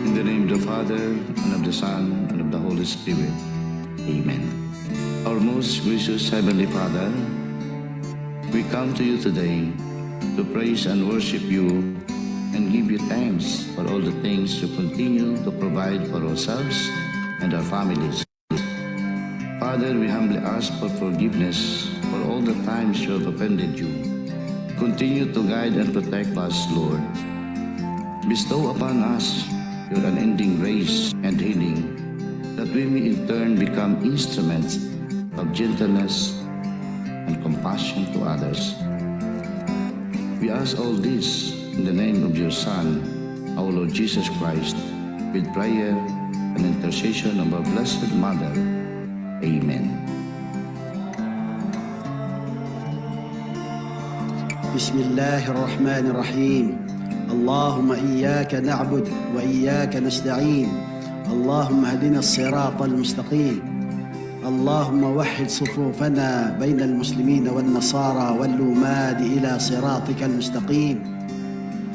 In the name of the Father, and of the Son, and of the Holy Spirit. Amen. Our most gracious Heavenly Father, we come to you today to praise and worship you and give you thanks for all the things you continue to provide for ourselves and our families. Father, we humbly ask for forgiveness for all the times you have offended you. Continue to guide and protect us, Lord. Bestow upon us your unending grace and healing, that we may in turn become instruments of gentleness and compassion to others. We ask all this in the name of your Son, our Lord Jesus Christ, with prayer and intercession of our Blessed Mother. Amen. Bismillahirrahmanirrahim. Allahumma iyyaka na'bud wa iyyaka nasta'in. Allahumma hadina as-siratal mustaqim. Allahumma wahhid sufufana bayna al-muslimin wal-nasara wal-lumad ila siratikal mustaqim.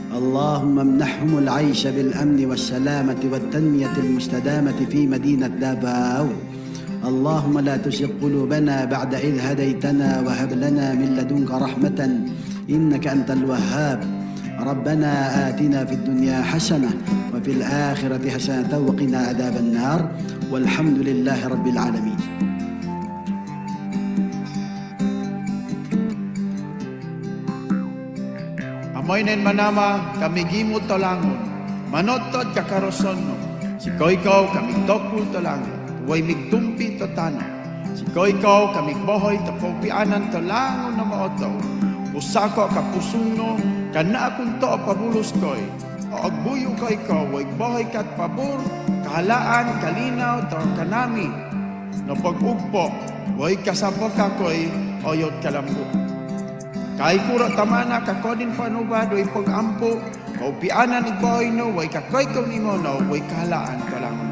Allahumma amnahhum al-'aysh bil-amn was-salamati wat-tanmiyati al-mustadamati fi madinat Davao. Allahumma la tuzigh qulubana ba'da idh hadaytana wa hab lana min ladunka rahmatan innaka antal wahhab. ربنا آتنا في الدنيا حسنة وفي الآخرة حسنة وقنا عذاب النار والحمد لله رب العالمين. Amoy nen manama kami gimot tolangon, manotod kakaroson no, si koikaw kami dokul tolangon, way migtumpi to tano, si koikaw kami bohoy to pagpianan tolangon na maotaw, pusako kapusong no, kana akong to pabulos koy, o agbuyo koy ko, way bohoy kat pabor, kahalaan, kalinaw, to kanami, no pag-ugpo, way kasabok kakoy, oyot kalambo. Kay kuro tamana kakodin panubad, way pag-ampo, kaupianan igbohoy no, way kakoy kong imono, way kahalaan kalambo.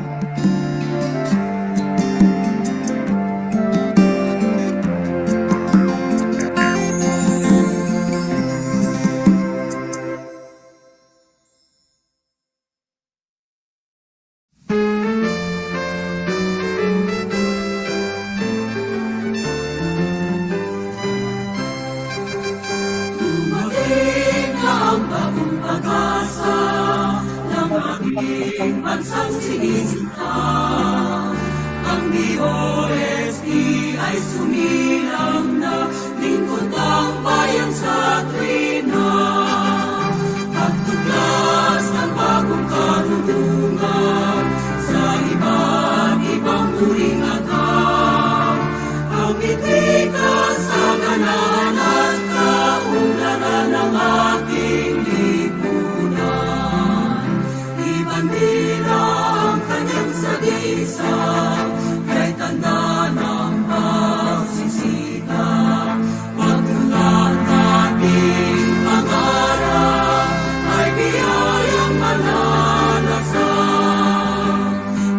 Bansang sinisinta, ang DOST ay sumilang na, lingkod ang bayan sa tuwina. Pagtuklas ng bagong karunungan sa iba't ibang uring agam, pagbitika sa ganahan at kaunlaran ng ating lipunan. Ibandila ang kanyang sagisang, kay tanda ng pagsisikap. Pagmulan nating pangarap ay biyayang malalasang.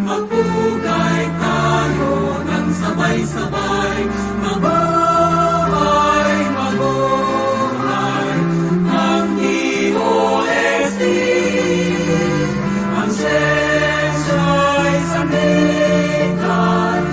Magpugay tayo ng sabay-sabay, mabuhay, mabuhay ang DOST. Ang siyensiya'y sandigan,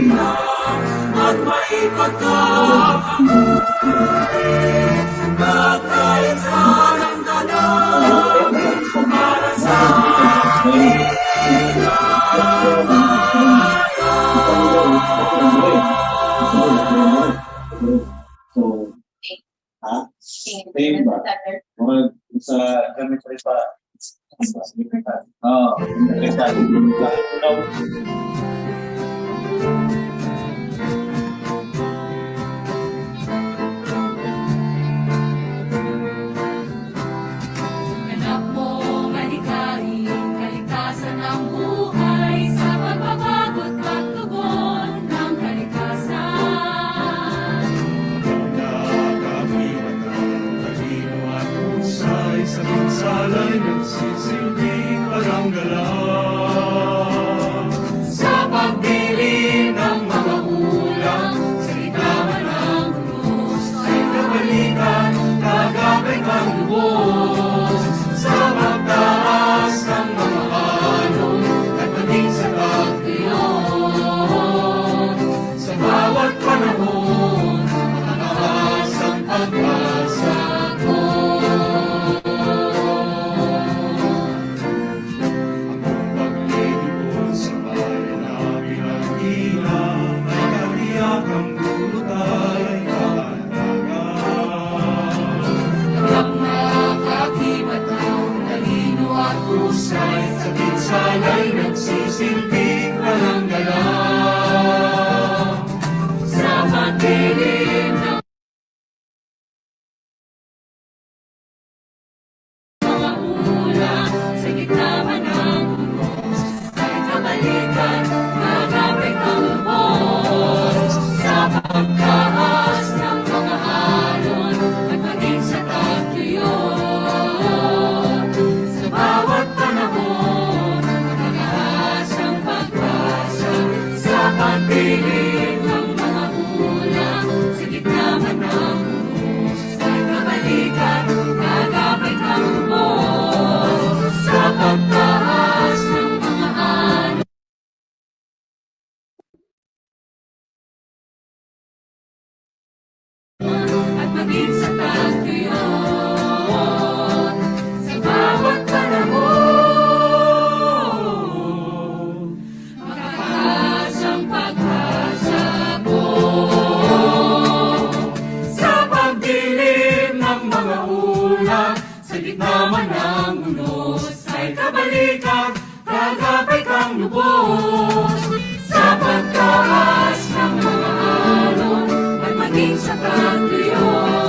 at maipagkakabuti. Nagkaisa ng ganap para sa ating So, Same ba? Mga sa gamit rin pa. Oo, rin pa. Anak mo, malikain, kalikasan ng buhay sa pagbabago't pagtugon ng kalikasan. Nakakakita, talino at husay, sa pinsala'y nagsisilbing paranggalang. Sa pagdilim ng mga ulang, sa ikaman ng Diyos, ay kabalikan, kagabay kang lubos. Sa pagtaas ng mga alon, at maging sa pagtiyon. Sa bawat panahon, mataas ang pag-asa ko. Ang paglilipon sa bayan na pinag-ilang, ay kahiyakang dulot ay kahandagan. Ang nakakibat ng talino at husay, sa pinsala'y nagsisilbing paranggalang. Sa madilim ng mga ulang, sa gitna man ng unos, ay kabalikan, kagapit ang lubos. Sa pagtaas ng mga alon, at maging sa tagtuyon. Sa bawat panahon, mataas ang pag-asa. Sa pagdilim ng mga ulang, sa gitna man ng unos, ay kabalikan, kagapit ang lubos. Sa pagtaas ng mga alon, at maging sa tagtuyon. Sa bawat panahon, makataas ang pag-asa ko. Sa pagdilim ng mga ulang, sa gitna man ng unos, ay kabalikan, kagapay kang lubos. Sa pagtaas ng mga alon, at maging sa tagtuyon.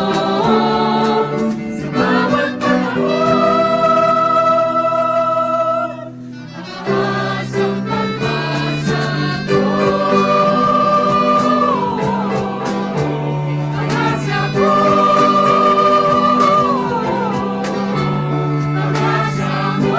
Sa bawat panahon, mataas ang pag-asa ko. Pag-asa ko. Pag-asa ko.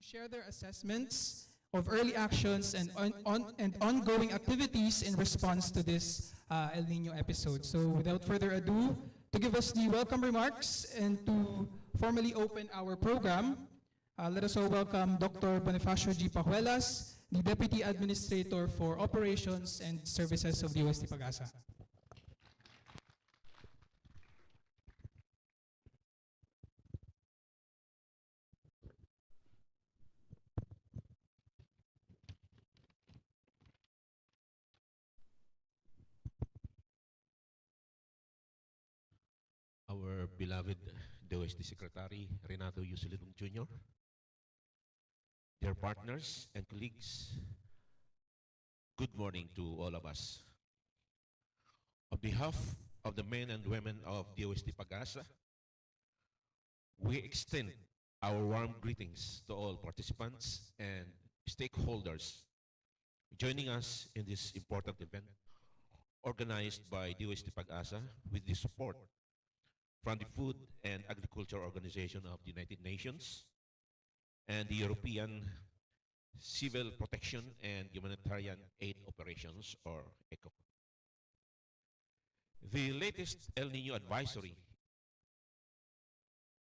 Share their assessments of early actions and ongoing activities in response to this El Nino episode. So without further ado, To give us the welcome remarks and to formally open our program, let us all welcome Dr. Bonifacio G. Pajuelas, the Deputy Administrator for Operations and Services of the DOST-PAGASA. Our beloved DOST Secretary Renato Yusilidong Jr., dear partners and colleagues, good morning to all of us. On behalf of the men and women of DOST-PAGASA, we extend our warm greetings to all participants and stakeholders joining us in this important event organized by DOST-PAGASA with the support from the Food and Agriculture Organization of the United Nations and the European Civil Protection and Humanitarian Aid Operations, or ECHO. The latest El Nino advisory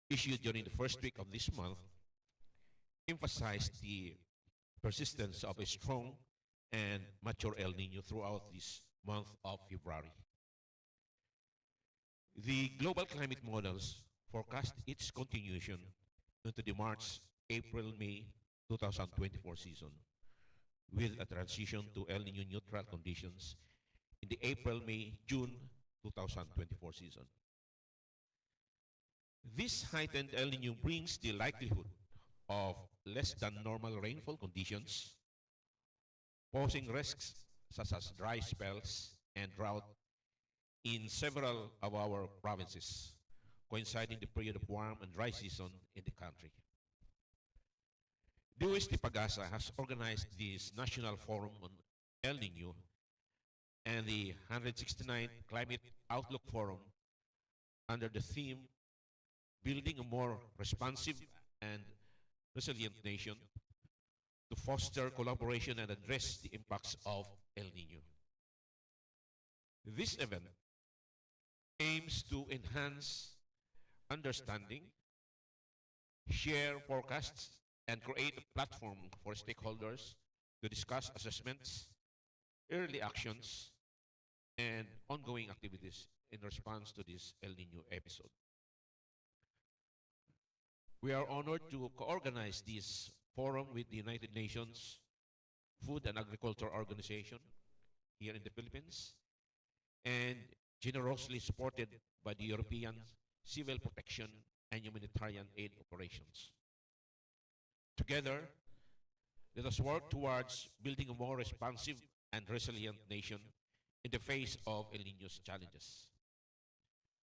issued during the first week of this month emphasized the persistence of a strong and mature El Nino throughout this month of February. The global climate models forecast its continuation into the March, April, May 2024 season, with a transition to El Nino neutral conditions in the April, May, June 2024 season. This heightened El Nino brings the likelihood of less than normal rainfall conditions, posing risks such as dry spells and drought in several of our provinces, coinciding the period of warm and dry season in the country. DOST-PAGASA has organized this National Forum on El Nino and the 169th Climate Outlook Forum under the theme, Building a More Responsive and Resilient Nation to foster collaboration and address the impacts of El Nino. This event aims to enhance understanding, share forecasts, and create a platform for stakeholders to discuss assessments, early actions, and ongoing activities in response to this El Nino episode. We are honored to co-organize this forum with the United Nations Food and Agriculture Organization here in the Philippines, and generously supported by the European Civil Protection and Humanitarian Aid Operations. Together, let us work towards building a more responsive and resilient nation in the face of El Niño's challenges.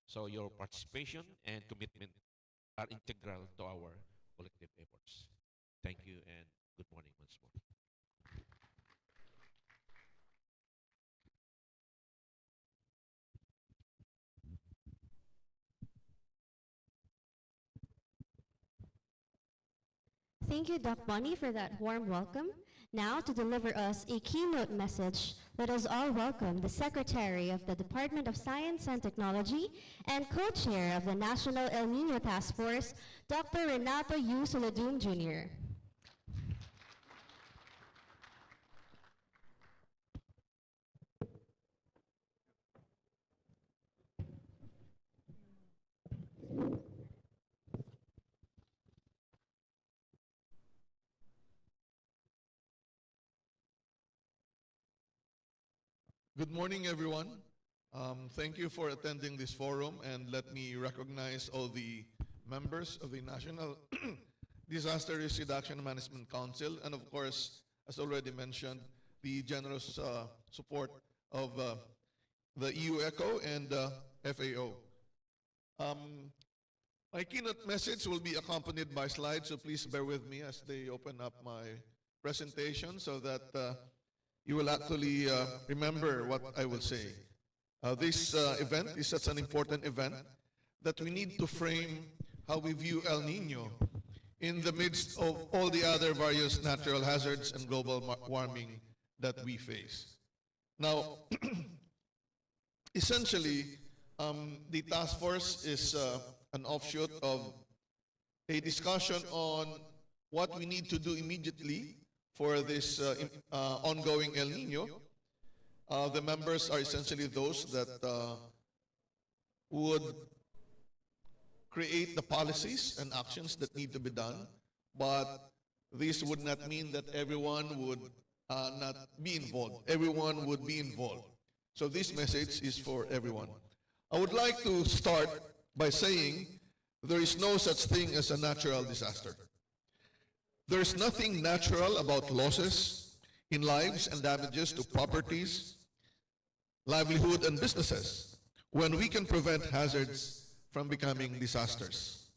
So your participation and commitment are integral to our collective efforts. Thank you and good morning once more. Thank you, Doc Bonnie, for that warm welcome. Now, to deliver us a keynote message, let us all welcome the Secretary of the Department of Science and Technology and Co-Chair of the National El Nino Task Force, Dr. Renato U. Suladun Jr. Good morning, everyone. Thank you for attending this forum, and let me recognize all the members of the National Disaster Risk Reduction Management Council, and of course, as already mentioned, the generous support of the EU ECHO and FAO. My keynote message will be accompanied by slides, so please bear with me as they open up my presentation so that you will actually remember what I will say. This event is such an important event that we need to frame how we view El Nino in the midst of all the other various natural hazards and global warming that we face. Now, essentially, The task force is an offshoot of a discussion on what we need to do immediately for this ongoing El Nino. The members are essentially those that would create the policies and actions that need to be done, but this would not mean that everyone would not be involved. Everyone would be involved. So this message is for everyone. I would like to start by saying there is no such thing as a natural disaster. There is nothing natural about losses in lives and damages to properties, livelihood, and businesses when we can prevent hazards from becoming disasters.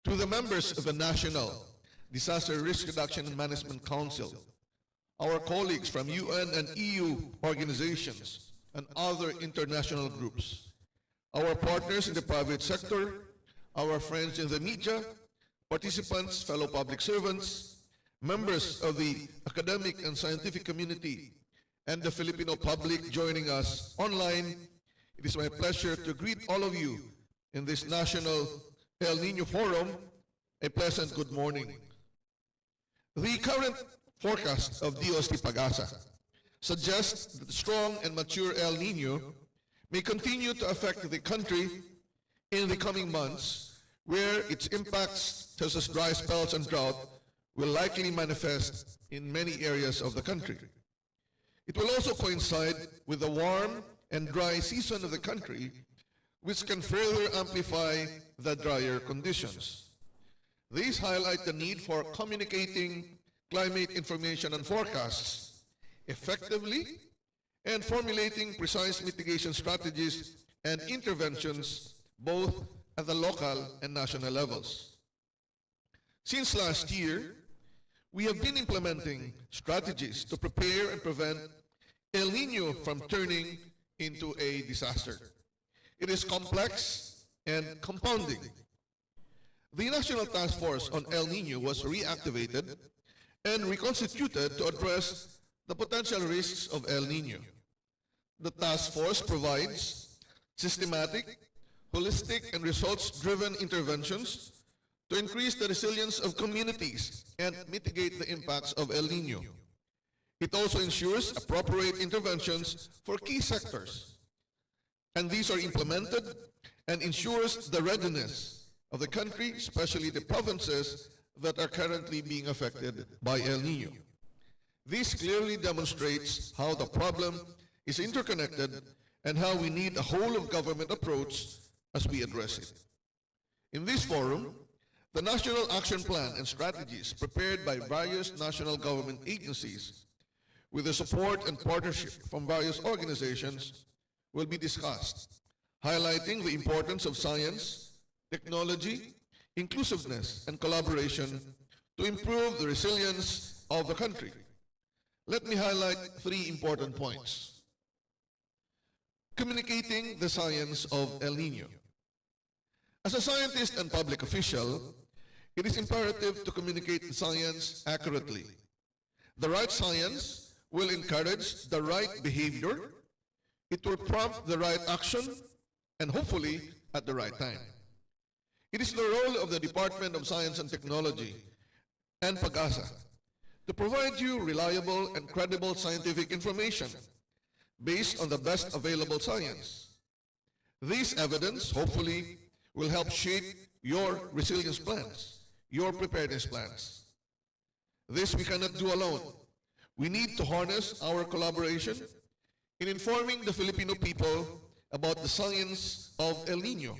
To the members of the National Disaster Risk Reduction and Management Council, our colleagues from UN and EU organizations and other international groups, our partners in the private sector, our friends in the media, participants, fellow public servants, members of the academic and scientific community, and the Filipino public joining us online, it is my pleasure to greet all of you in this National El Nino Forum. A pleasant good morning. The current forecast of DOST-PAGASA suggests that the strong and mature El Nino may continue to affect the country in the coming months, where its impacts, such as dry spells and drought, will likely manifest in many areas of the country. It will also coincide with the warm and dry season of the country, which can further amplify the drier conditions. These highlight the need for communicating climate information and forecasts effectively and formulating precise mitigation strategies and interventions both at the local and national levels. Since last year, we have been implementing strategies to prepare and prevent El Nino from turning into a disaster. It is complex and compounding. The National Task Force on El Nino was reactivated and reconstituted to address the potential risks of El Nino. The task force provides systematic, holistic, and results-driven interventions to increase the resilience of communities and mitigate the impacts of El Nino. It also ensures appropriate interventions for key sectors, and these are implemented and ensures the readiness of the country, especially the provinces that are currently being affected by El Nino. This clearly demonstrates how the problem is interconnected and how we need a whole-of-government approach as we address it. In this forum, the National Action Plan and strategies prepared by various national government agencies with the support and partnership from various organizations will be discussed, highlighting the importance of science, technology, inclusiveness, and collaboration to improve the resilience of the country. Let me highlight 3 important points. Communicating the science of El Nino. As a scientist and public official, it is imperative to communicate the science accurately. The right science will encourage the right behavior, it will prompt the right action, and hopefully at the right time. It is the role of the Department of Science and Technology and PAGASA to provide you reliable and credible scientific information based on the best available science. This evidence, hopefully, will help shape your resilience plans, your preparedness plans. This we cannot do alone. We need to harness our collaboration in informing the Filipino people about the science of El Nino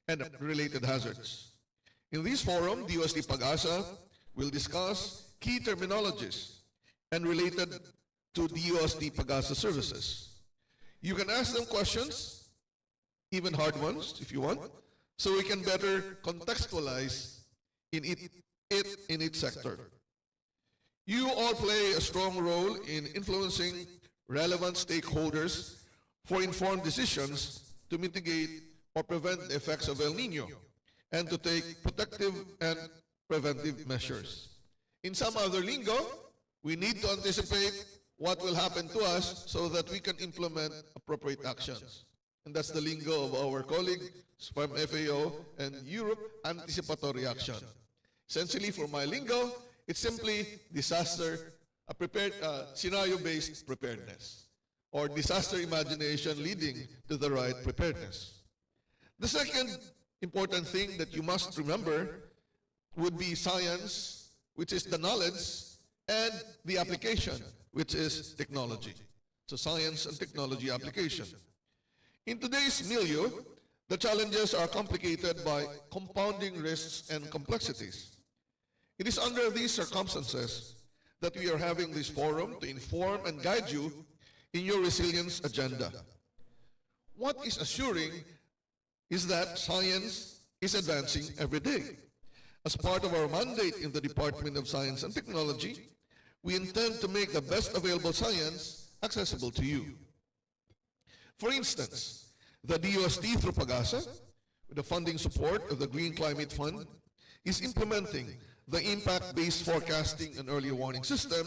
and related hazards. In this forum, DOST-PAGASA will discuss key terminologies and related to DOST-PAGASA services. You can ask them questions, even hard ones if you want, so we can better contextualize in each sector. You all play a strong role in influencing relevant stakeholders for informed decisions to mitigate or prevent the effects of El Nino and to take protective and preventive measures. In some other lingo, we need to anticipate what will happen to us so that we can implement appropriate actions. And that's the lingo of our colleagues from FAO and Europe, anticipatory action. Essentially, for my lingo, it's simply scenario-based preparedness, or disaster imagination leading to the right preparedness. The second important thing that you must remember would be science, which is the knowledge, and the application, which is technology. So science and technology application. In today's milieu, the challenges are complicated by compounding risks and complexities. It is under these circumstances that we are having this forum to inform and guide you in your resilience agenda. What is assuring is that science is advancing every day. As part of our mandate in the Department of Science and Technology, we intend to make the best available science accessible to you. For instance, the DOST through PAGASA, with the funding support of the Green Climate Fund, is implementing the impact-based forecasting and early warning system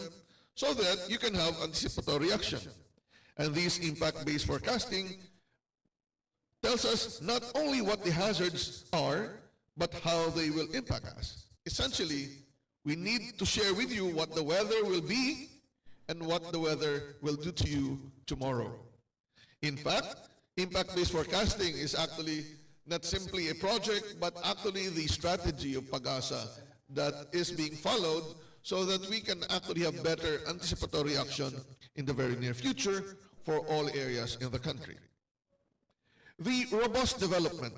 so that you can have anticipatory action. And this impact-based forecasting tells us not only what the hazards are, but how they will impact us. Essentially, we need to share with you what the weather will be and what the weather will do to you tomorrow. In fact, impact-based forecasting is actually not simply a project, but actually the strategy of PAGASA that is being followed so that we can actually have better anticipatory action in the very near future for all areas in the country. The robust development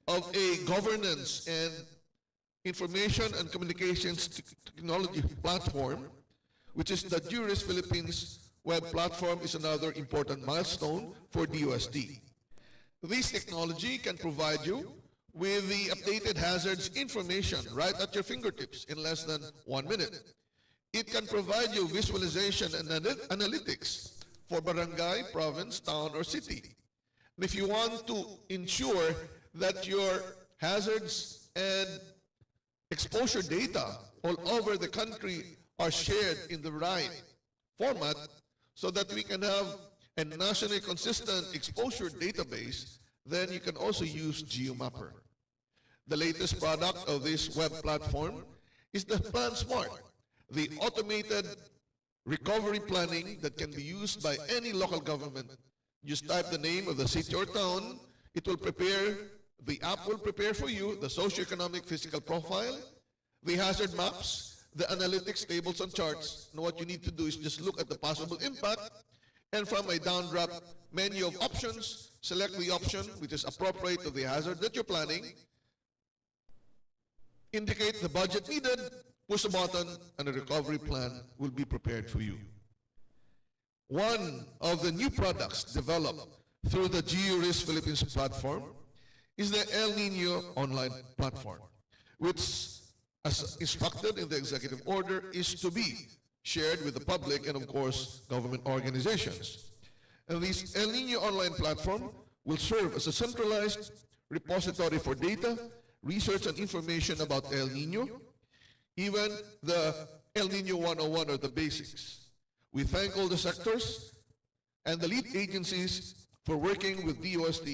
of a governance and information and communications technology platform, which is the Juris Philippines web platform, is another important milestone for DOST. This technology can provide you with the updated hazards information right at your fingertips in less than 1 minute. It can provide you visualization and analytics for barangay, province, town, or city. And if you want to ensure that your hazards and exposure data all over the country are shared in the right format so that we can have a nationally consistent exposure database, then you can also use GeoMapper. The latest product of this web platform is the Plan Smart, the automated recovery planning that can be used by any local government. Just type the name of the city or town, it will prepare, the app will prepare for you the socioeconomic physical profile, the hazard maps, the analytics tables and charts. And what you need to do is just look at the possible impact, and from a down-drop menu of options, select the option which is appropriate to the hazard that you're planning, indicate the budget needed, push a button, and a recovery plan will be prepared for you. One of the new products developed through the GeoRisk Philippines platform is the El Nino online platform, which, as instructed in the executive order, is to be shared with the public and, of course, government organizations. And this El Nino online platform will serve as a centralized repository for data, research, and information about El Nino, even the El Nino 101 or the basics. We thank all the sectors and the lead agencies for working with DOST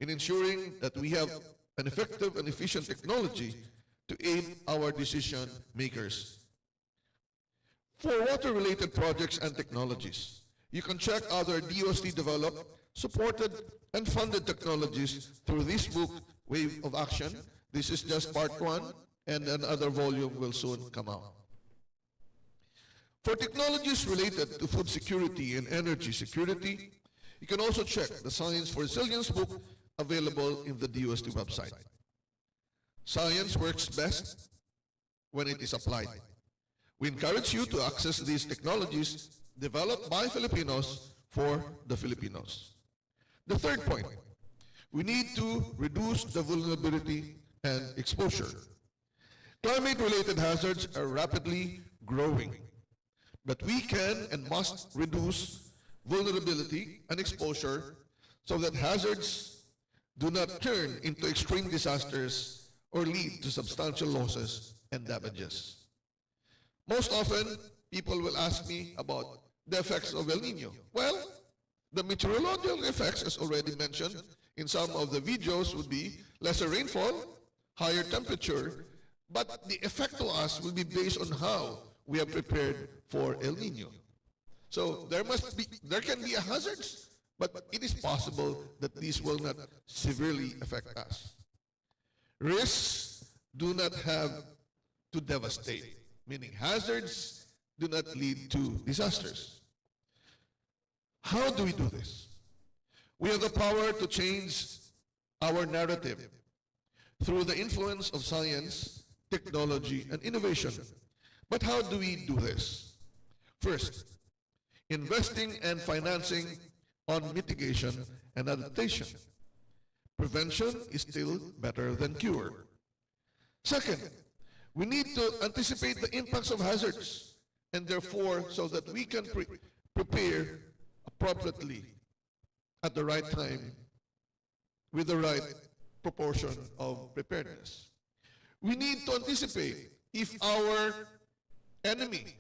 in ensuring that we have an effective and efficient technology to aid our decision makers. For water-related projects and technologies, you can check other DOST-developed, supported, and funded technologies through this book, Wave of Action. This is just part 1, and another volume will soon come out. For technologies related to food security and energy security, you can also check the Science for Resilience book available in the DOST website. Science works best when it is applied. We encourage you to access these technologies developed by Filipinos for the Filipinos. The third point, we need to reduce the vulnerability and exposure. Climate-related hazards are rapidly growing, but we can and must reduce vulnerability and exposure so that hazards do not turn into extreme disasters or lead to substantial losses and damages. Most often, people will ask me about the effects of El Nino. Well, The meteorological effects, as already mentioned in some of the videos, would be lesser rainfall, higher temperature, but the effect to us will be based on how we have prepared for El Nino. So there can be a hazards, but it is possible that these will not severely affect us. Risks do not have to devastate, meaning hazards do not lead to disasters. How do we do this? We have the power to change our narrative through the influence of science, technology, and innovation. But how do we do this? First, investing and financing on mitigation and adaptation. Prevention is still better than cure. Second, we need to anticipate the impacts of hazards, and therefore, so that we can prepare appropriately at the right time with the right proportion of preparedness. We need to anticipate if our enemy,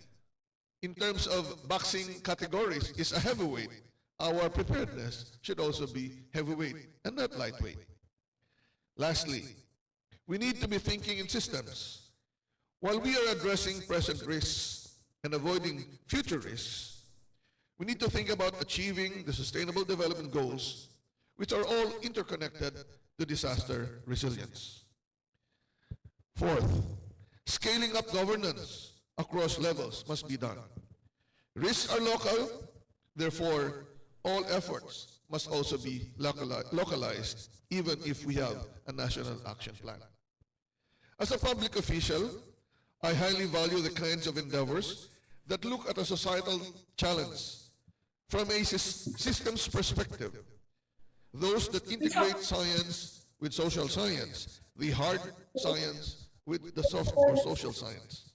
in terms of boxing categories, is a heavyweight, our preparedness should also be heavyweight and not lightweight. Lastly, we need to be thinking in systems. While we are addressing present risks and avoiding future risks, we need to think about achieving the Sustainable Development Goals, which are all interconnected to disaster resilience. Fourth, scaling up governance across levels must be done. Risks are local, therefore, all efforts must also be localized, even if we have a national action plan. As a public official, I highly value the kinds of endeavors that look at a societal challenge from a systems perspective. Those that integrate science with social science, the hard science with the soft or social science.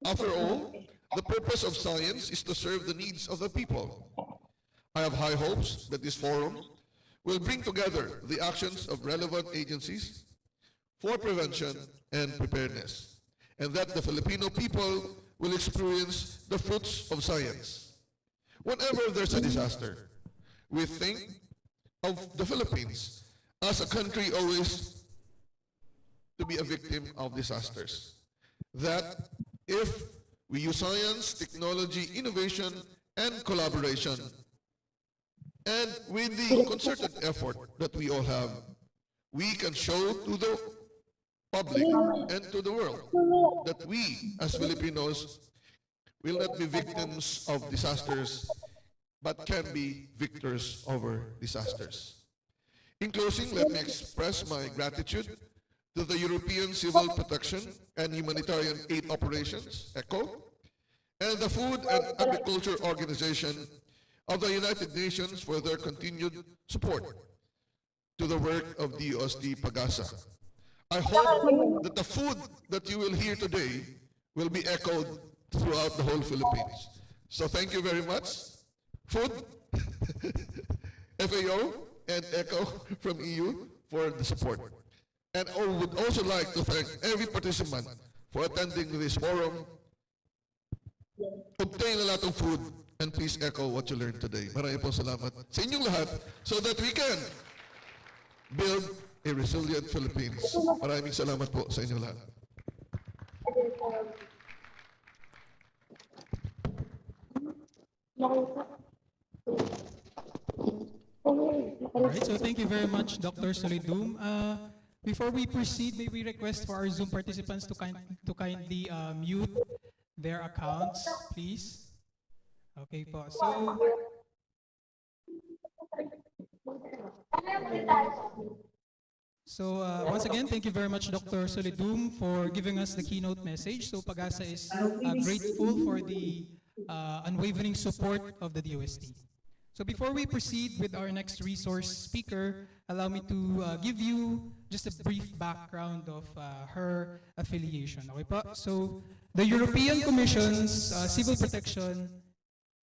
After all, the purpose of science is to serve the needs of the people. I have high hopes that this forum will bring together the actions of relevant agencies for prevention and preparedness, and that the Filipino people will experience the fruits of science. Whenever there's a disaster, we think of the Philippines as a country always to be a victim of disasters. That if we use science, technology, innovation, and collaboration, and with the concerted effort that we all have, we can show to the public and to the world that we, as Filipinos, will not be victims of disasters, but can be victors over disasters. In closing, let me express my gratitude to the European Civil Protection and Humanitarian Aid Operations, ECHO, and the Food and Agriculture Organization of the United Nations for their continued support to the work of DOST-PAGASA. I hope that the food that you will hear today will be echoed throughout the whole Philippines. So thank you very much. Food, FAO, and ECHO from EU for the support. And I would also like to thank every participant for attending this forum. Obtain a lot of food and please echo what you learned today. Maraming po salamat sa inyong lahat so that we can build a resilient Philippines. Maraming salamat po sa inyong lahat. All right, so thank you very much, Dr. Solidum. Before we proceed, may we request for our Zoom participants to kindly mute their accounts, please. Okay po. So once again, thank you very much, Dr. Solidum, for giving us the keynote message. So PAGASA is grateful for the unwavering support of the DOST. So before we proceed with our next resource speaker, allow me to give you just a brief background of her affiliation. Okay po? So the European Commission's Civil Protection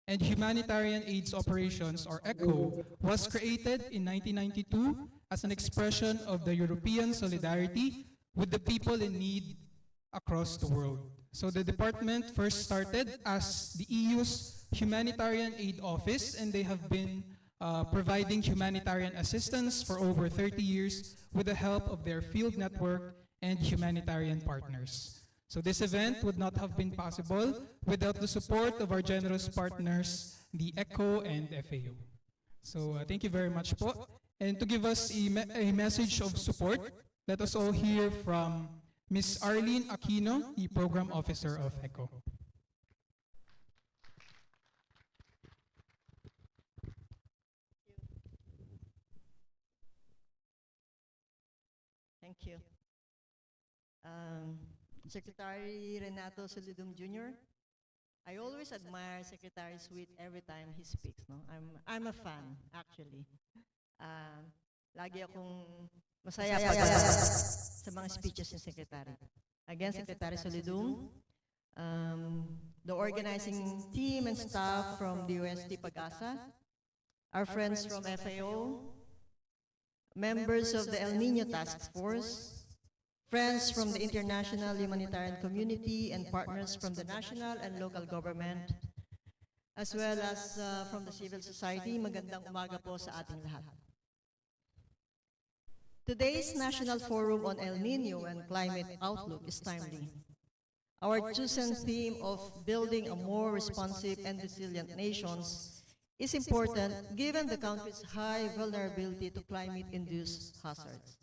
and Humanitarian AIDS Operations, or ECHO, was created in 1992 as an expression of the European solidarity with the people in need across the world. So the department first started as the EU's Humanitarian Aid Office, and they have been providing humanitarian assistance for over 30 years with the help of their field network and humanitarian partners. So this event would not have been possible without the support of our generous partners, the ECHO and FAO. So thank you very much po. And to give us a message of support, let us all hear from Ms. Arlene Aquino, the Program Officer of ECHO. Thank you. Secretary Renato Solidum Jr., I always admire Secretary Sweet every time he speaks. No? I'm a fan, actually. Lagi akong masaya sa mga speeches ni Secretary. Again, Secretary Solidum, the organizing team and staff from DOST-PAGASA, our friends from FAO, members of the El Nino Task Force, friends from the international humanitarian community, and partners from the national and local government, as well as from the civil society. Magandang umaga po sa ating lahat. Today's National Forum on El Nino and Climate Outlook is timely. Our chosen theme of building a more responsive and resilient nations is important given the country's high vulnerability to climate-induced hazards.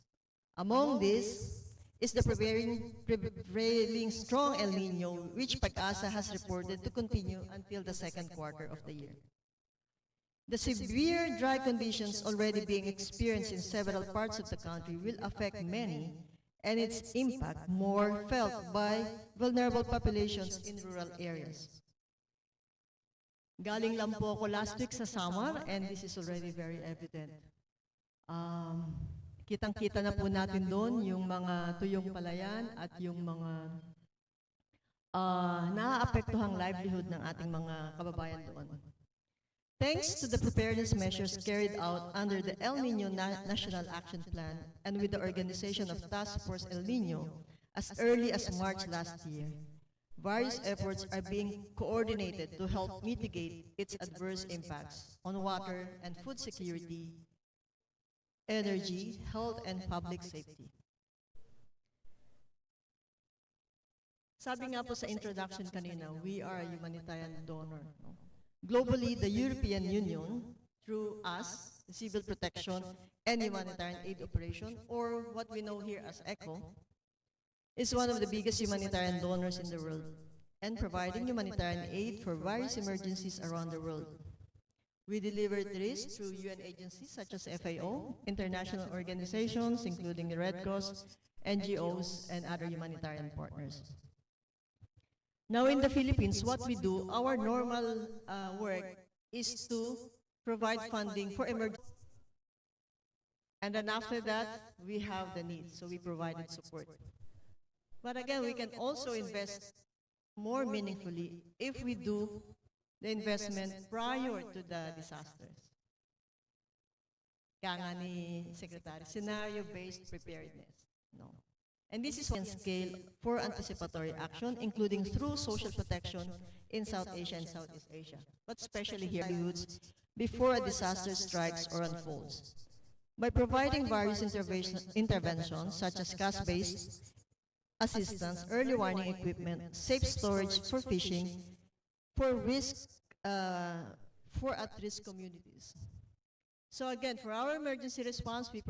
Among these is the prevailing strong El Nino, which PAGASA has reported to continue until the second quarter of the year. The severe dry conditions already being experienced in several parts of the country will affect many, and its impact more felt by vulnerable populations in rural areas. Galing lang po ako last week sa Samar, and this is already very evident. Kitang-kita na po natin doon yung mga tuyong palayan at yung mga naaapektuhang livelihood ng ating mga kababayan doon. Thanks to the preparedness measures carried out under the El Nino National Action Plan and with the organization of Task Force El Nino as early as March last year, various efforts are being coordinated to help mitigate its adverse impacts on water and food security, energy, health, and public safety. Sabi nga po sa introduction kanina, we are a humanitarian donor. No? Globally, the European Union, through us, the Civil Protection and Humanitarian Aid Operation, or what we know here as ECHO, is one of the biggest humanitarian donors in the world and providing humanitarian aid for various emergencies around the world. We deliver this through UN agencies such as FAO, international organizations including the Red Cross, NGOs, and other humanitarian partners. Now in the Philippines, what we do, our normal work is to provide funding for emergencies. And then after that, we have the needs, so we provided support. But again, we can also invest more meaningfully if we do the investment prior to the disasters. Kaya nga ni Secretary, scenario-based preparedness. No. And this is on scale for anticipatory action, including through social protection in South Asia and Southeast Asia, but especially here before a disaster strikes or unfolds. By providing various interventions, such as cash-based assistance, early warning equipment, safe storage for fishing, for at-risk communities. So again, for our emergency response, we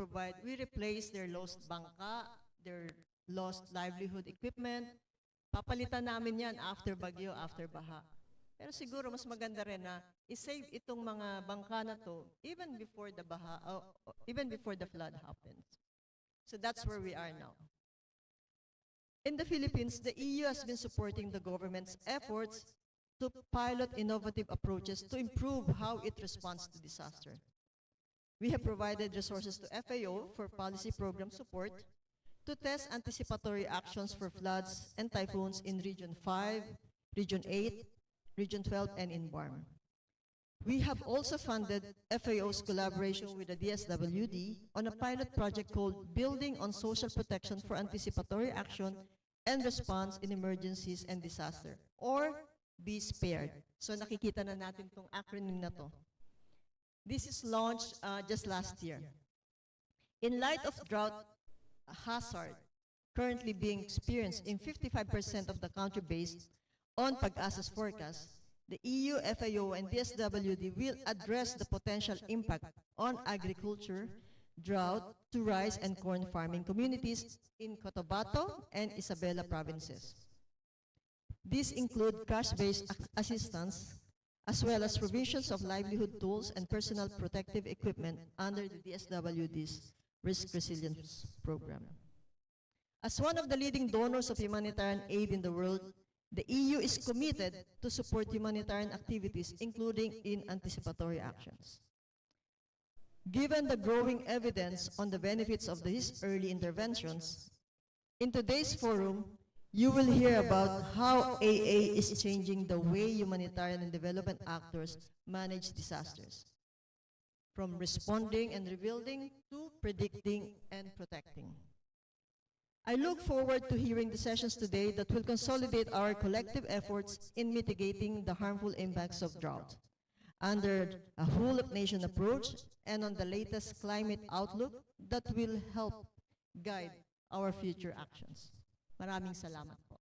replace their lost bangka, their lost livelihood equipment. Papalitan namin yan after bagyo, after baha. Pero siguro mas maganda rin na i-save itong mga bangka na to even before the baha, even before the flood happens. So that's where we are now. In the Philippines, the EU has been supporting the government's efforts to pilot innovative approaches to improve how it responds to disaster. We have provided resources to FAO for policy program support, to test anticipatory actions for floods and typhoons in Region 5, Region 8, Region 12, and in Barm. We have also funded FAO's collaboration with the DSWD on a pilot project called Building on Social Protection for Anticipatory Action and Response in Emergencies and Disaster, or Be Spared. So nakikita na natin itong acronym na to. This is launched just last year. In light of drought hazard currently being experienced in 55% of the country based on PAGASA's forecast, the EU, FAO, and DSWD will address the potential impact on agriculture, drought to rice and corn farming communities in Cotabato and Isabela provinces. These include cash-based assistance, as well as provisions of livelihood tools and personal protective equipment under the DSWD's Risk Resilience Program. As one of the leading donors of humanitarian aid in the world, the EU is committed to support humanitarian activities, including in anticipatory actions. Given the growing evidence on the benefits of these early interventions, in today's forum, you will hear about how AA is changing the way humanitarian and development actors manage disasters, from responding and rebuilding to predicting and protecting. I look forward to hearing the sessions today that will consolidate our collective efforts in mitigating the harmful impacts of drought under a whole-of-nation approach and on the latest climate outlook that will help guide our future actions. Maraming salamat po.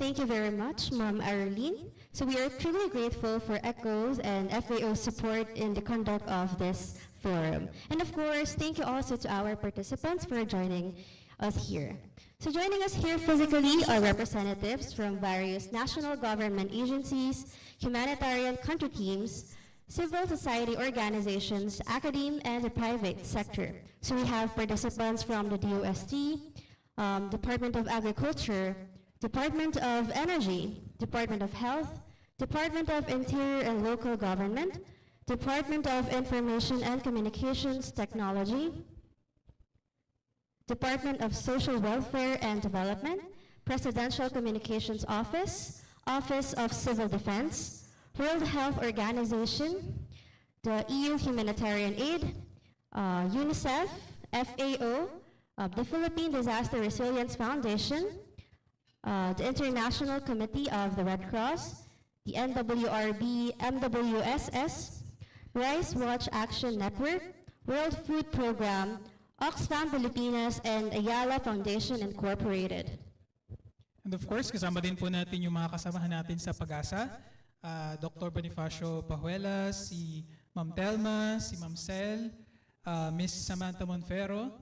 Thank you very much, Ma'am Arlene. So we are truly grateful for ECHO's and FAO's support in the conduct of this forum. And of course, thank you also to our participants for joining us here. So joining us here physically are representatives from various national government agencies, humanitarian country teams, civil society organizations, academe, and the private sector. So we have participants from the DOST, Department of Agriculture, Department of Energy, Department of Health, Department of Interior and Local Government, Department of Information and Communications Technology, Department of Social Welfare and Development, Presidential Communications Office, Office of Civil Defense, World Health Organization, the EU Humanitarian Aid, UNICEF, FAO, the Philippine Disaster Resilience Foundation, the International Committee of the Red Cross, the NWRB, MWSS, Rice Watch Action Network, World Food Program, Oxfam Pilipinas, and Ayala Foundation Incorporated. And of course, kasama din po natin yung mga kasamahan natin sa PAGASA, Dr. Bonifacio Pajuelas, si Ma'am Telma, si Ma'am Cel, Miss Samantha Monfero,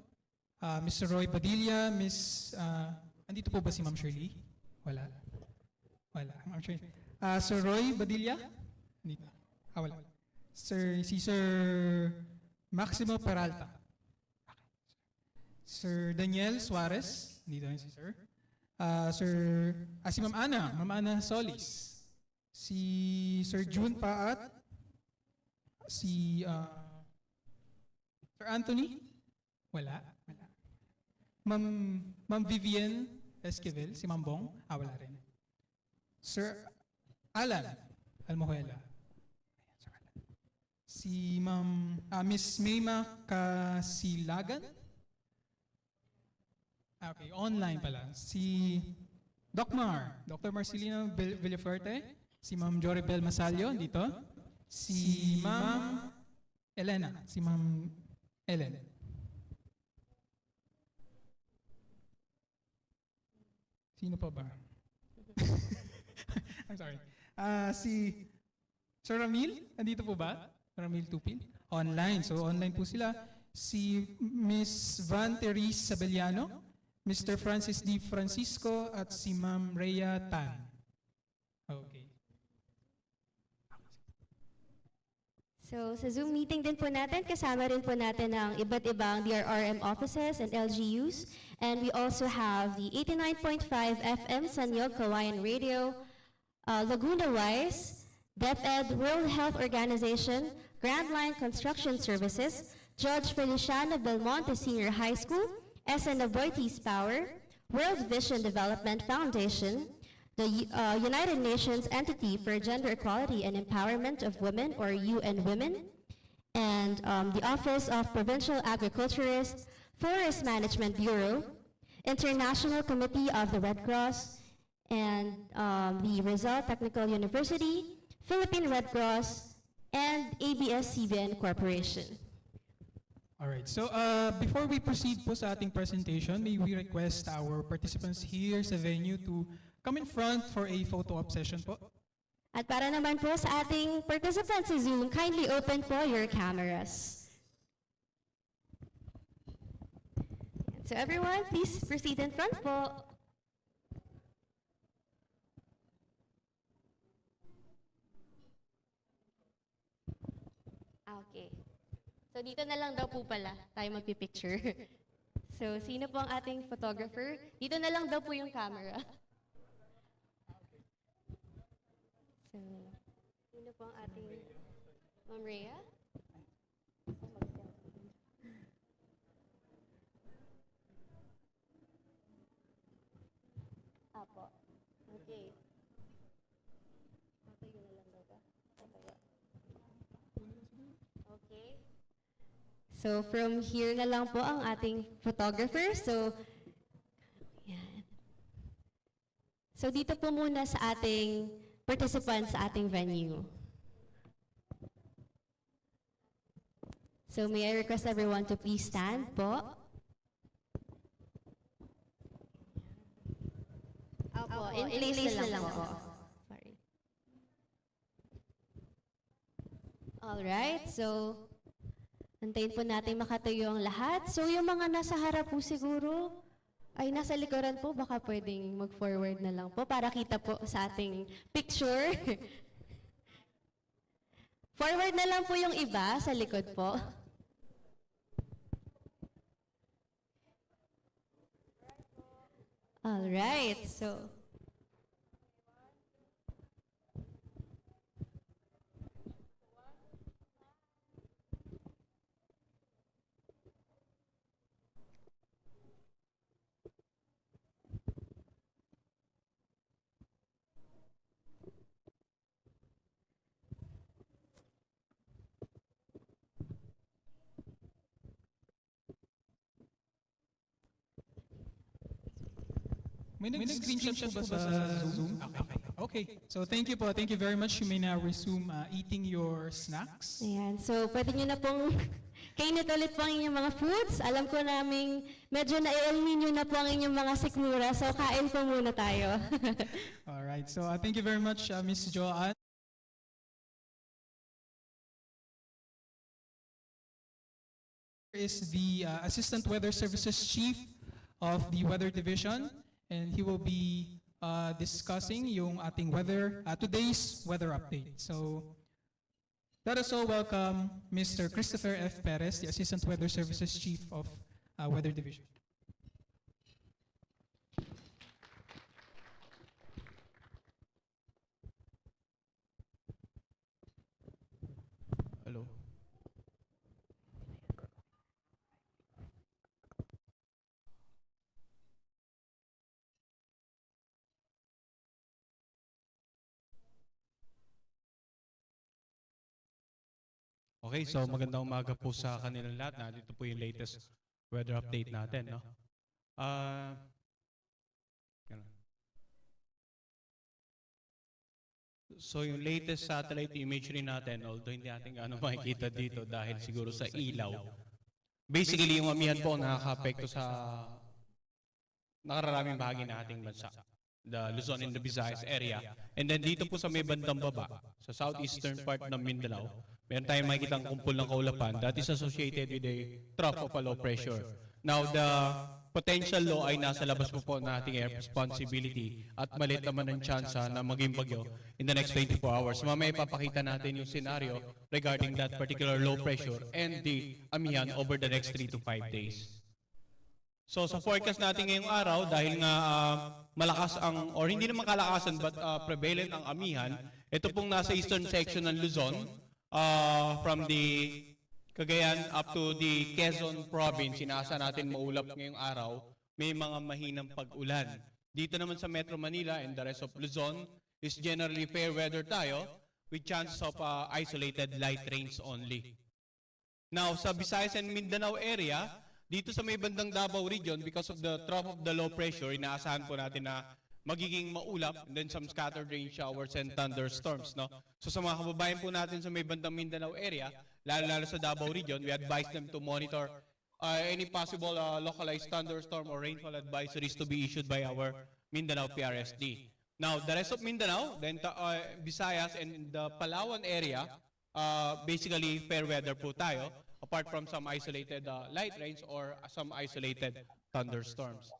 Mr. Roy Padilla, andito po ba si Ma'am Shirley? Wala. Wala. Ma'am Shirley. Sir Roy Padilla? Andito. Wala. Si Sir Maximo Peralta. Sir Daniel Suarez. Andito si Sir. Si Ma'am Ana Solis. Si Sir June Paat. Si Sir Anthony? Wala. Ma'am Vivian Esquivel, si Ma'am Bong, wala rin. Sir Alan Almojuela. Si Ma'am Miss Mayma Casilagan. Okay, online pala. Si Dr. Marcelino Villafuerte, si Ma'am Joribel Masalio dito, si Ma'am Elena, si Ma'am Ellen. Sino pa ba? I'm sorry. Si Sir Ramil, andito po ba? Ramil Tupin? Online. So online po sila. Si Miss Van Therese Sabeliano, Mr. Francis D. Francisco, at si Ma'am Rhea Tan. Okay. So sa Zoom meeting din po natin, kasama rin po natin ang iba't ibang DRRM offices and LGUs. And we also have the 89.5 FM Sanyog Kawayan Radio, Laguna Wise, DepEd, World Health Organization, Grand Line Construction Services, Judge Feliciano Belmonte Senior High School, SN Aboitiz Power, World Vision Development Foundation, the United Nations Entity for Gender Equality and Empowerment of Women, or UN Women, and the Office of Provincial Agriculturist, Forest Management Bureau, International Committee of the Red Cross, and the Rizal Technical University, Philippine Red Cross, and ABS-CBN Corporation. Alright, so before we proceed po sa ating presentation, may we request our participants here sa venue to come in front for a photo op session po. At para naman po sa ating participants sa Zoom, kindly open po your cameras. So everyone, please proceed in front po. Okay. So dito na lang daw po pala tayo magpipicture. So sino po ang ating photographer? Dito na lang daw po yung camera. So, sino po ang ating Ma'am Rhea? Apo. Okay. Tatayo na lang daw ba? Tatayo. Okay. So from here na lang po ang ating photographer. So, yan. So dito po muna sa ating participants sa ating venue. So may I request everyone to please stand po. Opo, in place na lang po. Sorry. Alright, so antayin po natin makatayo ang lahat. So yung mga nasa harap po siguro, ay nasa likuran po, baka pwedeng mag-forward na lang po para kita po sa ating picture. Forward na lang po yung iba sa likod po. Alright, so May nag-screenshot po ba sa Zoom? Okay. So thank you po. Thank you very much. You may now resume eating your snacks. ayan, so pwede nyo na pong kainit ulit po ang inyong mga foods. Alam ko naming medyo na-El Nino na po ang inyong mga sikmura, so kain po muna tayo. Alright. So thank you very much, Ms. Joanne. Is the Assistant Weather Services Chief of the Weather Division, and he will be discussing yung ating weather, today's weather update. So let us all welcome Mr. Christopher F. Perez, the Assistant Weather Services Chief of Weather Division. Hello. Okay, so magandang umaga po sa kanilang lahat. Dito po yung latest weather update natin, no? Ganun. So yung latest satellite imagery natin, although hindi natin gaano makikita dito dahil siguro sa ilaw, basically yung amihan po nakaka-apekto sa nakararaming bahagi ng ating bansa. The Luzon and the Visayas area. And then dito po sa may bandang baba, sa southeastern part ng Mindanao, meron tayong makikita ang kumpul ng kaulapan that is associated with a trough of a low pressure. Now, the potential low ay nasa labas po ng ating air responsibility at maliit naman ang tsansa na maging bagyo in the next 24 hours. Mamaya ipapakita natin yung scenario regarding that particular low pressure and the amihan over the next 3 to 5 days. So sa forecast natin ngayong araw, dahil nga malakas ang, or hindi naman kalakasan, but prevalent ang amihan, ito pong nasa eastern section ng Luzon, from the Cagayan up to the Quezon province, inasa natin maulap ngayong araw, may mga mahinang pag-ulan. Dito naman sa Metro Manila and the rest of Luzon is generally fair weather tayo with chances of isolated light rains only. Now, sa Visayas and Mindanao area, dito sa may bandang Davao region, because of the trough of the low pressure, inaasahan po natin na magiging maulap and then some scattered rain showers and thunderstorms. No? So sa mga kababayan po natin sa may bandang Mindanao area, lalo-lalo sa Davao region, we advise them to monitor any possible localized thunderstorm or rainfall advisories to be issued by our Mindanao PRSD. Now, the rest of Mindanao, then Visayas and the Palawan area, basically fair weather po tayo, apart from some isolated light rains or some isolated thunderstorms.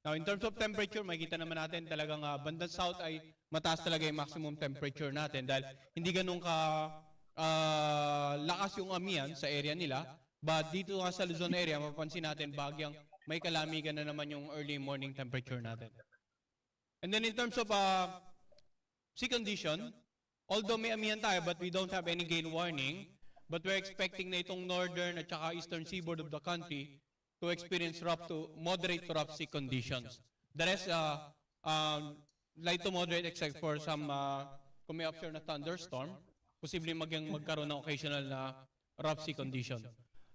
Now, in terms of temperature, makikita naman natin talagang bandang south ay mataas talaga yung maximum temperature natin dahil hindi ganun ka lakas yung amihan sa area nila. But dito nga sa Luzon area, mapapansin natin bagyang may kalamigan na naman yung early morning temperature natin. And then in terms of sea condition, although may amihan tayo but we don't have any gale warning, but we're expecting na itong northern at saka eastern seaboard of the country to experience rough to moderate to rough sea conditions. The rest, light to moderate except for some kung may offshore na thunderstorm, posibleng magkaroon ng occasional na rough sea condition.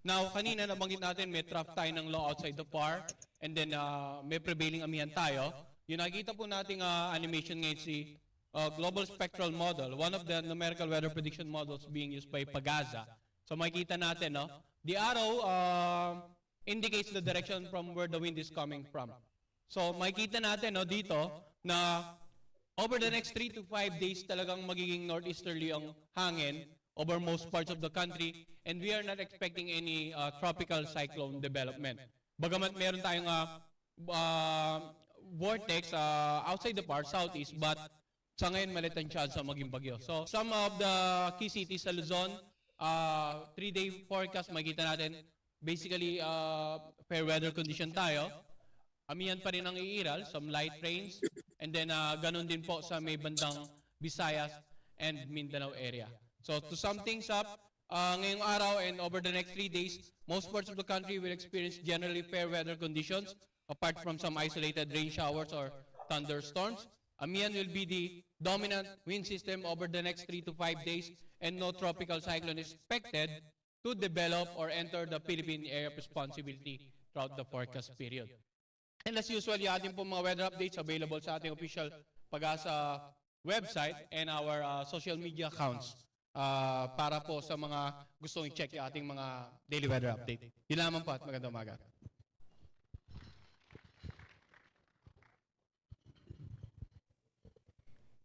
Now, kanina nabanggit natin may trough tayo ng low outside the PAR and then may prevailing amihan tayo. Yung nakikita po nating animation ngayon si Global Spectral Model, one of the numerical weather prediction models being used by PAGASA. So makikita natin, no? The arrow indicates the direction from where the wind is coming from. So makikita natin, no, dito na over the next 3 to 5 days talagang magiging northeasterly ang hangin over most parts of the country and we are not expecting any tropical cyclone development. Bagamat meron tayong vortex outside the PAR, southeast, but sa ngayon maliit ang chance na maging bagyo. So some of the key cities sa Luzon, 3-day forecast, makikita natin, basically fair weather condition tayo. Amihan pa rin ang iiral, some light rains, and then ganun din po sa may bandang Visayas and Mindanao area. So to sum things up, ngayong araw and over the next 3 days, most parts of the country will experience generally fair weather conditions, apart from some isolated rain showers or thunderstorms. Amihan will be the dominant wind system over the next 3 to 5 days and no tropical cyclone is expected to develop or enter the Philippine area of responsibility throughout the forecast period. And as usual, yung ating po mga weather updates available sa ating official PAGASA website and our social media accounts para po sa mga gustong i-check yung ating mga daily weather update. Yun lamang po at magandang umaga.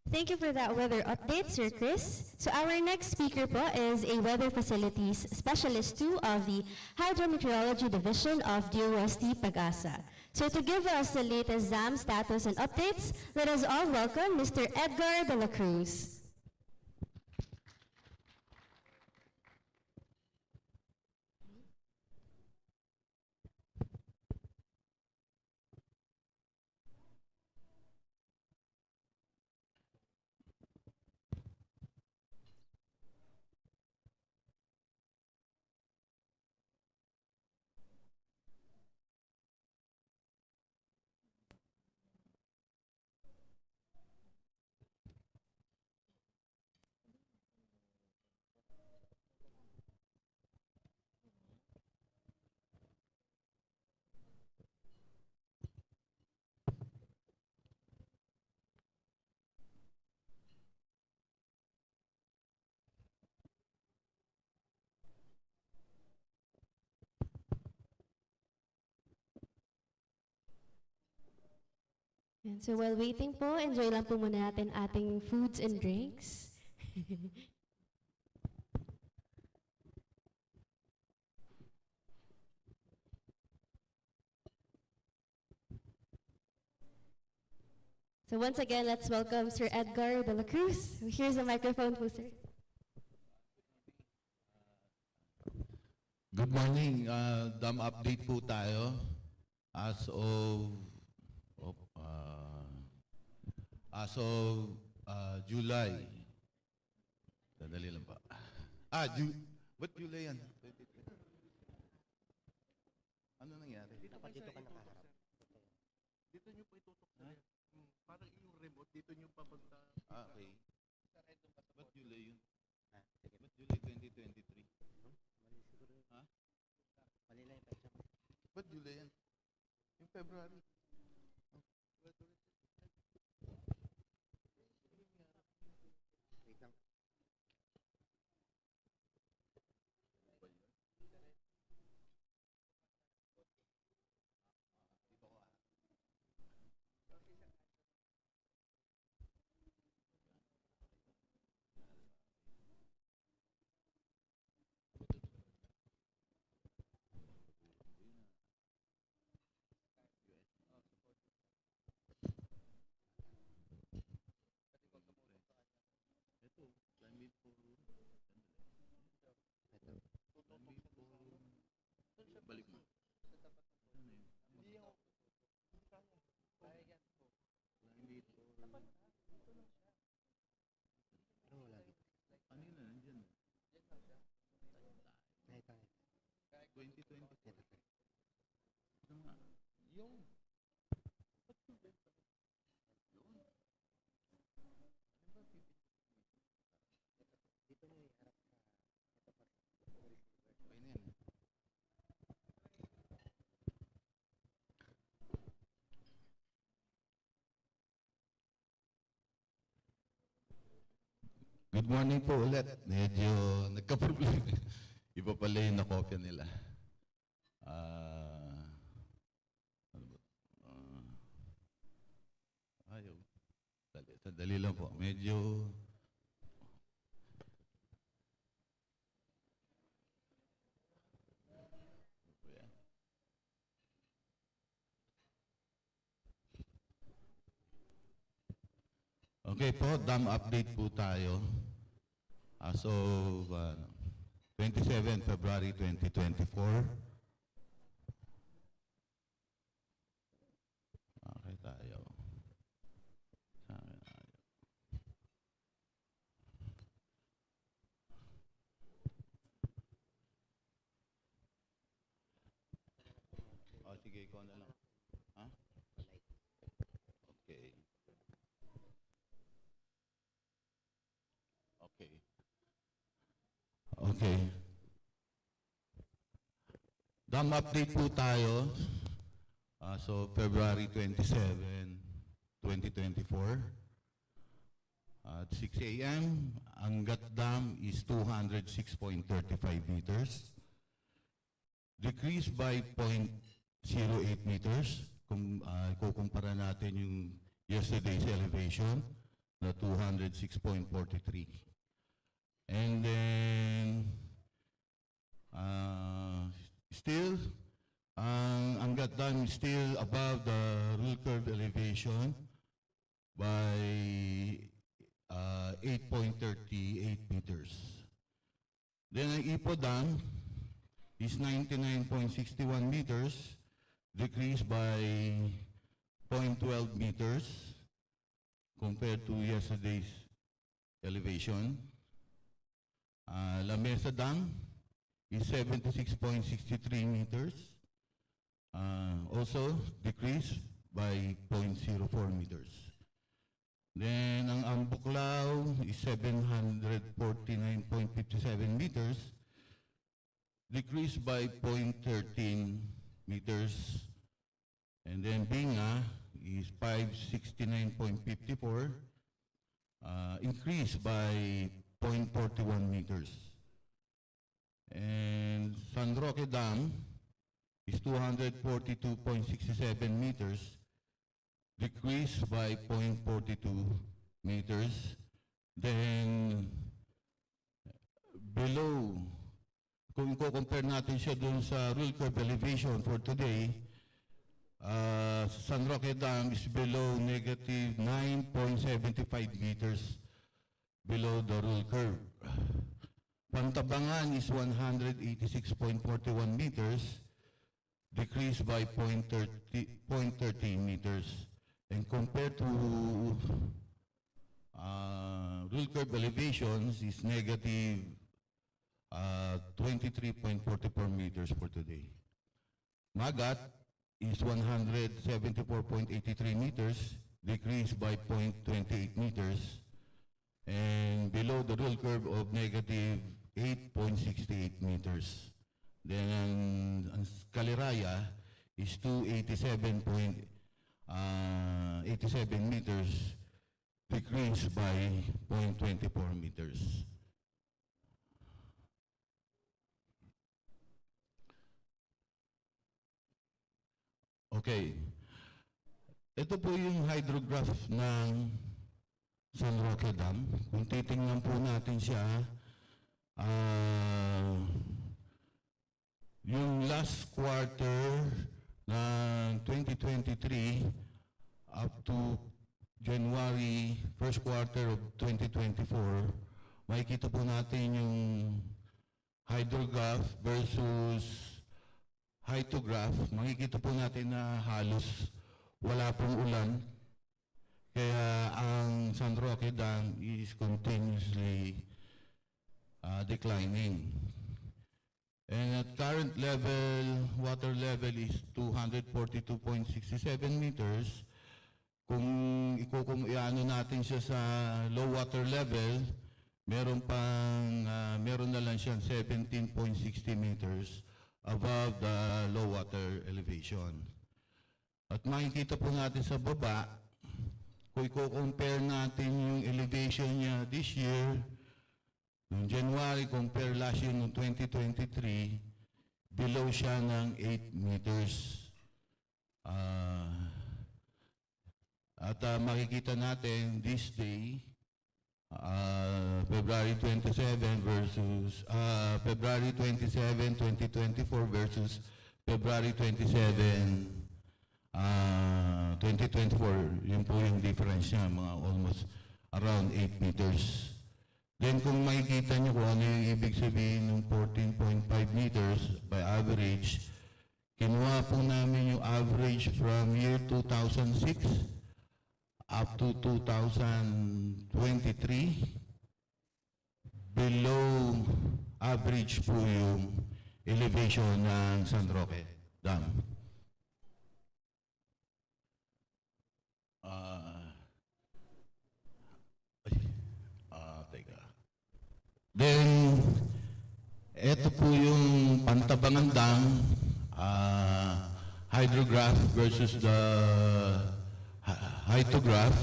Thank you for that weather update, Sir Chris. So our next speaker po is a weather facilities specialist 2 of the Hydrometeorology Division of DOST-PAGASA. So to give us the latest ZAM status and updates, let us all welcome Mr. Edgar de la Cruz. And so while waiting po, enjoy lang po muna natin ating foods and drinks. So once again, let's welcome Sir Edgar de la Cruz. Here's the microphone po, sir. Good morning. Dam update po tayo as of July. Dadali lang pa. What July yan? Ano nangyari? Dapat dito ka nakaharap. Dito nyo po itutok sa parang yung remote, dito nyo papunta. Okay. Ba't July yun? Ba't July 2023? Ha? Ba't July yan? Yung February. Ito, climate forum. Climate forum. Balik mo. Ano yun? Climate forum. Kanina, nandyan. 2024. Ito nga. Yung. Yun. Ano ba pipin? Dito nyo iharap sa ito pa. Okay na yan. Good morning po ulit. Medyo nagka-problem. Iba pala yung nakopya nila. Ano ba? Ayaw. Sandali lang po. Medyo... Okay po, dam update po tayo. As of 27 February 2024. Okay tayo. Oh, sige, ikaw na lang. Ha? Okay. Okay. Okay. Dam update po tayo. So, February 27, 2024. At 6 a.m., ang Gat Dam is 206.35 meters. Decreased by 0.08 meters. Kung kukumpara natin yung yesterday's elevation na 206.43. And then, still, ang Gat Dam is still above the rule curve elevation by 8.38 meters. Then ang Ipo Dam is 99.61 meters, decreased by 0.12 meters compared to yesterday's elevation. La Mesa Dam is 76.63 meters, also decreased by 0.04 meters. Then ang Ambuklao is 749.57 meters, decreased by 0.13 meters. And then Binga is 569.54, increased by 0.41 meters. And San Roque Dam is 242.67 meters, decreased by 0.42 meters. Then below, kung i-compare natin siya dun sa rule curve elevation for today, San Roque Dam is below negative 9.75 meters below the rule curve. Pantabangan is 186.41 meters, decreased by 0.13 meters. And compared to rule curve elevations is negative 23.44 meters for today. Magat is 174.83 meters, decreased by 0.28 meters, and below the rule curve of negative 8.68 meters. Then ang Caliraya is 287.87 meters, decreased by 0.24 meters. Okay. Ito po yung hydrograph ng San Roque Dam. Kung titingnan po natin siya, yung last quarter ng 2023 up to January, first quarter of 2024, makikita po natin yung hydrograph versus hydrograph. Makikita po natin na halos wala pong ulan. Kaya ang San Roque Dam is continuously declining. And at current level, water level is 242.67 meters. Kung iano natin siya sa low water level, meron na lang siyang 17.60 meters above the low water elevation. At makikita po natin sa baba, kung i-compare natin yung elevation niya this year, noong January, compare last year noong 2023, below siya ng 8 meters. At makikita natin this day, February 27 versus February 27, 2024 versus February 27, 2024. Yun po yung difference niya, mga almost around 8 meters. Then kung makikita niyo kung ano yung ibig sabihin ng 14.5 meters by average, kinuha po namin yung average from year 2006 up to 2023. Below average po yung elevation ng San Roque Dam. Then, ito po yung Pantabangan Dam, hydrograph versus the hydrograph.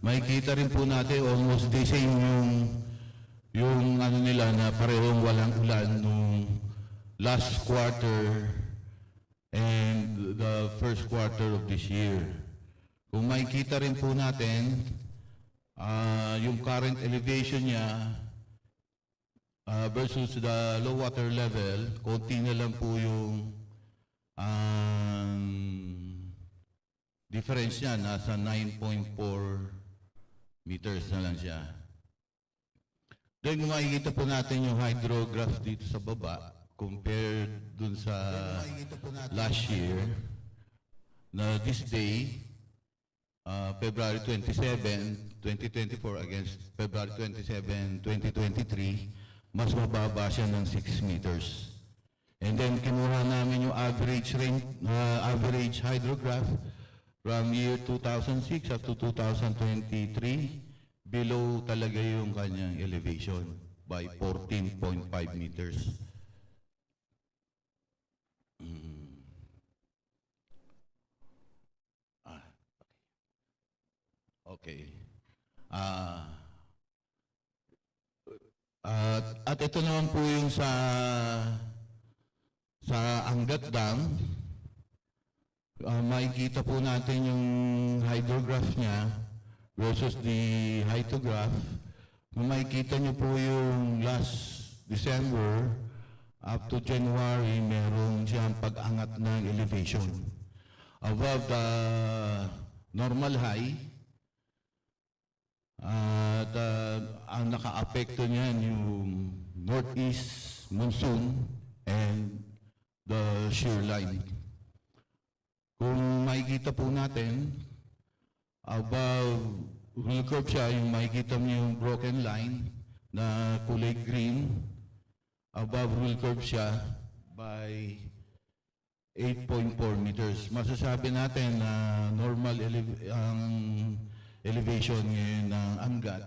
Makikita rin po natin almost the same yung ano nila na parehong walang ulan nung last quarter and the first quarter of this year. Kung makikita rin po natin, yung current elevation niya versus the low water level, konti na lang po yung difference niya, nasa 9.4 meters na lang siya. Then makikita po natin yung hydrograph dito sa baba compared dun sa last year na this day, February 27, 2024 against February 27, 2023, mas mababa siya ng 6 meters. And then kinuha namin yung average hydrograph from year 2006 up to 2023, below talaga yung kanyang elevation by 14.5 meters. Okay. At ito naman po yung sa Angat Dam. Makikita po natin yung hydrograph niya versus the hydrograph. Makikita niyo po yung last December up to January, meron siyang pag-angat ng elevation above the normal high. At ang naka-apekto niyan yung northeast monsoon and the shear line. Kung makikita po natin, above rule curve siya, yung makikita mo yung broken line na kulay green, above rule curve siya by 8.4 meters. Masasabi natin na normal ang elevation ngayon ng Angat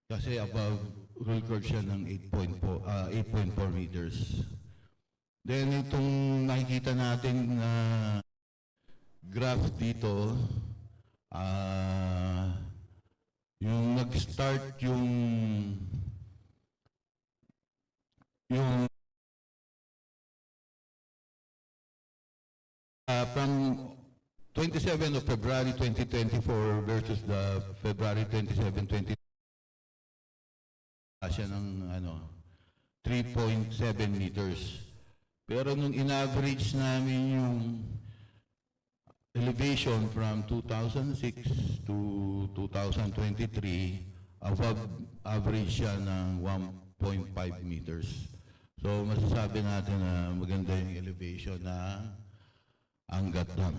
kasi above rule curve siya ng 8.4 meters. Then itong nakikita natin na graph dito, yung nag-start yung from 27 of February 2024 versus the February 27, 2020 siya ng 3.7 meters. Pero nung in-average namin yung elevation from 2006 to 2023, above average siya ng 1.5 meters. So masasabi natin na maganda yung elevation na Angat Dam.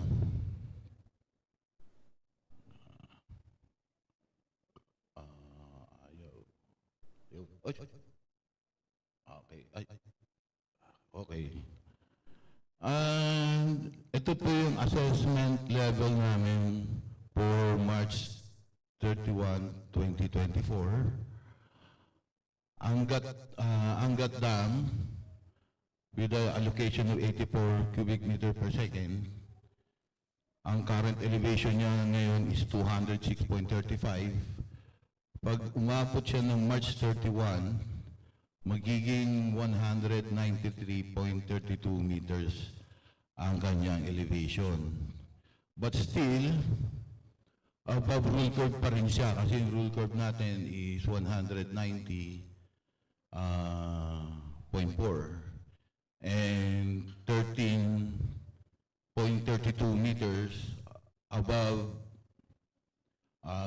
Okay. Okay. Ito po yung assessment level namin for March 31, 2024. Angat Dam with an allocation of 84 cubic meter per second. Ang current elevation niya ngayon is 206.35. Pag umabot siya ng March 31, magiging 193.32 meters ang kanyang elevation. But still, above rule curve pa rin siya kasi yung rule curve natin is 190.4 and 13.32 meters above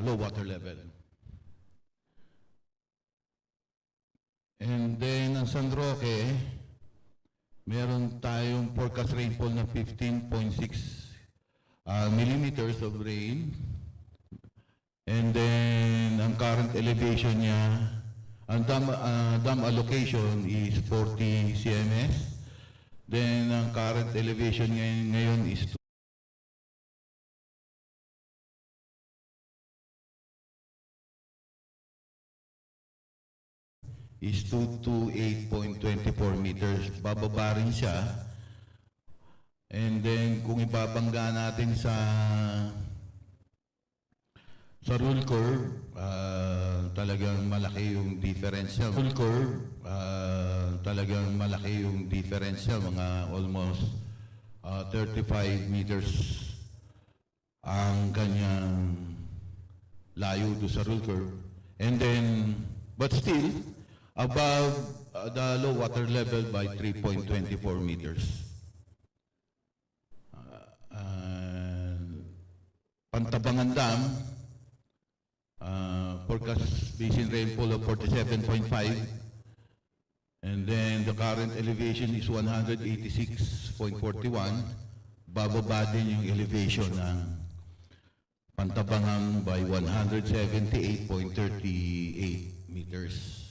low water level. And then, ang San Roque, meron tayong forecast rainfall na 15.6 millimeters of rain. And then, ang current elevation niya, ang dam allocation is 40 cms. Then, ang current elevation ngayon is 228.24 meters. Bababa rin siya. And then, kung ibabangga natin sa rule curve, talagang malaki yung difference niya. Rule curve, talagang malaki yung difference niya. Mga almost 35 meters ang kanyang layo do sa rule curve. And then, but still, above the low water level by 3.24 meters. Pantabangan Dam, forecast basin rainfall of 47.5, and then the current elevation is 186.41. Bababa din yung elevation ng Pantabangan by 178.38 meters.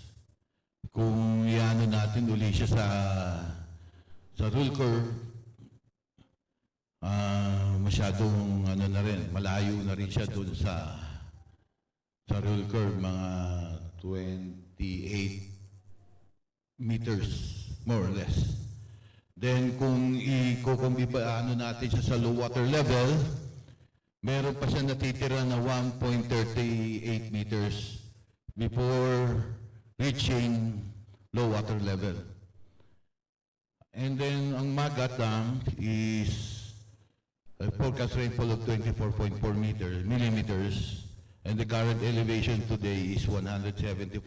Kung iano natin uli siya sa rule curve, masyadong na rin, malayo na rin siya doon sa rule curve, mga 28 meters more or less. Then kung ano natin siya sa low water level, meron pa siya natitira na 1.38 meters before reaching low water level. And then ang Magat Dam is a forecast rainfall of 24.4 millimeters, and the current elevation today is 174.83.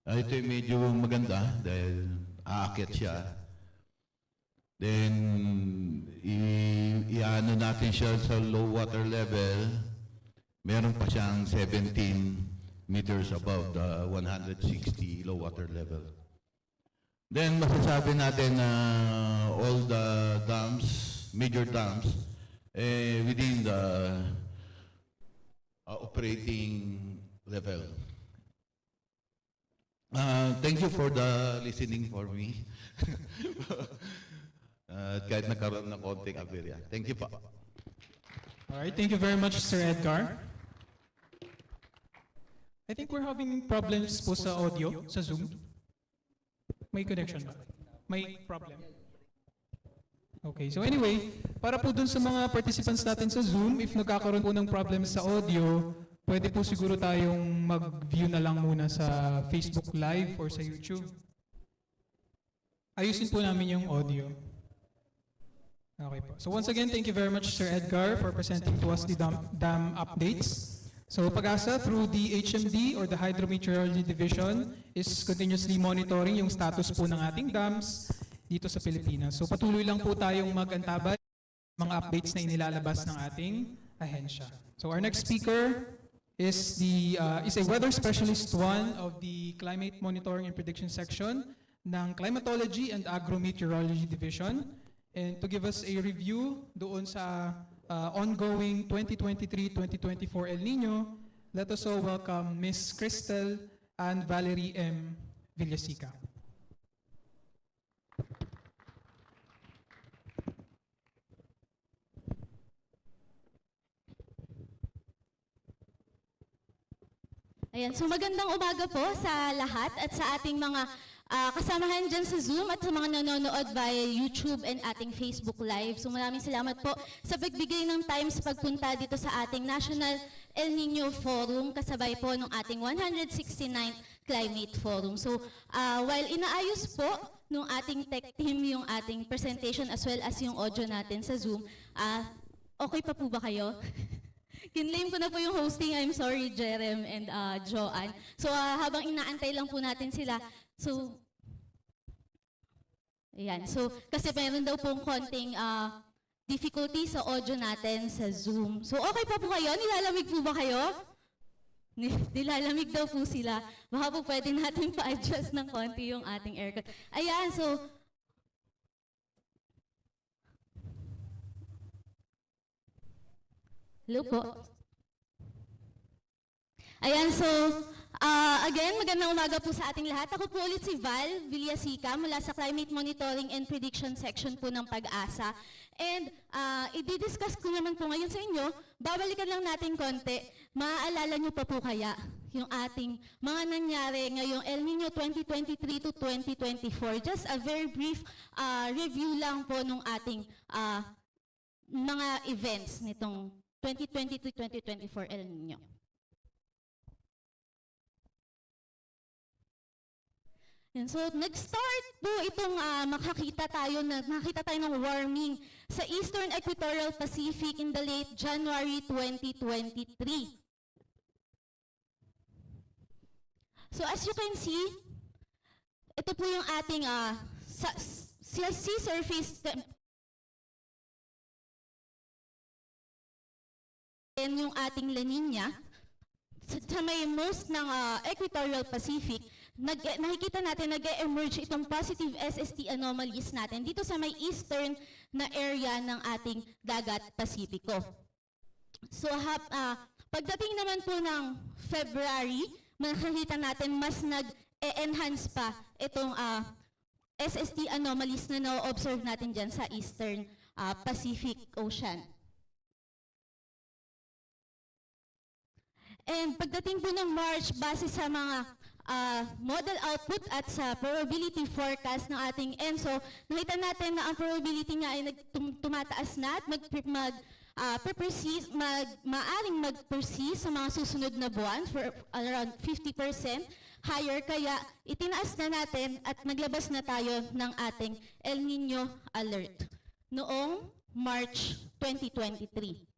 Ito yung medyo maganda dahil aakyat siya. Then iano natin siya sa low water level, meron pa siyang 17 meters above the 160 low water level. Then masasabi natin na all the dams, major dams, within the operating level. Thank you for the listening for me. Kahit nagkaroon ng konting aberya. Thank you pa. All right, thank you very much, Sir Edgar. I think we're having problems po sa audio, sa Zoom. May connection ba? May problem? Okay, so anyway, para po dun sa mga participants natin sa Zoom, if nagkakaroon po ng problem sa audio, pwede po siguro tayong mag-view na lang muna sa Facebook Live or sa YouTube. Ayusin po namin yung audio. Okay po. So once again, thank you very much, Sir Edgar, for presenting to us the dam updates. So PAGASA, through the HMD or the Hydrometeorology Division, is continuously monitoring yung status po ng ating dams dito sa Pilipinas. So patuloy lang po tayong mag-antabay mga updates na inilalabas ng ating ahensya. So our next speaker is a weather specialist one of the Climate Monitoring and Prediction Section ng Climatology and Agrometeorology Division. And to give us a review doon sa ongoing 2023-2024 El Nino, let us all welcome Ms. Crystal and Valerie M. Villasica. Ayan, so magandang umaga po sa lahat at sa ating mga kasamahan dyan sa Zoom at sa mga nanonood via YouTube and ating Facebook Live. So maraming salamat po sa pagbigay ng time sa pagpunta dito sa ating National El Nino Forum, kasabay po ng ating 169th Climate Forum. So while inaayos po ng ating tech team yung ating presentation as well as yung audio natin sa Zoom, okay pa po ba kayo? Kinlaim ko na po yung hosting. I'm sorry, Jerem and Joanne. So habang inaantay lang po natin sila, so ayan. So kasi meron daw pong konting difficulty sa audio natin sa Zoom. So okay pa po kayo? Nilalamig po ba kayo? Nilalamig daw po sila. Baka po pwede natin pa-adjust ng konti yung ating aircon. Ayan, so hello po. Ayan, so again, magandang umaga po sa ating lahat. Ako po ulit si Val Villasica mula sa Climate Monitoring and Prediction Section po ng PAGASA. And i-discuss ko naman po ngayon sa inyo, babalikan lang natin konti. Maaalala nyo pa po kaya yung ating mga nangyari ngayong El Nino 2023 to 2024. Just a very brief review lang po ng ating mga events nitong 2023-2024 El Nino. And so, nag-start po itong makakita tayo ng warming sa Eastern Equatorial Pacific in the late January 2023. So, as you can see, ito po yung ating sea surface yung ating La Nina, sa may most ng Equatorial Pacific, nakikita natin nag-emerge itong positive SST anomalies natin dito sa may eastern na area ng ating dagat Pasipiko. So pagdating naman po ng February, makikita natin mas nag-enhance pa itong SST anomalies na na-observe natin dyan sa eastern Pacific Ocean. And pagdating po ng March, base sa mga model output at sa probability forecast ng ating ENSO, nakita natin na ang probability niya ay tumataas na at maaring mag-persist sa mga susunod na buwan for around 50% higher. Kaya itinaas na natin at naglabas na tayo ng ating El Nino Alert noong March 2023.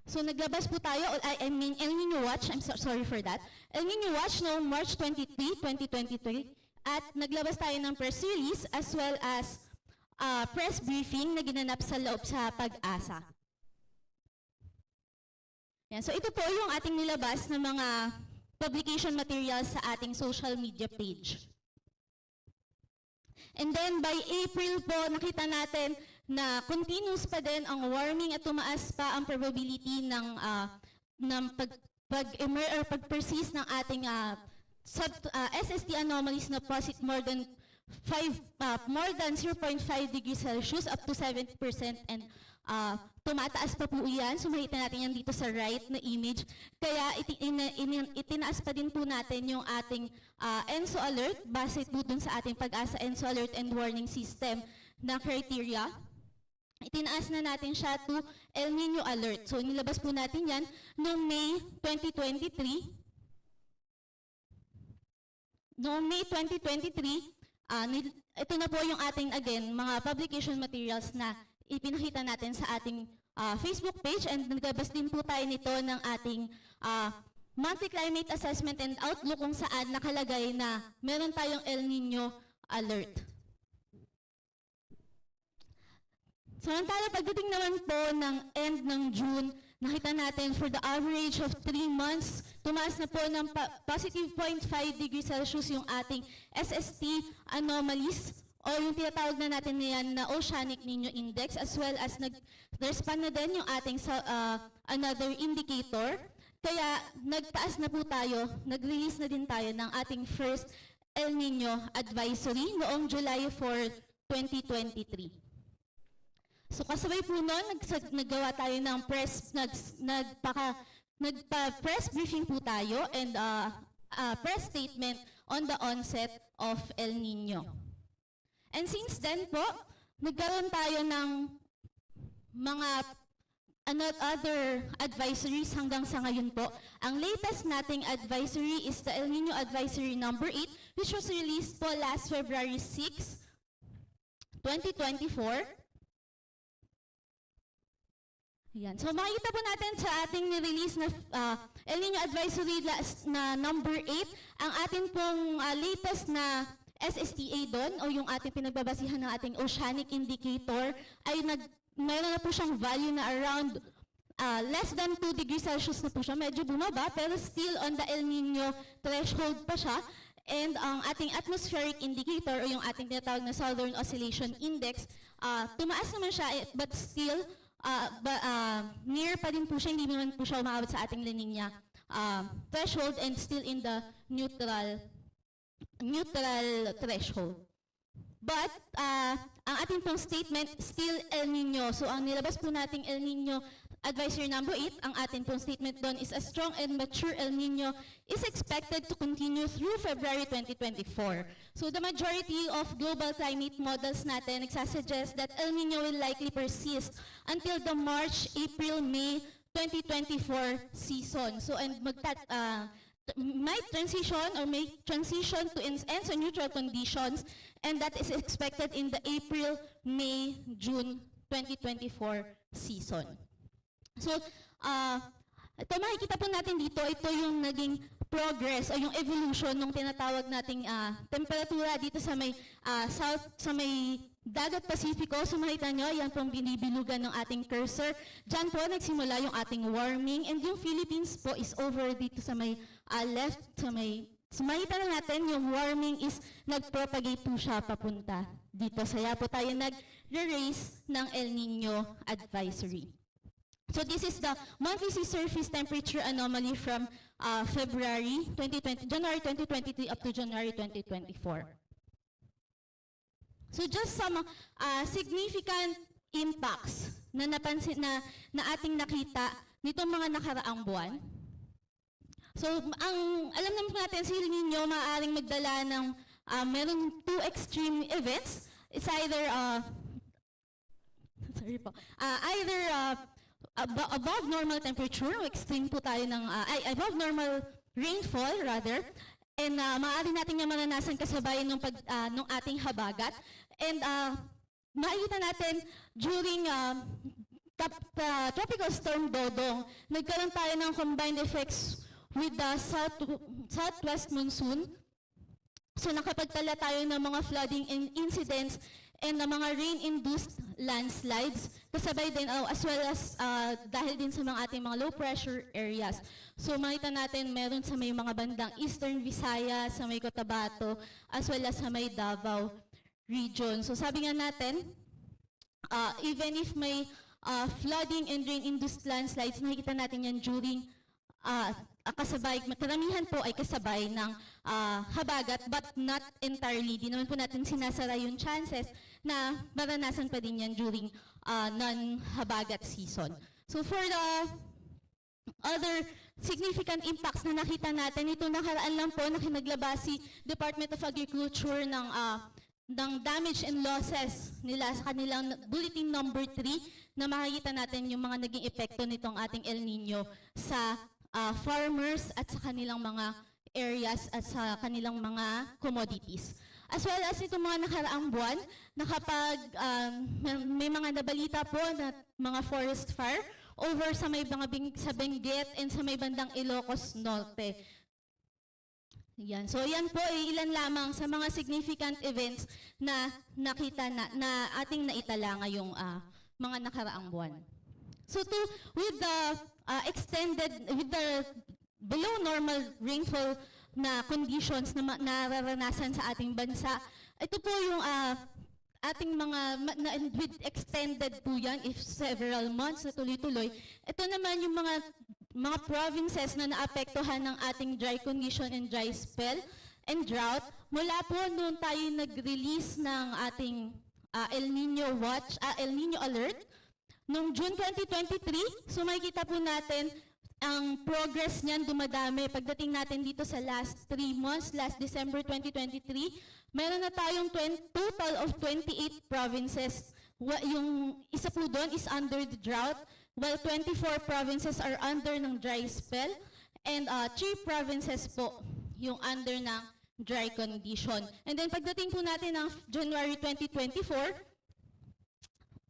So naglabas po tayo, I mean El Nino Watch, I'm sorry for that. El Nino Watch noong March 23, 2023 at naglabas tayo ng press release as well as press briefing na ginanap sa loob sa PAGASA. Yan, so ito po yung ating nilabas na mga publication materials sa ating social media page. And then by April po, nakita natin na continuous pa din ang warming at tumaas pa ang probability ng pag-persist ng ating SST anomalies na more than 0.5 degrees Celsius up to 70% and tumataas pa po yan. So makita natin yan dito sa right na image. Kaya itinaas pa din po natin yung ating ENSO alert base po dun sa ating PAGASA ENSO alert and warning system na criteria. Itinaas na natin siya to El Nino alert. So nilabas po natin yan noong May 2023. Noong May 2023, ito na po yung ating, again, mga publication materials na ipinakita natin sa ating Facebook page, and naglabas din po tayo nito ng ating monthly climate assessment and outlook kung saan nakalagay na meron tayong El Nino alert. Samantala, pagdating naman po ng end ng June, nakita natin for the average of 3 months, tumaas na po ng positive 0.5 degrees Celsius yung ating SST anomalies o yung tinatawag na natin niyan na Oceanic Niño Index, as well as nag-respond na din yung ating another indicator. Kaya nagtaas na po tayo, nag-release na din tayo ng ating first El Nino Advisory noong July 4, 2023. So kasabay po noon, naggawa tayo ng nagpa-press briefing po tayo and press statement on the onset of El Nino. And since then po, nagkaroon tayo ng mga other advisories hanggang sa ngayon po. Ang latest nating advisory is the El Nino Advisory number 8, which was released po last February 6, 2024. Yan. So makikita po natin sa ating nirelease na El Nino Advisory na number 8, ang ating pong latest na SSTA doon, o yung ating pinagbabasihan ng ating oceanic indicator, ay mayroon na po siyang value na around less than 2 degrees Celsius na po siya. Medyo bumaba, pero still on the El Nino threshold pa siya. And ang ating atmospheric indicator, o yung ating tinatawag na Southern Oscillation Index, tumaas naman siya, but still near pa din po siya, hindi naman po siya umabot sa ating La Nina threshold and still in the neutral threshold. But ang ating pong statement, still El Nino. So ang nilabas po nating El Nino Advisory number 8, ang ating pong statement doon is a strong and mature El Nino is expected to continue through February 2024. So the majority of global climate models natin nagsasuggest that El Nino will likely persist until the March, April, May 2024 season. So and might transition to ENSO neutral conditions, and that is expected in the April, May, June 2024 season. So, ito makikita po natin dito, ito yung naging progress o yung evolution ng tinatawag nating temperatura dito sa may dagat Pasifiko. So makita nyo, yan pong binibilugan ng ating cursor. Diyan po nagsimula yung ating warming, and yung Philippines po is over dito sa may left, so makita na natin yung warming is nag-propagate po siya papunta dito. Kaya po tayo nag-raise ng El Nino Advisory. So this is the monthly sea surface temperature anomaly from January 2023 up to January 2024. So just some significant impacts na napansin na ating nakita nitong mga nakaraang buwan. So alam naman natin si El Nino maaaring magdala ng merong 2 extreme events. It's either above normal temperature, o extreme po tayo ng, above normal rainfall rather, and maaari natin yung maranasan kasabayan ng ating habagat. And makikita natin during Tropical Storm Dodong, nagkaroon tayo ng combined effects with the southwest monsoon. So nakapagtala tayo ng mga flooding incidents and ng mga rain-induced landslides, kasabay din, as well as dahil din sa ating mga low-pressure areas. So makita natin meron sa may mga bandang Eastern Visayas, sa may Cotabato, as well as sa may Davao region. So sabi nga natin, even if may flooding and rain-induced landslides, nakikita natin yan during karamihan po ay kasabay ng habagat, but not entirely. Di naman po natin sinasara yung chances na maranasan pa din yan during non-habagat season. So for the other significant impacts na nakita natin, ito nakaraan lang po na kinaglabas si Department of Agriculture ng damage and losses nila sa kanilang bulletin number 3 na makikita natin yung mga naging epekto nitong ating El Nino sa farmers at sa kanilang mga areas at sa kanilang mga commodities. As well as itong mga nakaraang buwan, na kapag may mga nabalita po na mga forest fire over sa may sa Benguet and sa may bandang Ilocos Norte. Yan. So yan po ay ilan lamang sa mga significant events na nakita na ating naitala ngayong mga nakaraang buwan. So with the below normal rainfall na conditions na nararanasan sa ating bansa, ito po yung ating with extended po yan, if several months na tuloy-tuloy. Ito naman yung mga provinces na naapektuhan ng ating dry condition and dry spell and drought. Mula po noon tayo nag-release ng ating El Nino Alert noong June 2023. So makikita po natin ang progress niyan dumadami. Pagdating natin dito sa last 3 months, last December 2023, meron na tayong total of 28 provinces. Yung isa po doon is under the drought, while 24 provinces are under ng dry spell, and 3 provinces po yung under ng dry condition. And then pagdating po natin ng January 2024,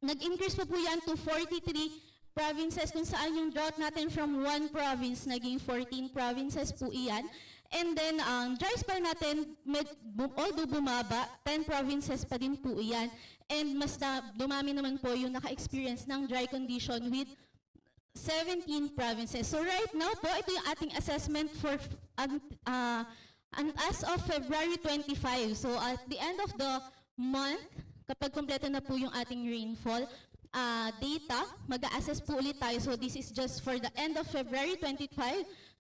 nag-increase po yan to 43 provinces kung saan yung drought natin from 1 province naging 14 provinces po iyan. And then dry spell natin, although bumaba, 10 provinces pa din po iyan. And mas dumami naman po yung naka-experience ng dry condition with 17 provinces. So right now po, ito yung ating assessment for as of February 25. So at the end of the month, kapag kompleto na po yung ating rainfall data, mag-a-assess po ulit tayo. So this is just for the end of February 25,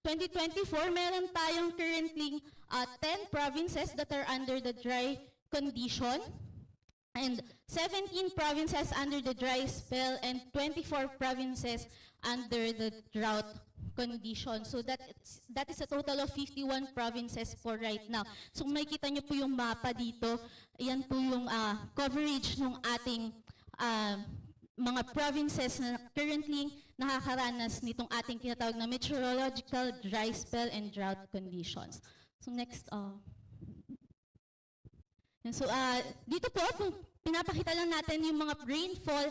2024. Meron tayong currently 10 provinces that are under the dry condition and 17 provinces under the dry spell and 24 provinces under the drought condition. So that is a total of 51 provinces for right now. So makikita nyo po yung mapa dito. Yan po yung coverage ng ating mga provinces na currently nakakaranas nitong ating tinatawag na meteorological dry spell and drought conditions. So next, so dito po, pinapakita lang natin yung mga rainfall,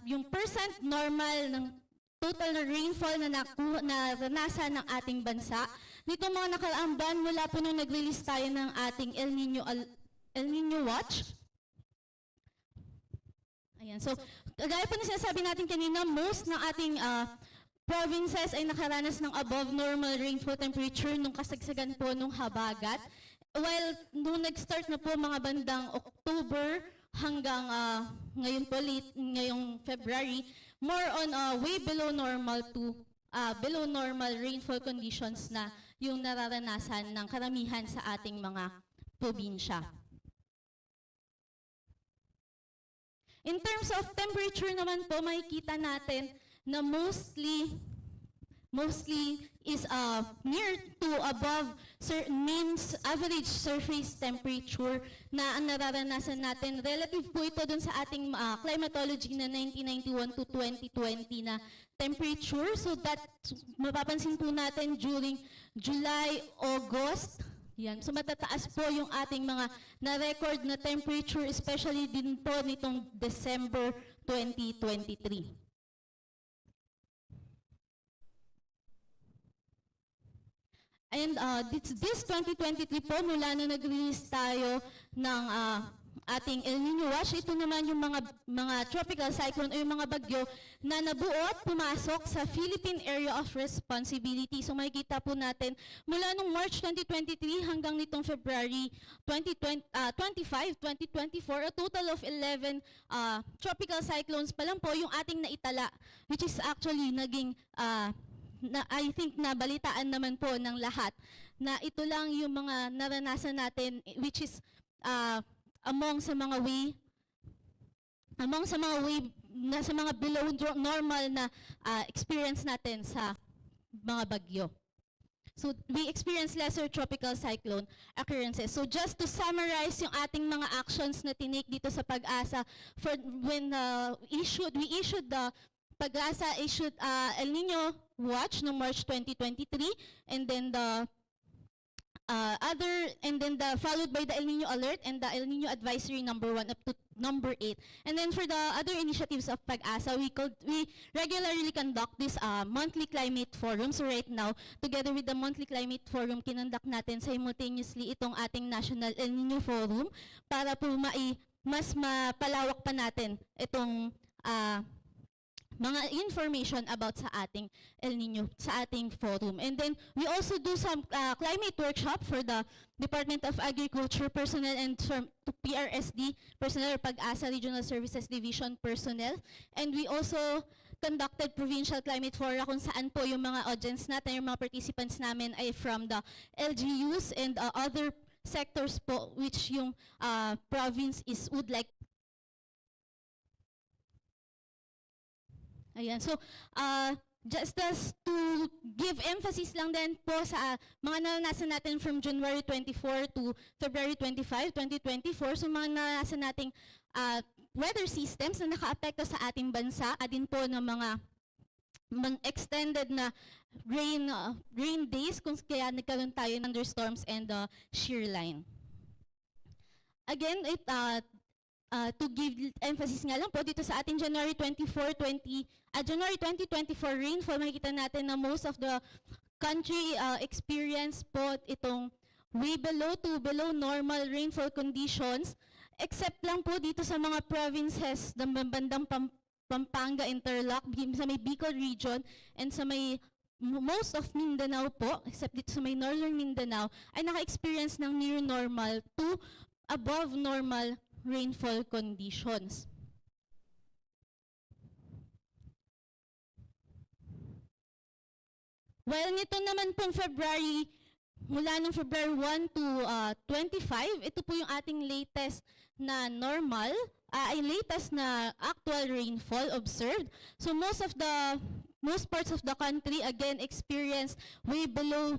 yung percent normal ng total na rainfall na naranasan ng ating bansa. Nitong mga nakaraang buwan, mula po nung nag-release tayo ng ating El Nino Watch. Ayan, so kagaya po na sinasabi natin kanina, most ng ating provinces ay nakaranas ng above normal rainfall temperature nung kasagsagan po nung habagat. While nung nag-start na po mga bandang October hanggang ngayon po ngayong February, more on way below normal to below normal rainfall conditions na yung nararanasan ng karamihan sa ating mga probinsya. In terms of temperature naman po, makikita natin na mostly is near to above mean average surface temperature na ang nararanasan natin. Relative po ito dun sa ating climatology na 1991 to 2020 na temperature. So that mapapansin po natin during July, August. Yan. So matataas po yung ating mga na-record na temperature, especially din po nitong December 2023. And this 2023 po, mula na nag-release tayo ng ating El Nino Watch, ito naman yung mga tropical cyclone o yung mga bagyo na nabuo at pumasok sa Philippine Area of Responsibility. So makikita po natin, mula nung March 2023 hanggang nitong February 25, 2024, a total of 11 tropical cyclones pa lang po yung ating naitala, which is actually naging na I think nabalitaan naman po ng lahat na ito lang yung mga naranasan natin, which is among sa mga way na sa mga below normal na experience natin sa mga bagyo. So we experience lesser tropical cyclone occurrences. So just to summarize yung ating mga actions na tinake dito sa PAGASA for when we issued the PAGASA issued El Nino Watch no March 2023, and then the followed by the El Nino Alert and the El Nino Advisory number 1 up to number 8. And then for the other initiatives of PAGASA, we regularly conduct this monthly climate forum. So right now, together with the monthly climate forum, kinonduct natin simultaneously itong ating National El Nino Forum para po mas mapalawak pa natin itong mga information about sa ating El Nino, sa ating forum. And then we also do some climate workshop for the Department of Agriculture personnel and to PRSD personnel or PAGASA Regional Services Division personnel. And we also conducted provincial climate fora kung saan po yung mga audience natin, yung mga participants namin ay from the LGUs and other sectors po which yung province would like. Ayan. So, just to give emphasis lang din po sa mga naranasan natin from January 24 to February 25, 2024. So, mga naranasan nating weather systems na naka-apekto sa ating bansa, adin po ng mga extended na rain days kung kaya nagkaroon tayo ng thunderstorms and shear line. Again, to give emphasis nga lang po dito sa ating January 2024 rainfall, makikita natin na most of the country experience po itong way below to below normal rainfall conditions, except lang po dito sa mga provinces ng bandang Pampanga, Interlock, sa may Bicol region, and sa may most of Mindanao po, except dito sa may northern Mindanao, ay naka-experience ng near normal to above normal rainfall conditions. Well, nito naman pong February, mula ng February 1 to 25, ito po yung ating latest na normal, latest na actual rainfall observed. So most parts of the country again experience way below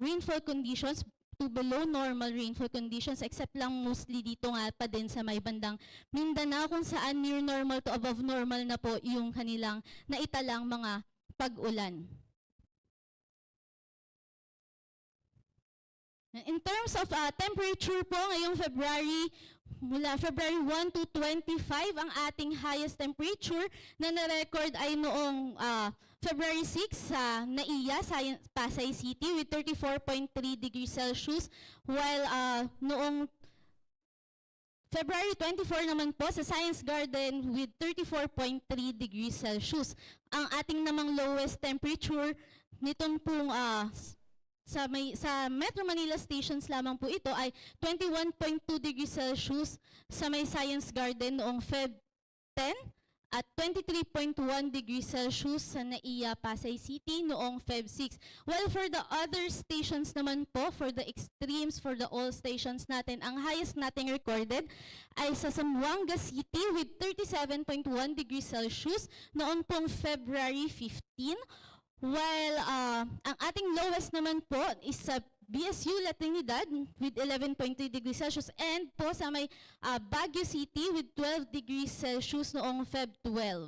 rainfall conditions, to below normal rainfall conditions, except lang mostly dito nga pa din sa may bandang Mindanao kung saan near normal to above normal na po yung kanilang naitalang mga pag-ulan. In terms of temperature po, ngayong February, mula February 1 to 25, ang ating highest temperature na na-record ay noong February 6 sa NAIA, Pasay City with 34.3 degrees Celsius, while noong February 24 naman po sa Science Garden with 34.3 degrees Celsius. Ang ating namang lowest temperature nitong pong sa Metro Manila stations lamang po ito ay 21.2 degrees Celsius sa may Science Garden noong Feb 10 at 23.1 degrees Celsius sa NAIA, Pasay City noong Feb 6. Well, for the other stations naman po, for the extremes, for the all stations natin, ang highest nating recorded ay sa Zamboanga City with 37.1 degrees Celsius noong pong February 15. While ang ating lowest naman po is sa BSU La Trinidad with 11.3 degrees Celsius and po sa may Baguio City with 12 degrees Celsius noong Feb 12.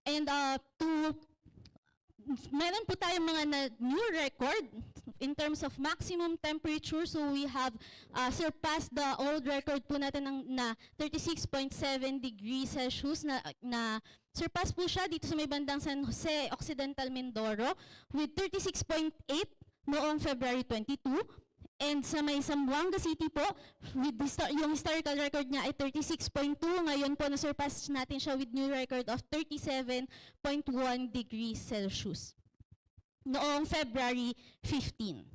And meron po tayong mga new record in terms of maximum temperature. So we have surpassed the old record po natin na 36.7 degrees Celsius na surpass po siya dito sa may bandang San Jose, Occidental Mindoro with 36.8 noong February 22. And sa may Zamboanga City po, with yung historical record niya ay 36.2. Ngayon po, na-surpass natin siya with new record of 37.1 degrees Celsius noong February 15.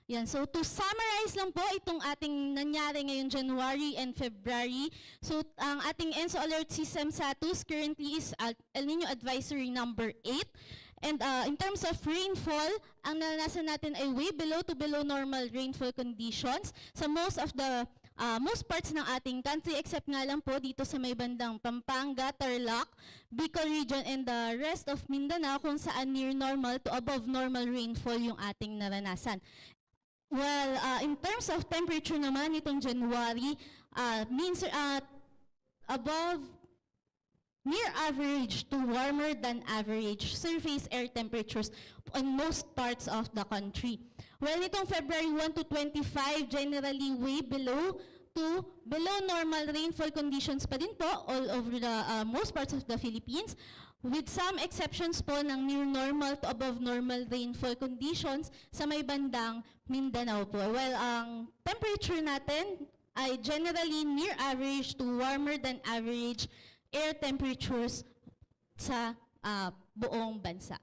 Yan. So to summarize lang po itong ating nangyari ngayong January and February. So ang ating ENSO alert system status currently is El Nino Advisory number 8. And in terms of rainfall, ang naranasan natin ay way below to below normal rainfall conditions sa most parts ng ating country, except nga lang po dito sa may bandang Pampanga, Tarlac, Bicol region, and the rest of Mindanao kung saan near normal to above normal rainfall yung ating naranasan. Well, in terms of temperature naman itong January, means above near average to warmer than average surface air temperatures on most parts of the country. Well, itong February 1 to 25, generally way below to below normal rainfall conditions pa din po all over the most parts of the Philippines, with some exceptions po ng near normal to above normal rainfall conditions sa may bandang Mindanao po. Well, ang temperature natin ay generally near average to warmer than average air temperatures sa buong bansa.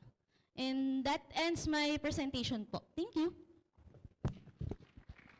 And that ends my presentation po. Thank you.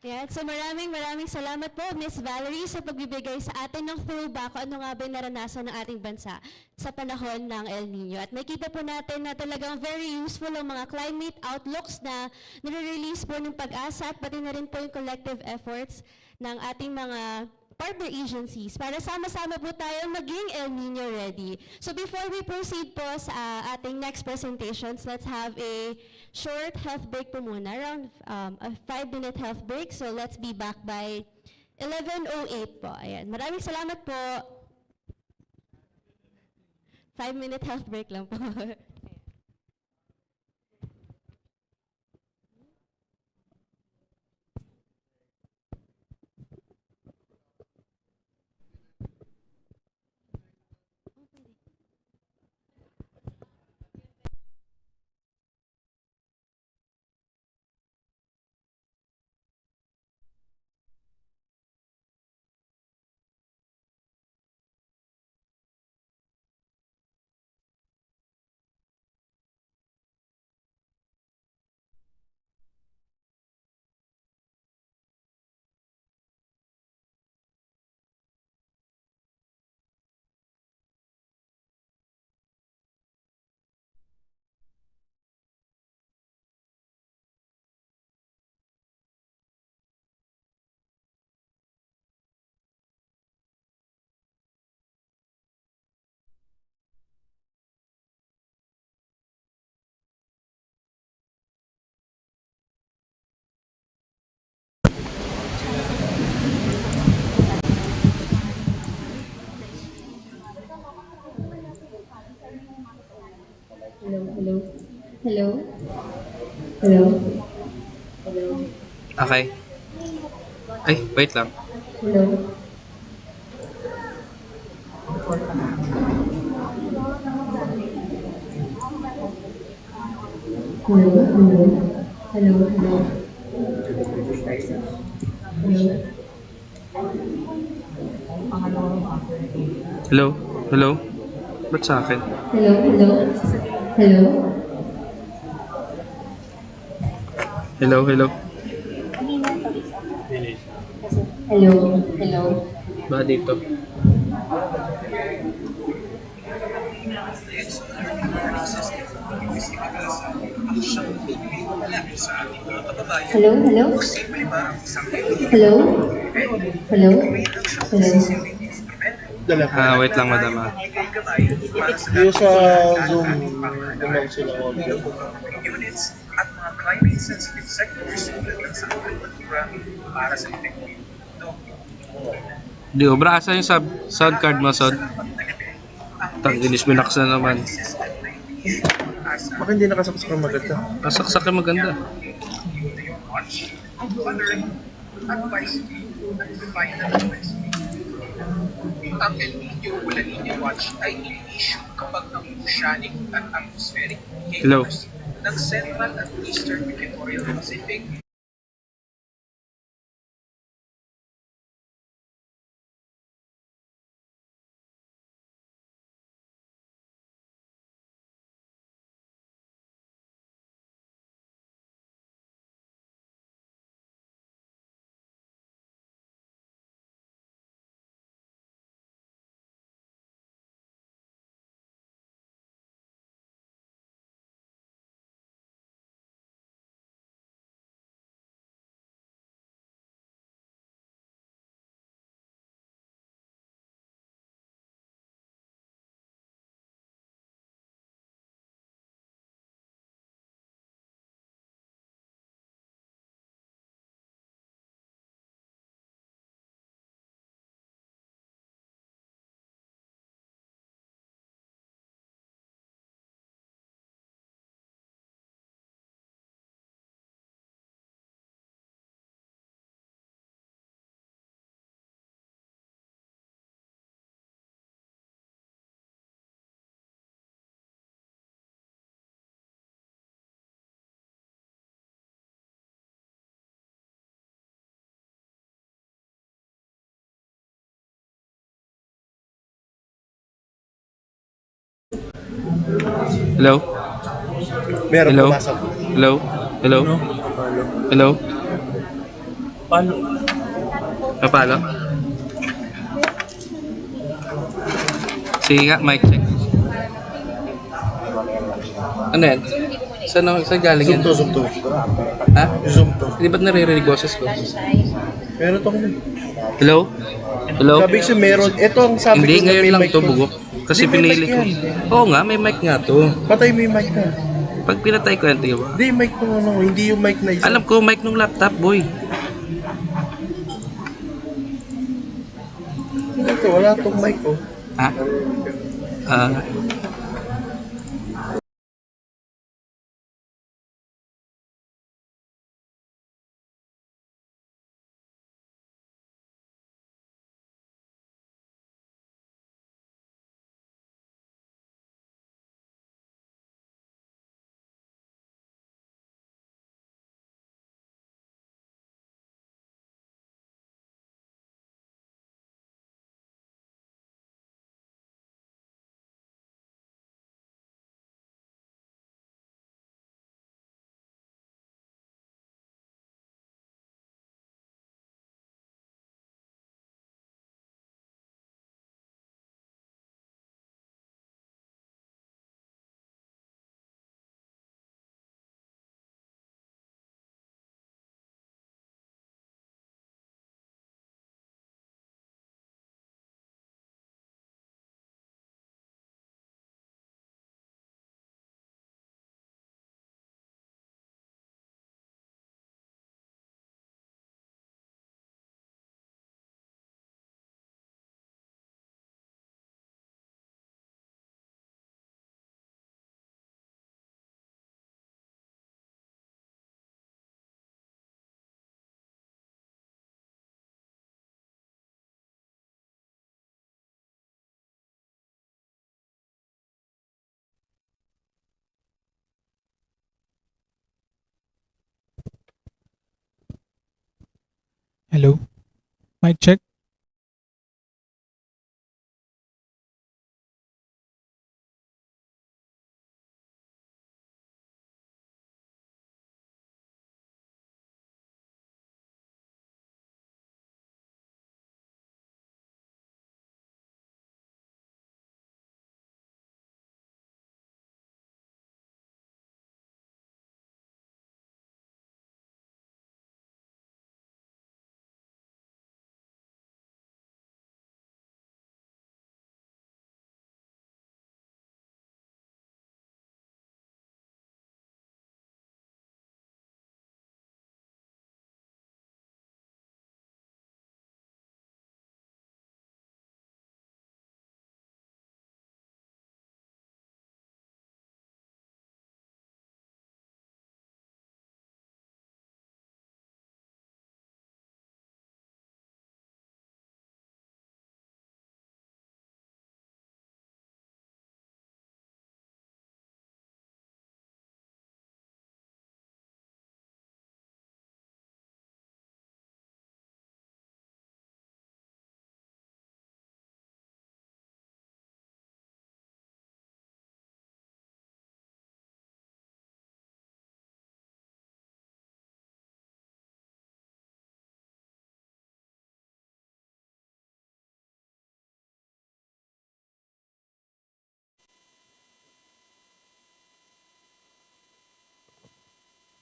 Yeah, so maraming salamat po, Miss Valerie, sa pagbibigay sa atin ng throwback kung ano nga ba yung naranasan ng ating bansa sa panahon ng El Nino. At nakita po natin na talagang very useful ang mga climate outlooks na nire-release po ng PAGASA at pati na rin po yung collective efforts ng ating mga partner agencies para sama-sama po tayo maging El Nino ready. So before we proceed po sa ating next presentations, let's have a short health break po muna, around a 5-minute health break. So let's be back by 11:08 po. Ayan. Maraming salamat po. 5-minute health break lang po. Hello? Okay. Ay, wait lang. Hello? Hello? Hello? Ba't sa akin? Hello? Ba dito? Wait lang, madam. Yung sa Zoom, dumang sila audio. Units at mga climate-sensitive sectors ng sa agrikultura para sa epektibo. Di obra, asa yung sound card mo, Sod? Tang-inis, minax na naman. Baka hindi nakasaksak ang maganda. Nasaksak yung maganda. Ang El Nino o La Nina Watch ay in-issue kapag ang oceanic at atmospheric indicators ng Central at Eastern Equatorial Pacific Hello? Meron Hello? pumasok. Hello? Hello? Ano? Papalo. Hello? Palo. Papalo? Sige nga, mic check. Ano yan? Saan galing yan? Zoom to. Ha? Zoom to. Hindi ba't naririnig boses ko? Meron to kami. Hello? Hello? Sabi ko meron. Ito ang sabi Hindi, ko na ngayon may lang mic to, to. bugok. Kasi Hindi, may pinili mic ko. yan. Oo nga, may mic nga to. Patay mo yung mic na. Pag pinatay ko yan, tingin ba? Hindi, mic nung ano. Hindi yung mic na isa. Alam ko, mic nung laptop, boy. Ito, wala tong mic ko. Ha? Hello? Mic check.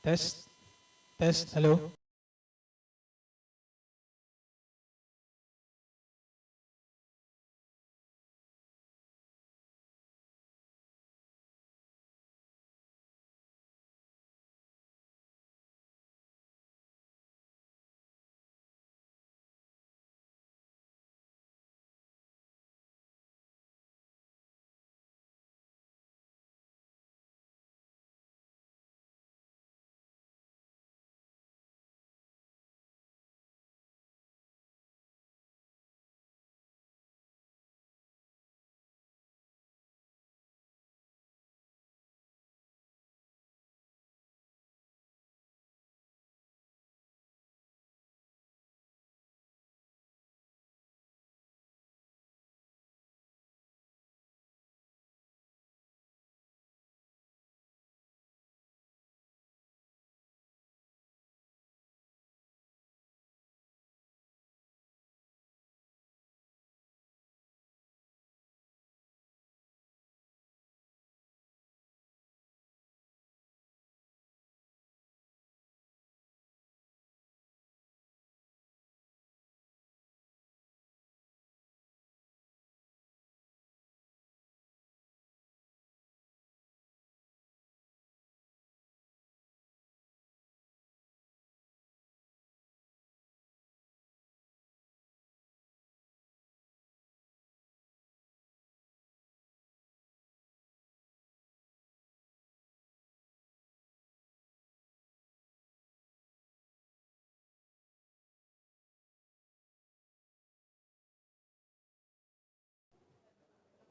Test. Test. Hello?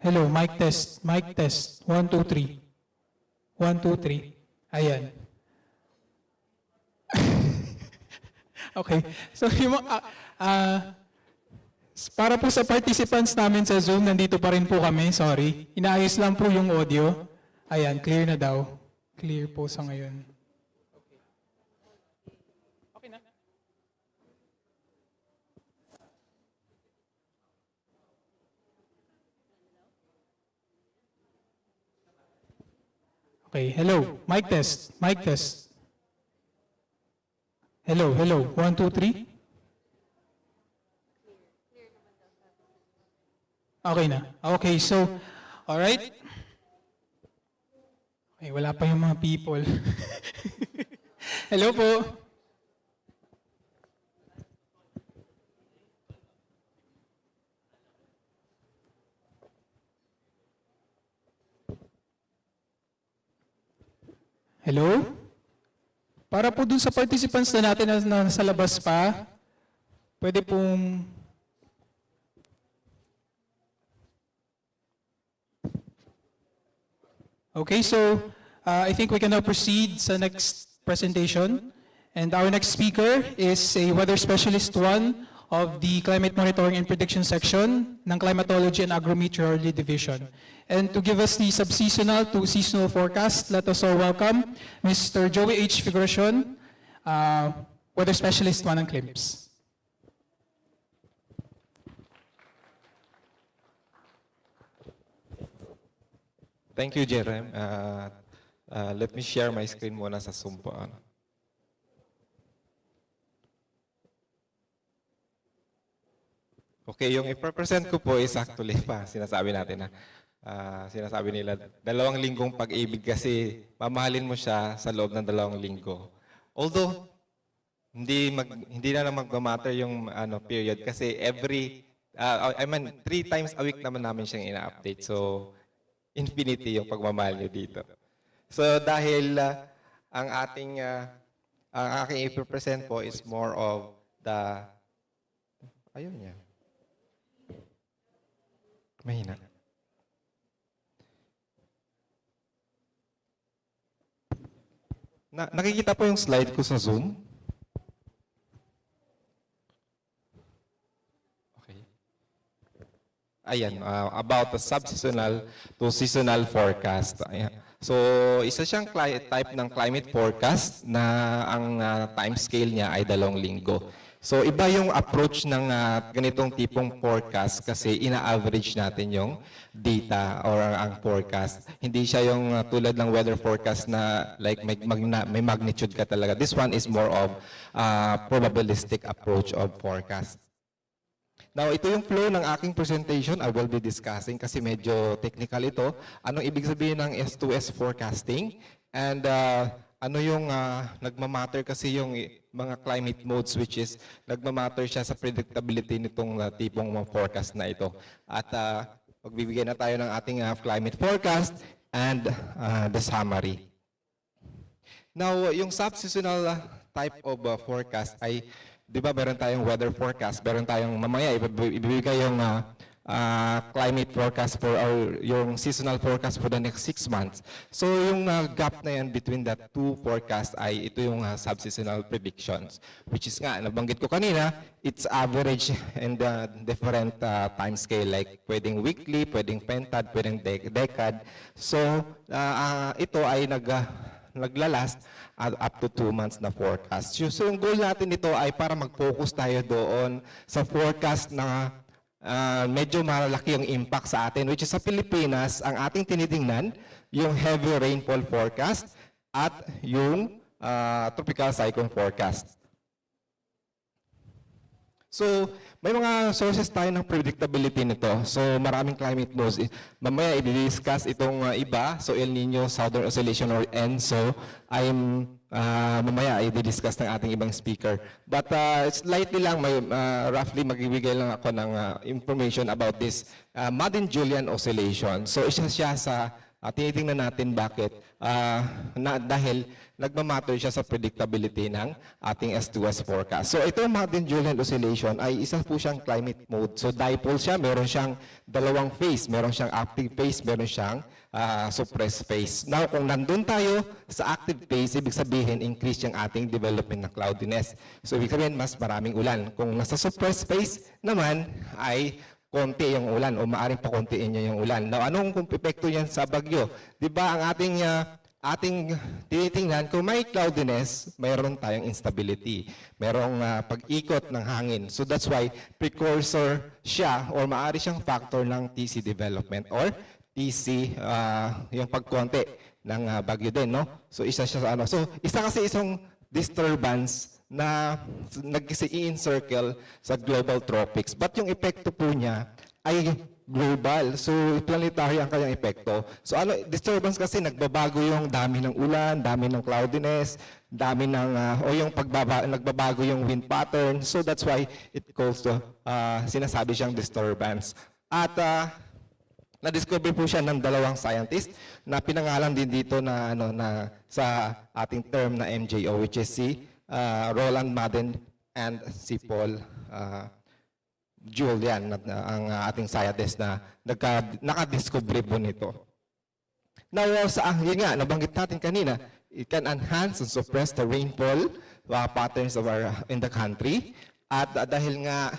Hello, mic test. Mic test. 1, 2, 3. 1, 2, 3. Ayan. Okay. So, para po sa participants namin sa Zoom, nandito pa rin po kami. Sorry. Inaayos lang po yung audio. Ayan, clear na daw. Clear po sa ngayon. Okay na. Okay, hello. Mic test. Mic test. Hello, hello. 1, 2, 3. Okay na. Okay, so, alright. Okay, wala pa yung mga people. Hello po. Hello? Para po dun sa participants na natin na nasa labas pa, pwede pong... Okay, so I think we can now proceed sa next presentation. And our next speaker is a weather specialist 1 of the Climate Monitoring and Prediction section ng Climatology and Agrometeorology Division. And to give us the subseasonal to seasonal forecast, let us all welcome Mr. Joey H. Figuracion, weather specialist 1 ng CLIMS. Thank you, Jerem. Let me share my screen muna sa Zoom po. Okay, yung i-present ko po is actually sinasabi natin na sinasabi nila 2 linggong pag-ibig kasi mamahalin mo siya sa loob ng 2 linggo. Although hindi na magma-matter yung period kasi every 3 times a week naman namin siyang ina-update. So infinity yung pagmamahal niyo dito. So dahil ang aking i-present po is more of the ayun niya. Mahina. Nakikita po yung slide ko sa Zoom? Okay. Ayan, about the subseasonal to seasonal forecast. Ayan. So, isa siyang type ng climate forecast na ang time scale niya ay 2 linggo. So, iba yung approach ng ganitong tipong forecast kasi ina-average natin yung data or ang forecast. Hindi siya yung tulad ng weather forecast na like may magnitude ka talaga. This one is more of probabilistic approach of forecast. Now, ito yung flow ng aking presentation. I will be discussing kasi medyo technical ito. Anong ibig sabihin ng S2S forecasting? And ano yung nagmamatter kasi yung mga climate modes which is nagmamatter siya sa predictability nitong tipong forecast na ito. At magbibigay na tayo ng ating climate forecast and the summary. Now, yung subseasonal type of forecast ay, di ba meron tayong weather forecast, meron tayong mamaya ibibigay yung climate forecast for yung seasonal forecast for the next 6 months. So yung gap na yan between the two forecasts ay ito yung subseasonal predictions, which is nga, nabanggit ko kanina, it's average and different time scale, like pwedeng weekly, pwedeng pentad, pwedeng decade. So ito ay naglalast up to 2 months na forecast. So yung goal natin ito ay para mag-focus tayo doon sa forecast na medyo malaki yung impact sa atin, which is sa Pilipinas, ang ating tinitingnan, yung heavy rainfall forecast at yung tropical cyclone forecast. So, may mga sources tayo ng predictability nito. So, maraming climate modes. Mamaya, i-discuss itong iba. So, El Niño, Southern Oscillation, or ENSO. Mamaya, i-discuss ng ating ibang speaker. But slightly lang, roughly, magbibigay lang ako ng information about this Madden-Julian Oscillation. So, isa siya sa tinitingnan natin bakit. Dahil nagmamatter siya sa predictability ng ating S2S forecast. So ito yung Martin Julian oscillation ay isa po siyang climate mode. So dipole siya, meron siyang dalawang phase. Meron siyang active phase, meron siyang suppressed phase. Now, kung nandun tayo sa active phase, ibig sabihin, increase yung ating development ng cloudiness. So ibig sabihin, mas maraming ulan. Kung nasa suppressed phase naman, ay konti yung ulan o maaaring pakuntiin niya yung ulan. Now, anong epekto niyan sa bagyo? Di ba ang ating tinitingnan, kung may cloudiness, mayroon tayong instability. Mayroong pag-ikot ng hangin. So that's why precursor siya or maaari siyang factor ng TC development or TC, yung pagkonti ng bagyo din, no? So isa siya sa ano. So isa kasi isang disturbance na nag-i-encircle sa global tropics. But yung epekto po niya ay global. So planetary ang kanyang epekto. So ano, disturbance kasi nagbabago yung dami ng ulan, dami ng cloudiness, dami ng nagbabago yung wind pattern. So that's why it calls to sinasabi siyang disturbance. At na-discover po siya ng dalawang scientist na pinangalan din dito na sa ating term na MJO, which is si Roland Madden and si Paul Julian, ang ating scientist na nakadiscover po nito. Now, yun nga, nabanggit natin kanina, it can enhance and suppress the rainfall patterns in the country. At dahil nga,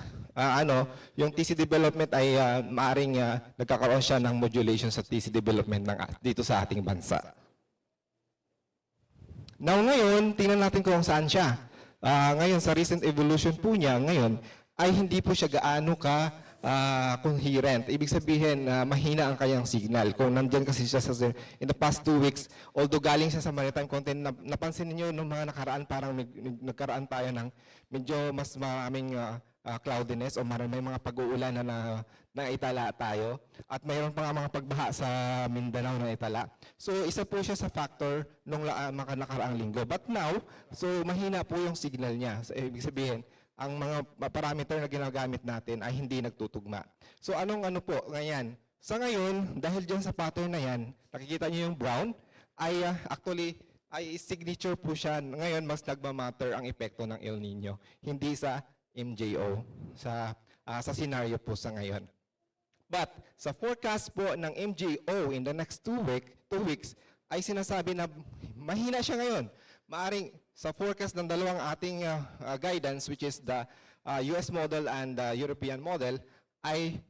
yung TC development ay maaring nagkakaroon siya ng modulation sa TC development dito sa ating bansa. Now ngayon, tingnan natin kung saan siya. Ngayon, sa recent evolution po niya, ngayon, ay hindi po siya gaano ka coherent. Ibig sabihin, mahina ang kanyang signal. Kung nandyan kasi siya in the past 2 weeks, although galing siya sa maritime content, napansin niyo nung mga nakaraan, parang nagkaraan tayo ng medyo mas maraming cloudiness o may mga pag-uulan na naitala tayo. At mayroon pa nga mga pagbaha sa Mindanao na itala. So isa po siya sa factor nung nakaraang linggo. But now, so mahina po yung signal niya. So, ibig sabihin, ang mga parameter na ginagamit natin ay hindi nagtutugma. So ano po ngayon? Sa ngayon, dahil dyan sa pattern na yan, nakikita niyo yung brown, ay actually ay signature po siya. Ngayon, mas nagmamatter ang epekto ng El Nino. Hindi sa MJO, sa scenario po sa ngayon. But sa forecast po ng MJO in the next 2 weeks, ay sinasabi na mahina siya ngayon. Maaring sa forecast ng dalawang ating guidance, which is the US model and the European model, ay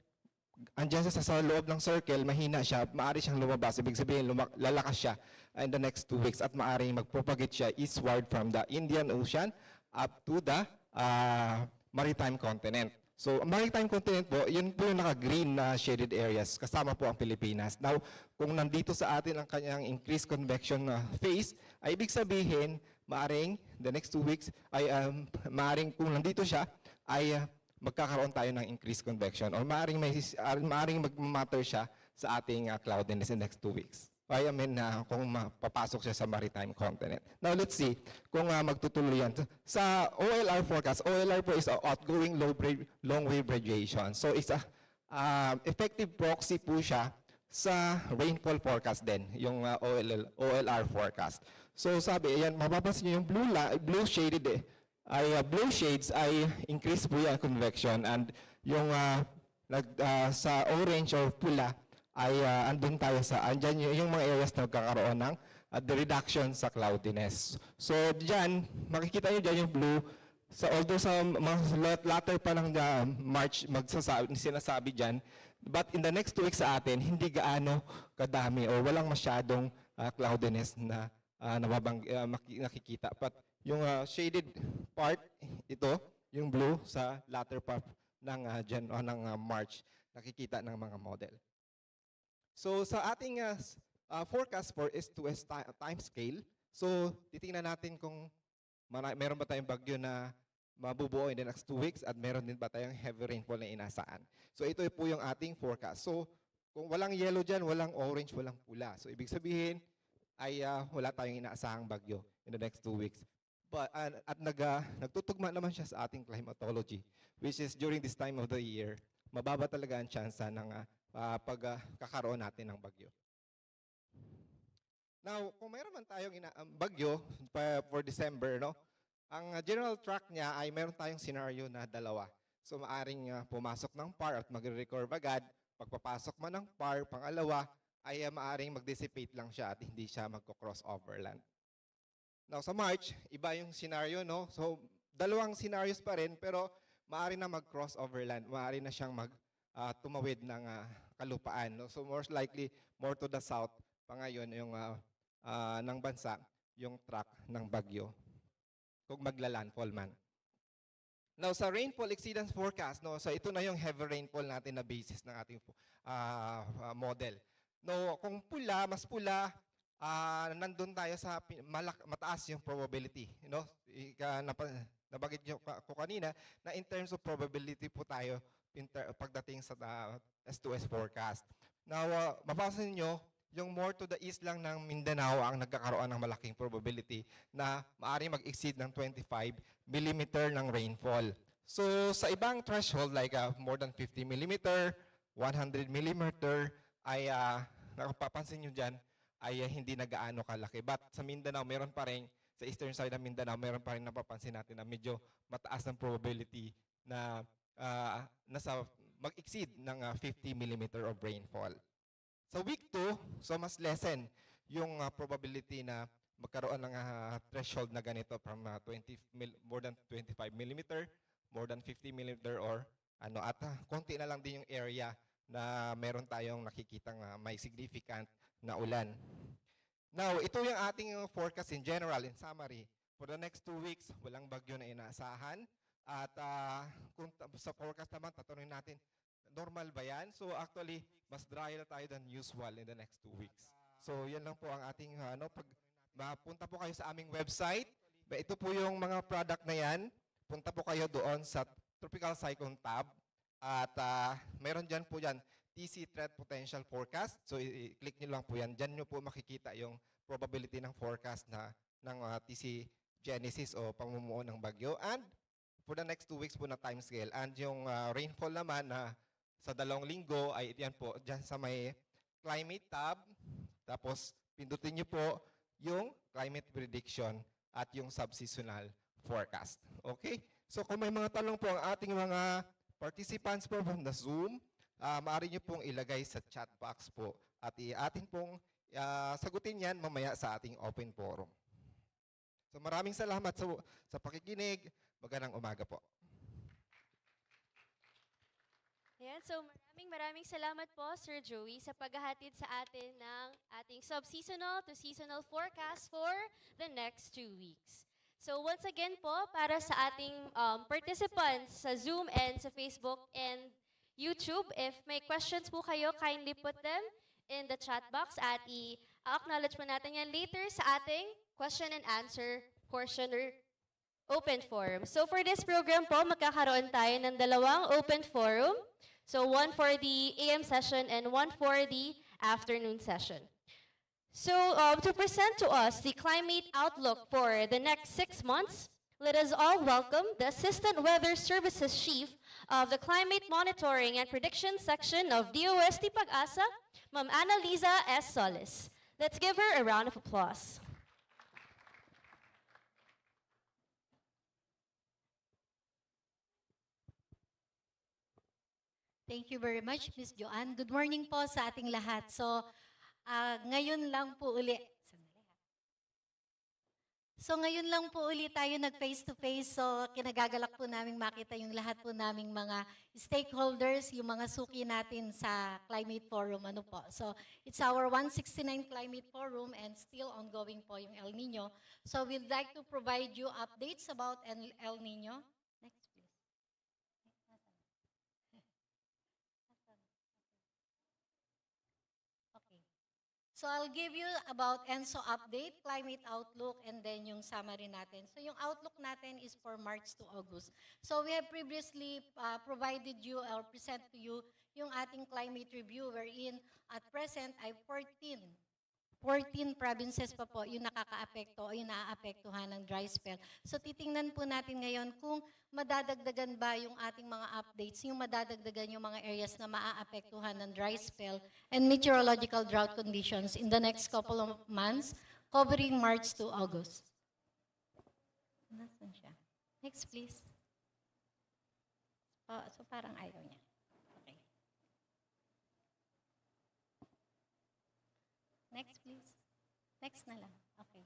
andyan sa loob ng circle, mahina siya, maaari siyang lumabas. Ibig sabihin, lalakas siya in the next 2 weeks at maaring magpropagate siya eastward from the Indian Ocean up to the maritime continent. So, maritime continent po, yun po yung naka-green na shaded areas, kasama po ang Pilipinas. Now, kung nandito sa atin ang kanyang increased convection phase, ay ibig sabihin, maaring the next 2 weeks, ay maaring kung nandito siya, ay magkakaroon tayo ng increased convection or maaring mag-matter siya sa ating cloudiness in the next 2 weeks. I mean, kung papasok siya sa maritime continent. Now, let's see kung magtutuloy yan. Sa OLR forecast, OLR po is outgoing long wave radiation. So, it's a effective proxy po siya sa rainfall forecast din, yung OLR forecast. So, sabi, ayan, mapapansin niyo yung blue shades ay increase po yung convection and yung sa orange or pula, ay andun tayo andyan yung mga areas na nagkakaroon ng the reduction sa cloudiness. So dyan, makikita nyo dyan yung blue. Although sa mga latter pa ng March, sinasabi dyan, but in the next 2 weeks sa atin, hindi gaano kadami o walang masyadong cloudiness na nakikita. But yung shaded part, ito, yung blue sa latter part ng March, nakikita ng mga model. So sa ating forecast for S2S time scale, so titingnan natin kung meron ba tayong bagyo na mabubuo in the next 2 weeks at meron din ba tayong heavy rainfall na inasaan. So ito po yung ating forecast. So kung walang yellow dyan, walang orange, walang pula. So ibig sabihin ay wala tayong inaasahang bagyo in the next 2 weeks. At nagtutugma naman siya sa ating climatology, which is during this time of the year, mababa talaga ang tsansa ng pagkakaroon natin ng bagyo. Now, kung mayroon man tayong bagyo for December, no? Ang general track niya ay meron tayong scenario na dalawa. So maaring pumasok ng PAR at magre-record agad. Pagpapasok man ng PAR, pangalawa, ay maaring mag-dissipate lang siya at hindi siya magko-cross overland. Now sa March, iba yung scenario, no? So dalawang scenarios pa rin, pero maaari na mag-cross overland. Maaari na siyang tumawid ng kalupaan. No? So most likely, more to the south pa ngayon yung ng bansa, yung track ng bagyo. Kung magla-landfall man. Now sa rainfall exceedance forecast, no, so ito na yung heavy rainfall natin na basis ng ating model. No, kung pula, mas pula, nandun tayo sa mataas yung probability, no? Nabagit nyo ko kanina na in terms of probability po tayo pagdating sa S2S forecast. Now, mapapansin nyo, yung more to the east lang ng Mindanao ang nagkakaroon ng malaking probability na maaari mag-exceed ng 25 mm ng rainfall. So sa ibang threshold like more than 50 mm, 100 mm ay nakapapansin nyo dyan ay hindi na gaano kalaki. But sa Mindanao, meron pa rin, sa eastern side ng Mindanao, meron pa rin napapansin natin na medyo mataas ng probability na nasa mag-exceed ng 50 mm of rainfall. Sa week 2, so mas lessen yung probability na magkaroon ng threshold na ganito from more than 25 mm, more than 50 mm or ano, at konti na lang din yung area na meron tayong nakikitang may significant na ulan. Now, ito yung ating forecast in general, in summary. For the next 2 weeks, walang bagyo na inaasahan. At kung sa forecast naman, tatanungin natin, normal ba yan? So actually, mas dry na tayo than usual in the next 2 weeks. So yan lang po ang ating, pag mapunta po kayo sa aming website, ito po yung mga product na yan. Punta po kayo doon sa Tropical Cyclone tab. At meron dyan po yan, TC Threat Potential Forecast. So i-click nyo lang po yan. Dyan nyo po makikita yung probability ng forecast ng TC Genesis o pamumuo ng bagyo. And for the next 2 weeks po na time scale. And yung rainfall naman na sa 2 linggo ay yan po, dyan sa may climate tab. Tapos pindutin nyo po yung climate prediction at yung subseasonal forecast. Okay? So kung may mga tanong po ang ating mga participants po from the Zoom, maaari nyo pong ilagay sa chat box po. At atin pong sagutin yan mamaya sa ating open forum. So maraming salamat sa pakikinig. Magandang umaga po. Ayan, so maraming salamat po, Sir Joey, sa paghahatid sa atin ng ating sub-seasonal to seasonal forecast for the next 2 weeks. So once again po, para sa ating participants sa Zoom and sa Facebook and YouTube, if may questions po kayo, kindly put them in the chat box at i-acknowledge po natin yan later sa ating question and answer portion or open forum. So for this program po, magkakaroon tayo ng 2 open forum. So one for the AM session and one for the afternoon session. So to present to us the climate outlook for the next 6 months, let us all welcome the Assistant Weather Services Chief of the Climate Monitoring and Prediction Section of DOST-PAGASA, Ma'am Annalisa S. Solis. Let's give her a round of applause. Thank you very much, Ms. Joanne. Good morning po sa ating lahat. So, ngayon lang po uli. So, ngayon lang po uli tayo nag-face-to-face. So, kinagagalak po namin makita yung lahat po naming mga stakeholders, yung mga suki natin sa Climate Forum. Ano po. So, it's our 169th Climate Forum and still ongoing po yung El Nino. So, we'd like to provide you updates about El Nino. Next, please. So I'll give you about ENSO update, climate outlook, and then yung summary natin. So yung outlook natin is for March to August. So we have previously provided you or present to you yung ating climate review wherein at present ay 14 14 provinces pa po yung nakakaapekto o yung naaapektuhan ng dry spell. So titingnan po natin ngayon kung madadagdagan ba yung ating mga updates, yung madadagdagan yung mga areas na maaapektuhan ng dry spell and meteorological drought conditions in the next couple of months, covering March to August. Nasaan siya? Next, please. So parang ayaw niya. Okay. Next, please. Next na lang. Okay.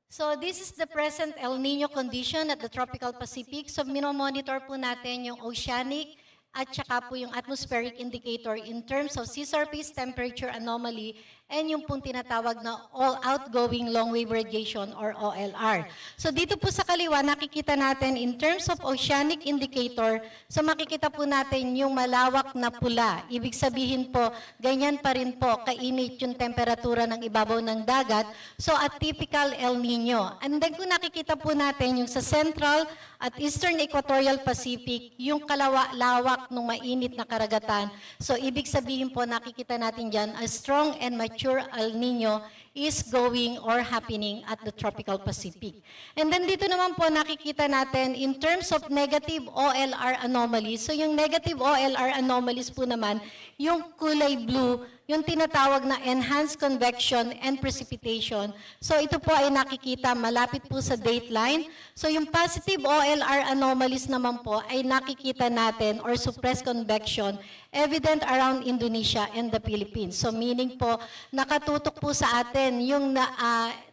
So this is the present El Nino condition at the tropical Pacific. So minomonitor po natin yung oceanic at saka po yung atmospheric indicator in terms of sea surface temperature anomaly and yung pong tinatawag na all outgoing long wave radiation or OLR. So dito po sa kaliwa, nakikita natin in terms of oceanic indicator, so makikita po natin yung malawak na pula. Ibig sabihin po, ganyan pa rin po kainit yung temperatura ng ibabaw ng dagat. So a typical El Nino. And then kung nakikita po natin yung sa central at eastern equatorial Pacific, yung kalawak ng mainit na karagatan. So ibig sabihin po, nakikita natin dyan, a strong and mature El Nino is going or happening at the tropical Pacific. And then dito naman po nakikita natin in terms of negative OLR anomalies. So yung negative OLR anomalies po naman, yung kulay blue, yung tinatawag na enhanced convection and precipitation. So ito po ay nakikita malapit po sa dateline. So yung positive OLR anomalies naman po ay nakikita natin or suppressed convection evident around Indonesia and the Philippines. So meaning po, nakatutok po sa atin yung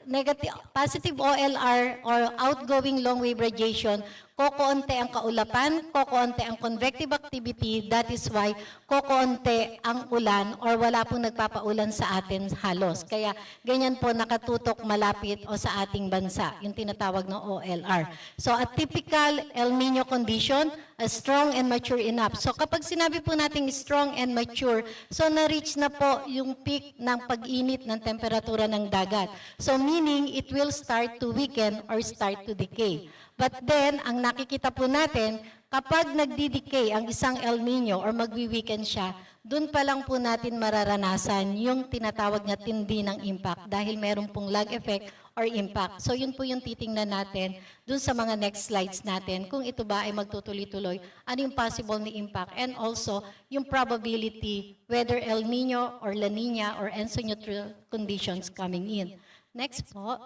negative, positive OLR or outgoing long wave radiation, kokoonte ang kaulapan, kokoonte ang convective activity, that is why kokoonte ang ulan or wala pong nagpapaulan sa atin halos. Kaya ganyan po nakatutok malapit o sa ating bansa, yung tinatawag na OLR. So a typical El Nino condition, a strong and mature enough. So kapag sinabi po natin strong and mature, so na-reach na po yung peak ng pag-init ng temperatura ng dagat. So meaning it will start to weaken or start to decay. But then, ang nakikita po natin, kapag nagdi-decay ang isang El Nino or magwi-weaken siya, dun pa lang po natin mararanasan yung tinatawag na tindi ng impact dahil meron pong lag effect or impact. So yun po yung titingnan natin dun sa mga next slides natin kung ito ba ay magtutuloy-tuloy, ano yung possible ni impact, and also yung probability whether El Nino or La Nina or Enso neutral conditions coming in. Next po.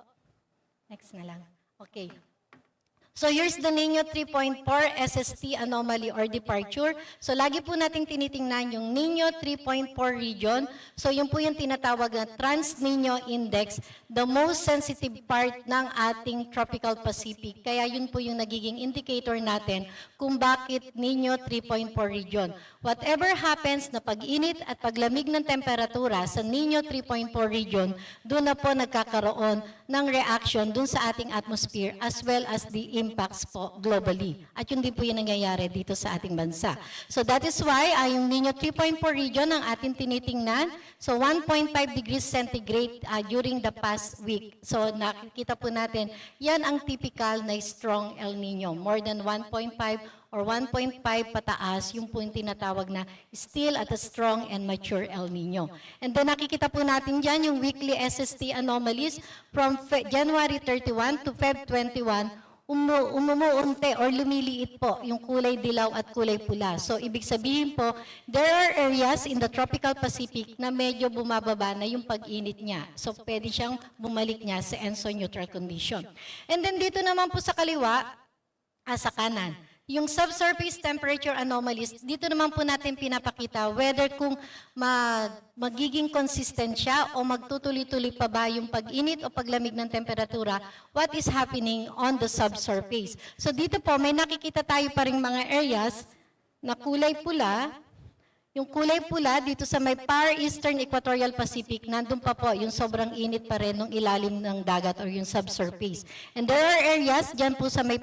Next na lang. Okay. So here's the Niño 3.4 SST anomaly or departure. So lagi po nating tinitingnan yung Niño 3.4 region. So yun po yung tinatawag na Trans-Niño Index, the most sensitive part ng ating tropical Pacific. Kaya yun po yung nagiging indicator natin kung bakit Niño 3.4 region. Whatever happens na pag-init at paglamig ng temperatura sa Niño 3.4 region, doon na po nagkakaroon ng reaction doon sa ating atmosphere as well as the impacts po globally. At yun din po yung nangyayari dito sa ating bansa. So that is why yung Niño 3.4 region ang ating tinitingnan. So 1.5 degrees centigrade during the past week. So nakikita po natin, yan ang typical na strong El Nino. More than 1.5 or 1.5 pataas, yung po yung tinatawag na still at a strong and mature El Nino. And then nakikita po natin dyan yung weekly SST anomalies from January 31 to Feb 21, umuunti or lumiliit po yung kulay dilaw at kulay pula. So ibig sabihin po, there are areas in the tropical Pacific na medyo bumababa na yung pag-init niya. So pwede siyang bumalik niya sa Enso neutral condition. And then dito naman po sa kaliwa, sa kanan, yung subsurface temperature anomalies, dito naman po natin pinapakita whether kung magiging consistent siya o magtutuloy-tuloy pa ba yung pag-init o paglamig ng temperatura, what is happening on the subsurface. So dito po, may nakikita tayo pa ring mga areas na kulay pula. Yung kulay pula dito sa may Far Eastern Equatorial Pacific, nandun pa po yung sobrang init pa rin ng ilalim ng dagat or yung subsurface. And there are areas dyan po sa may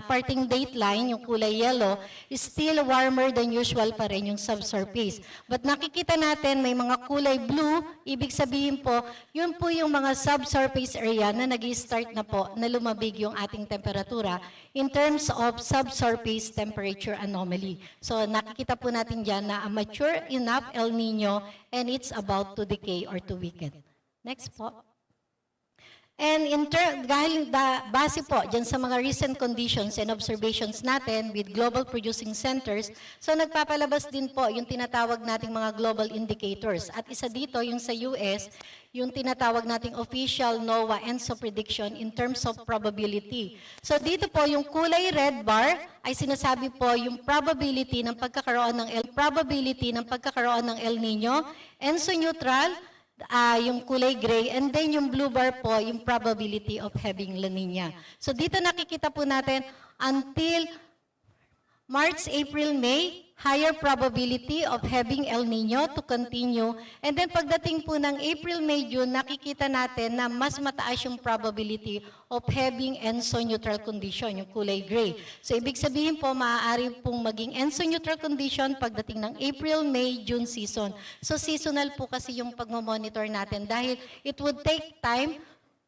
parting dateline, yung kulay yellow, is still warmer than usual pa rin yung subsurface. But nakikita natin may mga kulay blue, ibig sabihin po, yun po yung mga subsurface area na nag-start na po na lumabig yung ating temperatura in terms of subsurface temperature anomaly. So nakikita po natin dyan na mature enough El Nino and it's about to decay or to weaken. Next po. And base po dyan sa mga recent conditions and observations natin with global producing centers, so nagpapalabas din po yung tinatawag nating mga global indicators. At isa dito, yung sa US, yung tinatawag nating official NOAA ENSO prediction in terms of probability. So dito po, yung kulay red bar ay sinasabi po yung probability ng pagkakaroon ng El Nino, ENSO neutral, yung kulay gray, and then yung blue bar po, yung probability of having La Nina. So dito nakikita po natin, until March, April, May, higher probability of having El Nino to continue. And then pagdating po ng April, May, June, nakikita natin na mas mataas yung probability of having ENSO neutral condition, yung kulay gray. So ibig sabihin po, maaari pong maging ENSO neutral condition pagdating ng April, May, June season. So seasonal po kasi yung pagmamonitor natin dahil it would take time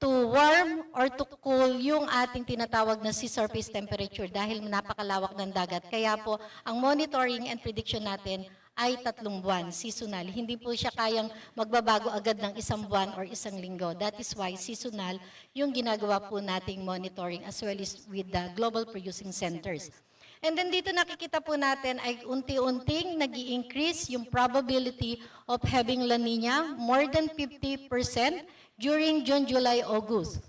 to warm or to cool yung ating tinatawag na sea surface temperature dahil napakalawak ng dagat. Kaya po, ang monitoring and prediction natin ay 3 buwan, seasonal. Hindi po siya kayang magbabago agad ng 1 buwan or 1 linggo. That is why seasonal yung ginagawa po nating monitoring as well as with the global producing centers. And then dito nakikita po natin ay unti-unting nag-i-increase yung probability of having La Nina, more than 50% during June, July, August.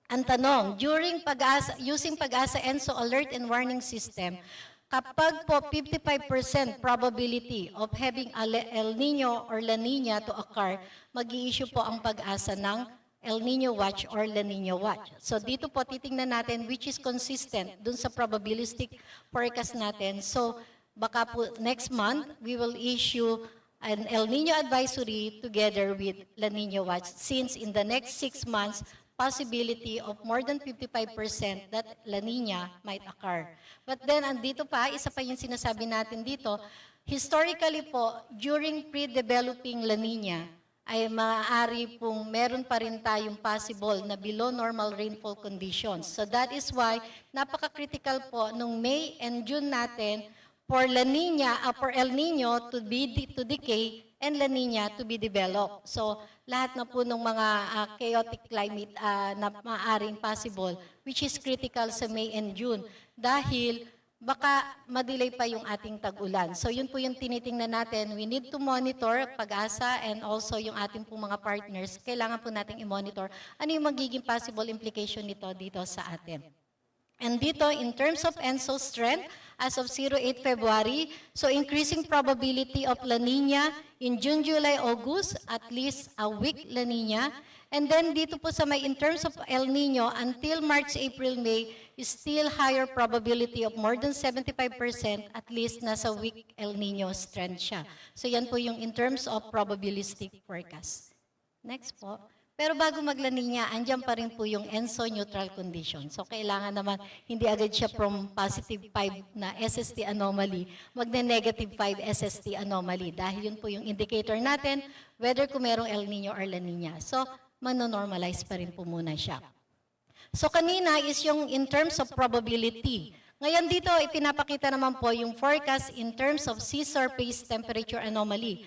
Ang tanong, using Pag-asa ENSO Alert and Warning System, kapag po 55% probability of having El Nino or La Nina to occur, mag-i-issue po ang Pag-asa ng El Nino Watch or La Nina Watch. So dito po titingnan natin which is consistent dun sa probabilistic forecast natin. So baka po next month, we will issue an El Nino advisory together with La Nina Watch since in the next 6 months, possibility of more than 55% that La Nina might occur. But then, andito pa, isa pa yung sinasabi natin dito, historically po, during pre-developing La Nina, ay maaari pong meron pa rin tayong possible na below normal rainfall conditions. So that is why, napaka-critical po nung May and June natin for La Nina, for El Nino to decay and La Nina to be developed. So, lahat na po ng mga chaotic climate na maaaring possible, which is critical sa May and June. Dahil baka madelay pa yung ating tag-ulan. So, yun po yung tinitingnan natin. We need to monitor Pag-asa and also yung ating po mga partners. Kailangan po natin i-monitor ano yung magiging possible implication nito dito sa atin. And dito, in terms of ENSO strength, as of 08 February, so increasing probability of La Nina in June, July, August, at least a weak La Nina. And then dito po sa in terms of El Nino, until March, April, May, is still higher probability of more than 75%, at least nasa weak El Nino strength siya. So yan po yung in terms of probabilistic forecast. Next po. Pero bago mag-La Nina, andyan pa rin po yung ENSO neutral condition. So kailangan naman hindi agad siya from positive 5 na SST anomaly, magne-negative 5 SST anomaly. Dahil yun po yung indicator natin whether kung merong El Nino or La Nina. So mano-normalize pa rin po muna siya. So kanina is yung in terms of probability. Ngayon dito, ipinapakita naman po yung forecast in terms of sea surface temperature anomaly.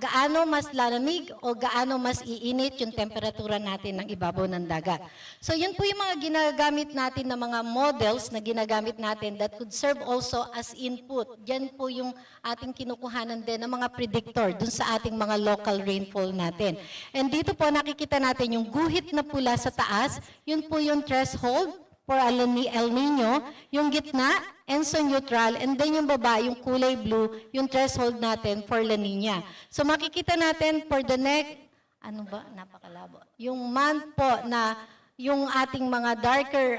Gaano mas lalamig o gaano mas iinit yung temperatura natin ng ibabaw ng dagat. So yun po yung mga ginagamit natin na mga models na ginagamit natin that could serve also as input. Diyan po yung ating kinukuhanan din ng mga predictor dun sa ating mga local rainfall natin. And dito po nakikita natin yung guhit na pula sa taas, yun po yung threshold for El Nino, yung gitna, ENSO neutral, and then yung baba, yung kulay blue, yung threshold natin for La Nina. So makikita natin for the next, napakalabo. Yung month po na yung ating mga darker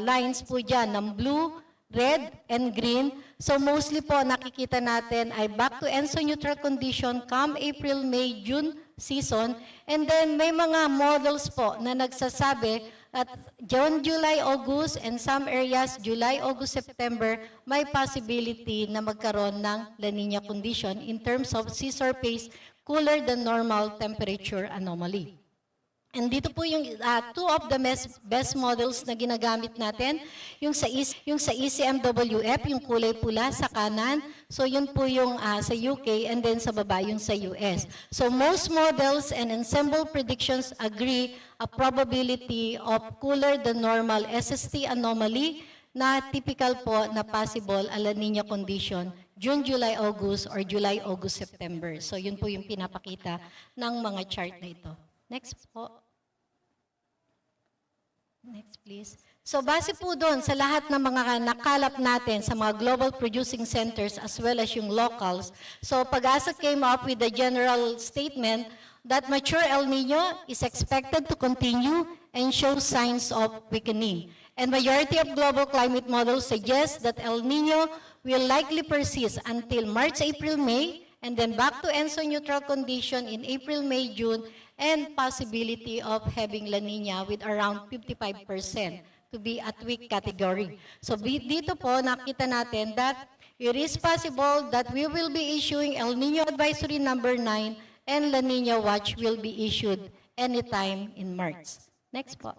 lines po dyan ng blue, red, and green. So mostly po nakikita natin ay back to ENSO neutral condition come April, May, June season. And then may mga models po na nagsasabi at June, July, August, and some areas, July, August, September, may possibility na magkaroon ng La Nina condition in terms of sea surface cooler than normal temperature anomaly. And dito po yung two of the best models na ginagamit natin, yung sa ECMWF, yung kulay pula sa kanan. So yun po yung sa UK and then sa baba yung sa US. So most models and ensemble predictions agree a probability of cooler than normal SST anomaly na typical po na possible a La Nina condition June, July, August or July, August, September. So yun po yung pinapakita ng mga chart na ito. Next po. Next please. So base po doon sa lahat ng mga nakalap natin sa mga global producing centers as well as yung locals, so PAGASA came up with a general statement that mature El Nino is expected to continue and show signs of weakening. And majority of global climate models suggest that El Nino will likely persist until March, April, May, and then back to ENSO neutral condition in April, May, June, and possibility of having La Nina with around 55% to be at weak category. So dito po nakita natin that it is possible that we will be issuing El Nino Advisory number 9 and La Nina Watch will be issued anytime in March. Next po.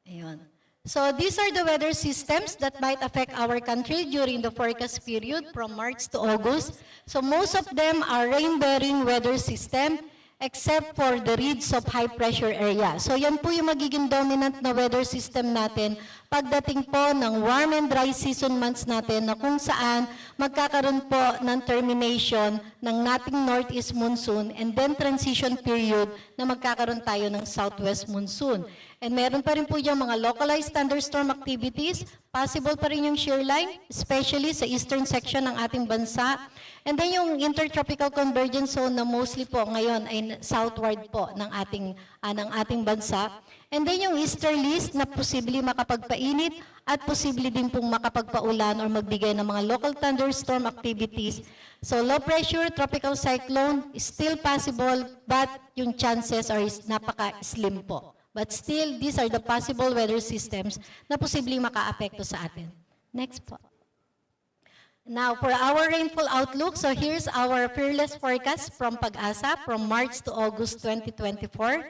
Ayun. So these are the weather systems that might affect our country during the forecast period from March to August. So most of them are rain-bearing weather system except for the reeds of high pressure area. So yan po yung magiging dominant na weather system natin pagdating po ng warm and dry season months natin na kung saan magkakaroon po ng termination ng nating northeast monsoon and then transition period na magkakaroon tayo ng southwest monsoon. And meron pa rin po yung mga localized thunderstorm activities, possible pa rin yung shear line, especially sa eastern section ng ating bansa. And then yung intertropical convergence zone na mostly po ngayon ay southward po ng ating bansa. And then yung easterlies na posibleng makapagpainit at posible din pong makapagpaulan or magbigay ng mga local thunderstorm activities. So low pressure, tropical cyclone is still possible but yung chances are napaka-slim po. But still, these are the possible weather systems na posibleng maka-apekto sa atin. Next po. Now, for our rainfall outlook, so here's our fearless forecast from PAGASA from March to August 2024.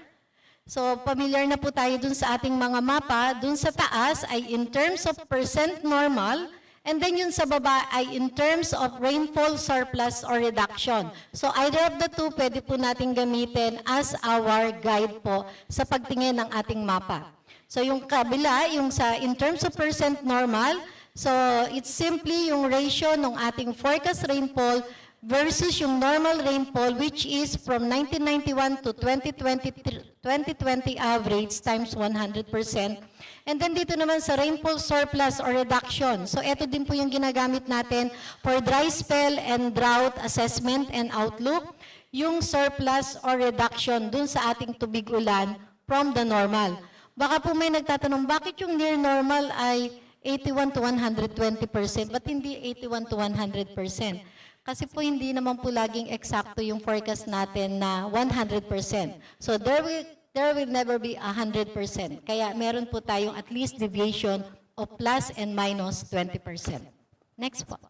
So, familiar na po tayo dun sa ating mga mapa. Dun sa taas ay in terms of percent normal, and then yun sa baba ay in terms of rainfall surplus or reduction. So, either of the two, pwede po natin gamitin as our guide po sa pagtingin ng ating mapa. So, yung kabila, yung sa in terms of percent normal, so, it's simply yung ratio ng ating forecast rainfall versus yung normal rainfall which is from 1991 to 2020 average times 100%. And then dito naman sa rainfall surplus or reduction. So, ito din po yung ginagamit natin for dry spell and drought assessment and outlook. Yung surplus or reduction dun sa ating tubig ulan from the normal. Baka po may nagtatanong, bakit yung near normal ay 81 to 120%, but hindi 81 to 100%. Kasi po hindi naman po laging eksakto yung forecast natin na 100%. So there will never be 100%. Kaya meron po tayong at least deviation of plus and minus 20%. Next po.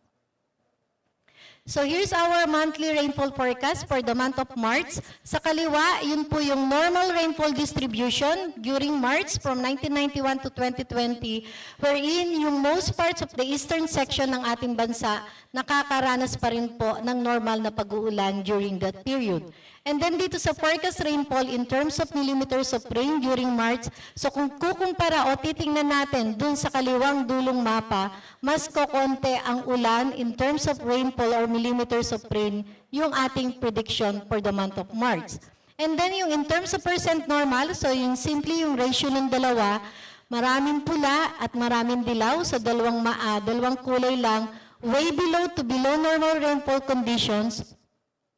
So here's our monthly rainfall forecast for the month of March. Sa kaliwa, yun po yung normal rainfall distribution during March from 1991 to 2020, wherein yung most parts of the eastern section ng ating bansa nakakaranas pa rin po ng normal na pag-uulan during that period. And then dito sa forecast rainfall in terms of millimeters of rain during March, so kung kukumpara o titingnan natin dun sa kaliwang dulong mapa, mas kokonte ang ulan in terms of rainfall or millimeters of rain yung ating prediction for the month of March. And then yung in terms of percent normal, so yung simply yung ratio ng dalawa, maraming pula at maraming dilaw, so dalawang kulay lang, way below to below normal rainfall conditions.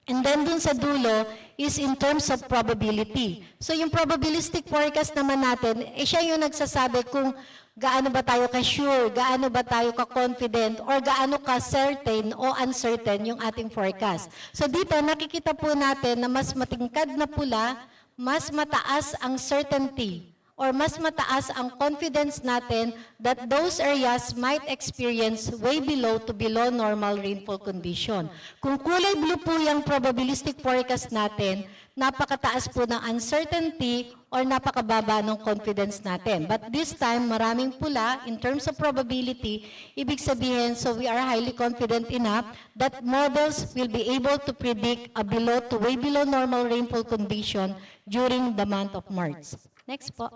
And then dun sa dulo is in terms of probability. So yung probabilistic forecast naman natin, siya yung nagsasabi kung gaano ba tayo ka-sure, gaano ba tayo ka-confident, or gaano ka-certain o uncertain yung ating forecast. So dito nakikita po natin na mas matingkad na pula, mas mataas ang certainty or mas mataas ang confidence natin that those areas might experience way below to below normal rainfall condition. Kung kulay blue po yung probabilistic forecast natin, napakataas po ng uncertainty or napakababa ng confidence natin. But this time, maraming pula in terms of probability, ibig sabihin, so we are highly confident enough that models will be able to predict a below to way below normal rainfall condition during the month of March. Next po.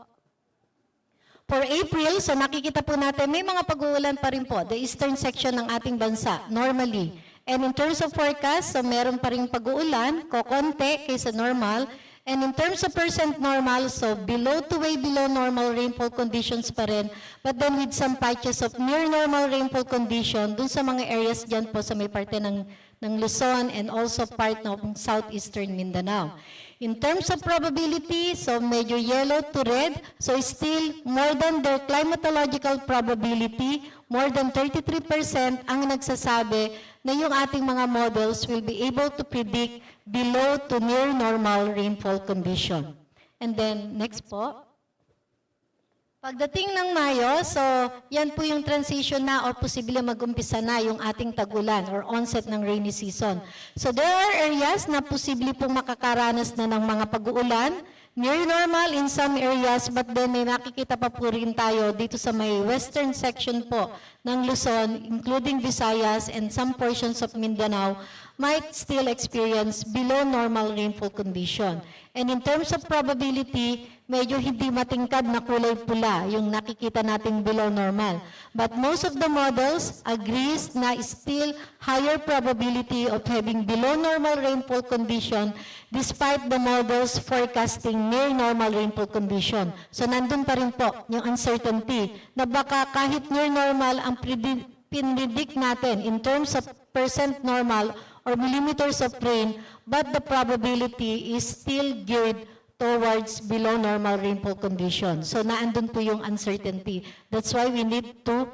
For April, so nakikita po natin, may mga pag-uulan pa rin po, the eastern section ng ating bansa, normally. And in terms of forecast, so meron pa rin pag-uulan, kokonti kaysa normal. And in terms of percent normal, so below to way below normal rainfall conditions pa rin, but then with some patches of near normal rainfall condition dun sa mga areas dyan po sa may parte ng Luzon and also part ng southeastern Mindanao. In terms of probability, so medyo yellow to red, so still more than their climatological probability, more than 33% ang nagsasabi na yung ating mga models will be able to predict below to near normal rainfall condition. And then, next po. Pagdating ng Mayo, so yan po yung transition na or posible mag-umpisa na yung ating tag-ulan or onset ng rainy season. So there are areas na posible pong makakaranas na ng mga pag-uulan, near normal in some areas, but then may nakikita pa po rin tayo dito sa may western section po ng Luzon, including Visayas and some portions of Mindanao, might still experience below normal rainfall condition. And in terms of probability, medyo hindi matingkad na kulay pula yung nakikita nating below normal. But most of the models agrees na still higher probability of having below normal rainfall condition despite the models forecasting near normal rainfall condition. So nandun pa rin po yung uncertainty na baka kahit near normal ang predict natin in terms of percent normal or millimeters of rain, but the probability is still geared towards below normal rainfall condition. So naandun po yung uncertainty. That's why we need to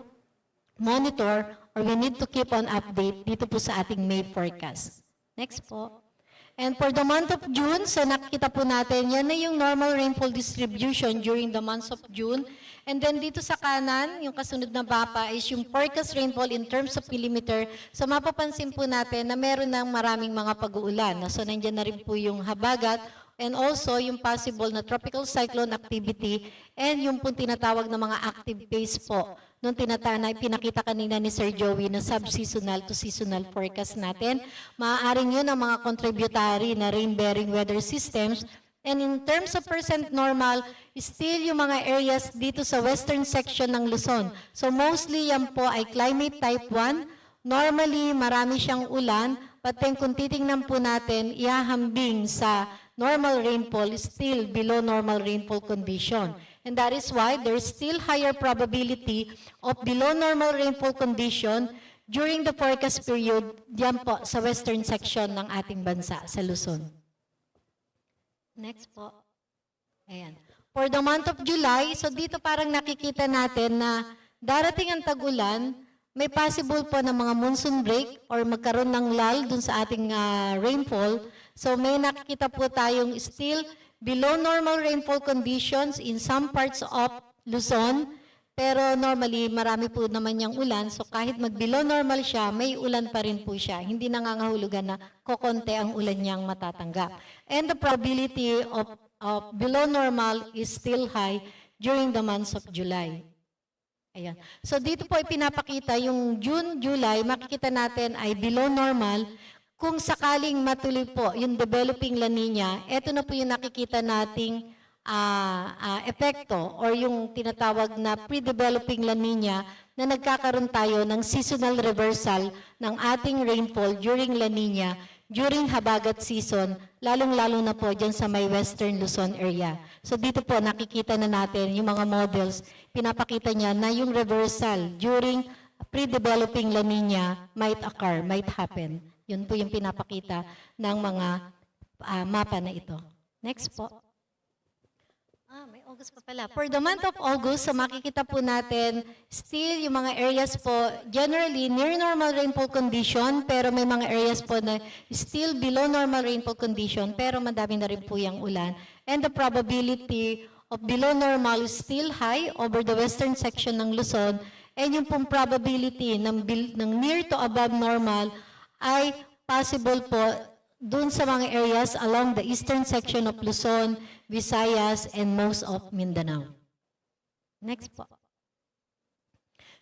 monitor or we need to keep on update dito po sa ating May forecast. Next po. And for the month of June, so nakita po natin, yan na yung normal rainfall distribution during the months of June. And then dito sa kanan, yung kasunod na mapa is yung forecast rainfall in terms of millimeter. So mapapansin po natin na meron ng maraming mga pag-uulan. So nandiyan na rin po yung habagat and also yung possible na tropical cyclone activity and yung pong tinatawag na mga active phase po. Nung pinakita kanina ni Sir Joey na sub-seasonal to seasonal forecast natin, maaaring yun ang mga contributory na rain-bearing weather systems. And in terms of percent normal, still yung mga areas dito sa western section ng Luzon. So mostly yan po ay climate type 1. Normally, marami siyang ulan, but then kung titingnan po natin, ihahambing sa normal rainfall still below normal rainfall condition. And that is why there is still higher probability of below normal rainfall condition during the forecast period diyan po sa western section ng ating bansa, sa Luzon. Next po. Ayan. For the month of July, so dito parang nakikita natin na darating ang tag-ulan, may possible po na mga monsoon break or magkaroon ng lull dun sa ating rainfall. So may nakikita po tayong still below normal rainfall conditions in some parts of Luzon, pero normally marami po naman yung ulan, so kahit mag-below normal siya, may ulan pa rin po siya. Hindi nangangahulugan na kokonti ang ulan niyang matatanggap. And the probability of below normal is still high during the months of July. Ayan. So dito po ipinapakita yung June, July, makikita natin ay below normal. Kung sakaling matuloy po yung developing La Nina, ito na po yung nakikita nating epekto or yung tinatawag na pre-developing La Nina na nagkakaroon tayo ng seasonal reversal ng ating rainfall during La Nina, during habagat season, lalong-lalo na po dyan sa may western Luzon area. So dito po nakikita na natin yung mga models, pinapakita niya na yung reversal during pre-developing La Nina might occur, might happen. Yun po yung pinapakita ng mga mapa na ito. Next po. May August pa pala. For the month of August, so makikita po natin still yung mga areas po, generally near normal rainfall condition, pero may mga areas po na still below normal rainfall condition, pero madami na rin po yung ulan. And the probability of below normal is still high over the western section ng Luzon, and yung pong probability ng near to above normal ay possible po dun sa mga areas along the eastern section of Luzon, Visayas, and most of Mindanao. Next po.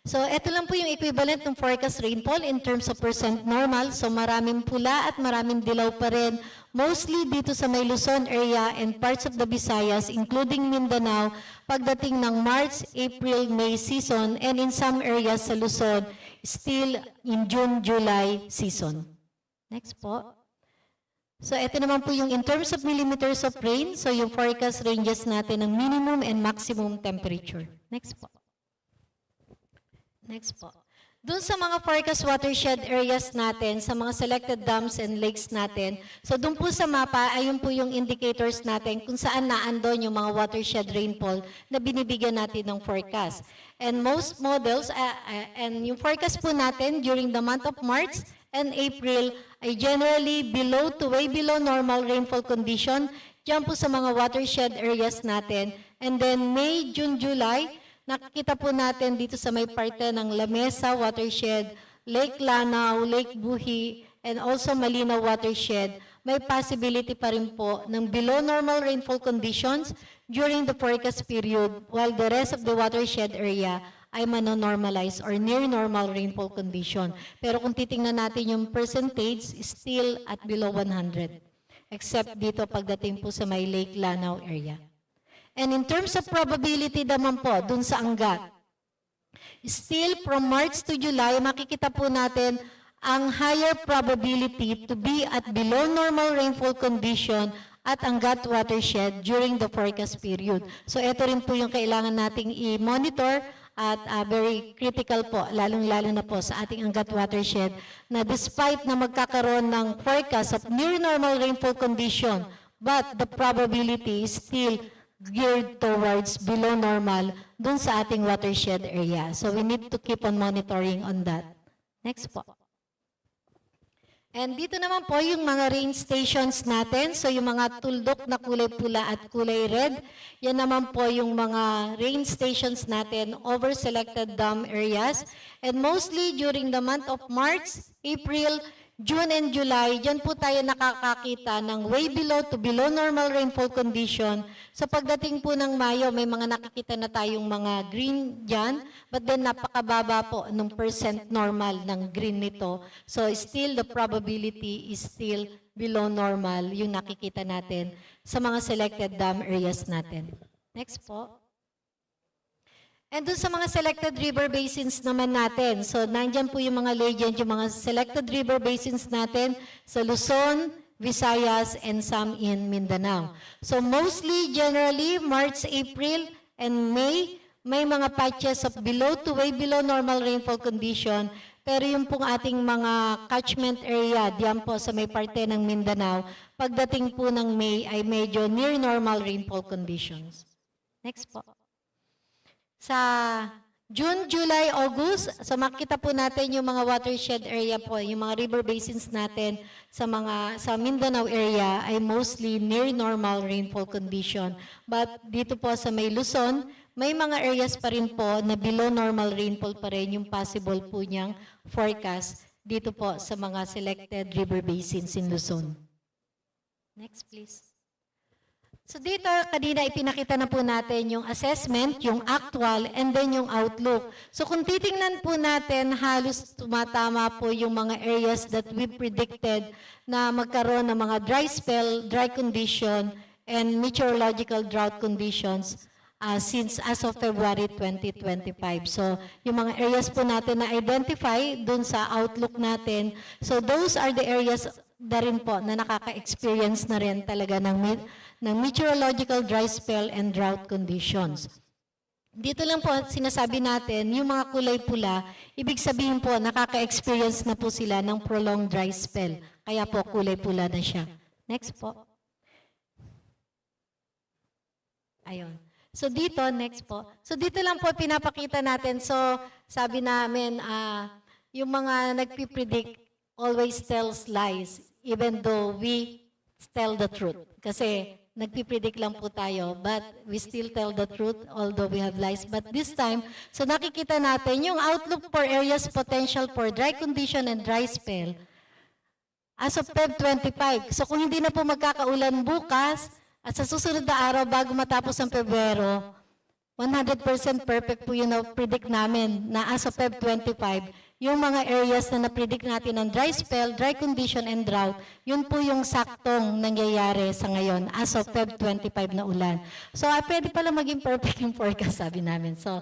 So, ito lang po yung equivalent ng forecast rainfall in terms of percent normal. So, maraming pula at maraming dilaw pa rin. Mostly dito sa may Luzon area and parts of the Visayas, including Mindanao, pagdating ng March, April, May season, and in some areas sa Luzon, still in June, July season. Next po. So, ito naman po yung in terms of millimeters of rain. So, yung forecast ranges natin ng minimum and maximum temperature. Next po. Next po. Doon sa mga forecast watershed areas natin, sa mga selected dams and lakes natin, so doon po sa mapa, ayun po yung indicators natin kung saan naandon yung mga watershed rainfall na binibigyan natin ng forecast. And most models, and yung forecast po natin during the month of March and April ay generally below to way below normal rainfall condition, dyan po sa mga watershed areas natin. And then May, June, July, nakikita po natin dito sa may parte ng Lamesa watershed, Lake Lanao, Lake Buhi, and also Malinaw watershed, may possibility pa rin po ng below normal rainfall conditions during the forecast period, while the rest of the watershed area ay manonormalize or near normal rainfall condition. Pero kung titingnan natin yung percentage, still at below 100, except dito pagdating po sa may Lake Lanao area. And in terms of probability naman po, dun sa Angat, still from March to July, makikita po natin ang higher probability to be at below normal rainfall condition at Angat watershed during the forecast period. So ito rin po yung kailangan nating i-monitor at very critical po, lalong-lalo na po sa ating Angat watershed, na despite na magkakaroon ng forecast of near normal rainfall condition, but the probability is still geared towards below normal dun sa ating watershed area. So we need to keep on monitoring on that. Next po. And dito naman po yung mga rain stations natin. So yung mga tuldok na kulay pula at kulay red, yan naman po yung mga rain stations natin over selected dam areas. And mostly during the month of March, April, June and July, dyan po tayo nakakakita ng way below to below normal rainfall condition. So pagdating po ng Mayo, may mga nakikita na tayong mga green dyan, but then napakababa po ng percent normal ng green nito. So still the probability is still below normal yung nakikita natin sa mga selected dam areas natin. Next po. And dun sa mga selected river basins naman natin, so nandyan po yung mga legend, yung mga selected river basins natin sa Luzon, Visayas, and some in Mindanao. So mostly, generally, March, April, and May, may mga patches of below to way below normal rainfall condition, pero yung pong ating mga catchment area, diyan po sa may parte ng Mindanao, pagdating po ng May ay medyo near normal rainfall conditions. Next po. Sa June, July, August, so makita po natin yung mga watershed area po, yung mga river basins natin sa Mindanao area ay mostly near normal rainfall condition. But dito po sa may Luzon, may mga areas pa rin po na below normal rainfall pa rin yung possible po niyang forecast dito po sa mga selected river basins in Luzon. Next please. So dito, kanina ipinakita na po natin yung assessment, yung actual, and then yung outlook. So kung titingnan po natin, halos tumatama po yung mga areas that we predicted na magkaroon ng mga dry spell, dry condition, and meteorological drought conditions since as of February 2025. So yung mga areas po natin na identify dun sa outlook natin, so those are the areas na rin po na nakaka-experience na rin talaga ng meteorological dry spell and drought conditions. Dito lang po sinasabi natin, yung mga kulay pula, ibig sabihin po nakaka-experience na po sila ng prolonged dry spell. Kaya po kulay pula na siya. Next po. Ayun. So dito, next po. So dito lang po pinapakita natin. So sabi namin, yung mga nagpipredict always tells lies even though we tell the truth. Kasi nagpipredict lang po tayo, but we still tell the truth although we have lies. But this time, so nakikita natin yung outlook for areas potential for dry condition and dry spell as of Feb 25. So kung hindi na po magkakaulan bukas at sa susunod na araw bago matapos ang Pebrero, 100% perfect po yun na predict namin na as of Feb 25, yung mga areas na na-predict natin ng dry spell, dry condition, and drought, yun po yung saktong nangyayari sa ngayon as of Feb 25 na ulan. So, pwede pala maging perfect yung forecast, sabi namin. So,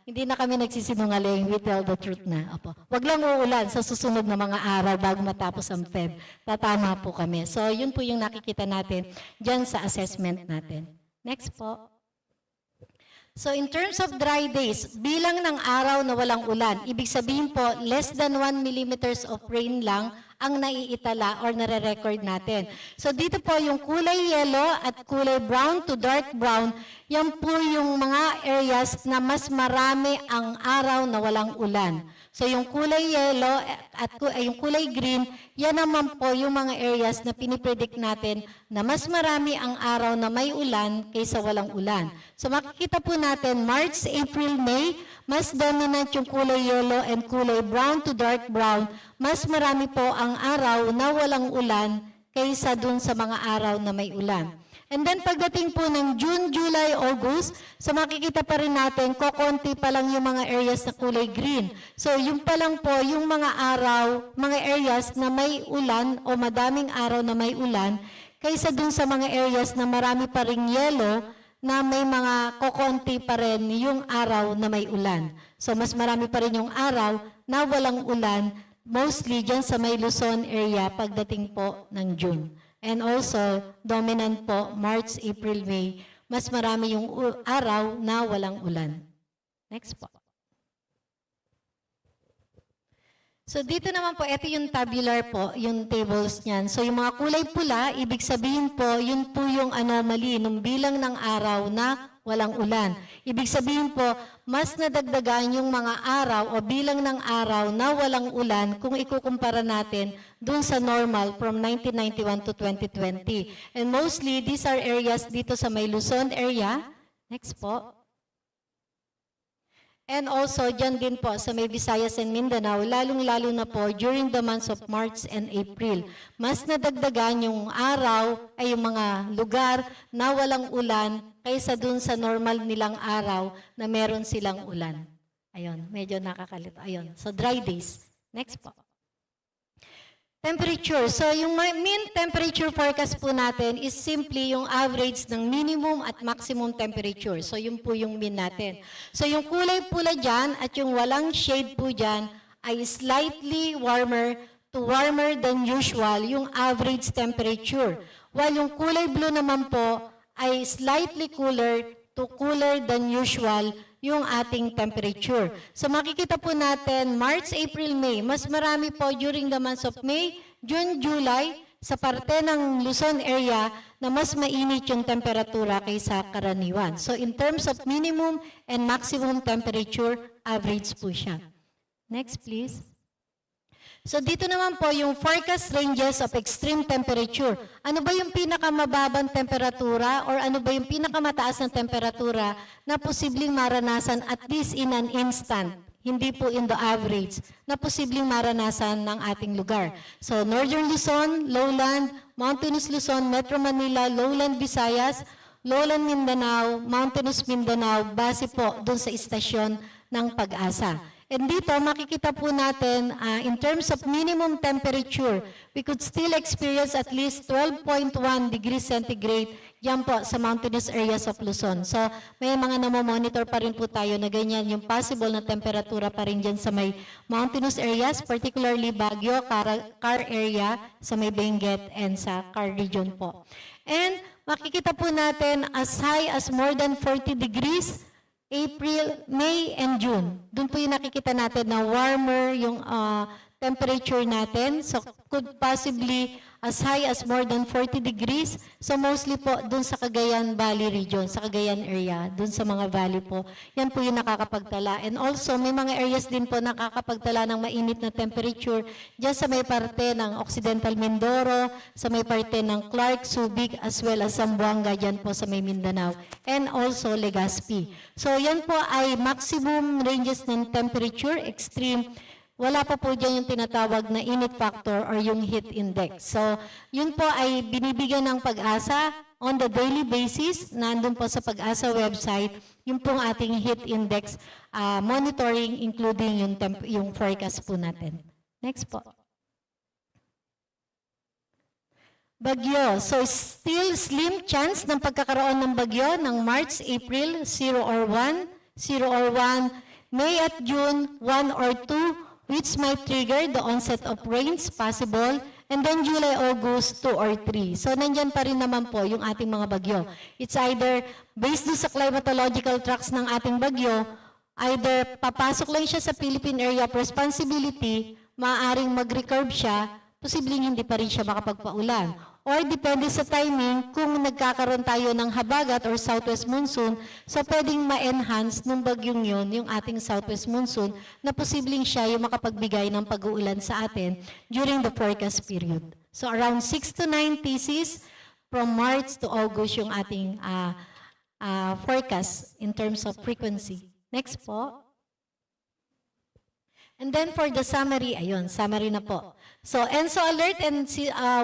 hindi na kami nagsisinungaling, we tell the truth na. Opo. Wag lang uulan sa susunod na mga araw bago matapos ang Feb. Tatama po kami. So, yun po yung nakikita natin dyan sa assessment natin. Next po. So in terms of dry days, bilang ng araw na walang ulan, ibig sabihin po less than 1 millimeters of rain lang ang naiitala or nare-record natin. So dito po yung kulay yellow at kulay brown to dark brown, yan po yung mga areas na mas marami ang araw na walang ulan. So yung kulay yellow at yung kulay green, yan naman po yung mga areas na pinipredict natin na mas marami ang araw na may ulan kaysa walang ulan. So makikita po natin March, April, May, mas dominant yung kulay yellow and kulay brown to dark brown. Mas marami po ang araw na walang ulan kaysa dun sa mga araw na may ulan. And then pagdating po ng June, July, August, so makikita pa rin natin, kokonti pa lang yung mga areas na kulay green. So yung pa lang po yung mga araw, mga areas na may ulan o madaming araw na may ulan, kaysa dun sa mga areas na marami pa ring yellow, na may mga kokonti pa rin yung araw na may ulan. So mas marami pa rin yung araw na walang ulan, mostly dyan sa may Luzon area pagdating po ng June. And also, dominant po, March, April, May, mas marami yung araw na walang ulan. Next po. So dito naman po, ito yung tabular po, yung tables niyan. So yung mga kulay pula, ibig sabihin po, yun po yung anomaly, nung bilang ng araw na walang ulan. Ibig sabihin po, mas nadagdagan yung mga araw o bilang ng araw na walang ulan kung ikukumpara natin dun sa normal from 1991 to 2020. And mostly, these are areas dito sa may Luzon area. Next po. And also, dyan din po sa may Visayas and Mindanao, lalong-lalo na po during the months of March and April. Mas nadagdagan yung araw ay yung mga lugar na walang ulan kaysa dun sa normal nilang araw na meron silang ulan. Ayun, medyo nakakalito. Ayun, so dry days. Next po. Temperature. So yung mean temperature forecast po natin is simply yung average ng minimum at maximum temperature. So yun po yung mean natin. So yung kulay pula dyan at yung walang shade po dyan ay slightly warmer to warmer than usual yung average temperature. While yung kulay blue naman po ay slightly cooler to cooler than usual yung ating temperature. So makikita po natin, March, April, May, mas marami po during the months of May, June, July, sa parte ng Luzon area na mas mainit yung temperatura kaysa karaniwan. So in terms of minimum and maximum temperature, average po siya. Next please. So dito naman po yung forecast ranges of extreme temperature. Ano ba yung pinakamababang temperatura or ano ba yung pinakamataas na temperatura na posibleng maranasan at least in an instant, hindi po in the average, na posibleng maranasan ng ating lugar. So Northern Luzon, Lowland, Mountainous Luzon, Metro Manila, Lowland Visayas, Lowland Mindanao, Mountainous Mindanao, base po dun sa istasyon ng Pag-asa. And dito, makikita po natin, in terms of minimum temperature, we could still experience at least 12.1 degrees centigrade yan po sa mountainous areas of Luzon. So, may mga namomonitor pa rin po tayo na ganyan, yung possible na temperatura pa rin dyan sa may mountainous areas, particularly Baguio, Car area, sa may Benguet, and sa Car region po. And makikita po natin as high as more than 40 degrees, April, May, and June. Doon po yung nakikita natin na warmer yung temperature natin. So, could possibly as high as more than 40 degrees. So mostly po dun sa Cagayan Valley region, sa Cagayan area, dun sa mga valley po. Yan po yung nakakapagtala. And also, may mga areas din po nakakapagtala ng mainit na temperature dyan sa may parte ng Occidental Mindoro, sa may parte ng Clark, Subic, as well as Zamboanga dyan po sa may Mindanao. And also Legazpi. So yan po ay maximum ranges ng temperature, extreme. Wala pa po dyan yung tinatawag na init factor or yung heat index. So, yun po ay binibigyan ng Pag-asa on the daily basis. Nandun po sa Pag-asa website, yung pong ating heat index monitoring, including yung forecast po natin. Next po. Bagyo. So, still slim chance ng pagkakaroon ng bagyo ng March, April, 0 or 1, May at June, 1 or 2, which might trigger the onset of rains possible, and then July, August, 2 or 3. So, nandyan pa rin naman po yung ating mga bagyo. It's either based sa climatological tracks ng ating bagyo, either papasok lang siya sa Philippine Area of Responsibility, maaaring mag-recurve siya, posibleng hindi pa rin siya makapagpaulan. Or depende sa timing, kung nagkakaroon tayo ng habagat or southwest monsoon, so pwedeng ma-enhance nung bagyong yun, yung ating southwest monsoon, na posibleng siya yung makapagbigay ng pag-uulan sa atin during the forecast period. So around 6 to 9 thesis from March to August yung ating forecast in terms of frequency. Next po. And then for the summary, ayun, summary na po. So, ENSO alert and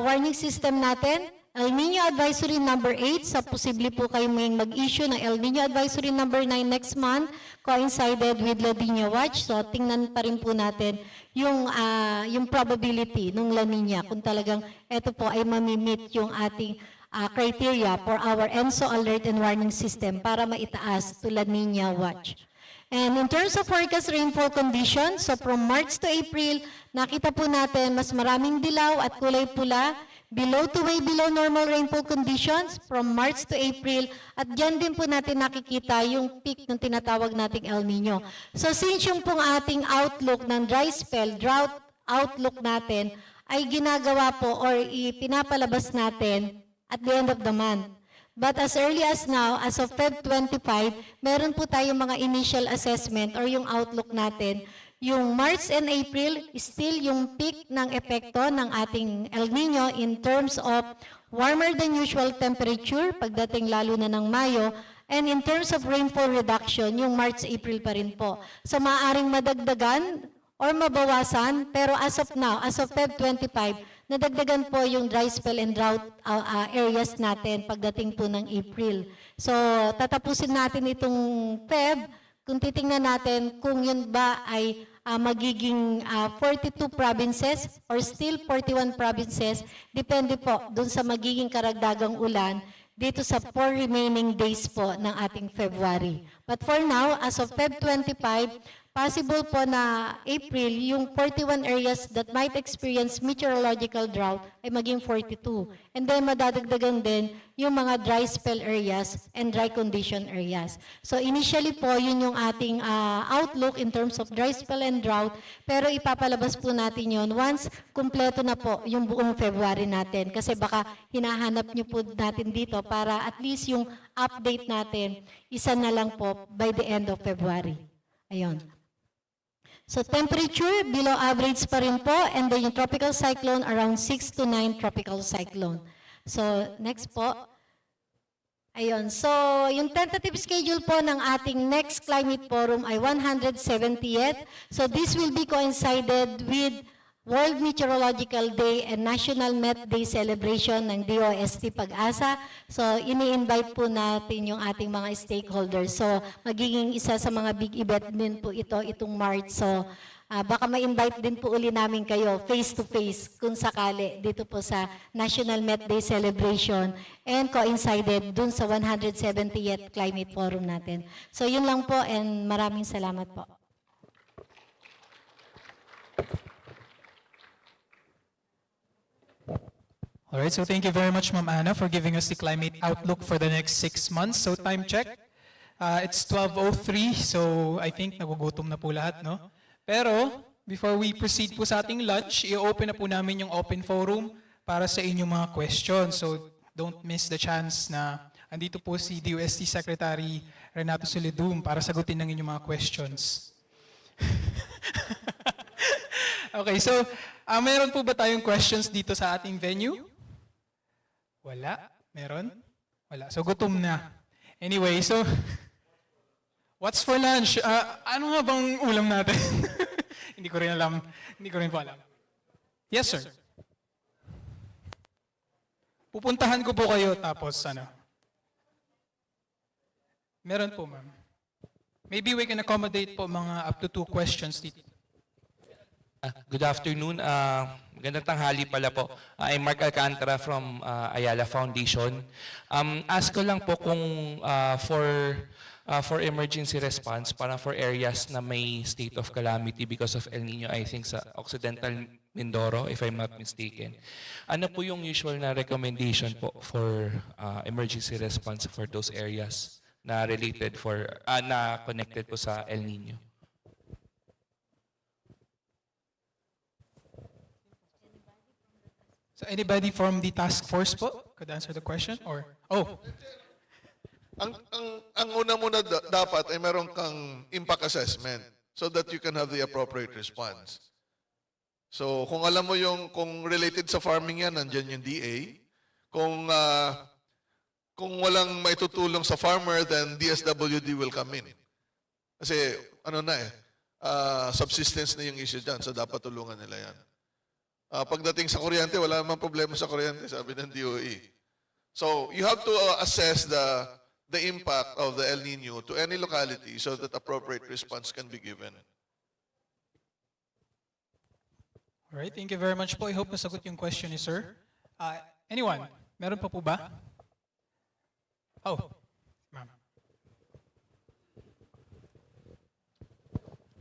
warning system natin, El Nino Advisory number 8, so posible po kayo may mag-issue ng El Nino Advisory number 9 next month, coincided with La Nina Watch. So, tingnan pa rin po natin yung probability ng La Nina, kung talagang ito po ay mamimit yung ating criteria for our ENSO alert and warning system para maitaas to La Nina Watch. And in terms of forecast rainfall conditions, so from March to April, nakita po natin mas maraming dilaw at kulay pula, below to way below normal rainfall conditions from March to April, at dyan din po natin nakikita yung peak ng tinatawag nating El Nino. So since yung pong ating outlook ng dry spell, drought outlook natin, ay ginagawa po or ipinapalabas natin at the end of the month. But as early as now, as of Feb 25, meron po tayong mga initial assessment or yung outlook natin. Yung March and April, still yung peak ng epekto ng ating El Nino in terms of warmer than usual temperature, pagdating lalo na ng Mayo, and in terms of rainfall reduction, yung March-April pa rin po. So maaaring madagdagan or mabawasan, pero as of now, as of Feb 25, nadagdagan po yung dry spell and drought areas natin pagdating po ng April. So, tatapusin natin itong Feb, kung titingnan natin kung yun ba ay magiging 42 provinces or still 41 provinces, depende po dun sa magiging karagdagang ulan dito sa 4 remaining days po ng ating February. But for now, as of Feb 25, possible po na April, yung 41 areas that might experience meteorological drought ay maging 42. And then madadagdagan din yung mga dry spell areas and dry condition areas. So initially po, yun yung ating outlook in terms of dry spell and drought, pero ipapalabas po natin yun once kumpleto na po yung buong February natin. Kasi baka hinahanap nyo po natin dito para at least yung update natin, isa na lang po by the end of February. Ayun. So temperature, below average pa rin po, and then yung tropical cyclone, around 6 to 9 tropical cyclone. So next po. Ayun, so yung tentative schedule po ng ating next climate forum ay 170th. So this will be coincided with World Meteorological Day and National Met Day celebration ng DOST-PAGASA. So, ini-invite po natin yung ating mga stakeholders. So, magiging isa sa mga big event din po itong March. So, baka ma-invite din po uli namin kayo face-to-face kung sakali dito po sa National Met Day celebration and coincided dun sa 170th Climate Forum natin. So, yun lang po and maraming salamat po. All right, so thank you very much, Ma'am Anna, for giving us the climate outlook for the next 6 months. So time check, it's 12:03, so I think nagugutom na po lahat, no? Pero before we proceed po sa ating lunch, i-open na po namin yung open forum para sa inyong mga questions. So don't miss the chance na andito po si DOST Secretary Renato Solidum para sagutin ng inyong mga questions. Okay, so meron po ba tayong questions dito sa ating venue? Wala? Meron? Wala. So gutom na. Anyway, so what's for lunch? Ano nga bang ulam natin? Hindi ko rin alam. Hindi ko rin po alam. Yes, sir. Pupuntahan ko po kayo tapos ano. Meron po, ma'am. Maybe we can accommodate po mga up to 2 questions dito. Good afternoon. Magandang tanghali pala po. I'm Mark Alcantara from Ayala Foundation. Ask ko lang po kung for emergency response, parang for areas na may state of calamity because of El Nino, I think sa Occidental Mindoro, if I'm not mistaken. Ano po yung usual na recommendation po for emergency response for those areas na related na connected po sa El Nino? So anybody from the task force po could answer the question or Ang una muna dapat ay meron kang impact assessment so that you can have the appropriate response. So kung alam mo kung related sa farming yan, nandiyan yung DA. Kung walang maitutulong sa farmer, then DSWD will come in. Kasi subsistence na yung issue dyan, so dapat tulungan nila yan. Pagdating sa kuryente, wala namang problema sa kuryente, sabi ng DOE. So you have to assess the impact of the El Nino to any locality so that appropriate response can be given. Alright, thank you very much po. I hope nasagot yung question ni sir. Anyone? Meron pa po ba? Ma'am.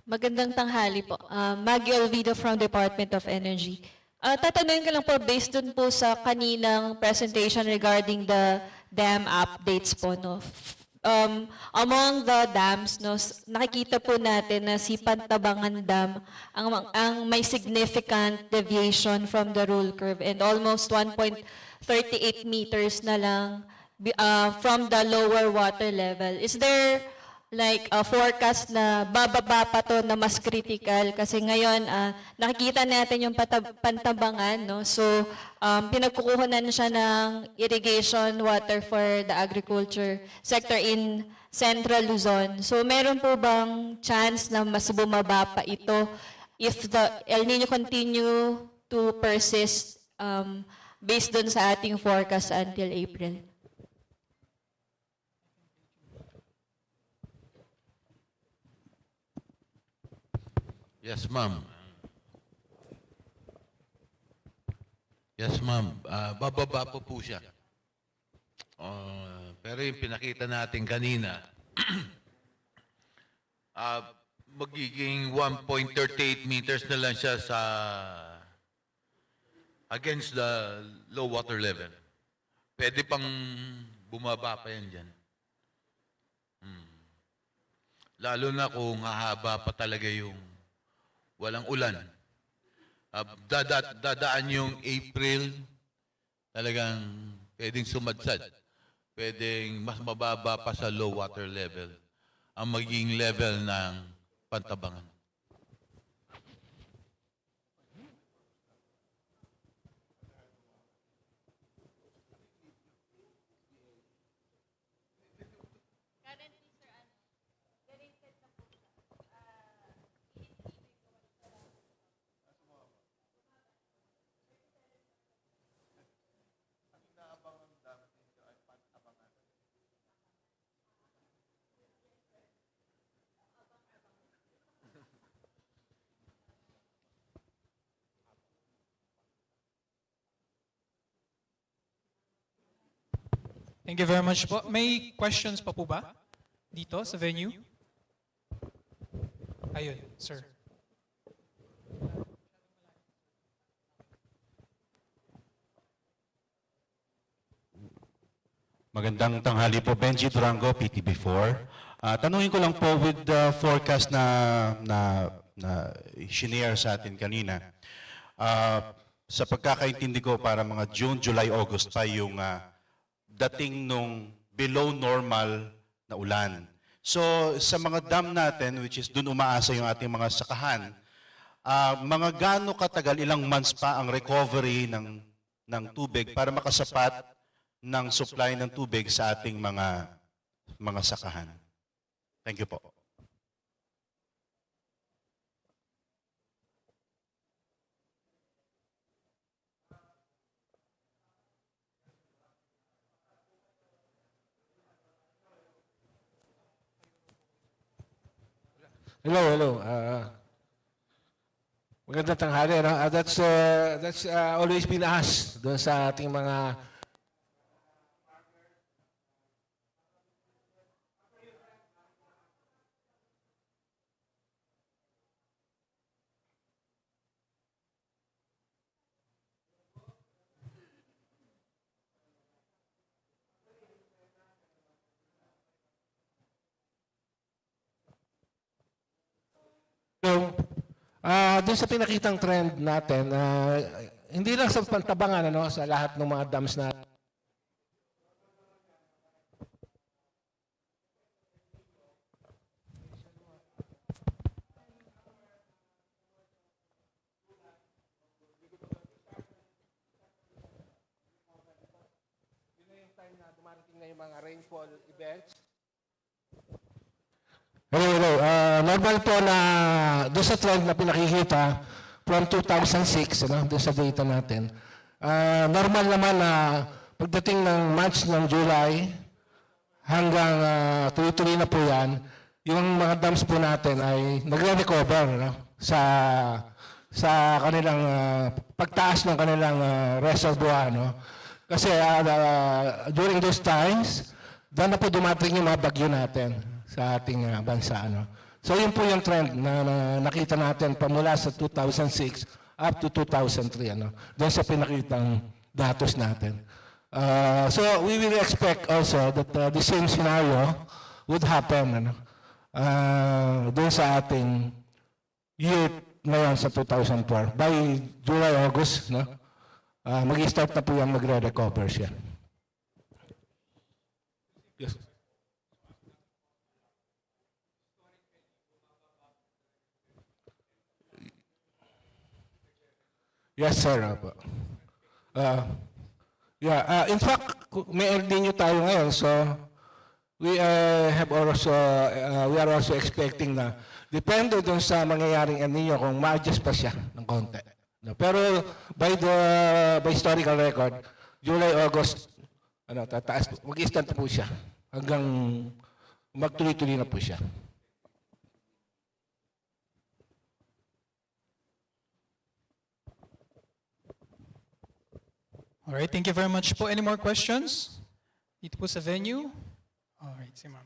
Magandang tanghali po. Maggie Olvido from Department of Energy. Tatanungin ko lang po based dun po sa kaninang presentation regarding the dam updates po. No? Among the dams, no, nakikita po natin na si Pantabangan Dam ang may significant deviation from the rule curve and almost 1.38 meters na lang from the lower water level. Is there like a forecast na bababa pa to na mas critical kasi ngayon nakikita natin yung Pantabangan, no? So pinagkukuhanan siya ng irrigation water for the agriculture sector in Central Luzon. So meron po bang chance na mas bumaba pa ito if the El Nino continue to persist based dun sa ating forecast until April? Yes, ma'am. Yes, ma'am. Bababa po siya. Pero yung pinakita natin kanina, magiging 1.38 meters na lang siya against the low water level. Pwede pang bumaba pa yan dyan. Lalo na kung hahaba pa talaga yung walang ulan. Dadaan yung April, talagang pwedeng sumadsad. Pwedeng mas mababa pa sa low water level ang magiging level ng Pantabangan. Thank you very much po. May questions pa po ba dito sa venue? Ayun, sir. Magandang tanghali po, Benji Durango, PTB4. Tanungin ko lang po with the forecast na shinare sa atin kanina. sa pagkakaintindi ko para mga June, July, August pa yung dating nung below normal na ulan. So sa mga dam natin, which is dun umaasa yung ating mga sakahan, mga gaano katagal, ilang months pa ang recovery ng tubig para makasapat ng supply ng tubig sa ating mga sakahan. Thank you po. Hello. Magandang tanghali. No? That's always been asked doon sa ating mga doon sa pinakitang trend natin, hindi lang sa Pantabangan, ano, sa lahat ng mga dams na dumarating na yung mga rainfall events. Hello. Normal po na doon sa trend na pinakikita from 2006, doon sa data natin. Normal naman na pagdating ng March ng July hanggang tuloy-tuloy na po yan, yung mga dams po natin ay nagre-recover sa kanilang pagtaas ng kanilang reservoir. Kasi during those times, doon na po dumating yung mga bagyo natin sa ating bansa. So yun po yung trend na nakita natin pamula sa 2006 up to 2003. Doon sa pinakitang datos natin. So we will expect also that the same scenario would happen doon sa ating year ngayon sa 2004. By July, August, mag-start na po yung magre-recover siya. Yes. Yes, sir. In fact, may El Nino tayo ngayon, so we are also expecting na depende doon sa mangyayaring El Nino kung ma-adjust pa siya ng konti. Pero by historical record, July, August, tataas, mag-i-stand po siya hanggang magtuloy-tuloy na po siya. All right, thank you very much po. Any more questions? Dito po sa venue. All right, si ma'am.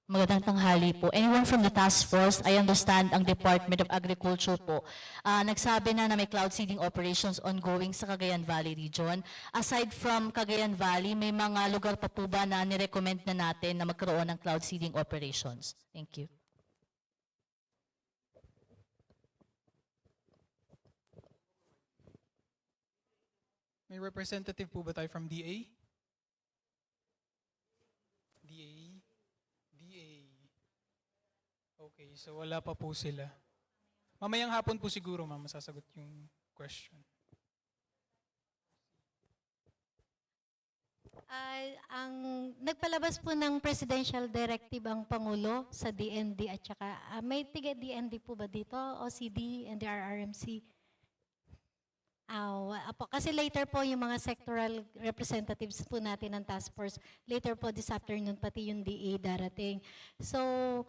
Magandang tanghali po. Anyone from the task force, I understand ang Department of Agriculture po, nagsabi na may cloud seeding operations ongoing sa Cagayan Valley region. Aside from Cagayan Valley, may mga lugar pa po ba na nirecommend na natin na magkaroon ng cloud seeding operations? Thank you. May representative po ba tayo from DA? DA? Okay, so wala pa po sila. Mamayang hapon po siguro, ma'am, masasagot yung question. Ang nagpalabas po ng presidential directive ang Pangulo sa DND at saka may tiga DND po ba dito? OCD and RRMC? Kasi later po yung mga sectoral representatives po natin ng task force, later po this afternoon pati yung DA darating. So,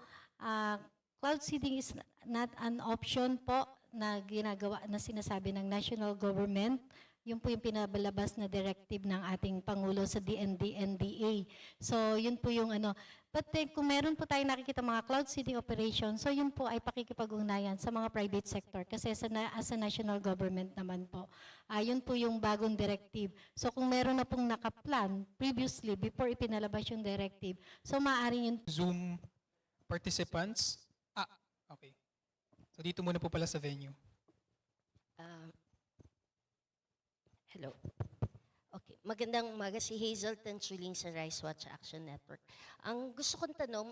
cloud seeding is not an option po na ginagawa na sinasabi ng national government Yun po yung pinabalabas na directive ng ating Pangulo sa DND-NDA. So yun po yung ano. But kung meron po tayong nakikita mga cloud seeding operations, so yun po ay pakikipag-ugnayan sa mga private sector kasi as a national government naman po. Yun po yung bagong directive. So kung meron na pong nakaplan previously before ipinalabas yung directive, so maaaring yun. Zoom participants. Okay. So dito muna po pala sa venue. Hello. Okay. Magandang umaga, si Hazel Tanchuling sa Rice Watch Action Network. Ang gusto kong tanong,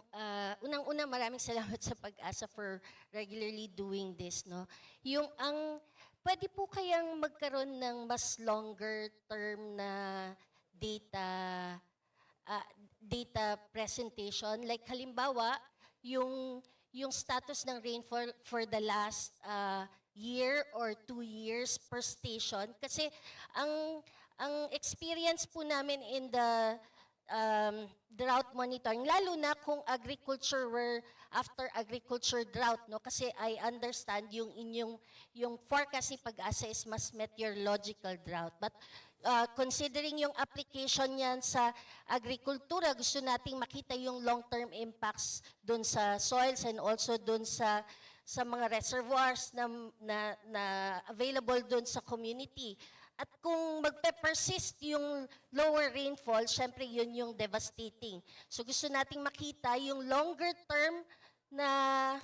unang-una maraming salamat sa PAGASA for regularly doing this. No? Pwede po kayang magkaroon ng mas longer term na data presentation? Like halimbawa, yung status ng rainfall for the last year or 2 years per station. Kasi ang experience po namin in the drought monitoring, lalo na kung agriculture were after agriculture drought, no? Kasi I understand yung forecast ni PAGASA is mas meteorological drought. But considering yung application niyan sa agrikultura, gusto nating makita yung long-term impacts dun sa soils and also dun sa mga reservoirs na available dun sa community. At kung magpe-persist yung lower rainfall, syempre yun yung devastating. So gusto nating makita yung longer term na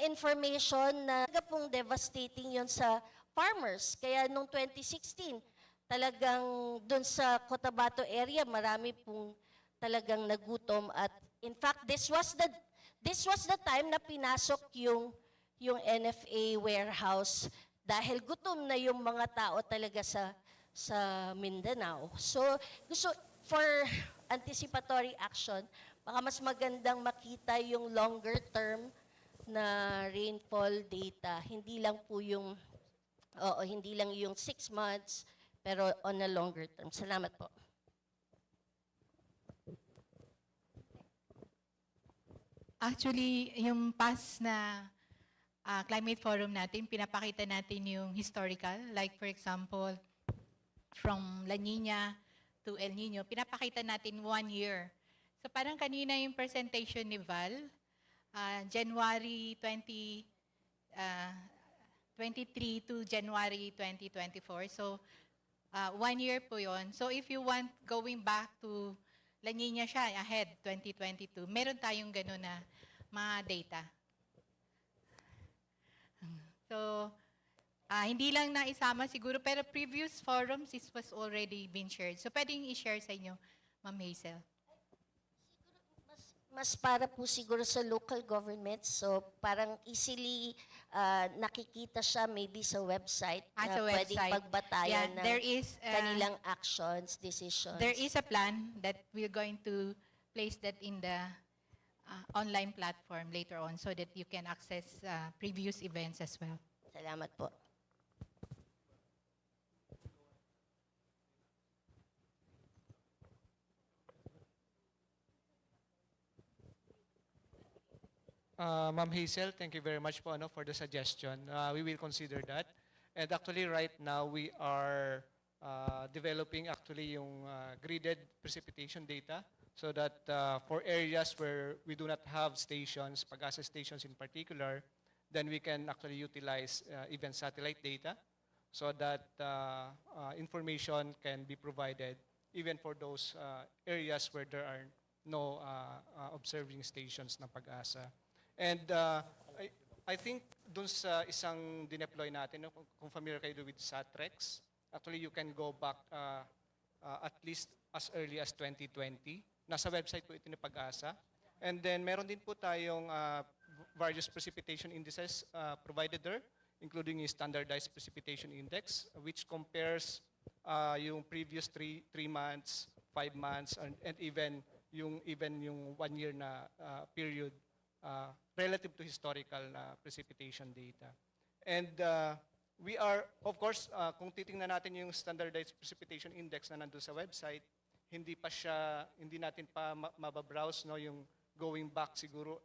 information na pong devastating yun sa farmers. Kaya nung 2016, talagang dun sa Cotabato area, marami pong talagang nagutom. At in fact, this was the time na pinasok yung NFA warehouse dahil gutom na yung mga tao talaga sa Mindanao. So, for anticipatory action, baka mas magandang makita yung longer term na rainfall data. Hindi lang yung 6 months, pero on a longer term. Salamat po. Actually, yung past na climate forum natin, pinapakita natin yung historical. Like for example, from La Niña to El Nino, pinapakita natin 1 year. So parang kanina yung presentation ni Val, January 23 to January 2024. So 1 year po yon. So if you want going back to La Niña siya, ahead 2022, meron tayong gano'n na mga data. So, hindi lang na isama siguro, pero previous forums, this was already been shared. So, pwedeng i-share sa inyo, Ma'am Hazel. Mas para po siguro sa local governments, so parang easily nakikita siya maybe sa website na Sa pwedeng website. pagbatayan ng there is, kanilang actions, decisions. There is a plan that we're going to place that in the online platform later on so that you can access previous events as well. Salamat po. Ma'am Hazel, thank you very much po for the suggestion. We will consider that. And actually right now we are developing actually yung gridded precipitation data so that for areas where we do not have stations, PAGASA stations in particular, then we can actually utilize even satellite data so that information can be provided even for those areas where there are no observing stations ng PAGASA. And I think dun sa isang dineploy natin, kung familiar kayo with SATREX, actually you can go back at least as early as 2020. Nasa website po ito ni PAGASA. And then meron din po tayong various precipitation indices provided there, including yung standardized precipitation index, which compares yung previous 3 months, 5 months, and even yung 1 year na period relative to historical precipitation data. And we are, of course, kung titingnan natin yung standardized precipitation index na nandun sa website, hindi natin pa mababrowse yung going back siguro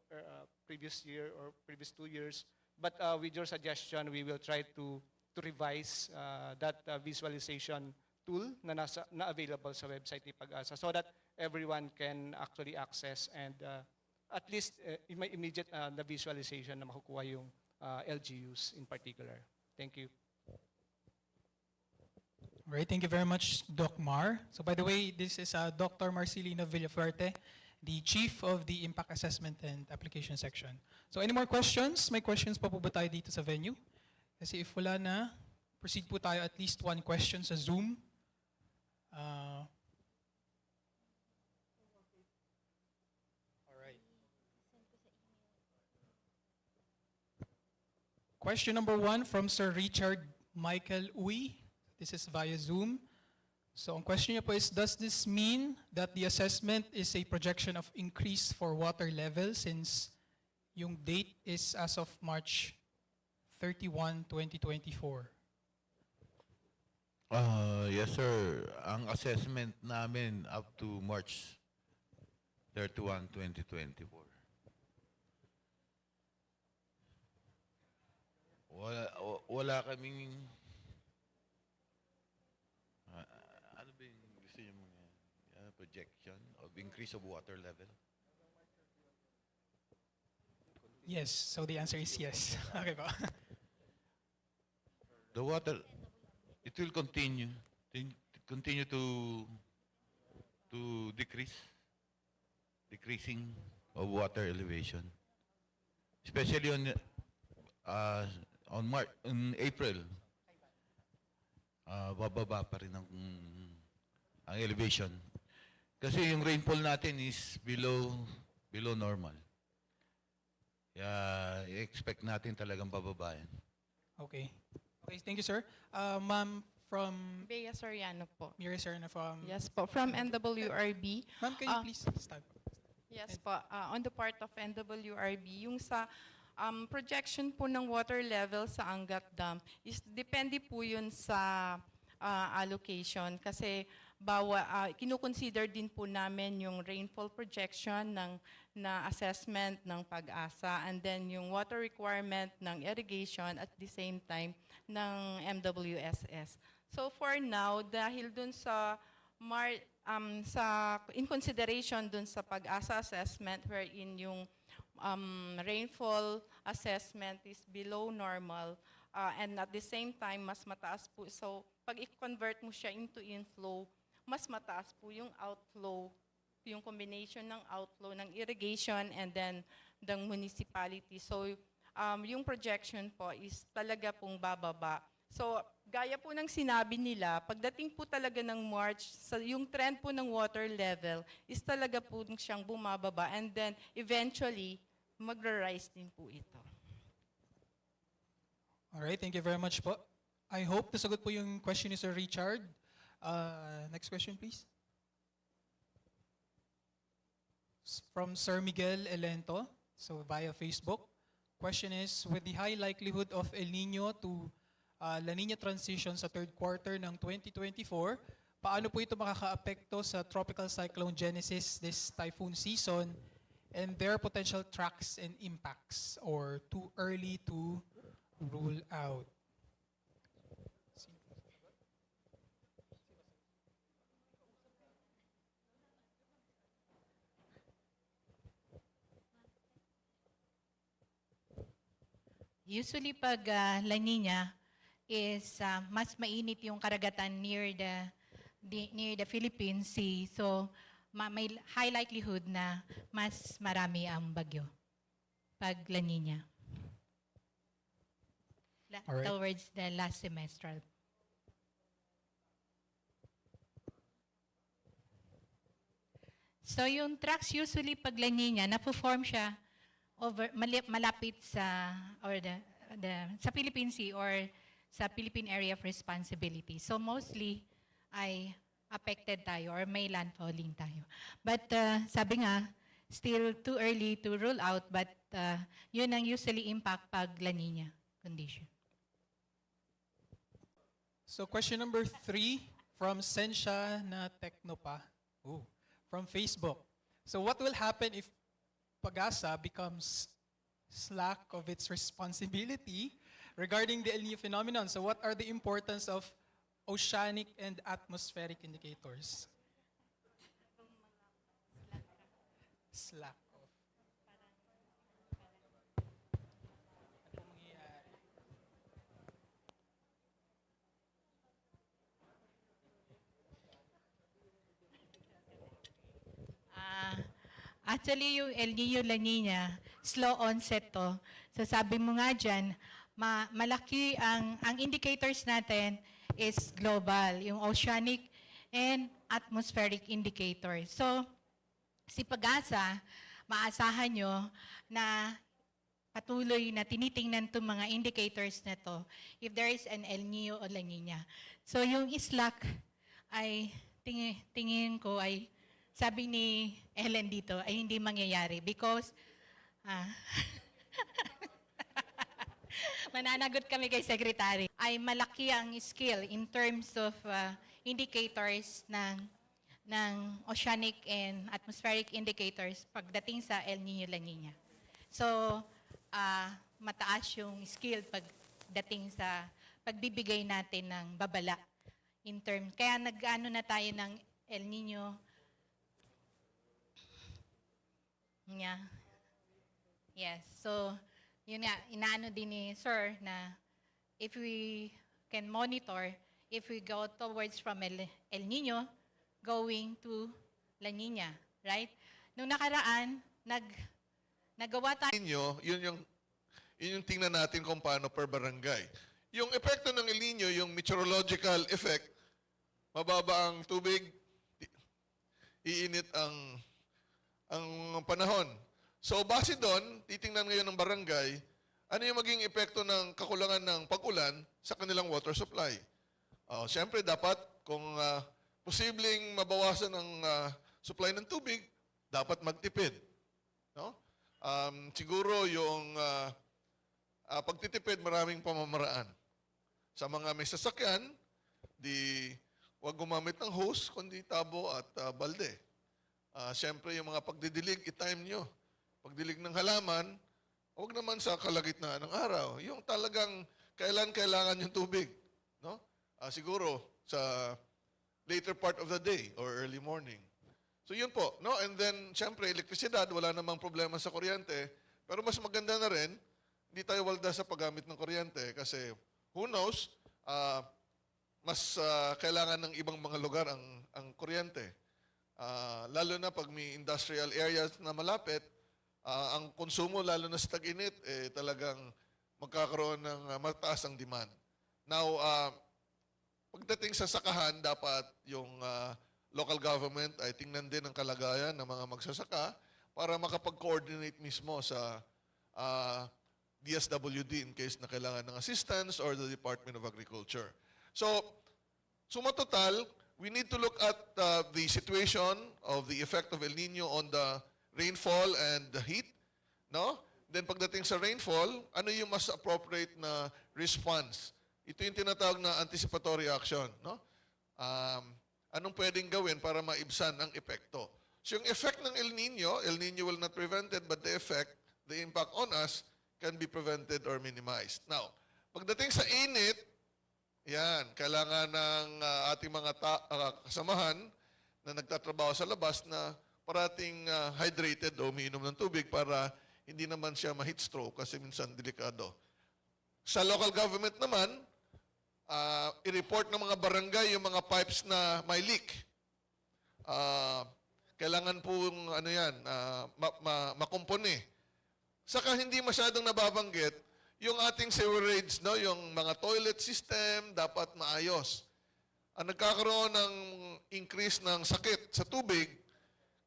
previous year or previous 2 years. But with your suggestion, we will try to to revise that visualization tool na available sa website ni PAGASA so that everyone can actually access and at least may immediate na visualization na makukuha yung LGUs in particular. Thank you. All right, thank you very much, Doc Mar. So by the way, this is Dr. Marcelino Villafuerte, the Chief of the Impact Assessment and Application Section. So any more questions? May questions pa po ba tayo dito sa venue? Kasi if wala na, proceed po tayo at least one question sa Zoom. Question number 1 from Sir Richard Michael Uy. This is via Zoom. So ang question niya po is, does this mean that the assessment is a projection of increase for water level since yung date is as of March 31, 2024? Yes, sir. Ang assessment namin up to March 31, 2024. Wala kaming ano ba yung gusto niyo mga projection of increase of water level? Yes, so the answer is yes. Okay po. The water, it will continue to decreasing of water elevation, especially on April. Bababa pa rin ang elevation. Kasi yung rainfall natin is below normal. Kaya i-expect natin talagang bababayan. Okay. Okay, thank you, sir. Ma'am from... Bea Soriano po. Mira Soriano from... Yes po, from NWRB. Ma'am, can you please stand? Yes po, on the part of NWRB, yung sa projection po ng water level sa Angat Dam is depende po yun sa allocation kasi kinukonsider din po namin yung rainfall projection na assessment ng PAGASA and then yung water requirement ng irrigation at the same time ng MWSS. So for now, dahil dun in consideration dun sa PAGASA assessment wherein yung rainfall assessment is below normal and at the same time mas mataas po. So pag i-convert mo siya into inflow, mas mataas po yung outflow, yung combination ng outflow ng irrigation and then ng municipality. So yung projection po is talaga pong bababa. So gaya po ng sinabi nila, pagdating po talaga ng March, yung trend po ng water level is talaga po siyang bumababa and then eventually magra-rise din po ito. Alright, thank you very much po. I hope nasagot po yung question ni Sir Richard. Next question, please. From Sir Miguel Elento, so via Facebook. Question is, with the high likelihood of El Nino to La Nina transition sa third quarter ng 2024, paano po ito makaka-apekto sa tropical cyclone genesis this typhoon season and their potential tracks and impacts, or too early to rule out? Usually pag La Nina is mas mainit yung karagatan near the Philippine Sea. So may high likelihood na mas marami ang bagyo pag La Nina. Alright. Towards the last semester. So yung tracks usually pag La Nina, napo-form siya malapit sa sa Philippine Sea or sa Philippine Area of Responsibility. So mostly ay affected tayo or may landfalling tayo. But sabi nga, still too early to rule out, but yun ang usually impact pag La Nina condition. So question number 3 from Sensha na Teknopa, from Facebook. So what will happen if PAGASA becomes slack of its responsibility regarding the El Nino phenomenon. So what are the importance of oceanic and atmospheric indicators? Slack off. Actually, yung El Nino La Nina, slow onset to. So sabi mo nga dyan, malaki ang indicators natin is global, yung oceanic and atmospheric indicators. So, si PAGASA, maasahan nyo na patuloy na tinitingnan itong mga indicators na to if there is an El Nino o La Nina. So, yung slack ay tingin ko ay sabi ni Ellen dito ay hindi mangyayari because mananagot kami kay Secretary, ay malaki ang skill in terms of indicators ng oceanic and atmospheric indicators pagdating sa El Nino La Nina. So, mataas yung skill pagdating sa pagbibigay natin ng babala in terms. Kaya nag-ano na tayo ng El Nino. Yeah. Yes. So, yun nga, inaano din ni Sir na if we can monitor, if we go towards from El Nino, going to La Nina, right? Nung nakaraan, nagawa tayo. Yun yung tingnan natin kung paano per barangay. Yung epekto ng El Nino, yung meteorological effect, mababa ang tubig, iinit ang panahon. So base doon, titingnan ngayon ng barangay, ano yung maging epekto ng kakulangan ng pag-ulan sa kanilang water supply. Siyempre dapat kung posibleng mabawasan ang supply ng tubig, dapat magtipid. No? Siguro yung pagtitipid, maraming pamamaraan. Sa mga may sasakyan, huwag gumamit ng hose, kundi tabo at balde. Siyempre, yung mga pagdidilig, i-time nyo. Pagdilig ng halaman, huwag naman sa kalagitnaan ng araw. Yung talagang kailangan yung tubig. No? Siguro, sa later part of the day or early morning. So yun po. No? And then, siyempre, elektrisidad, wala namang problema sa kuryente. Pero mas maganda na rin, hindi tayo walda sa paggamit ng kuryente kasi who knows, mas kailangan ng ibang mga lugar ang kuryente. Lalo na pag may industrial areas na malapit, ang konsumo lalo na sa tag-init, talagang magkakaroon ng mataas ang demand. Now, pagdating sa sakahan, dapat yung local government ay tingnan din ang kalagayan ng mga magsasaka para makapag-coordinate mismo sa DSWD in case na kailangan ng assistance or the Department of Agriculture. So, suma total, we need to look at the situation of the effect of El Nino on the rainfall and the heat. No? Then pagdating sa rainfall, ano yung mas appropriate na response? Ito yung tinatawag na anticipatory action. No? Anong pwedeng gawin para maibsan ang epekto? So yung effect ng El Nino will not prevent it, but the effect, the impact on us, can be prevented or minimized. Now, pagdating sa init, yan, kailangan ng ating mga kasamahan na nagtatrabaho sa labas na parating hydrated o umiinom ng tubig para hindi naman siya ma-heat stroke kasi minsan delikado. Sa local government naman, i-report ng mga barangay yung mga pipes na may leak. Kailangan pong makumpuni. Saka hindi masyadong nababanggit yung ating sewerage, no, yung mga toilet system dapat maayos. Ang nagkakaroon ng increase ng sakit sa tubig,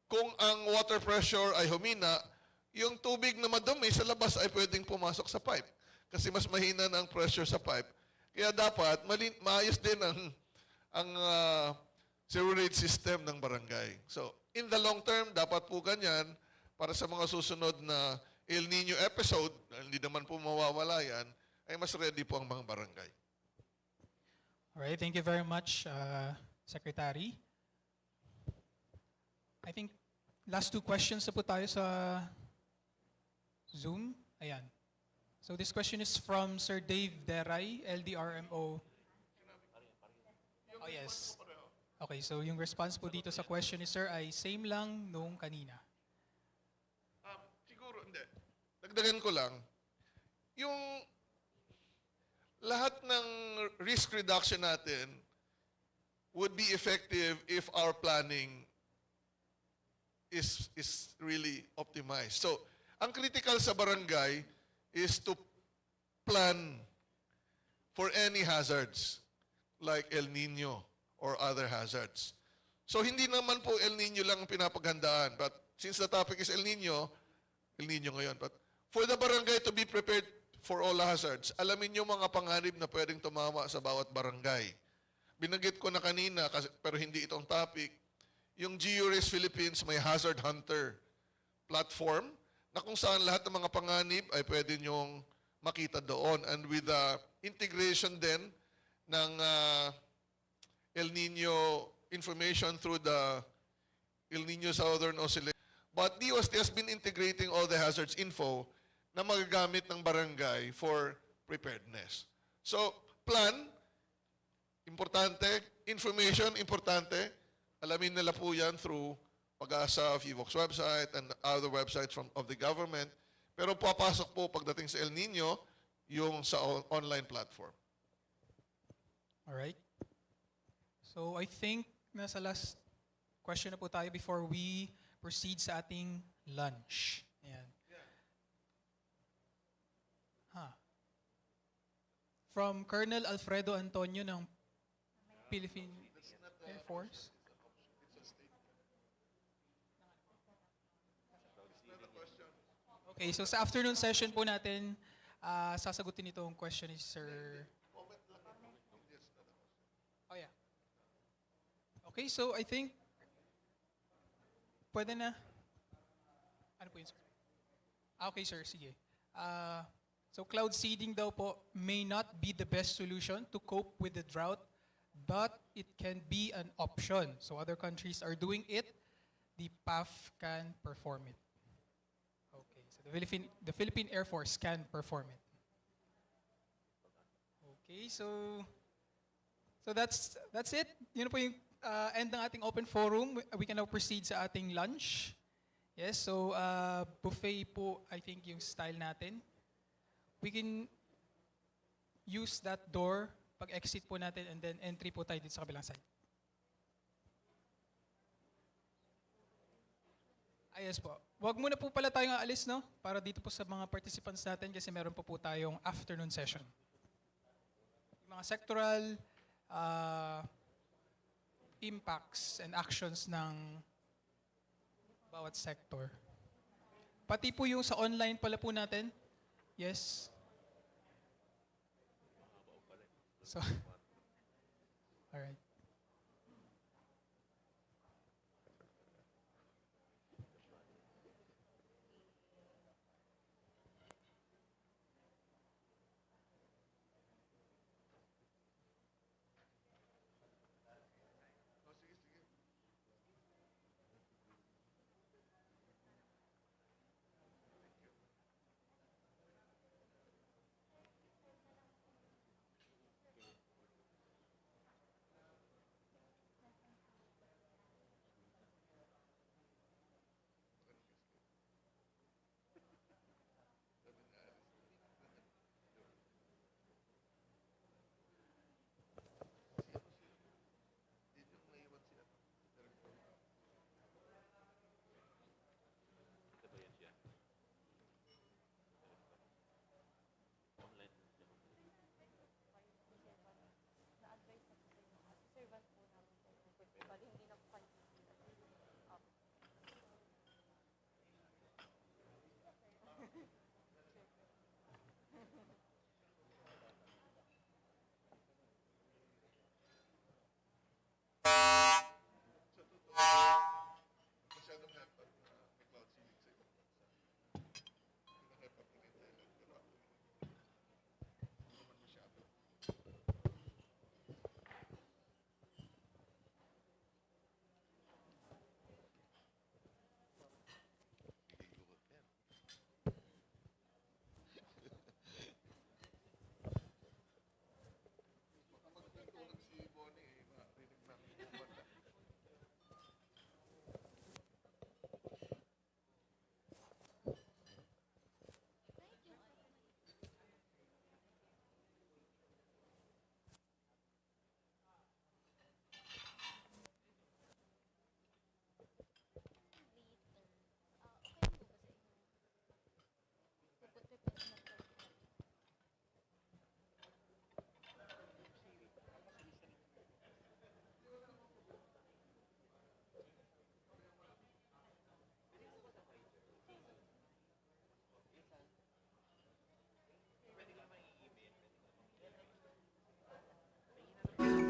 kung ang water pressure ay humina, yung tubig na madumi sa labas ay pwedeng pumasok sa pipe. Kasi mas mahina na ang pressure sa pipe. Kaya dapat maayos din ang sewerage system ng barangay. So, in the long term, dapat po ganyan para sa mga susunod na El Nino episode, hindi naman po mawawala yan, ay mas ready po ang mga barangay. Alright, thank you very much, Secretary. I think last two questions na po tayo sa Zoom. Ayan. So this question is from Sir Dave Deray, LDRMO. Oh yes. Okay, so yung response po dito sa question ni Sir ay same lang nung kanina. Siguro, hindi. Dagdagan ko lang. Yung lahat ng risk reduction natin would be effective if our planning is really optimized. So, ang critical sa barangay is to plan for any hazards like El Nino or other hazards. So, hindi naman po El Nino lang ang pinapaghandaan. But since the topic is El Nino ngayon. But for the barangay to be prepared for all hazards, alamin niyo mga panganib na pwedeng tumama sa bawat barangay. Binanggit ko na kanina, pero hindi itong topic, yung GeoRes Philippines may Hazard Hunter platform na kung saan lahat ng mga panganib ay pwede niyong makita doon. And with the integration din ng El Nino information through the El Nino Southern Oscillation. But DOST has been integrating all the hazards info na magagamit ng barangay for preparedness. So, plan, importante. Information, importante. Alamin nila po yan through PAGASA, FIVOX website, and other websites of the government. Pero papasok po pagdating sa El Nino, yung sa online platform. Alright. So I think nasa last question na po tayo before we proceed sa ating lunch. Ayan. From Colonel Alfredo Antonio ng Philippine Air Force. Okay, so sa afternoon session po natin, sasagutin itong question ni Sir. Oh yeah. Okay, so I think pwede na. Ano po yun, sir? Okay, sir, sige. So cloud seeding daw po may not be the best solution to cope with the drought, but it can be an option. So other countries are doing it. The PAF can perform it. Okay, so the Philippine Air Force can perform it. Okay, so that's it. Yun po yung end ng ating open forum. We can now proceed sa ating lunch. Yes, so buffet po, I think, yung style natin. We can use that door pag-exit po natin and then entry po tayo dito sa kabilang side. Yes po. Huwag muna po pala tayong aalis, no? Para dito po sa mga participants natin kasi meron po tayong afternoon session. Yung mga sectoral impacts and actions ng bawat sector. Pati po yung sa online pala po natin. Yes. So, all right.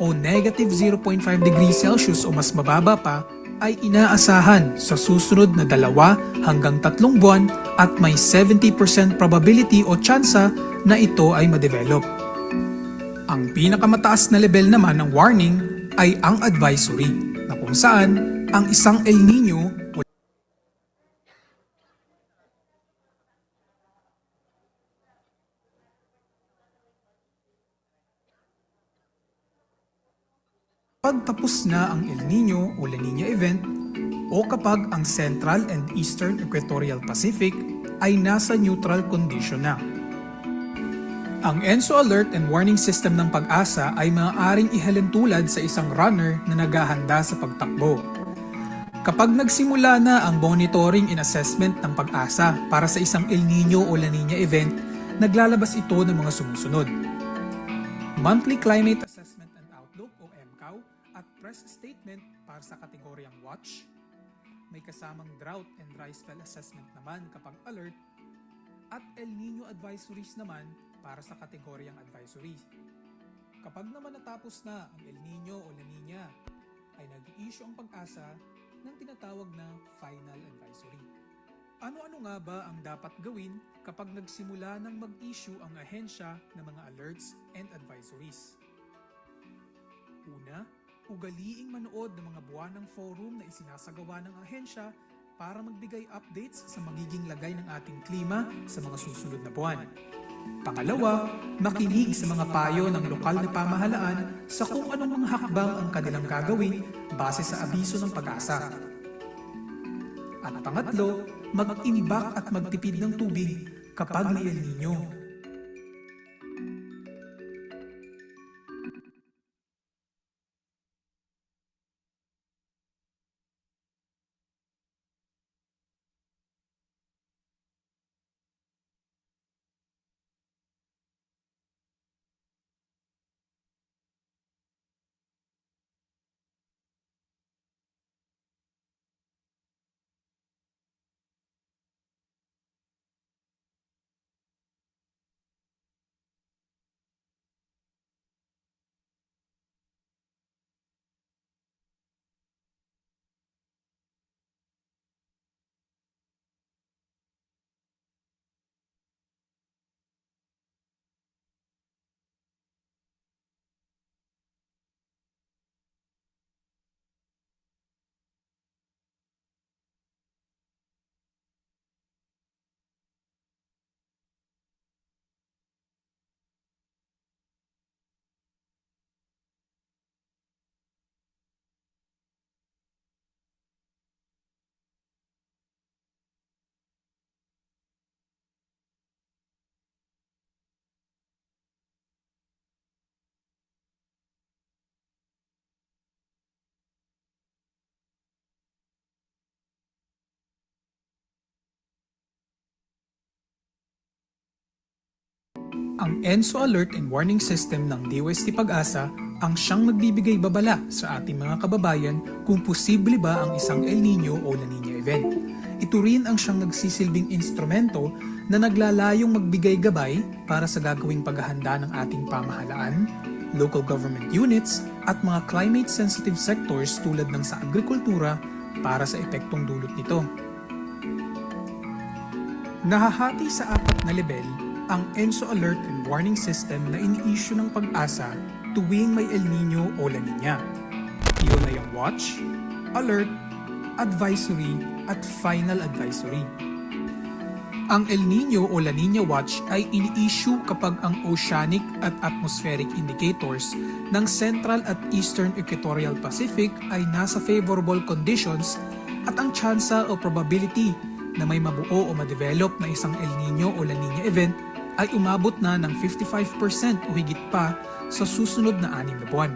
o negative 0.5 degrees Celsius o mas mababa pa ay inaasahan sa susunod na 2 hanggang 3 buwan at may 70% probability o tsansa na ito ay ma-develop. Ang pinakamataas na level naman ng warning ay ang advisory, na kung saan ang isang El Nino pagtapos na ang El Nino o La Niña event o kapag ang Central and Eastern Equatorial Pacific ay nasa neutral condition na. Ang ENSO Alert and Warning System ng Pag-asa ay maaaring ihalintulad sa isang runner na naghahanda sa pagtakbo. Kapag nagsimula na ang monitoring and assessment ng Pag-asa para sa isang El Nino o La Niña event, naglalabas ito ng mga sumusunod. Monthly Climate Assessment and Outlook o MCAO at Press Statement para sa kategoryang Watch. May kasamang Drought and Dry Spell Assessment naman kapag Alert at El Nino Advisories naman para sa kategoryang Advisory. Kapag naman natapos na ang El Nino o La Niña, ay nag-i-issue ang Pag-asa ng tinatawag na Final Advisory. Ano-ano nga ba ang dapat gawin kapag nagsimula ng mag-issue ang ahensya ng mga alerts and advisories? Una, ugaliing manood ng mga buwanang forum na isinasagawa ng ahensya para magbigay updates sa magiging lagay ng ating klima sa mga susunod na buwan. Pangalawa, makinig sa mga payo ng lokal na pamahalaan sa kung anong mga hakbang ang kanilang gagawin base sa abiso ng Pag-asa. At pangatlo, mag-imbak at magtipid ng tubig kapag may El Nino. Ang ENSO Alert and Warning System ng DOST Pag-asa ang siyang magbibigay babala sa ating mga kababayan kung posible ba ang isang El Nino o La Niña event. Ito rin ang siyang nagsisilbing instrumento na naglalayong magbigay gabay para sa gagawing paghahanda ng ating pamahalaan, local government units at mga climate-sensitive sectors tulad ng sa agrikultura para sa epektong dulot nito. Nahahati sa 4 na level ang ENSO Alert and Warning System na ini-issue ng Pag-asa tuwing may El Nino o La Niña. Iyon ay ang Watch, Alert, Advisory at Final Advisory. Ang El Nino o La Niña Watch ay ini-issue kapag ang oceanic at atmospheric indicators ng Central at Eastern Equatorial Pacific ay nasa favorable conditions at ang tsansa o probability na may mabuo o ma-develop na isang El Nino o La Niña event ay umabot na ng 55% o higit pa sa susunod na 6 na buwan.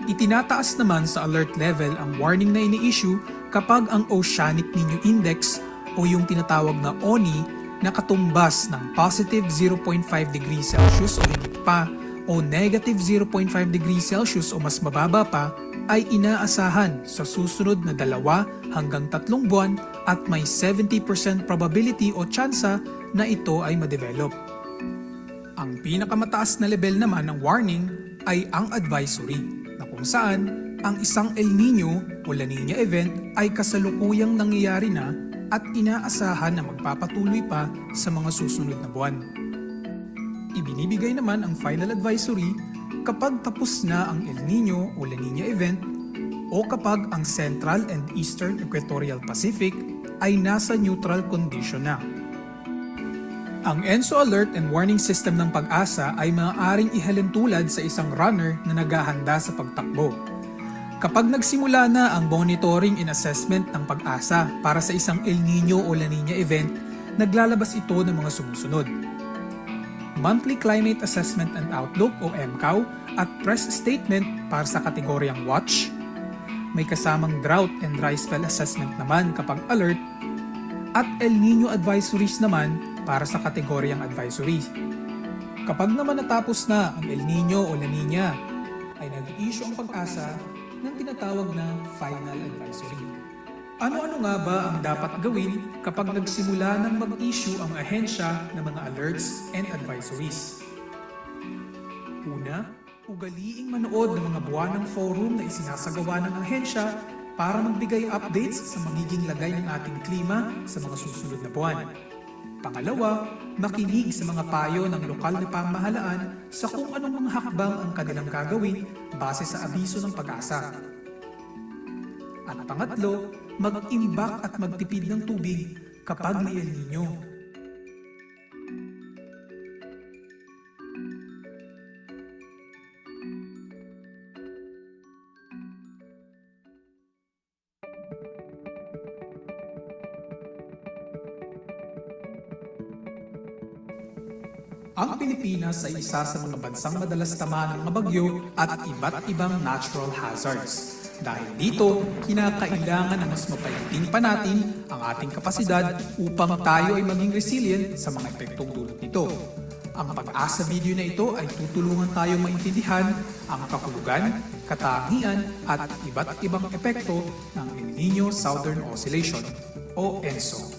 Itinataas naman sa alert level ang warning na ini-issue kapag ang Oceanic Nino Index o yung tinatawag na ONI na katumbas ng positive 0.5 degrees Celsius o higit pa o negative 0.5 degrees Celsius o mas mababa pa ay inaasahan sa susunod na 2 hanggang 3 buwan at may 70% probability o tsansa na ito ay ma-develop. Ang pinakamataas na level naman ng warning ay ang advisory, na kung saan ang isang El Nino o La Niña event ay kasalukuyang nangyayari na at inaasahan na magpapatuloy pa sa mga susunod na buwan. Ibinibigay naman ang final advisory kapag tapos na ang El Nino o La Niña event o kapag ang Central and Eastern Equatorial Pacific ay nasa neutral condition na. Ang ENSO Alert and Warning System ng Pag-asa ay maaaring ihalin tulad sa isang runner na naghahanda sa pagtakbo. Kapag nagsimula na ang monitoring and assessment ng Pag-asa para sa isang El Nino o La Niña event, naglalabas ito ng mga sumusunod: Monthly Climate Assessment and Outlook o MCOW at Press Statement para sa kategoryang Watch. May kasamang Drought and Dry Spell Assessment naman kapag Alert, at El Nino Advisories naman para sa kategoryang Advisories. Kapag naman natapos na ang El Nino o La Niña, ay nag-i-issue ang Pag-asa ng tinatawag na Final Advisory. Ano-ano nga ba ang dapat gawin kapag nagsimula ng mag-issue ang ahensya ng mga alerts and advisories? Una, ugaliing manood ng mga buwanang forum na isinasagawa ng ahensya para magbigay updates sa magiging lagay ng ating klima sa mga susunod na buwan. Pangalawa, makinig sa mga payo ng lokal na pamahalaan sa kung anong mga hakbang ang kanilang gagawin base sa abiso ng Pag-asa. At pangatlo, mag-imbak at magtipid ng tubig kapag may El Nino. Ang Pilipinas ay isa sa mga bansang madalas tamaan ng mga bagyo at iba't ibang natural hazards. Dahil dito, kinakailangan na mas mapaigting pa natin ang ating kapasidad upang tayo ay maging resilient sa mga epektong dulot nito. Ang Pag-asa video na ito ay tutulungan tayo maintindihan ang kahulugan, katangian at iba't ibang epekto ng El Nino Southern Oscillation o ENSO.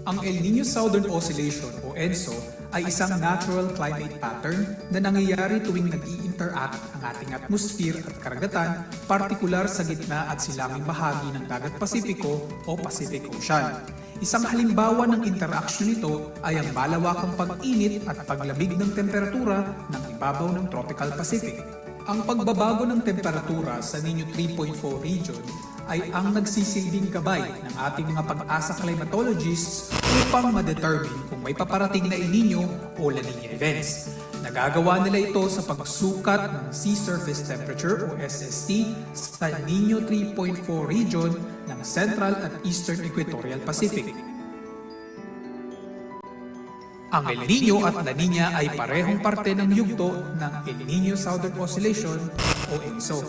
Ang El Nino Southern Oscillation o ENSO ay isang natural climate pattern na nangyayari tuwing nag-i-interact ang ating atmosphere at karagatan, partikular sa gitna at silanging bahagi ng Dagat Pasipiko o Pacific Ocean. Isang halimbawa ng interaction nito ay ang malawakang pag-init at paglamig ng temperatura ng ibabaw ng Tropical Pacific. Ang pagbabago ng temperatura sa Niño 3.4 region ay ang nagsisilbing gabay ng ating mga Pag-asa climatologists upang ma-determine kung may paparating na El Nino o La Niña events. Nagagawa nila ito sa pagsukat ng Sea Surface Temperature o SST sa Niño 3.4 region ng Central at Eastern Equatorial Pacific. Ang El Nino at La Niña ay parehong parte ng yugto ng El Nino Southern Oscillation o ENSO.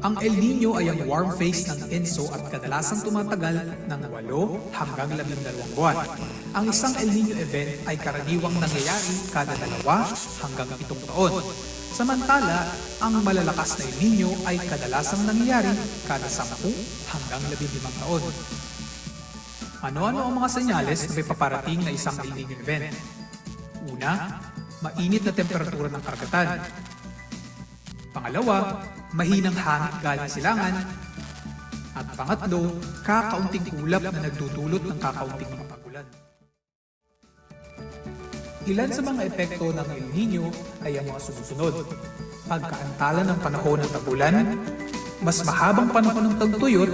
Ang El Nino ay ang warm phase ng ENSO at kadalasang tumatagal ng 8 hanggang 12 buwan. Ang isang El Nino event ay karaniwang nangyayari kada 2 hanggang 7 taon. Samantala, ang malalakas na El Nino ay kadalasang nangyayari kada 10 hanggang 15 taon. Ano-ano ang mga senyales na may paparating na isang El Nino event? Una, mainit na temperatura ng karagatan. Pangalawa, mahinang hangin galing silangan. At pangatlo, kakaunting ulap na nagdudulot ng kakaunting mga pagulan. Ilan sa mga epekto ng El Nino ay ang mga sumusunod: pagkaantala ng panahon ng tagulan, mas mahabang panahon ng tagtuyot,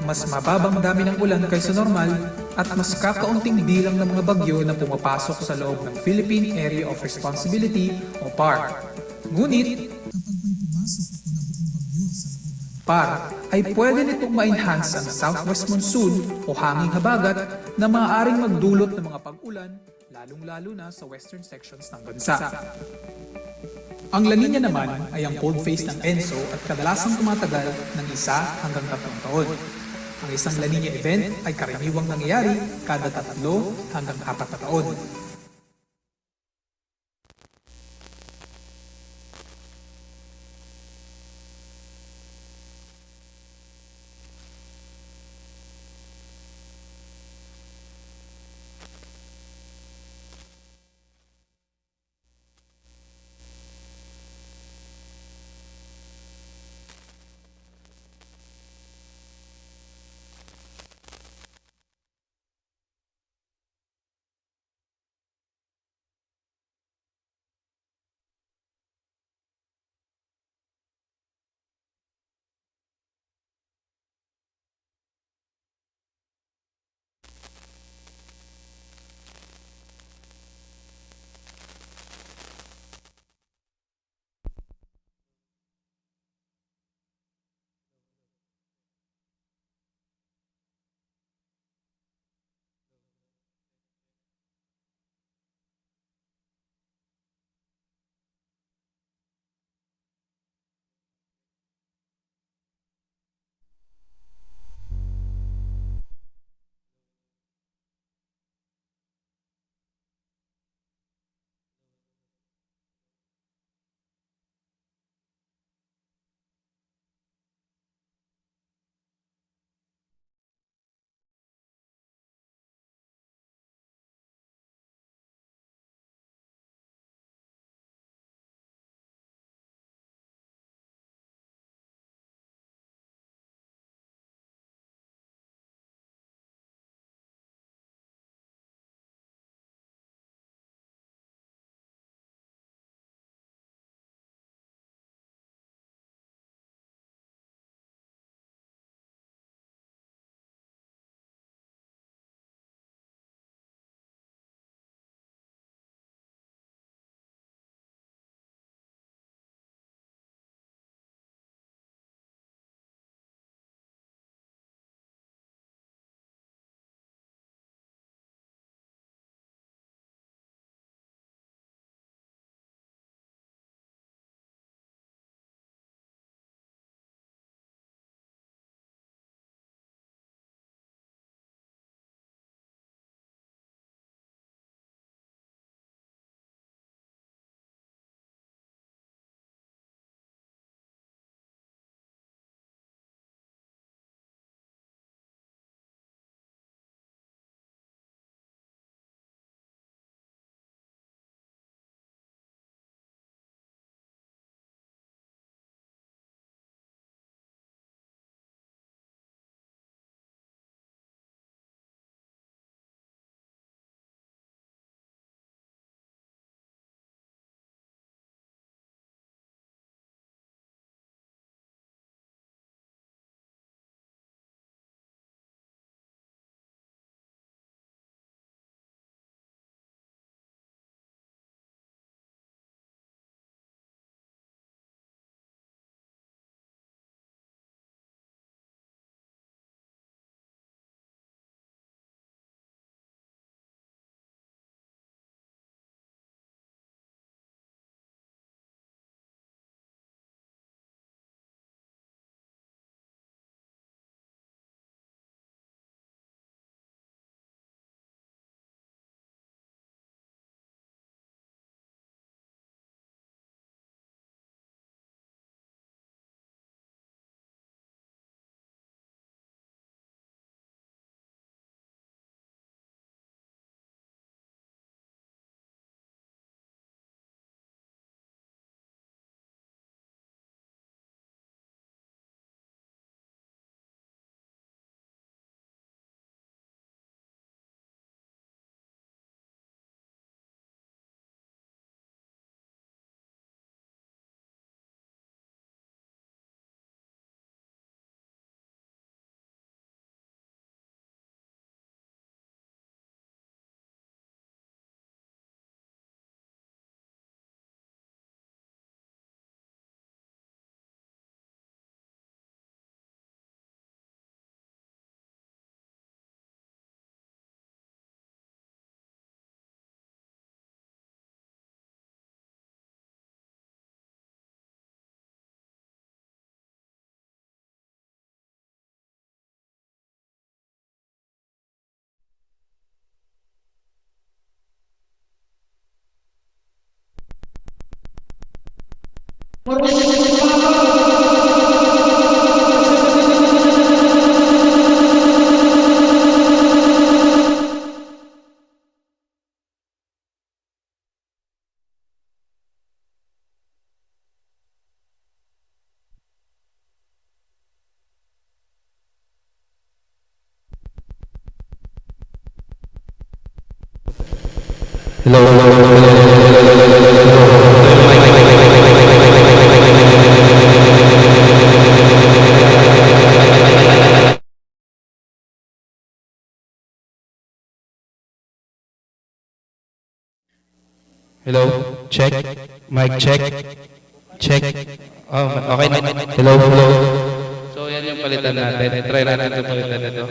mas mababang dami ng ulan kaysa normal, at mas kakaunting bilang ng mga bagyo na pumapasok sa loob ng Philippine Area of Responsibility o PAR. Ngunit, PAR ay pwede nitong ma-enhance ang southwest monsoon o hanging habagat na maaaring magdulot ng mga pag-ulan, lalong-lalo na sa western sections ng bansa. Ang La Niña naman ay ang cold phase ng ENSO at kadalasang tumatagal ng 1 hanggang 3 taon. Ang isang La Niña event ay karaniwang nangyayari kada 3 hanggang 4 na taon. Hello? Check? Mic check? Check? Oh, okay na. Hello, hello? So, yan yung palitan natin. Try natin ito palitan ito.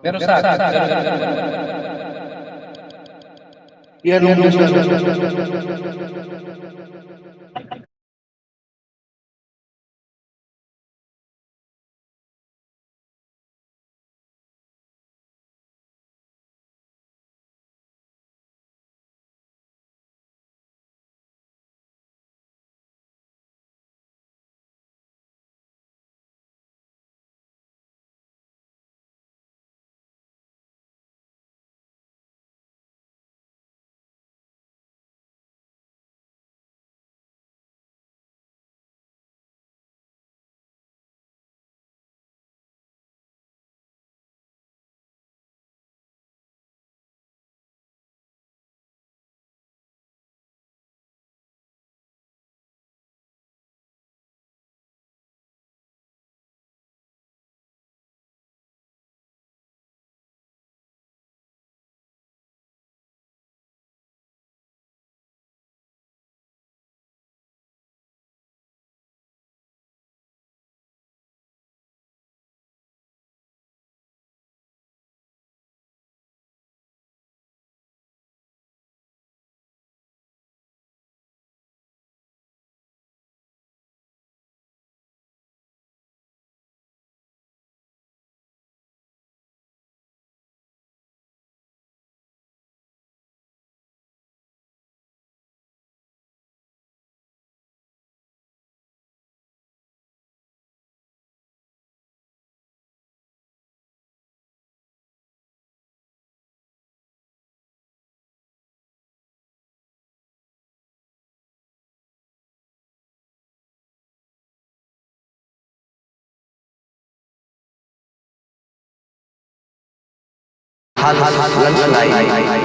Pero sa akin, i-ano mo siya.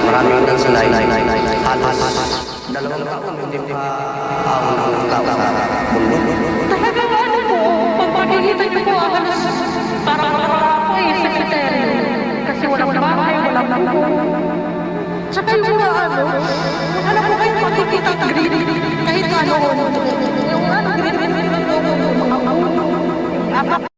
Maraming landslide, halos dalawang taon hindi pa ako nakakita sa mundo. Talagang ano po, pag makikita niyo po, halos parang ako sa cemetery. Kasi walang bahay, walang pupo. Tsaka yung mga ano po kayo makikita green, kahit ano, yung ano, green, mga puno. Apak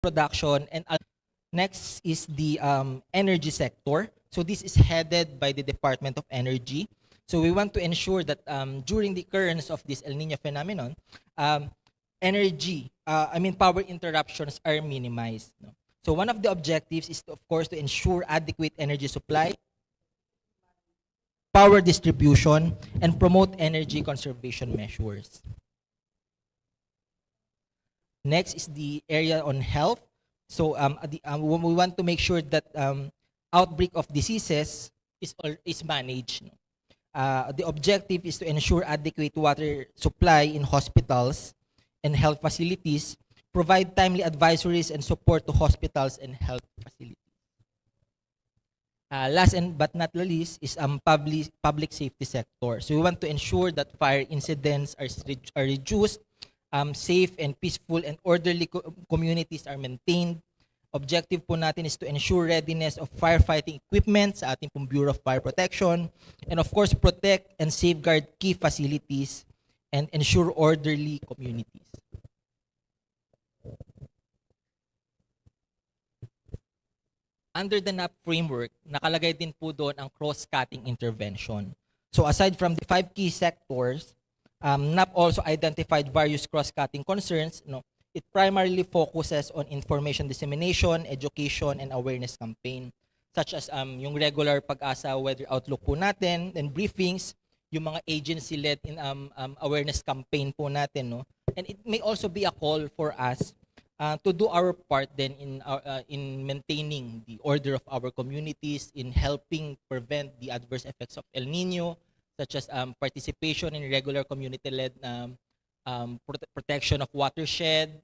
production, and next is the energy sector. So this is headed by the Department of Energy. So we want to ensure that during the occurrence of this El Nino phenomenon, power interruptions are minimized. No? So one of the objectives is, of course, to ensure adequate energy supply, power distribution, and promote energy conservation measures. Next is the area on health. So we want to make sure that outbreak of diseases is managed. No? The objective is to ensure adequate water supply in hospitals and health facilities, provide timely advisories and support to hospitals and health facilities. Last but not least is public safety sector. So we want to ensure that fire incidents are reduced, safe and peaceful and orderly communities are maintained. Objective po natin is to ensure readiness of firefighting equipment sa ating pong Bureau of Fire Protection, and of course protect and safeguard key facilities and ensure orderly communities. Under the NAP framework, nakalagay din po doon ang cross-cutting intervention. So aside from the 5 key sectors, NAP also identified various cross-cutting concerns. It primarily focuses on information dissemination, education, and awareness campaign, such as yung regular PAGASA weather outlook po natin, and briefings, yung mga agency-led awareness campaign po natin. No? And it may also be a call for us to do our part then in maintaining the order of our communities, in helping prevent the adverse effects of El Nino, such as participation in regular community-led protection of watershed,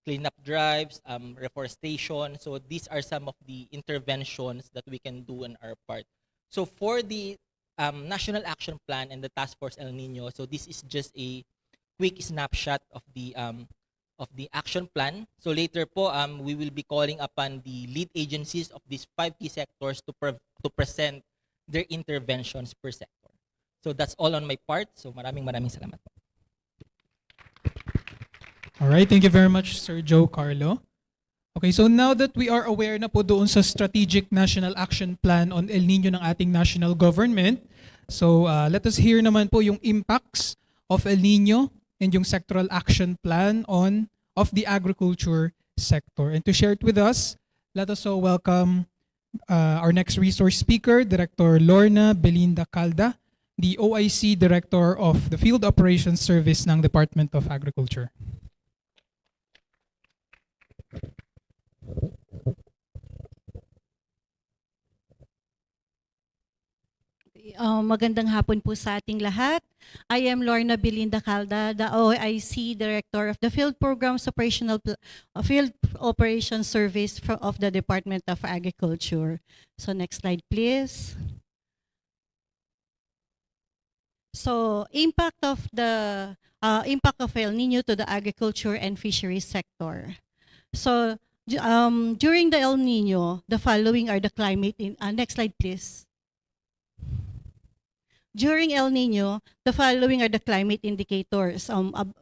cleanup drives, reforestation. So these are some of the interventions that we can do on our part. So for the National Action Plan and the Task Force El Nino, so this is just a quick snapshot of the action plan. So later po, we will be calling upon the lead agencies of these 5 key sectors to present their interventions per sector. So that's all on my part. So maraming salamat po. All right, thank you very much, Sir Joe Carlo. Okay, so now that we are aware na po doon sa Strategic National Action Plan on El Nino ng ating national government, so let us hear naman po yung impacts of El Nino and yung sectoral action plan of the agriculture sector. And to share it with us, let us so welcome our next resource speaker, Director Lorna Belinda Calda, the OIC Director of the Field Operations Service ng Department of Agriculture. Magandang hapon po sa ating lahat. I am Lorna Belinda Calda, the OIC Director of the Field Field Operations Service of the Department of Agriculture. So next slide please. So impact of El Nino to the agriculture and fisheries sector. So during the El Nino, the following are the climate next slide please. During El Nino, the following are the climate indicators.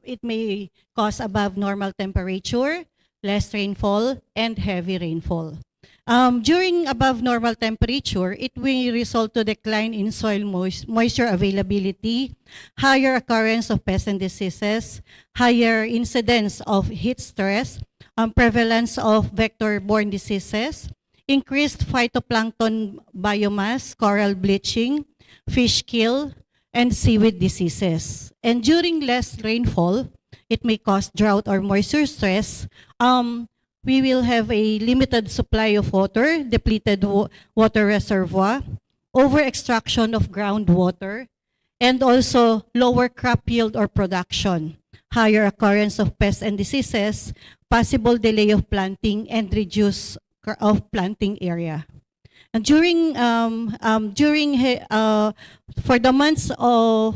It may cause above normal temperature, less rainfall, and heavy rainfall. During above normal temperature, it will result to decline in soil moisture availability, higher occurrence of pests and diseases, higher incidence of heat stress, prevalence of vector-borne diseases, increased phytoplankton biomass, coral bleaching, fish kill, and seaweed diseases. And during less rainfall, it may cause drought or moisture stress. We will have a limited supply of water, depleted water reservoir, over-extraction of groundwater, and also lower crop yield or production, higher occurrence of pests and diseases, possible delay of planting, and reduce of planting area. And for the months of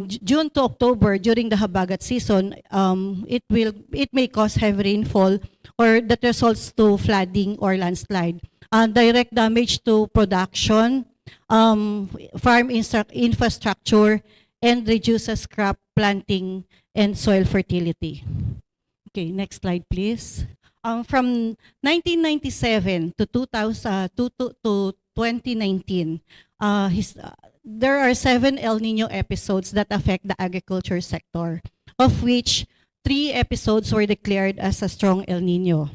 June to October, during the habagat season, it may cause heavy rainfall or that results to flooding or landslide, direct damage to production, farm infrastructure, and reduces crop planting and soil fertility. Okay, next slide, please. From 1997 to 2019, there are 7 El Nino episodes that affect the agriculture sector, of which 3 episodes were declared as a strong El Nino.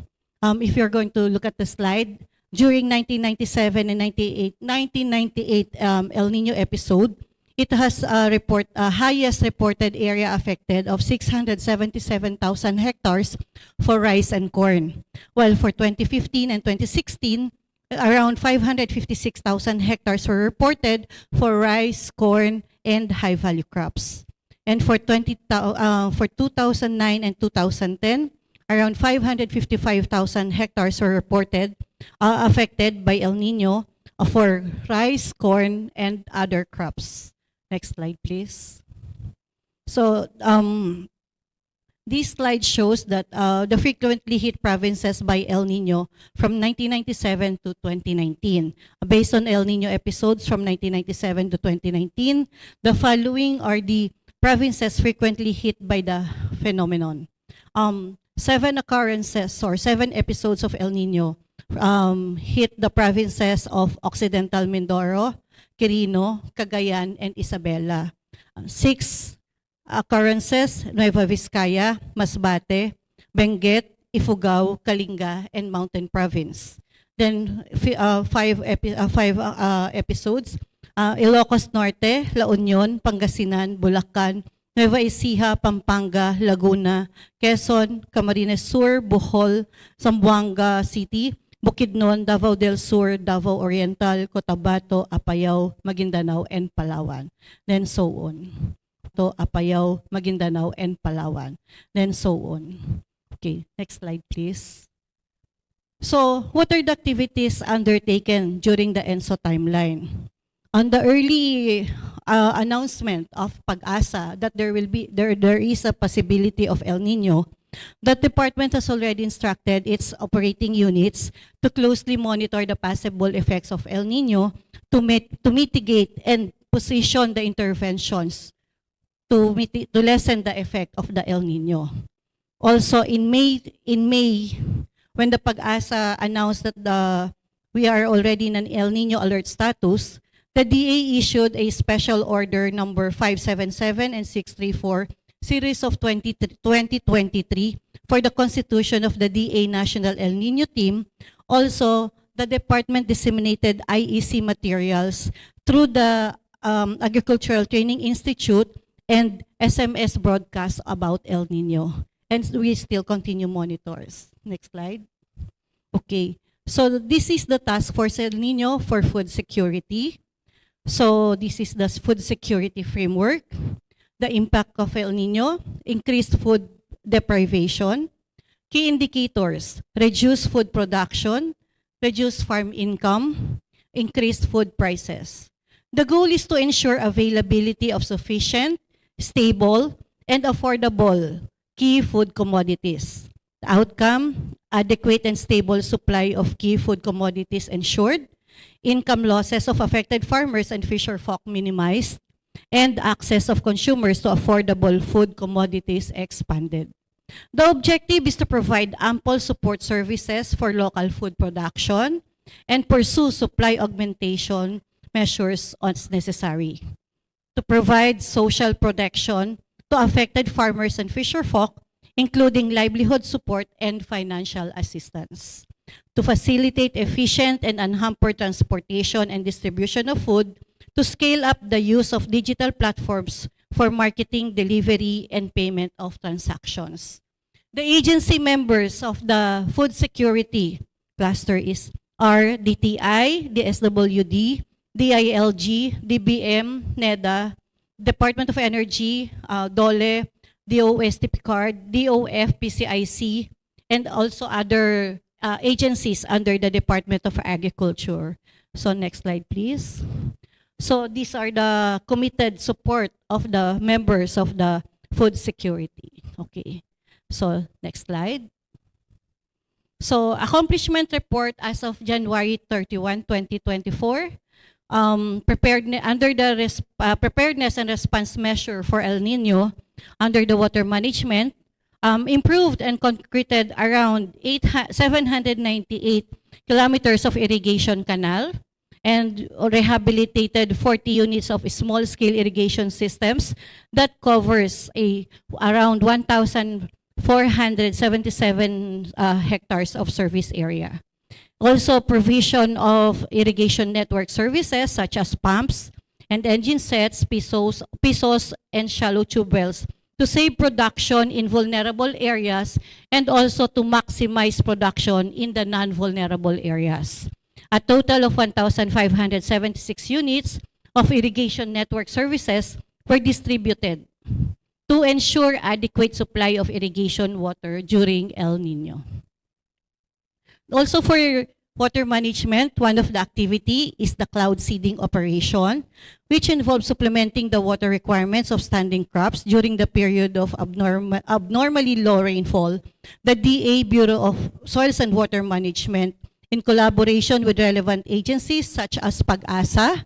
If you're going to look at the slide, during 1997 and 1998 El Nino episode, it has highest reported area affected of 677,000 hectares for rice and corn. While for 2015 and 2016, around 556,000 hectares were reported for rice, corn, and high-value crops. And for 2009 and 2010, around 555,000 hectares were reported affected by El Nino for rice, corn, and other crops. Next slide, please. So this slide shows that the frequently hit provinces by El Nino from 1997 to 2019. Based on El Nino episodes from 1997 to 2019, the following are the provinces frequently hit by the phenomenon. 7 occurrences or 7 episodes of El Nino hit the provinces of Occidental Mindoro, Quirino, Cagayan, and Isabela. 6 occurrences, Nueva Vizcaya, Masbate, Benguet, Ifugao, Kalinga, and Mountain Province. Then 5 episodes, Ilocos Norte, La Union, Pangasinan, Bulacan, Nueva Ecija, Pampanga, Laguna, Quezon, Camarines Sur, Bohol, Zamboanga City, Bukidnon, Davao del Sur, Davao Oriental, Cotabato, Apayao, Maguindanao, and Palawan. Then so on. To Apayao, Maguindanao, and Palawan. Then so on. Okay, next slide please. So, what are the activities undertaken during the ENSO timeline? On the early announcement of PAGASA that there is a possibility of El Nino, the department has already instructed its operating units to closely monitor the possible effects of El Nino to mitigate and position the interventions to lessen the effect of the El Nino. Also, in May, when the PAGASA announced that we are already in an El Nino alert status, the DA issued a special order number 577 and 634 series of 2023 for the constitution of the DA National El Nino team. Also, the department disseminated IEC materials through the Agricultural Training Institute and SMS broadcast about El Nino. And we still continue monitors. Next slide. Okay, so this is the task force El Nino for food security. So this is the food security framework. The impact of El Nino, increased food deprivation, key indicators, reduced food production, reduced farm income, increased food prices. The goal is to ensure availability of sufficient, stable, and affordable key food commodities. The outcome, adequate and stable supply of key food commodities ensured, income losses of affected farmers and fisher folk minimized, and access of consumers to affordable food commodities expanded. The objective is to provide ample support services for local food production and pursue supply augmentation measures as necessary. To provide social protection to affected farmers and fisher folk, including livelihood support and financial assistance. To facilitate efficient and unhampered transportation and distribution of food, to scale up the use of digital platforms for marketing, delivery, and payment of transactions. The agency members of the food security cluster are DTI, DSWD, DILG, DBM, NEDA, Department of Energy, DOLE, DOST-PAGASA, DOF, PCIC, and also other agencies under the Department of Agriculture. So next slide, please. So these are the committed support of the members of the food security. Okay. So next slide. So accomplishment report as of January 31, 2024. Under the preparedness and response measure for El Nino under the water management, improved and concreted around 798 kilometers of irrigation canal, and rehabilitated 40 units of small-scale irrigation systems that covers around 1,477 hectares of service area. Also, provision of irrigation network services such as pumps and engine sets, pisos, and shallow tube wells to save production in vulnerable areas and also to maximize production in the non-vulnerable areas. A total of 1,576 units of irrigation network services were distributed to ensure adequate supply of irrigation water during El Nino. Also for water management, one of the activity is the cloud seeding operation, which involves supplementing the water requirements of standing crops during the period of abnormally low rainfall. The DA Bureau of Soils and Water Management, in collaboration with relevant agencies such as PAGASA,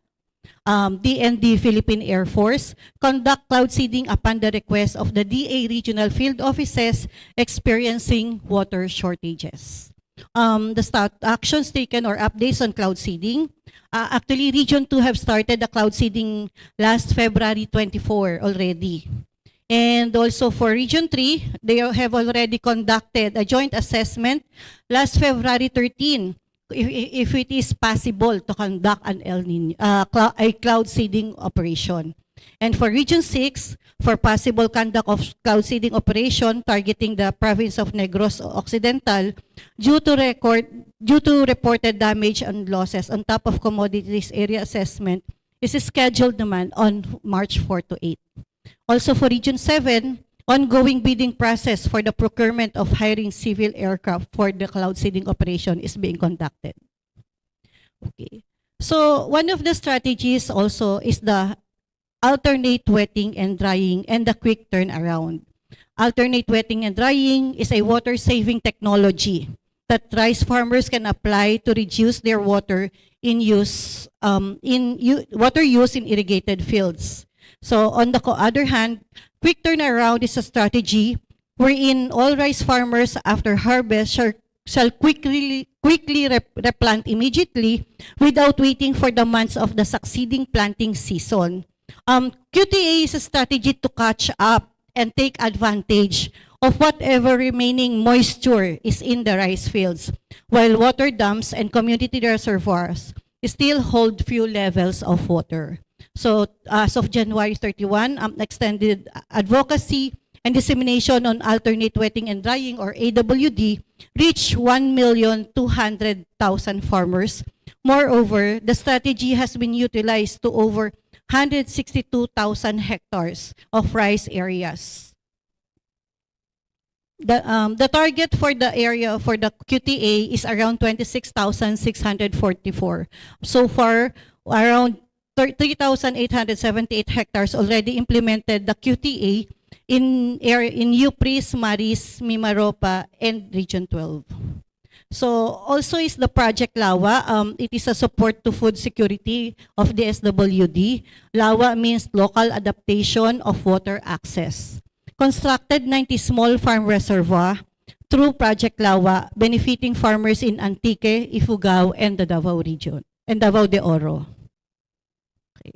DND Philippine Air Force, conduct cloud seeding upon the request of the DA regional field offices experiencing water shortages. The actions taken or updates on cloud seeding. Actually, Region 2 have started the cloud seeding last February 24 already. And also for Region 3, they have already conducted a joint assessment last February 13 if it is possible to conduct an a cloud seeding operation. And for Region 6, for possible conduct of cloud seeding operation targeting the province of Negros Occidental due to reported damage and losses on top of commodities area assessment is scheduled naman on March 4 to 8. Also for Region 7, ongoing bidding process for the procurement of hiring civil aircraft for the cloud seeding operation is being conducted. Okay. So one of the strategies also is the alternate wetting and drying and the quick turnaround. Alternate wetting and drying is a water-saving technology that rice farmers can apply to reduce their water use in irrigated fields. So on the other hand, quick turnaround is a strategy wherein all rice farmers after harvest shall quickly replant immediately without waiting for the months of the succeeding planting season. QTA is a strategy to catch up and take advantage of whatever remaining moisture is in the rice fields, while water dams and community reservoirs still hold few levels of water. So as of January 31, extended advocacy and dissemination on alternate wetting and drying or AWD reached 1,200,000 farmers. Moreover, the strategy has been utilized to over 162,000 hectares of rice areas. The target for the area for the QTA is around 26,644. So far, around 3,878 hectares already implemented the QTA in Upris, Maris, Mimaropa, and Region 12. So also is the Project LAWA. It is a support to food security of the SWD. LAWA means local adaptation of water access. Constructed 90 small farm reservoir through Project LAWA, benefiting farmers in Antique, Ifugao, and the Davao region, and Davao de Oro. Okay.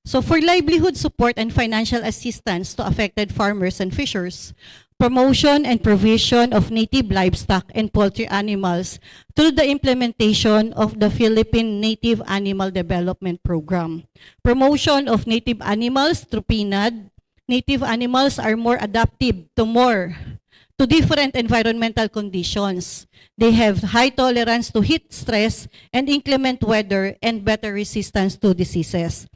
So for livelihood support and financial assistance to affected farmers and fishers, promotion and provision of native livestock and poultry animals through the implementation of the Philippine Native Animal Development Program. Promotion of native animals through PNAD. Native animals are more adaptive to different environmental conditions. They have high tolerance to heat stress and inclement weather and better resistance to diseases.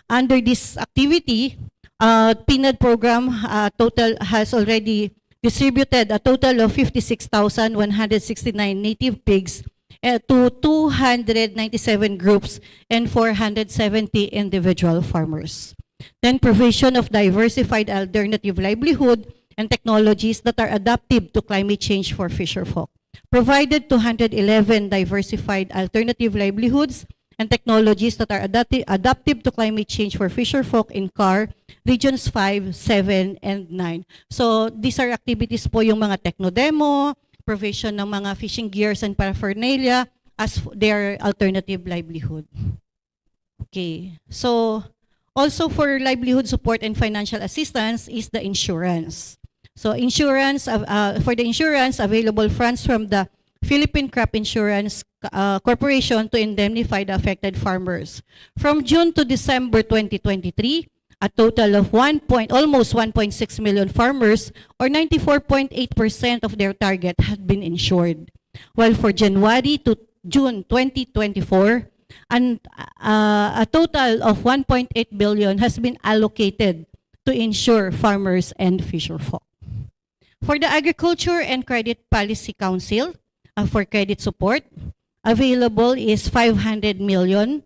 Under this activity, PNAD program total has already distributed a total of 56,169 native pigs to 297 groups and 470 individual farmers. Then provision of diversified alternative livelihood and technologies that are adaptive to climate change for fisherfolk. Provided 211 diversified alternative livelihoods and technologies that are adaptive to climate change for fisherfolk in CAR, Regions 5, 7, and 9. So these are activities po yung mga techno-demo, provision ng mga fishing gears and paraphernalia as their alternative livelihood. Okay, so also for livelihood support and financial assistance is the insurance. So insurance, for the insurance, available funds from the Philippine Crop Insurance Corporation to indemnify the affected farmers. From June to December 2023, a total of almost 1.6 million farmers, or 94.8% of their target, had been insured. While for January to June 2024, a total of 1.8 billion has been allocated to insure farmers and fisherfolk. For the Agriculture and Credit Policy Council, for credit support, available is 500 million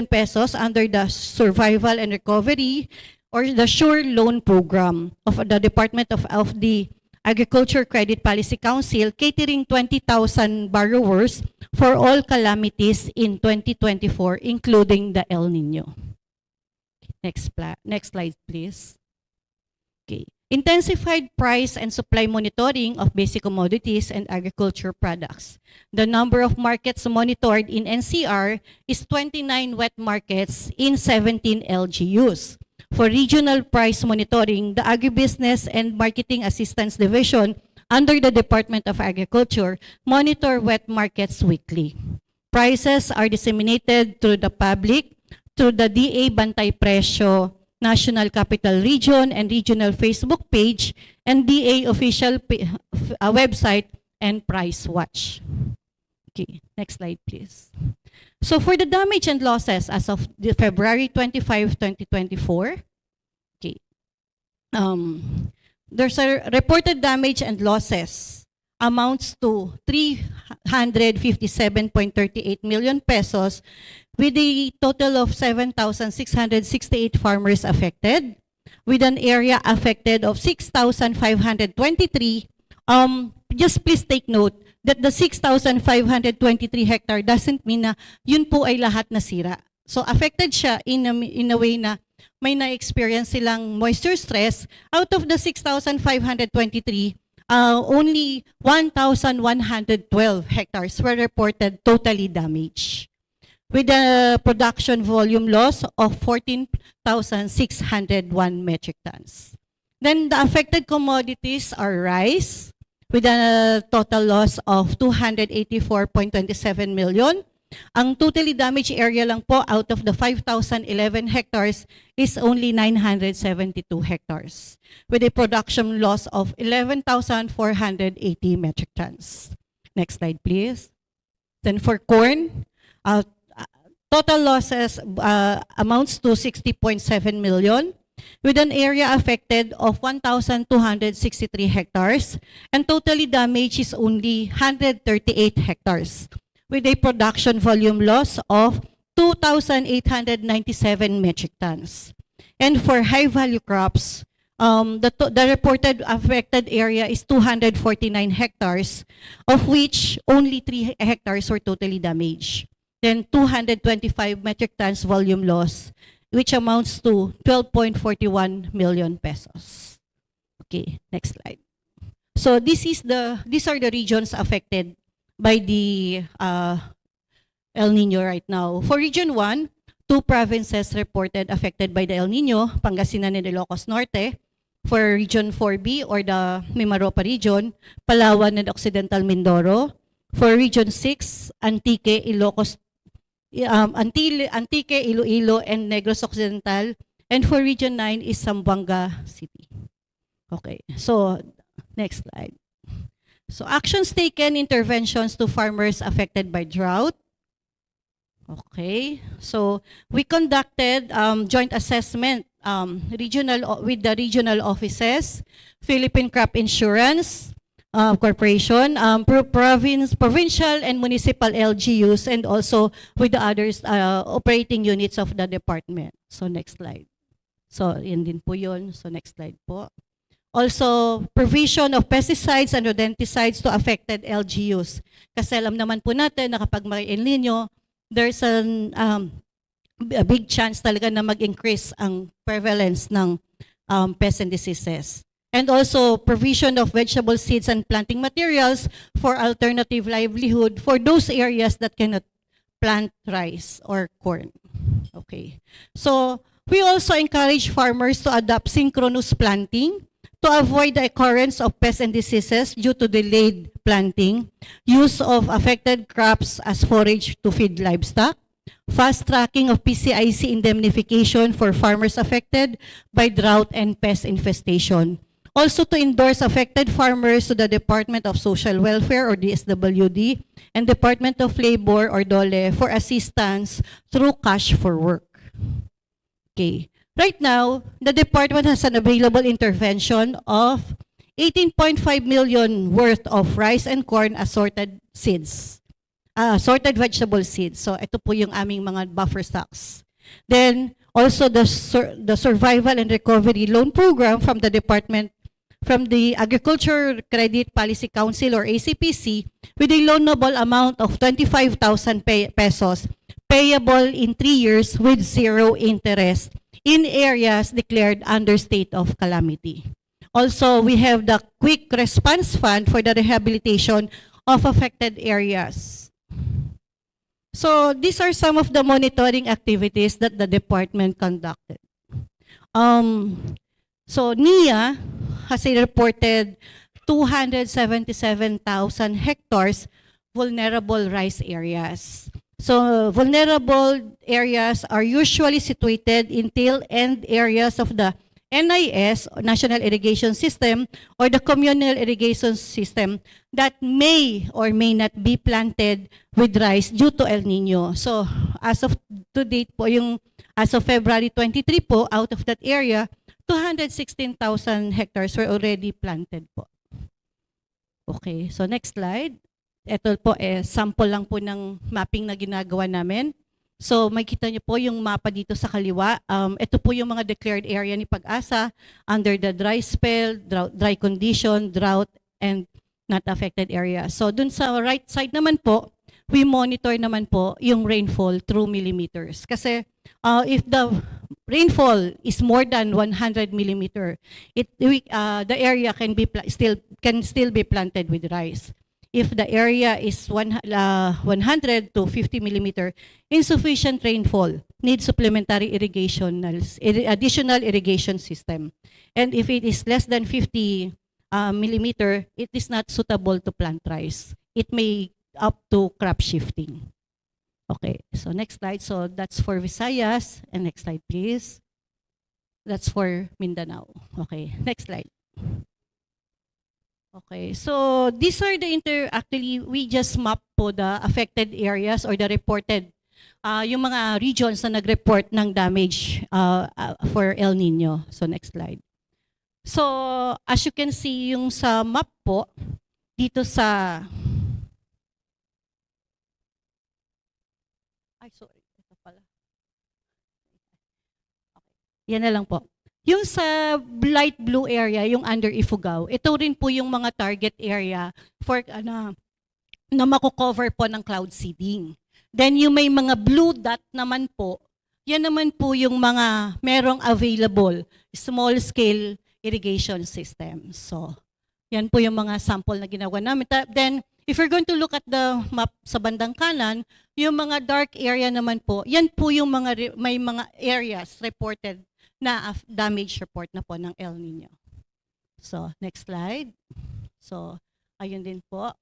pesos under the Survival and Recovery or the Sure Loan Program of the Department of the Agriculture Credit Policy Council, catering 20,000 borrowers for all calamities in 2024, including the El Nino. Next slide, please. Okay. Intensified price and supply monitoring of basic commodities and agriculture products. The number of markets monitored in NCR is 29 wet markets in 17 LGUs. For regional price monitoring, the Agribusiness and Marketing Assistance Division under the Department of Agriculture monitor wet markets weekly. Prices are disseminated through the public, through the DA Bantay Presyo National Capital Region and Regional Facebook page, and DA official website and Price Watch. Okay, next slide, please. So for the damage and losses as of February 25, 2024, okay, there's a reported damage and losses amounts to 357.38 million pesos, with a total of 7,668 farmers affected, with an area affected of 6,523. Just please take note that the 6,523 hectare doesn't mean na yun po ay lahat nasira. So affected siya in a way na may na-experience silang moisture stress. Out of the 6,523, only 1,112 hectares were reported totally damaged, with a production volume loss of 14,601 metric tons. Then the affected commodities are rice, with a total loss of 284.27 million. Ang totally damaged area lang po out of the 5,011 hectares is only 972 hectares, with a production loss of 11,480 metric tons. Next slide, please. Then for corn, total losses amounts to 60.7 million, with an area affected of 1,263 hectares, and totally damaged is only 138 hectares, with a production volume loss of 2,897 metric tons. And for high-value crops, the reported affected area is 249 hectares, of which only 3 hectares were totally damaged. Then 225 metric tons volume loss, which amounts to 12.41 million pesos. Okay, next slide. So these are the regions affected by the El Nino right now. For Region 1, 2 provinces reported affected by the El Nino, Pangasinan and Ilocos Norte. For Region 4B or the Mimaropa region, Palawan and Occidental Mindoro. For Region 6, Antique, Iloilo, and Negros Occidental. And for Region 9 is Zamboanga City. Okay, so next slide. So actions taken, interventions to farmers affected by drought. Okay, so we conducted joint assessment with the regional offices, Philippine Crop Insurance Corporation, provincial and municipal LGUs, and also with the others operating units of the department. So next slide. So yun din po yun. So next slide po. Also, provision of pesticides and rodenticides to affected LGUs. Kasi alam naman po natin na kapag may El Nino, there's a big chance talaga na mag-increase ang prevalence ng pests and diseases. And also provision of vegetable seeds and planting materials for alternative livelihood for those areas that cannot plant rice or corn. Okay. So we also encourage farmers to adopt synchronous planting to avoid the occurrence of pests and diseases due to delayed planting, use of affected crops as forage to feed livestock, fast tracking of PCIC indemnification for farmers affected by drought and pest infestation. Also to endorse affected farmers to the Department of Social Welfare or DSWD and Department of Labor or DOLE for assistance through cash for work. Okay. Right now, the department has an available intervention of 18.5 million worth of rice and corn assorted seeds. Assorted vegetable seeds. So ito po yung aming mga buffer stocks. Then also the survival and recovery loan program from the department, from the Agriculture Credit Policy Council or ACPC with a loanable amount of 25,000 pesos payable in 3 years with 0 interest in areas declared under state of calamity. Also, we have the Quick Response Fund for the rehabilitation of affected areas. So these are some of the monitoring activities that the department conducted. So NIA has reported 277,000 hectares vulnerable rice areas. So vulnerable areas are usually situated in tail-end areas of the NIS, National Irrigation System, or the Communal Irrigation System that may or may not be planted with rice due to El Nino. So as of to date po, as of February 23 po, out of that area, 216,000 hectares were already planted po. Okay, so next slide. Ito po sample lang po ng mapping na ginagawa namin. So makikita niyo po yung mapa dito sa kaliwa. Ito po yung mga declared area ni Pag-asa under the dry spell, dry condition, drought, and not affected area. So dun sa right side naman po, we monitor naman po yung rainfall through millimeters. Kasi if the rainfall is more than 100 millimeter, the area can still be planted with rice. If the area is 100 to 50 millimeter, insufficient rainfall, need supplementary irrigation, additional irrigation system. And if it is less than 50 millimeter, it is not suitable to plant rice. It may up to crop shifting. Okay, so next slide. So that's for Visayas. And next slide, please. That's for Mindanao. Okay, next slide. Okay, so these are the actually, we just map po the affected areas or the reported, yung mga regions na nag-report ng damage for El Nino. So next slide. So as you can see, yung sa map po, dito sa, sorry, ito pala. Okay. Yan na lang po. Yung sa light blue area, yung under Ifugao, ito rin po yung mga target area for na mako-cover po ng cloud seeding. Then yung may mga blue dot naman po, yan naman po yung mga merong available small scale irrigation system. So, yan po yung mga sample na ginawa namin. Then, if you're going to look at the map sa bandang kanan, yung mga dark area naman po, yan po yung mga may mga areas reported na damage report na po ng El Nino. So, next slide. So, ayun din po.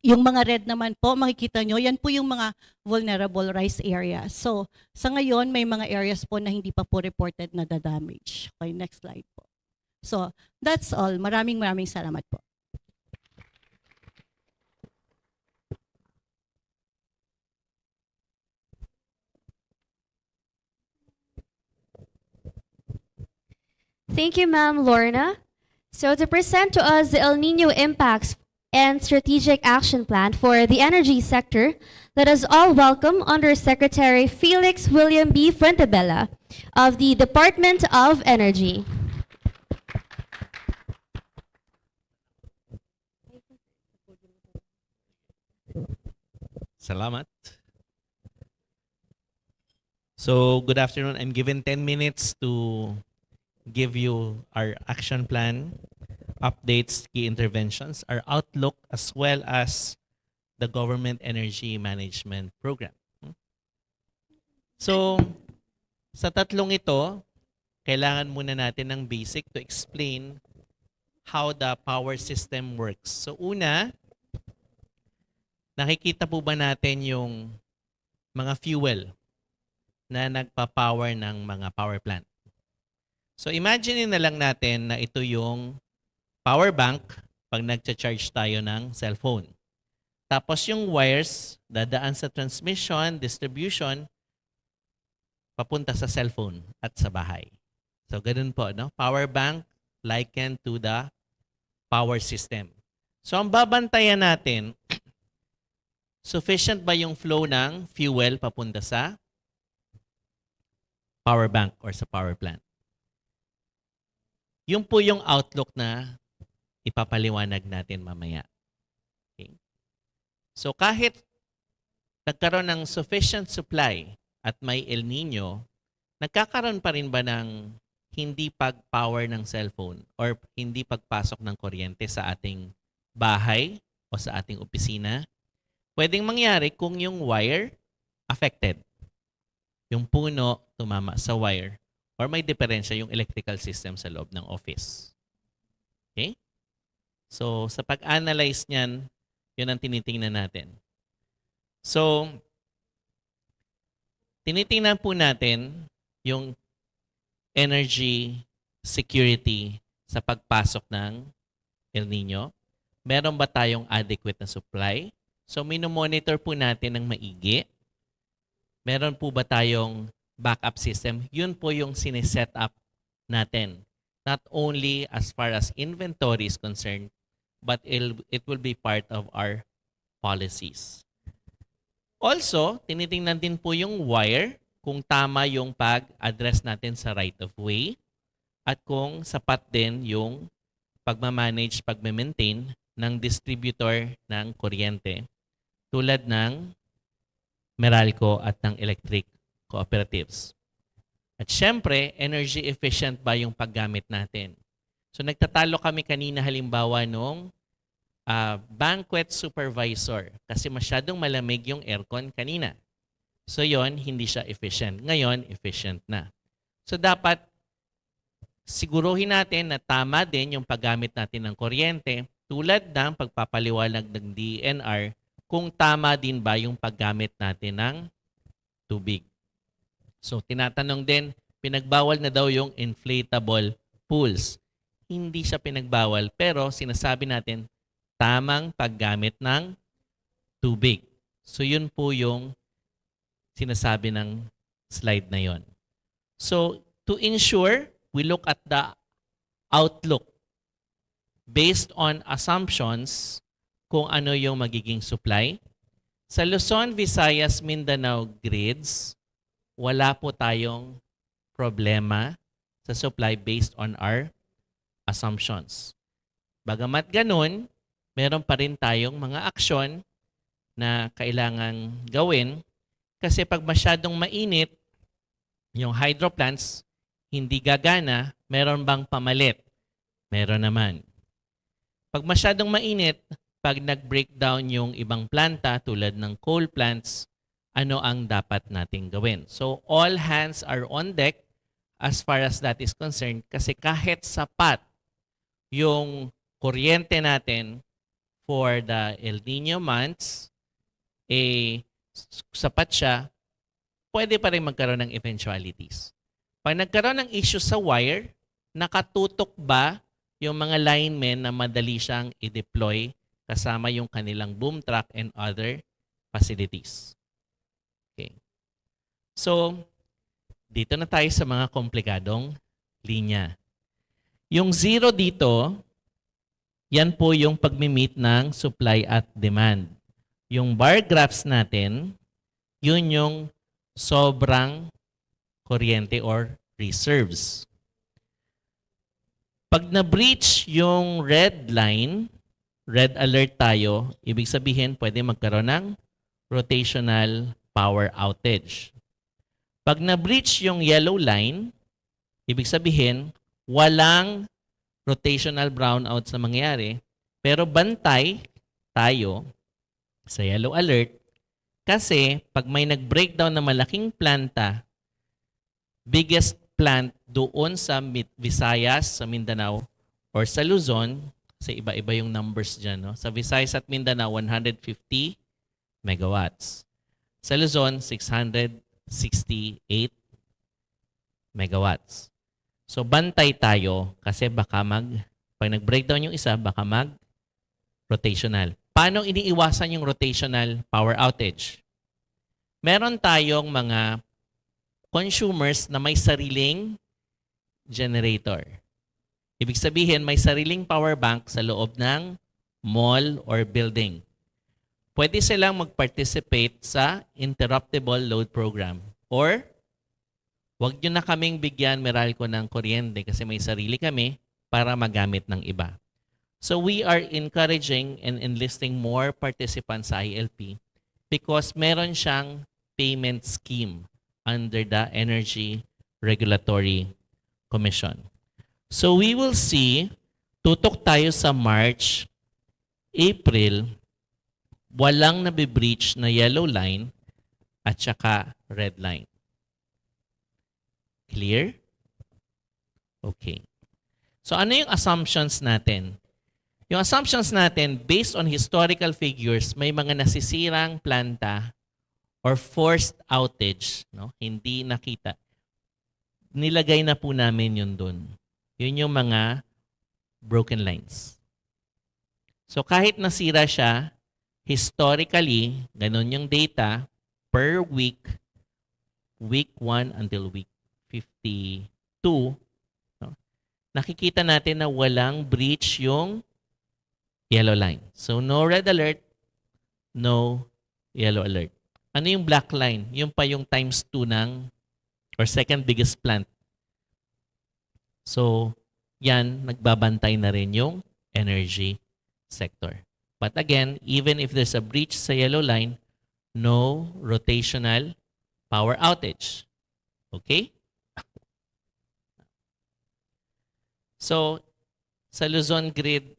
Yung mga red naman po, makikita nyo, yan po yung mga vulnerable rice areas. So, sa ngayon, may mga areas po na hindi pa po reported na damage. Okay, next slide po. So, that's all. Maraming salamat po. Thank you, Ma'am Lorna. So to present to us the El Nino Impacts and Strategic Action Plan for the energy sector, let us all welcome Undersecretary Felix William B. Fuentebella of the Department of Energy. Salamat. So, good afternoon. I'm given 10 minutes to give you our action plan, updates, key interventions, our outlook, as well as the Government Energy Management Program. So, sa tatlong ito, kailangan muna natin ng basic to explain how the power system works. So, una, nakikita po ba natin yung mga fuel na nagpa-power ng mga power plant? So imagine na lang natin na ito yung power bank pag nagcha-charge tayo ng cellphone. Tapos yung wires dadaan sa transmission, distribution, papunta sa cellphone at sa bahay. So ganun po, no? Power bank likened to the power system. So ang babantayan natin, sufficient ba yung flow ng fuel papunta sa power bank or sa power plant? Yung po yung outlook na ipapaliwanag natin mamaya. Okay? So kahit nagkaroon ng sufficient supply at may El Nino, nagkakaroon pa rin ba ng hindi pag-power ng cellphone or hindi pagpasok ng kuryente sa ating bahay o sa ating opisina? Pwedeng mangyari kung yung wire affected. Yung puno tumama sa wire or may diferensya yung electrical system sa loob ng office. Okay? So, sa pag-analyze niyan, yun ang tinitingnan natin. So, tinitingnan po natin yung energy security sa pagpasok ng El Nino. Meron ba tayong adequate na supply? So, minomonitor po natin ng maigi. Meron po ba tayong backup system? Yun po yung sineset up natin. Not only as far as inventory is concerned, but it will be part of our policies. Also, tinitingnan din po yung wire, kung tama yung pag-address natin sa right of way, at kung sapat din yung pagmamanage, pagmamaintain ng distributor ng kuryente, tulad ng Meralco at ng electric cooperatives. At syempre, energy efficient ba yung paggamit natin? So nagtatalo kami kanina halimbawa nung banquet supervisor kasi masyadong malamig yung aircon kanina. So yon hindi siya efficient. Ngayon, efficient na. So dapat siguruhin natin na tama din yung paggamit natin ng kuryente tulad ng pagpapaliwanag ng DNR kung tama din ba yung paggamit natin ng tubig. So, tinatanong din, pinagbawal na daw yung inflatable pools. Hindi siya pinagbawal, pero sinasabi natin, tamang paggamit ng tubig. So, yun po yung sinasabi ng slide na yon. So, to ensure, we look at the outlook based on assumptions kung ano yung magiging supply. Sa Luzon, Visayas, Mindanao grids, wala po tayong problema sa supply based on our assumptions. Bagamat ganun, meron pa rin tayong mga aksyon na kailangan gawin kasi pag masyadong mainit, yung hydro plants hindi gagana, meron bang pamalit? Meron naman. Pag masyadong mainit, pag nag-breakdown yung ibang planta tulad ng coal plants, ano ang dapat nating gawin? So all hands are on deck as far as that is concerned kasi kahit sapat yung kuryente natin for the El Nino months, sapat siya, pwede pa rin magkaroon ng eventualities. Pag nagkaroon ng issue sa wire, nakatutok ba yung mga linemen na madali siyang i-deploy kasama yung kanilang boom truck and other facilities? Okay. So, dito na tayo sa mga komplikadong linya. Yung zero dito, yan po yung pag-meet ng supply at demand. Yung bar graphs natin, yun yung sobrang kuryente or reserves. Pag na-breach yung red line, red alert tayo, ibig sabihin pwede magkaroon ng rotational power outage. Pag na-breach yung yellow line, ibig sabihin, walang rotational brownouts na mangyayari, pero bantay tayo sa yellow alert kasi pag may nag-breakdown na malaking planta, biggest plant doon sa Visayas, sa Mindanao, or sa Luzon, kasi iba-iba yung numbers dyan. No? Sa Visayas at Mindanao, 150 megawatts. Sa Luzon, 668 megawatts. So bantay tayo kasi baka pag nag-breakdown yung isa, baka rotational. Paano iniiwasan yung rotational power outage? Meron tayong mga consumers na may sariling generator. Ibig sabihin, may sariling power bank sa loob ng mall or building. Pwede silang mag-participate sa interruptible load program. Or, wag nyo na kaming bigyan Meralco ng kuryente kasi may sarili kami para magamit ng iba. So we are encouraging and enlisting more participants sa ILP because meron siyang payment scheme under the Energy Regulatory Commission. So we will see, tutok tayo sa March, April, walang nabibreach na yellow line at saka red line. Clear? Okay. So ano yung assumptions natin? Yung assumptions natin, based on historical figures, may mga nasisirang planta or forced outage, no? Hindi nakita. Nilagay na po namin yun dun. Yun yung mga broken lines. So kahit nasira siya, historically, ganun yung data, per week, week 1 until week 52, no? Nakikita natin na walang breach yung yellow line. So no red alert, no yellow alert. Ano yung black line? Yung pa yung times 2 ng or second biggest plant. So yan, nagbabantay na rin yung energy sector. But again, even if there's a breach sa yellow line, no rotational power outage. Okay? So, sa Luzon grid,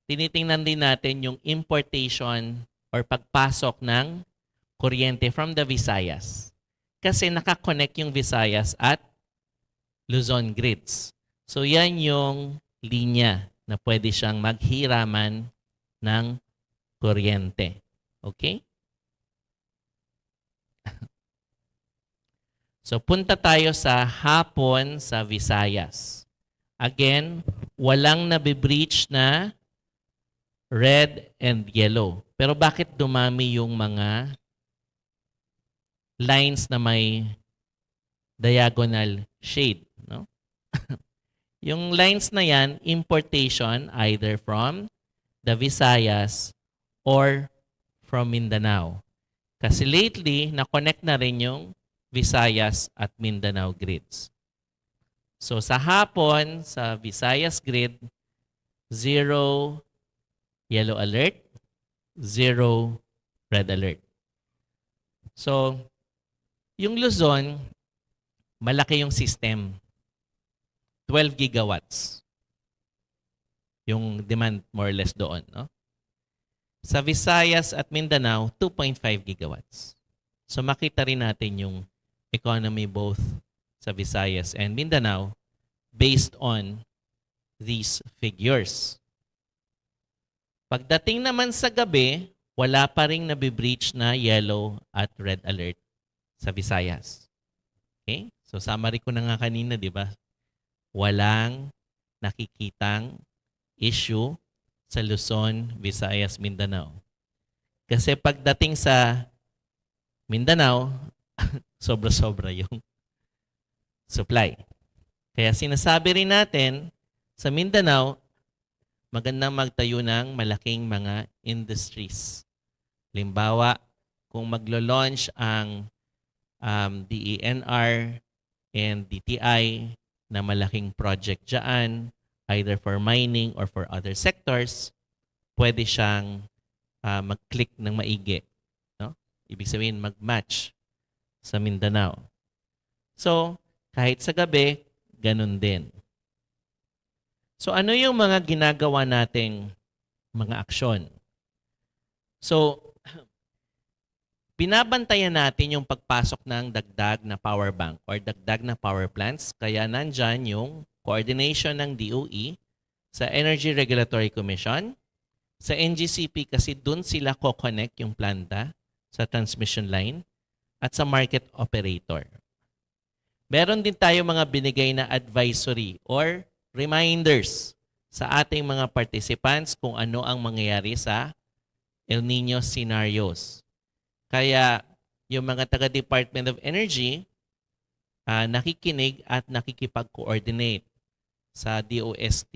tinitingnan din natin yung importation or pagpasok ng kuryente from the Visayas. Kasi nakakonect yung Visayas at Luzon grids. So yan yung linya na pwede siyang maghiraman ng kuryente. Okay? So punta tayo sa hapon sa Visayas. Again, walang nabibreach na red and yellow. Pero bakit dumami yung mga lines na may diagonal shade? No? Yung lines na yan, importation either from the Visayas or from Mindanao. Kasi lately, na-connect na rin yung Visayas at Mindanao grids. So sa hapon, sa Visayas grid, 0 yellow alert, 0 red alert. So, yung Luzon, malaki yung system. 12 gigawatts. Yung demand more or less doon. No? Sa Visayas at Mindanao, 2.5 gigawatts. So makita rin natin yung economy both sa Visayas and Mindanao based on these figures. Pagdating naman sa gabi, wala pa ring nabibreach na yellow at red alert sa Visayas. Okay? So summary ko na nga kanina, di ba? Walang nakikitang issue sa Luzon, Visayas, Mindanao. Kasi pagdating sa Mindanao, sobra-sobra yung supply. Kaya sinasabi rin natin, sa Mindanao, magandang magtayo ng malaking mga industries. Halimbawa, kung maglo-launch ang DENR and DTI na malaking project dyan, either for mining or for other sectors, pwede siyang mag-click ng maigi. No? Ibig sabihin, mag-match sa Mindanao. So, kahit sa gabi, ganun din. So, ano yung mga ginagawa nating mga aksyon? So, binabantayan natin yung pagpasok ng dagdag na power bank or dagdag na power plants. Kaya nandyan yung coordination ng DOE sa Energy Regulatory Commission. Sa NGCP kasi dun sila ko-connect yung planta sa transmission line at sa market operator. Meron din tayo mga binigay na advisory or reminders sa ating mga participants kung ano ang mangyayari sa El Nino scenarios. Kaya yung mga taga-Department of Energy nakikinig at nakikipag-coordinate sa DOST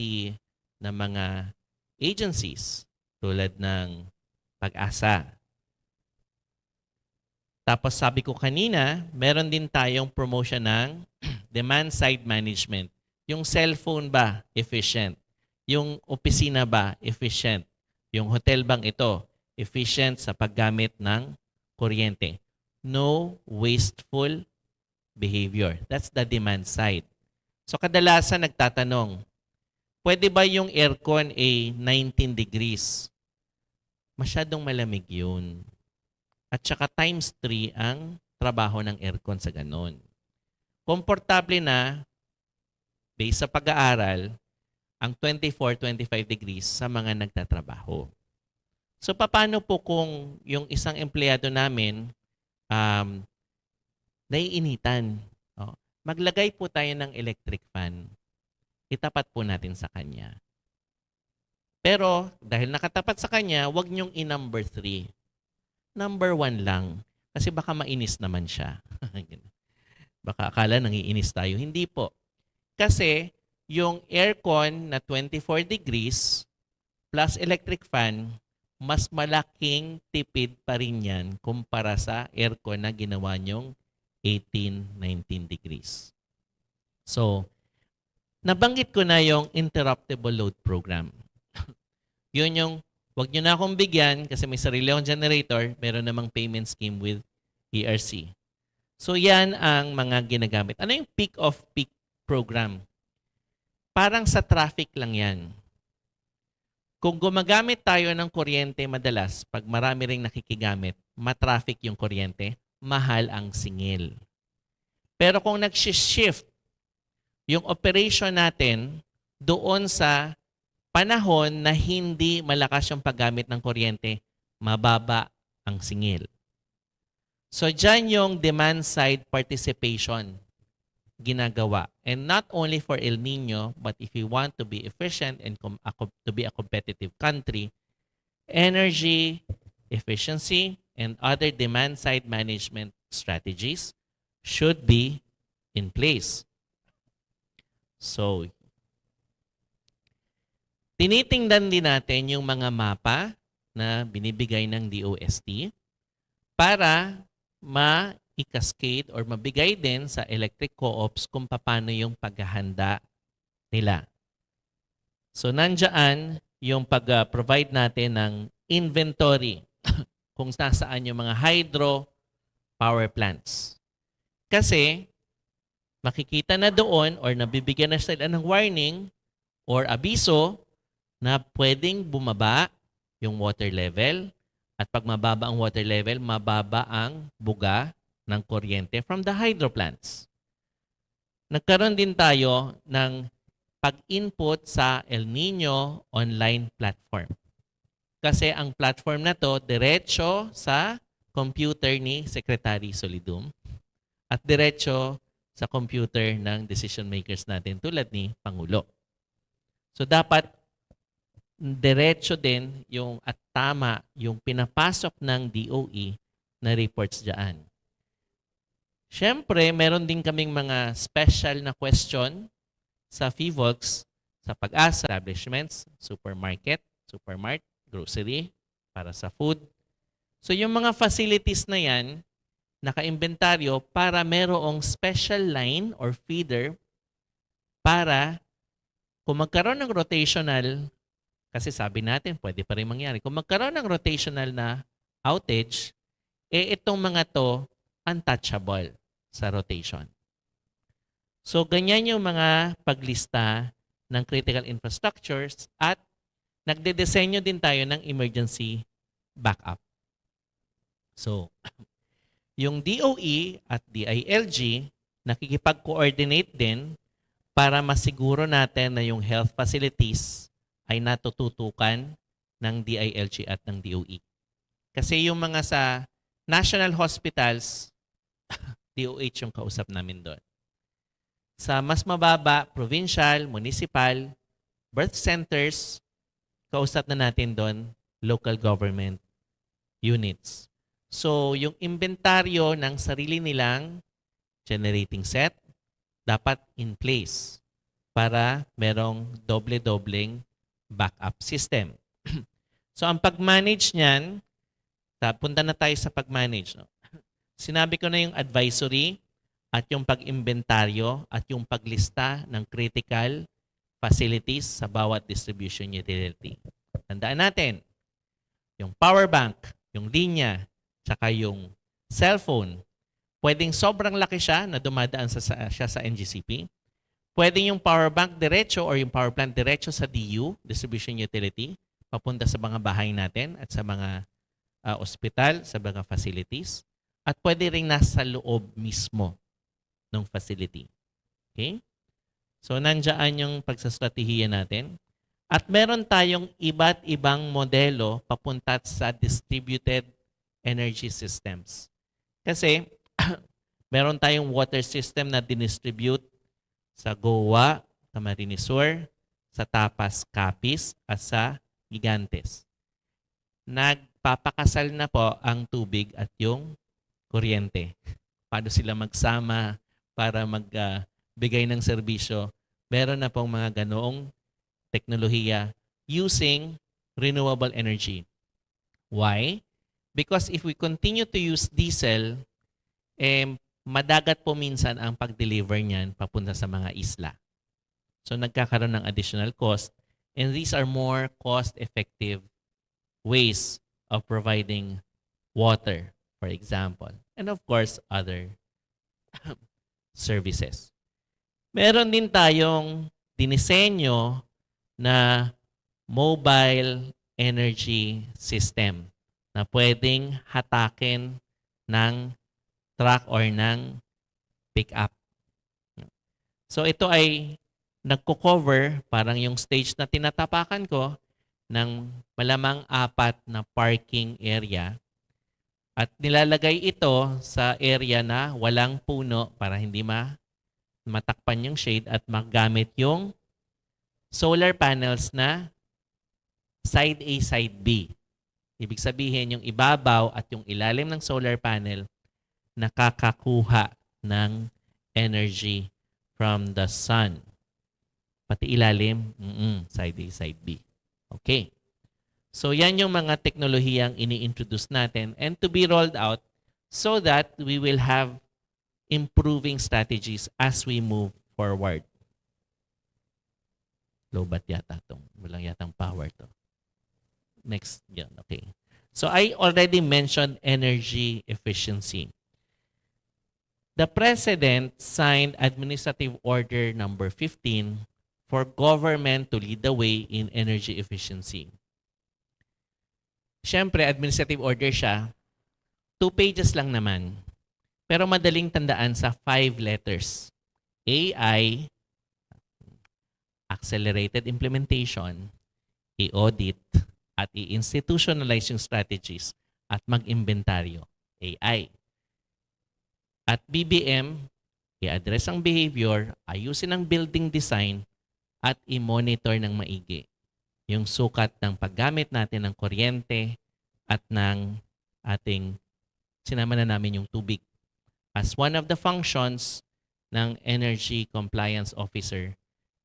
na mga agencies tulad ng PAGASA. Tapos sabi ko kanina, meron din tayong promotion ng demand side management. Yung cellphone ba efficient? Yung opisina ba efficient? Yung hotel bang ito efficient sa paggamit ng kuryente? No wasteful behavior. That's the demand side. So kadalasan nagtatanong, pwede ba yung aircon ay 19 degrees? Masyadong malamig yun. At saka times 3 ang trabaho ng aircon sa ganon. Komportable na, based sa pag-aaral, ang 24-25 degrees sa mga nagtatrabaho. So paano po kung yung isang empleyado namin naiinitan? Maglagay po tayo ng electric fan. Itapat po natin sa kanya. Pero dahil nakatapat sa kanya, huwag niyong i-number 3. Number 1 lang. Kasi baka mainis naman siya. Baka akala nangiinis tayo. Hindi po. Kasi yung aircon na 24 degrees plus electric fan, mas malaking tipid pa rin yan kumpara sa aircon na ginawa nyong 18-19 degrees. So, nabanggit ko na yung interruptible load program. Yun yung, wag nyo na akong bigyan kasi may sarili akong generator, meron namang payment scheme with ERC. So, yan ang mga ginagamit. Ano yung peak-off-peak program? Parang sa traffic lang yan. Kung gumagamit tayo ng kuryente madalas, pag marami ring nakikigamit, matraffic yung kuryente, mahal ang singil. Pero kung nag-shift yung operation natin doon sa panahon na hindi malakas yung paggamit ng kuryente, mababa ang singil. So dyan yung demand side participation ginagawa. And not only for El Nino, but if you want to be efficient and to be a competitive country, energy efficiency and other demand side management strategies should be in place. So, tinitingnan din natin yung mga mapa na binibigay ng DOST para ma-cascade or mabigay din sa electric co-ops kung paano yung paghahanda nila. So, nandiyan yung pag-provide natin ng inventory kung nasaan yung mga hydro power plants. Kasi, makikita na doon or nabibigyan na sila ng warning or abiso na pwedeng bumaba yung water level at pag mababa ang water level, mababa ang buga ng kuryente from the hydro plants. Nagkaroon din tayo ng pag-input sa El Nino online platform. Kasi ang platform na to, diretso sa computer ni Secretary Solidum at diretso sa computer ng decision makers natin tulad ni Pangulo. So dapat diretso din yung at tama yung pinapasok ng DOE na reports dyan. Siyempre, meron din kaming mga special na question sa FIVOLCS sa PAGASA, establishments, supermarket, supermart, grocery, para sa food. So yung mga facilities na yan, naka-inventaryo para merong special line or feeder para kung magkaroon ng rotational, kasi sabi natin pwede pa rin mangyari, kung magkaroon ng rotational na outage, itong mga to untouchable sa rotation. So ganyan yung mga paglista ng critical infrastructures at nagdedesenyo din tayo ng emergency backup. So yung DOE at DILG nakikipag-coordinate din para masiguro natin na yung health facilities ay natututukan ng DILG at ng DOE. Kasi yung mga sa national hospitals, DOH yung kausap namin doon. Sa mas mababa, provincial, municipal, birth centers, kausap na natin doon, local government units. So, yung inventaryo ng sarili nilang generating set dapat in place para merong doble-dobleng backup system. So, ang pag-manage niyan, punta na tayo sa pag-manage. No? Sinabi ko na yung advisory at yung pag-inventaryo at yung paglista ng critical facilities sa bawat distribution utility. Tandaan natin, yung power bank, yung linya, tsaka yung cellphone, pwedeng sobrang laki siya na dumadaan siya sa NGCP. Pwedeng yung power bank diretso or yung power plant diretso sa DU, distribution utility, papunta sa mga bahay natin at sa mga ospital, sa mga facilities. At pwede rin nasa loob mismo ng facility. Okay? So, nandiyan yung pagsastratehiya natin. At meron tayong iba't ibang modelo papunta sa distributed energy systems. Kasi, meron tayong water system na dinistribute sa Goa, Camarines Sur, sa Tapas, Capiz, at sa Gigantes. Nagpapakasal na po ang tubig at yung kuryente. Paano sila magsama para magbigay ng serbisyo? Meron na pong mga ganoong teknolohiya using renewable energy. Why? Because if we continue to use diesel, madagat po minsan ang pag-deliver niyan papunta sa mga isla. So nagkakaroon ng additional cost, and these are more cost-effective ways of providing water, for example. And of course, other services. Meron din tayong dinisenyo na mobile energy system na pwedeng hatakin ng truck or ng pick-up. So ito ay nagko-cover parang yung stage na tinatapakan ko ng malamang 4 na parking area at nilalagay ito sa area na walang puno para hindi matakpan yung shade at magamit yung solar panels na side A, side B. Ibig sabihin yung ibabaw at yung ilalim ng solar panel nakakakuha ng energy from the sun. Pati ilalim, side A, side B. Okay. So yan yung mga teknolohiyang ini-introduce natin and to be rolled out so that we will have improving strategies as we move forward. Lobat yata itong. Walang yatang power to. Next. Yan. Okay. So I already mentioned energy efficiency. The President signed Administrative Order number 15 for government to lead the way in energy efficiency. Siyempre, administrative order siya. 2 pages lang naman. Pero madaling tandaan sa 5 letters. AI, accelerated implementation, i-audit, at i-institutionalize yung strategies at mag-inventaryo. AI. At BBM, i-address ang behavior, ayusin ang building design, at i-monitor ng maigi yung sukat ng paggamit natin ng kuryente at ng ating sinama na namin yung tubig. As one of the functions ng Energy Compliance Officer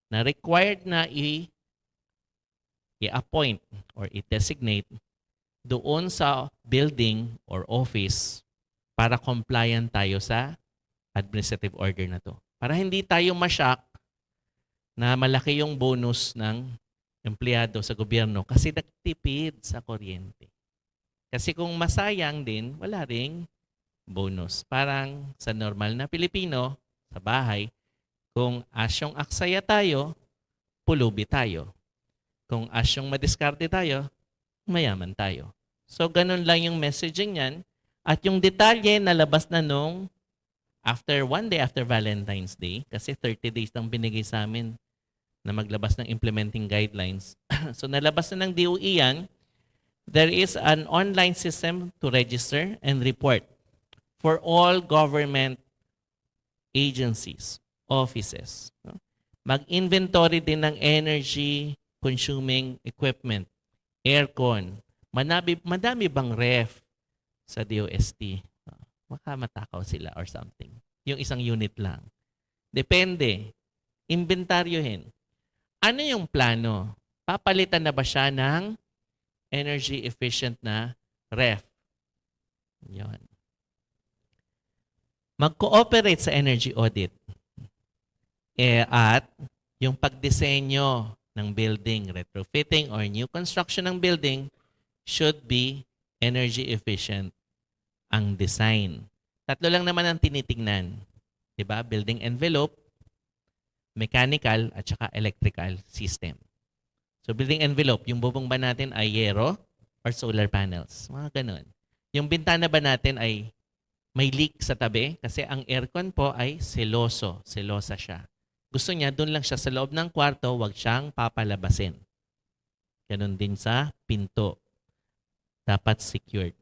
na required na i-appoint or i-designate doon sa building or office para compliant tayo sa administrative order na to. Para hindi tayo ma-shock na malaki yung bonus ng empleyado sa gobyerno kasi nagtipid sa kuryente. Kasi kung masayang din, wala ring bonus. Parang sa normal na Pilipino, sa bahay, kung asyong aksaya tayo, pulubi tayo. Kung asyong madiskarte tayo, mayaman tayo. So, ganun lang yung messaging yan. At yung detalye nalabas na nung one day after Valentine's Day, kasi 30 days lang binigay sa amin na maglabas ng implementing guidelines. So, nalabas na ng DOE yan. There is an online system to register and report for all government agencies, offices. Mag-inventory din ng energy consuming equipment, aircon. Madami bang ref sa DOST? Baka matakaw sila or something. Yung isang unit lang. Depende. Inventaryohin. Ano yung plano? Papalitan na ba siya ng energy efficient na ref? Yun. Mag-cooperate sa energy audit. At yung pagdisenyo ng building, retrofitting or new construction ng building should be energy efficient ang design. Tatlo lang naman ang tinitingnan. Diba? Building envelope, mechanical, at saka electrical system. So building envelope, yung bubong ba natin ay yero or solar panels? Mga ganun. Yung bintana ba natin ay may leak sa tabi? Kasi ang aircon po ay seloso. Selosa siya. Gusto niya, doon lang siya sa loob ng kwarto, wag siyang papalabasin. Ganun din sa pinto. Dapat secured.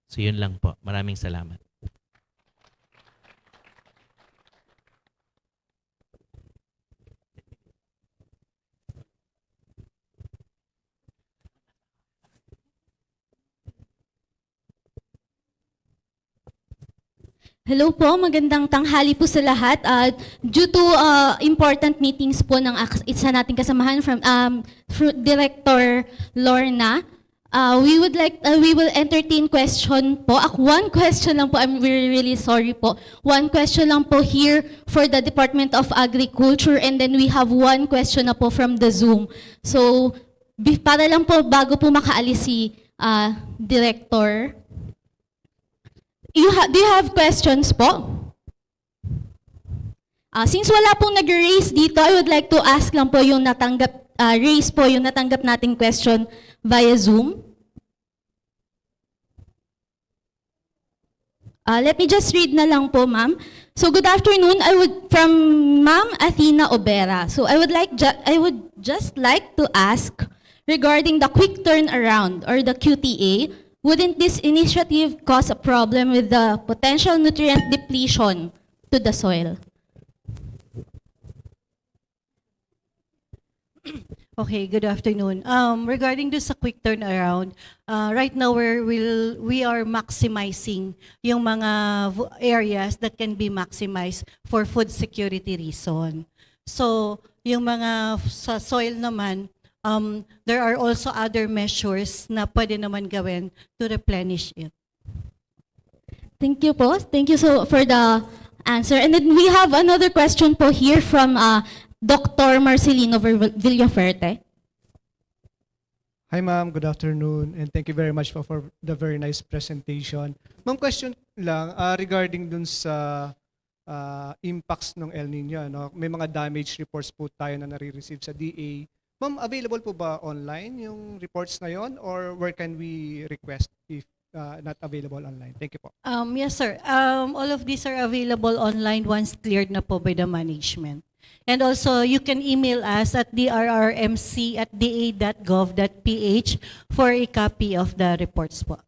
So yun lang po. Maraming salamat. Hello po, magandang tanghali po sa lahat. Due to important meetings po ng isa nating kasamahan from Director Lorna, we will entertain question po. One question lang po, I'm really sorry po. One question lang po here for the Department of Agriculture, and then we have one question na po from the Zoom. So, para lang po bago po makaalis si Director. Do you have questions po? Since wala pong nag-raise dito, I would like to ask lang po yung raise po yung natanggap nating question via Zoom. Let me just read na lang po, ma'am. So good afternoon, from Ma'am Athena Obera. So I would just like to ask regarding the quick turnaround or the QTA. Wouldn't this initiative cause a problem with the potential nutrient depletion to the soil? Okay, good afternoon. Regarding this sa quick turnaround, right now we are maximizing yung mga areas that can be maximized for food security reason. So, yung mga sa soil naman, there are also other measures na pwede naman gawin to replenish it. Thank you po. Thank you for the answer. And then we have another question po here from Dr. Marcelino Villaferte. Hi ma'am, good afternoon, and thank you very much for the very nice presentation. Ma'am, question lang regarding dun sa impacts ng El Nino. No? May mga damage reports po tayo na nare-receive sa DA. Ma'am, available po ba online yung reports na yon, or where can we request if not available online? Thank you po. Yes sir, all of these are available online once cleared na po by the management. And also, you can email us at drrmc@da.gov.ph for a copy of the reports po.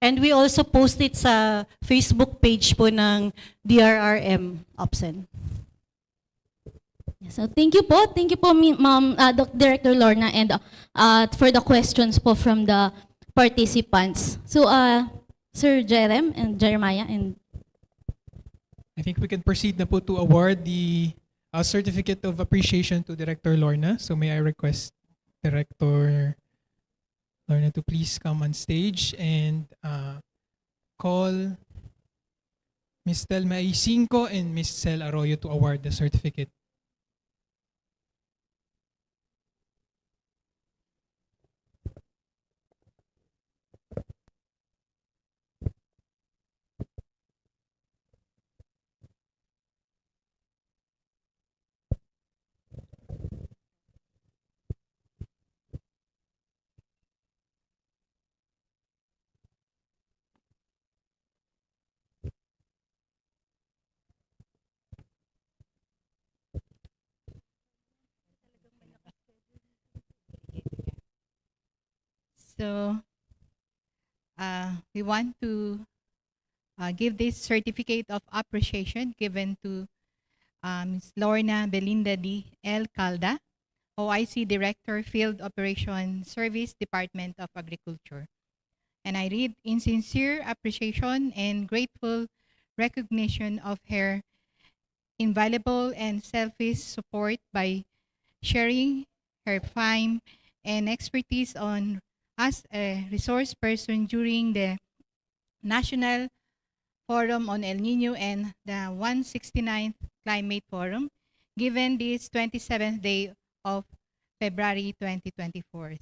And we also post it sa Facebook page po ng DRRM Opsen. So thank you po, Ma'am Director Lorna, and for the questions po from the participants. So Sir Jeremiah, and I think we can proceed na po to award the Certificate of Appreciation to Director Lorna. So may I request Director Lorna to please come on stage and call Ms. Telma Isinco and Ms. Cel Arroyo to award the certificate. So we want to give this certificate of appreciation given to Ms. Lorna Belinda D. L. Calda, OIC Director, Field Operation Service, Department of Agriculture. And I read, in sincere appreciation and grateful recognition of her invaluable and selfless support by sharing her time and expertise on as a resource person during the National Forum on El Nino and the 169th Climate Forum, given this 27th day of February 2024.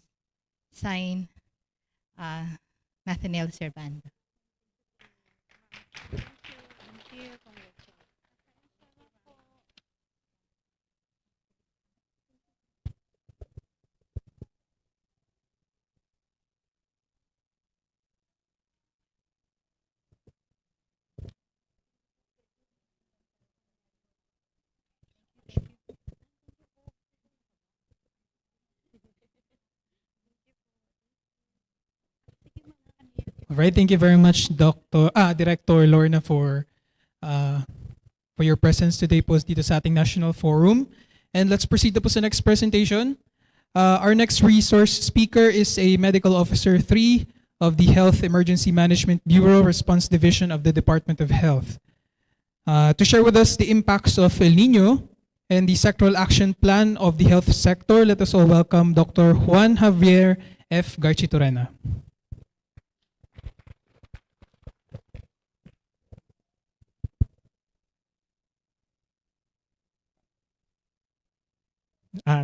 Signed, Nathaniel Servando. All right, thank you very much, Director Lorna, for your presence today po dito sa ating National Forum. And let's proceed na po sa next presentation. Our next resource speaker is a Medical Officer 3 of the Health Emergency Management Bureau Response Division of the Department of Health. To share with us the impacts of El Nino and the sectoral action plan of the health sector, let us all welcome Dr. Juan Javier F. Garchitorena.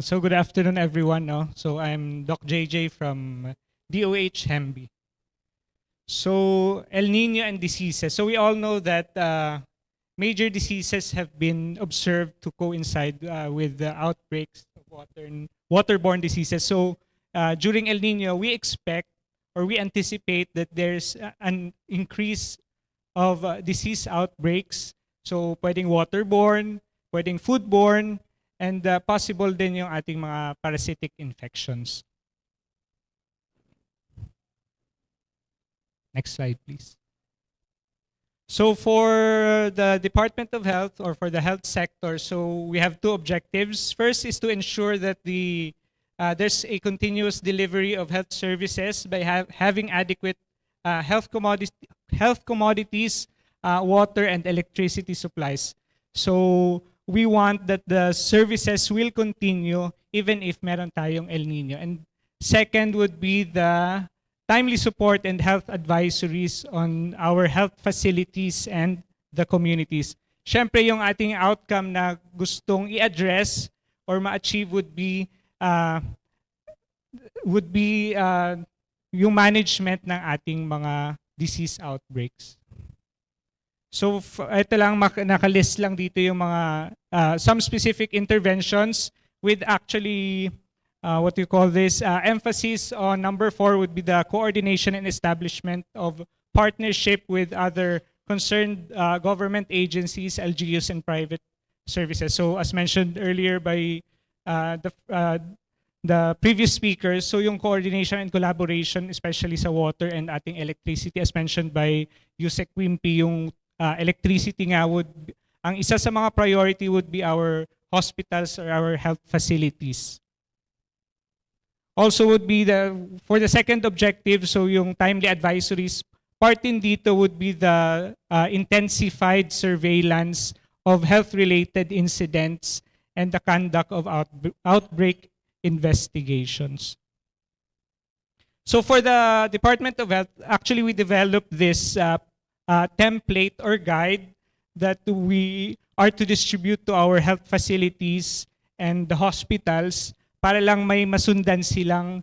So good afternoon, everyone. No? So I'm Doc JJ from DOH HEMB. So El Nino and diseases. So we all know that major diseases have been observed to coincide with the outbreaks of waterborne diseases. So during El Nino, we expect or we anticipate that there's an increase of disease outbreaks. So pwedeng waterborne, pwedeng foodborne, and possible din yung ating mga parasitic infections. Next slide, please. So for the Department of Health or for the health sector, so we have two objectives. First is to ensure that there's a continuous delivery of health services by having adequate health commodities, water and electricity supplies. So we want that the services will continue even if meron tayong El Nino. And second would be the timely support and health advisories on our health facilities and the communities. Siyempre, yung ating outcome na gustong i-address or ma-achieve would be yung management ng ating mga disease outbreaks. So ito lang, nakalist lang dito yung mga some specific interventions with actually what you call this emphasis on number 4 would be the coordination and establishment of partnership with other concerned government agencies, LGUs, and private services. So as mentioned earlier by the previous speakers, so yung coordination and collaboration, especially sa water and ating electricity, as mentioned by Yusek Wimpy, yung electricity nga ang isa sa mga priority would be our hospitals or our health facilities. Also would be for the second objective, so yung timely advisories, part in dito would be the intensified surveillance of health-related incidents and the conduct of outbreak investigations. So for the Department of Health, actually we developed this template or guide that we are to distribute to our health facilities and the hospitals para lang may masundan silang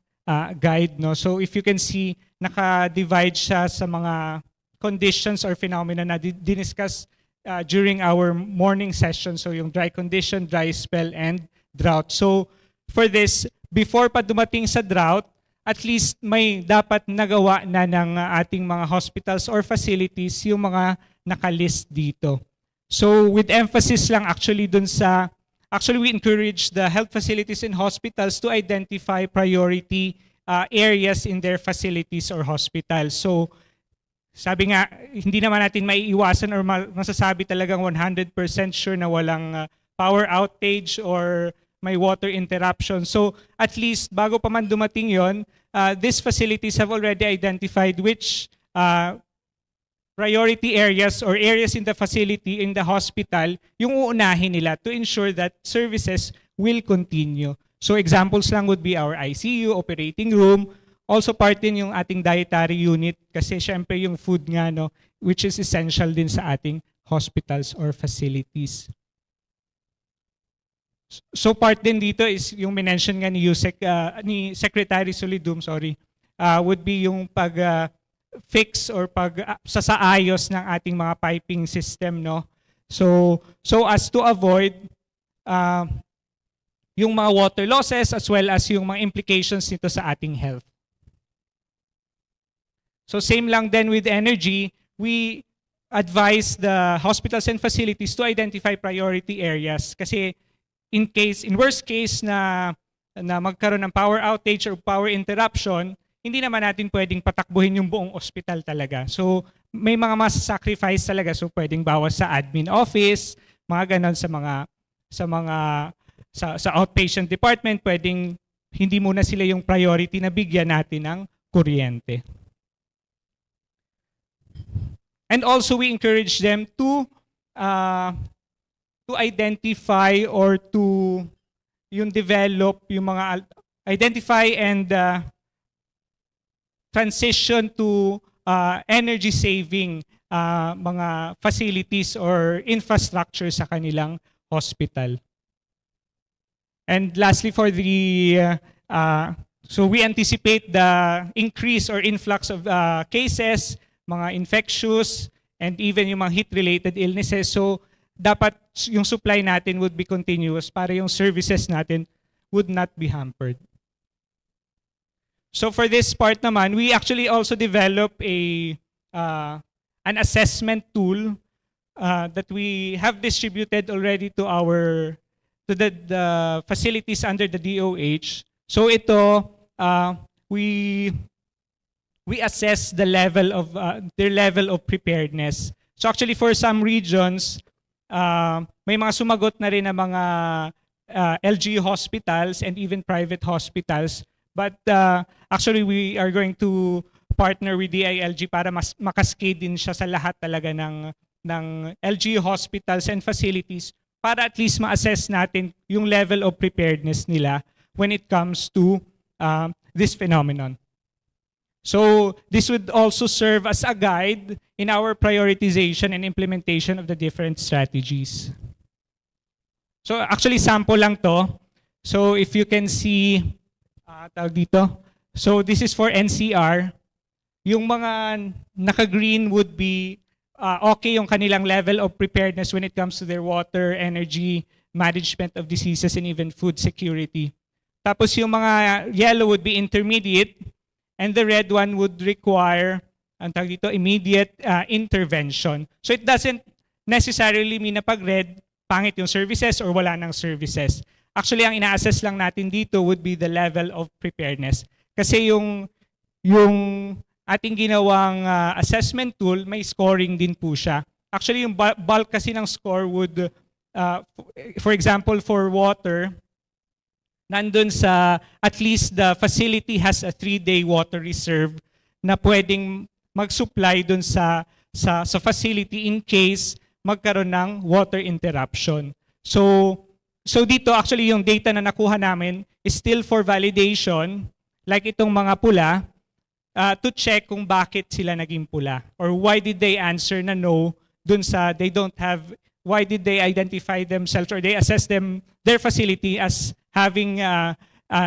guide. No? So if you can see, naka-divide siya sa mga conditions or phenomena na diniscuss during our morning session. So yung dry condition, dry spell, and drought. So for this, before pa dumating sa drought, at least may dapat nagawa na ng ating mga hospitals or facilities yung mga nakalist dito. So with emphasis lang actually we encourage the health facilities and hospitals to identify priority areas in their facilities or hospitals. So sabi nga, hindi naman natin maiiwasan or masasabi talagang 100% sure na walang power outage or may water interruption. So at least bago pa man dumating yon, these facilities have already identified which priority areas or areas in the facility, in the hospital, yung uunahin nila to ensure that services will continue. So examples lang would be our ICU, operating room, also part din yung ating dietary unit kasi syempre yung food nga, no, which is essential din sa ating hospitals or facilities. So part din dito is yung minention nga ni ni Secretary Solidum, would be yung fix or sasaayos ng ating mga piping system, no. So as to avoid yung mga water losses as well as yung mga implications nito sa ating health. So same lang then with energy, we advise the hospitals and facilities to identify priority areas kasi in worst case na magkaroon ng power outage or power interruption, hindi naman natin pwedeng patakbuhin yung buong ospital talaga. So may mga sacrifice talaga. So pwedeng bawas sa admin office, mga ganon sa outpatient department, pwedeng hindi muna sila yung priority na bigyan natin ng kuryente. And also we encourage them to identify or to develop yung mga identify and transition to energy saving mga facilities or infrastructure sa kanilang hospital. And lastly, for so we anticipate the increase or influx of cases, mga infectious, and even yung mga heat-related illnesses. So dapat yung supply natin would be continuous para yung services natin would not be hampered. So for this part naman, we actually also develop an assessment tool that we have distributed already to the facilities under the DOH. So ito, we assess the level of their level of preparedness. So actually for some regions, may mga sumagot na rin na mga LGU hospitals and even private hospitals. But actually we are going to partner with DILG para makaskade din siya sa lahat talaga ng LGU hospitals and facilities para at least ma-assess natin yung level of preparedness nila when it comes to this phenomenon. So this would also serve as a guide in our prioritization and implementation of the different strategies. So actually sample lang to. So if you can see, tawag dito. So this is for NCR. Yung mga naka-green would be okay yung kanilang level of preparedness when it comes to their water, energy, management of diseases, and even food security. Tapos yung mga yellow would be intermediate, and the red one would require immediate intervention. So it doesn't necessarily mean na pag red, pangit yung services or wala ng services. Actually, ang ina-assess lang natin dito would be the level of preparedness. Kasi yung ating ginawang assessment tool, may scoring din po siya. Actually, yung bulk kasi ng score would, for example, for water, nandun sa at least the facility has a 3-day water reserve na pwedeng mag-supply dun sa facility in case magkaroon ng water interruption. So dito actually yung data na nakuha namin is still for validation, like itong mga pula, to check kung bakit sila naging pula or why did they answer na no dun sa why did they identify themselves or they assess their facility as having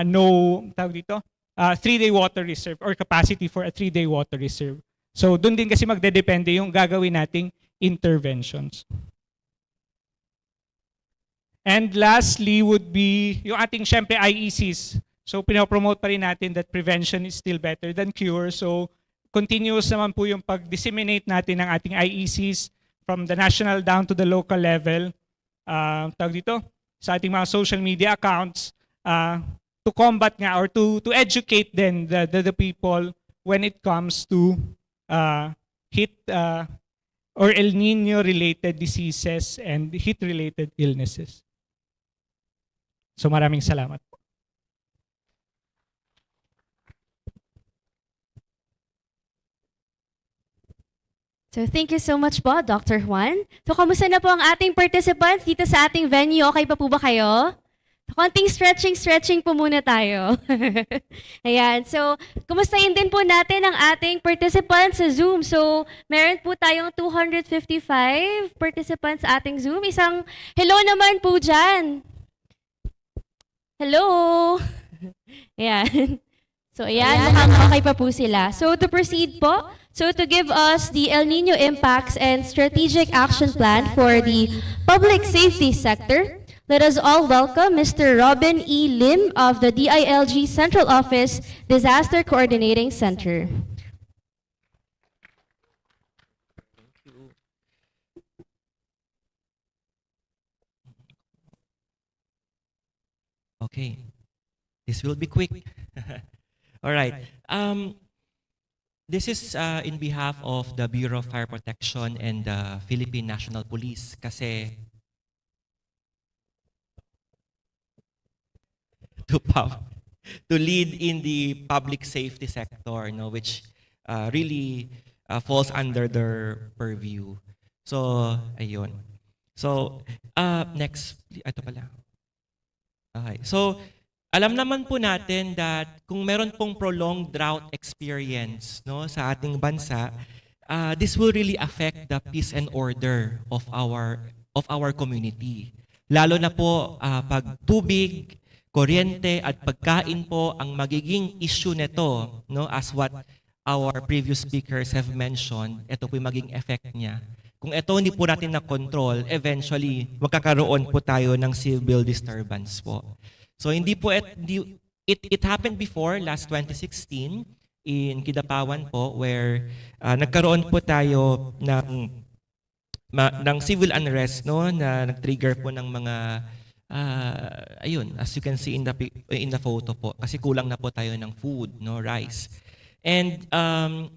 no 3-day water reserve or capacity for a 3-day water reserve. So dun din kasi magdedepende yung gagawin nating interventions. And lastly would be yung ating syempre IECs. So pinopromote pa rin natin that prevention is still better than cure. So continuous naman po yung pag-disseminate natin ng ating IECs from the national down to the local level. Sa ating mga social media accounts to combat nga or to educate then the people when it comes to heat or El Nino related diseases and heat related illnesses. So maraming salamat. So thank you so much po, Dr. Juan. So kamusta na po ang ating participants dito sa ating venue? Okay pa po ba kayo? Konting stretching po muna tayo. Ayan. So, kumustahin din po natin ang ating participants sa Zoom. So, meron po tayong 255 participants sa ating Zoom. Isang hello naman po dyan. Hello. Ayan. So, ayan. Mukhang okay pa po sila. So, to proceed po. So, to give us the El Nino Impacts and Strategic Action Plan for the Public Safety Sector, let us all welcome Mr. Robin E. Lim of the DILG Central Office Disaster Coordinating Center. Okay, this will be quick. All right. This is in behalf of the Bureau of Fire Protection and the Philippine National Police kasi to lead in the public safety sector, no, which really falls under their purview. So, ayun. So, next, ito pala. Okay. So, alam naman po natin that kung meron pong prolonged drought experience, no, sa ating bansa, this will really affect the peace and order of our community. Lalo na po pag tubig, kuryente at pagkain po ang magiging issue nito, no, as what our previous speakers have mentioned, ito po yung maging effect niya. Kung ito hindi po natin na-control, eventually magkakaroon po tayo ng civil disturbance po. So hindi po it happened before last 2016 in Kidapawan po where nagkaroon po tayo ng civil unrest, no, na nag-trigger po ng mga ayun, as you can see in the photo po, kasi kulang na po tayo ng food, no, rice. And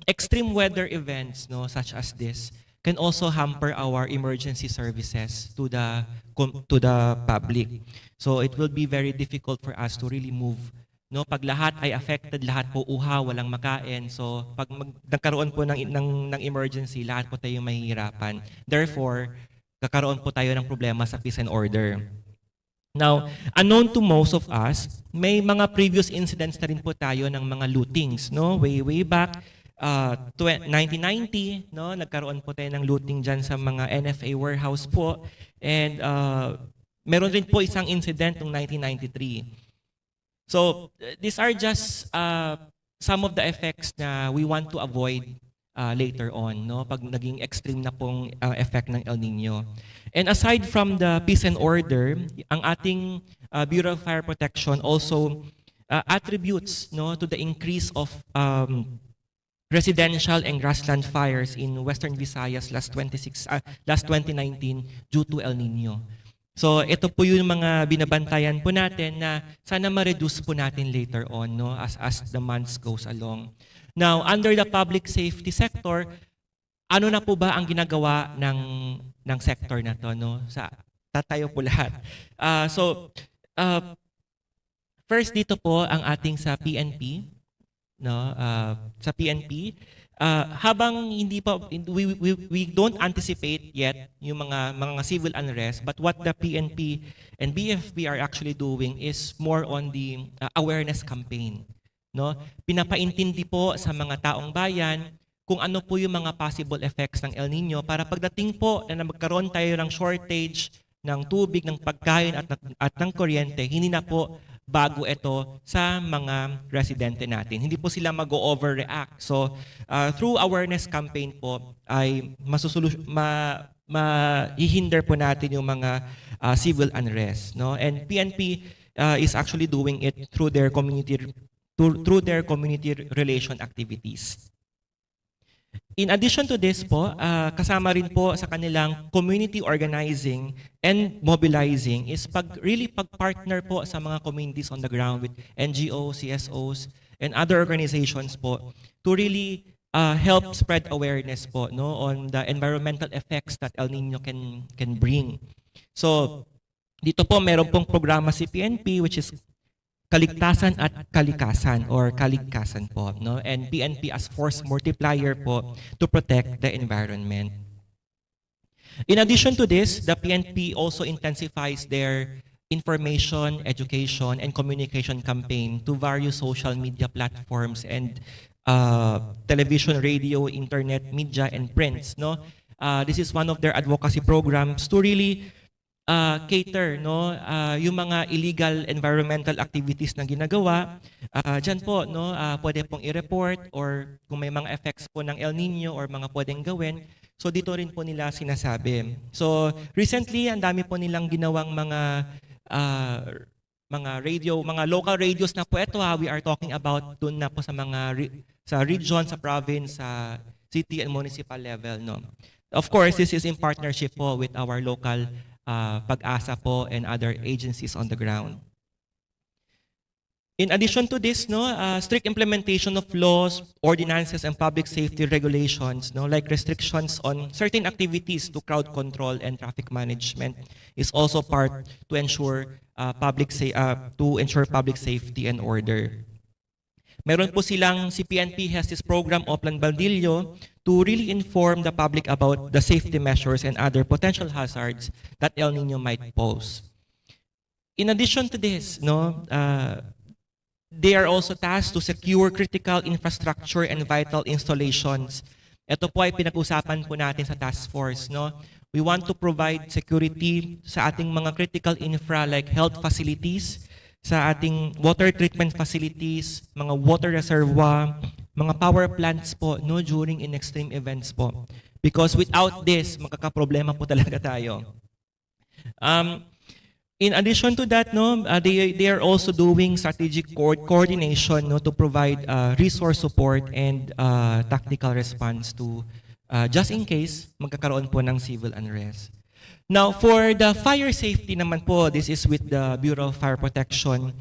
extreme weather events, no, such as this can also hamper our emergency services to the public. So it will be very difficult for us to really move. No, pag lahat ay affected, lahat po uhaw, walang makain. So pag nagkaroon po ng emergency, lahat po tayo mahihirapan. Therefore, kakaroon po tayo ng problema sa peace and order. Now, unknown to most of us, may mga previous incidents na rin po tayo ng mga lootings, no? Way back 1990, no, nagkaroon po tayo ng looting diyan sa mga NFA warehouse po. And meron rin po isang incident noong 1993. So, these are just some of the effects na we want to avoid later on, no, pag naging extreme na pong effect ng El Nino. And aside from the peace and order, ang ating Bureau of Fire Protection also attributes, no, to the increase of residential and grassland fires in Western Visayas last 2019 due to El Nino. So ito po yung mga binabantayan po natin na sana ma-reduce po natin later on, no, as the months goes along. Now, under the public safety sector, ano na po ba ang ginagawa ng sector na to, no? Tatayo po lahat. First dito po ang ating sa PNP, no? Sa PNP, habang hindi pa we don't anticipate yet yung mga civil unrest, but what the PNP and BFP are actually doing is more on the awareness campaign, no? Pinapaintindi po sa mga taong bayan kung ano po yung mga possible effects ng El Nino para pagdating po na magkaroon tayo ng shortage ng tubig, ng pagkain at ng kuryente, hindi na po bago ito sa mga residente natin. Hindi po sila mag-overreact. So, through awareness campaign po, ay mahihinder po natin yung mga civil unrest, no? And PNP is actually doing it through their community relation activities. In addition to this po, kasama rin po sa kanilang community organizing and mobilizing is really pag-partner po sa mga communities on the ground with NGOs, CSOs, and other organizations po to really help spread awareness po on the environmental effects that El Nino can bring. So dito po meron pong programa si PNP which is Kaligtasan at Kalikasan or Kaligkasan po, and PNP as force multiplier po to protect the environment. In addition to this, the PNP also intensifies their information, education, and communication campaign to various social media platforms and television, radio, internet, media, and prints. This is one of their advocacy programs to really cater yung mga illegal environmental activities na ginagawa. Diyan po pwede pong i-report or kung may mga effects po ng El Nino or mga pwedeng gawin. So dito rin po nila sinasabi. So recently ang dami po nilang ginawang mga radio, mga local radios na po ito we are talking about doon na po sa mga sa region, sa province, sa city and municipal level. Of course, this is in partnership po with our local PAGASA po and other agencies on the ground. In addition to this, strict implementation of laws, ordinances, and public safety regulations, like restrictions on certain activities to crowd control and traffic management, is also part to ensure public safety and order. Meron po silang, si PNP has this program, Oplan Baldillo, to really inform the public about the safety measures and other potential hazards that El Nino might pose. In addition to this, they are also tasked to secure critical infrastructure and vital installations. Ito po ay pinag-usapan po natin sa task force. We want to provide security sa ating mga critical infra like health facilities, sa ating water treatment facilities, mga water reservoir, mga power plants po during in extreme events po. Because without this, makakaproblema po talaga tayo. In addition to that, they are also doing strategic coordination to provide resource support and tactical response to just in case magkakaroon po ng civil unrest. Now, for the fire safety naman po, this is with the Bureau of Fire Protection.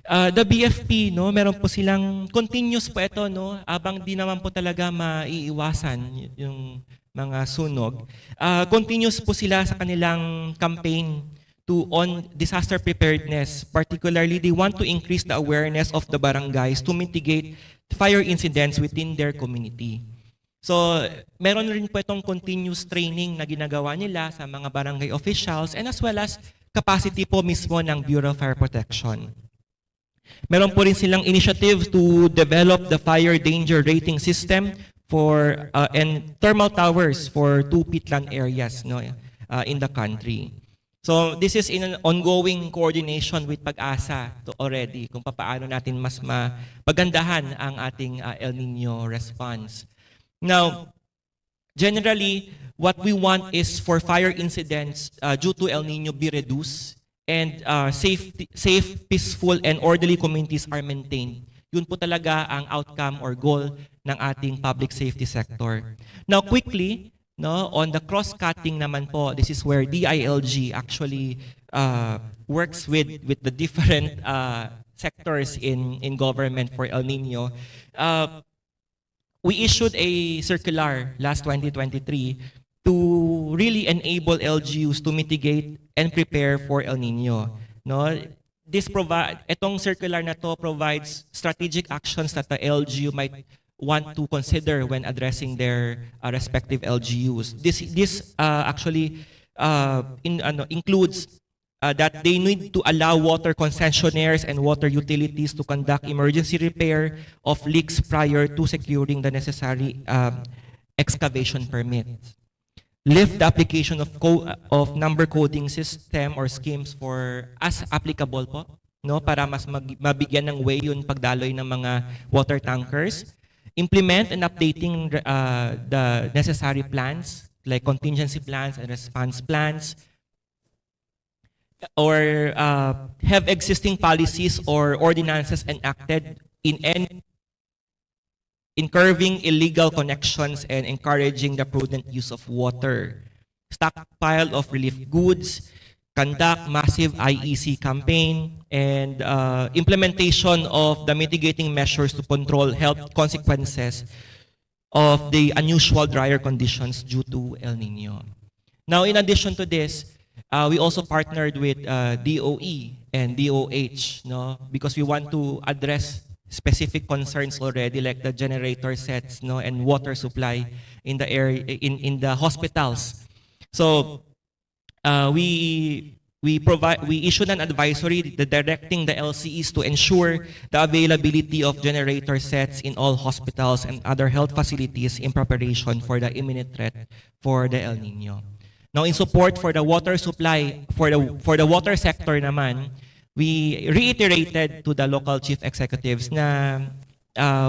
The BFP, meron po silang continuous po ito, abang di naman po talaga maiiwasan yung mga sunog. Continuous po sila sa kanilang campaign on disaster preparedness. Particularly, they want to increase the awareness of the barangays to mitigate fire incidents within their community. So, meron rin po itong continuous training na ginagawa nila sa mga barangay officials and as well as capacity po mismo ng Bureau of Fire Protection. Meron po rin silang initiative to develop the fire danger rating system for and thermal towers for 2 peatland areas in the country. So, this is in an ongoing coordination with PAGASA already kung paano natin mas mapagandahan ang ating El Nino response. Now, generally, what we want is for fire incidents due to El Nino be reduced and safe, peaceful, and orderly communities are maintained. Yun po talaga ang outcome or goal ng ating public safety sector. Now, quickly, on the cross-cutting naman po, this is where DILG actually works with the different sectors in government for El Nino. We issued a circular last 2023 to really enable LGUs to mitigate and prepare for El Nino. Itong circular na to provides strategic actions that the LGU might want to consider when addressing their respective LGUs. This actually includes that they need to allow water concessionaires and water utilities to conduct emergency repair of leaks prior to securing the necessary excavation permits. Lift the application of number coding system or schemes for as applicable po, para mas mabigyan ng way yun pagdaloy ng mga water tankers. Implement and updating the necessary plans like contingency plans and response plans, or have existing policies or ordinances enacted in any in curbing illegal connections and encouraging the prudent use of water, stockpile of relief goods, conduct massive IEC campaign, and implementation of the mitigating measures to control health consequences of the unusual drier conditions due to El Nino. Now, in addition to this, we also partnered with DOE and DOH, no, because we want to address specific concerns already, like the generator sets, no, and water supply in the area, in the hospitals. So we issued an advisory directing the LCEs to ensure the availability of generator sets in all hospitals and other health facilities in preparation for the imminent threat for the El Nino. Now, in support for the water supply, for the water sector naman, we reiterated to the local chief executives na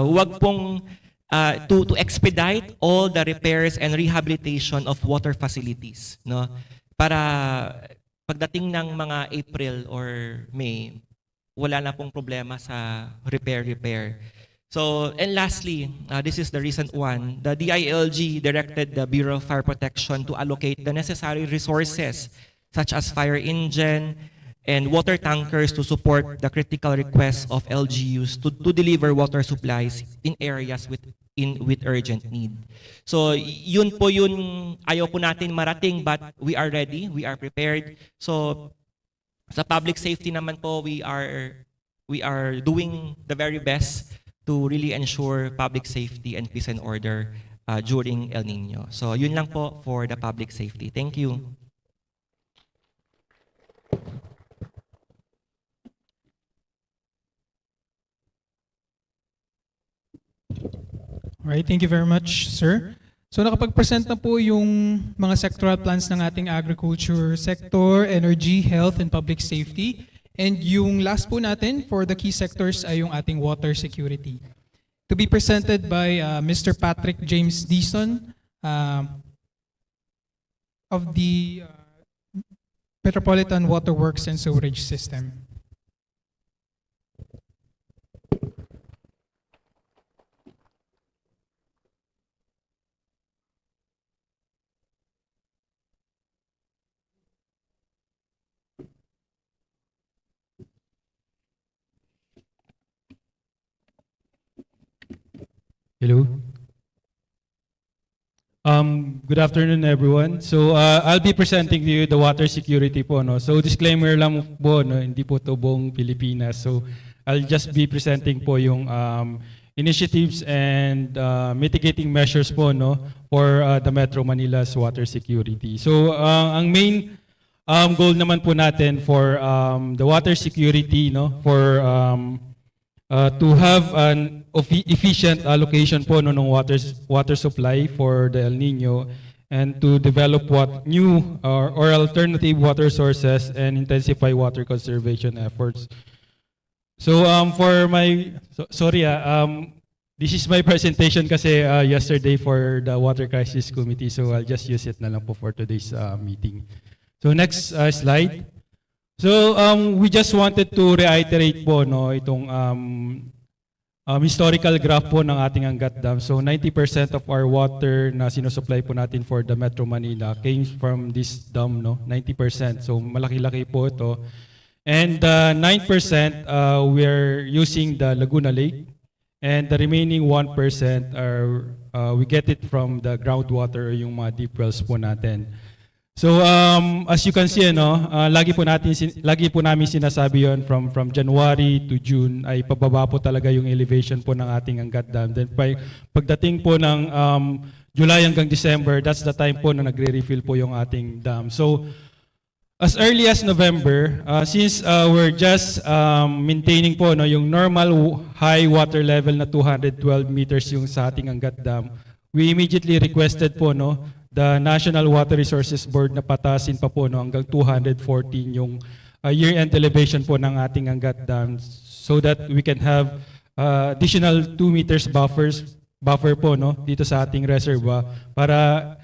wag pong to expedite all the repairs and rehabilitation of water facilities, no? Para pagdating ng mga April or May, wala na pong problema sa repair. So, and lastly, this is the recent one, the DILG directed the Bureau of Fire Protection to allocate the necessary resources such as fire engine and water tankers to support the critical requests of LGUs to deliver water supplies in areas with urgent need. So, yun po yun ayaw po natin marating, but we are ready, we are prepared. So, sa public safety naman po, we are doing the very best to really ensure public safety and peace and order during El Nino. So, yun lang po for the public safety. Thank you. Alright, thank you very much, sir. So nakapag-present na po yung mga sectoral plans ng ating agriculture sector, energy, health, and public safety. And yung last po natin for the key sectors ay yung ating water security. To be presented by Mr. Patrick James Deason of the Metropolitan Water Works and Sewerage System. Hello. Good afternoon, everyone. So I'll be presenting to you the water security po, no. So disclaimer lang po, no, hindi po to buong Pilipinas. So I'll just be presenting po yung initiatives and mitigating measures po, no, for the Metro Manila's water security. So ang main goal naman po natin for the water security, no, for to have an efficient allocation po no, ng water supply for the El Nino and to develop new or alternative water sources and intensify water conservation efforts. So this is my presentation kasi yesterday for the Water Crisis Committee, so I'll just use it na lang po for today's meeting. So next slide. So we just wanted to reiterate po no itong historical graph po ng ating Angat Dam. So 90% of our water na sinusupply po natin for the Metro Manila came from this dam, no? 90%. So malaki-laki po ito. And 9% we're using the Laguna Lake, and the remaining 1% are we get it from the groundwater, yung mga deep wells po natin. So as you can see, lagi po namin sinasabi yon from January to June ay pababa po talaga yung elevation po ng ating Angat Dam. Then pagdating po ng July hanggang December, that's the time po na nagre-refill po yung ating dam. So as early as November, since we're just maintaining po yung normal high water level na 212 meters yung sa ating Angat Dam, we immediately requested po the National Water Resources Board na patasin pa po hanggang 214 yung year-end elevation po ng ating Angat Dam so that we can have additional 2 meters buffer po dito sa ating reservoir para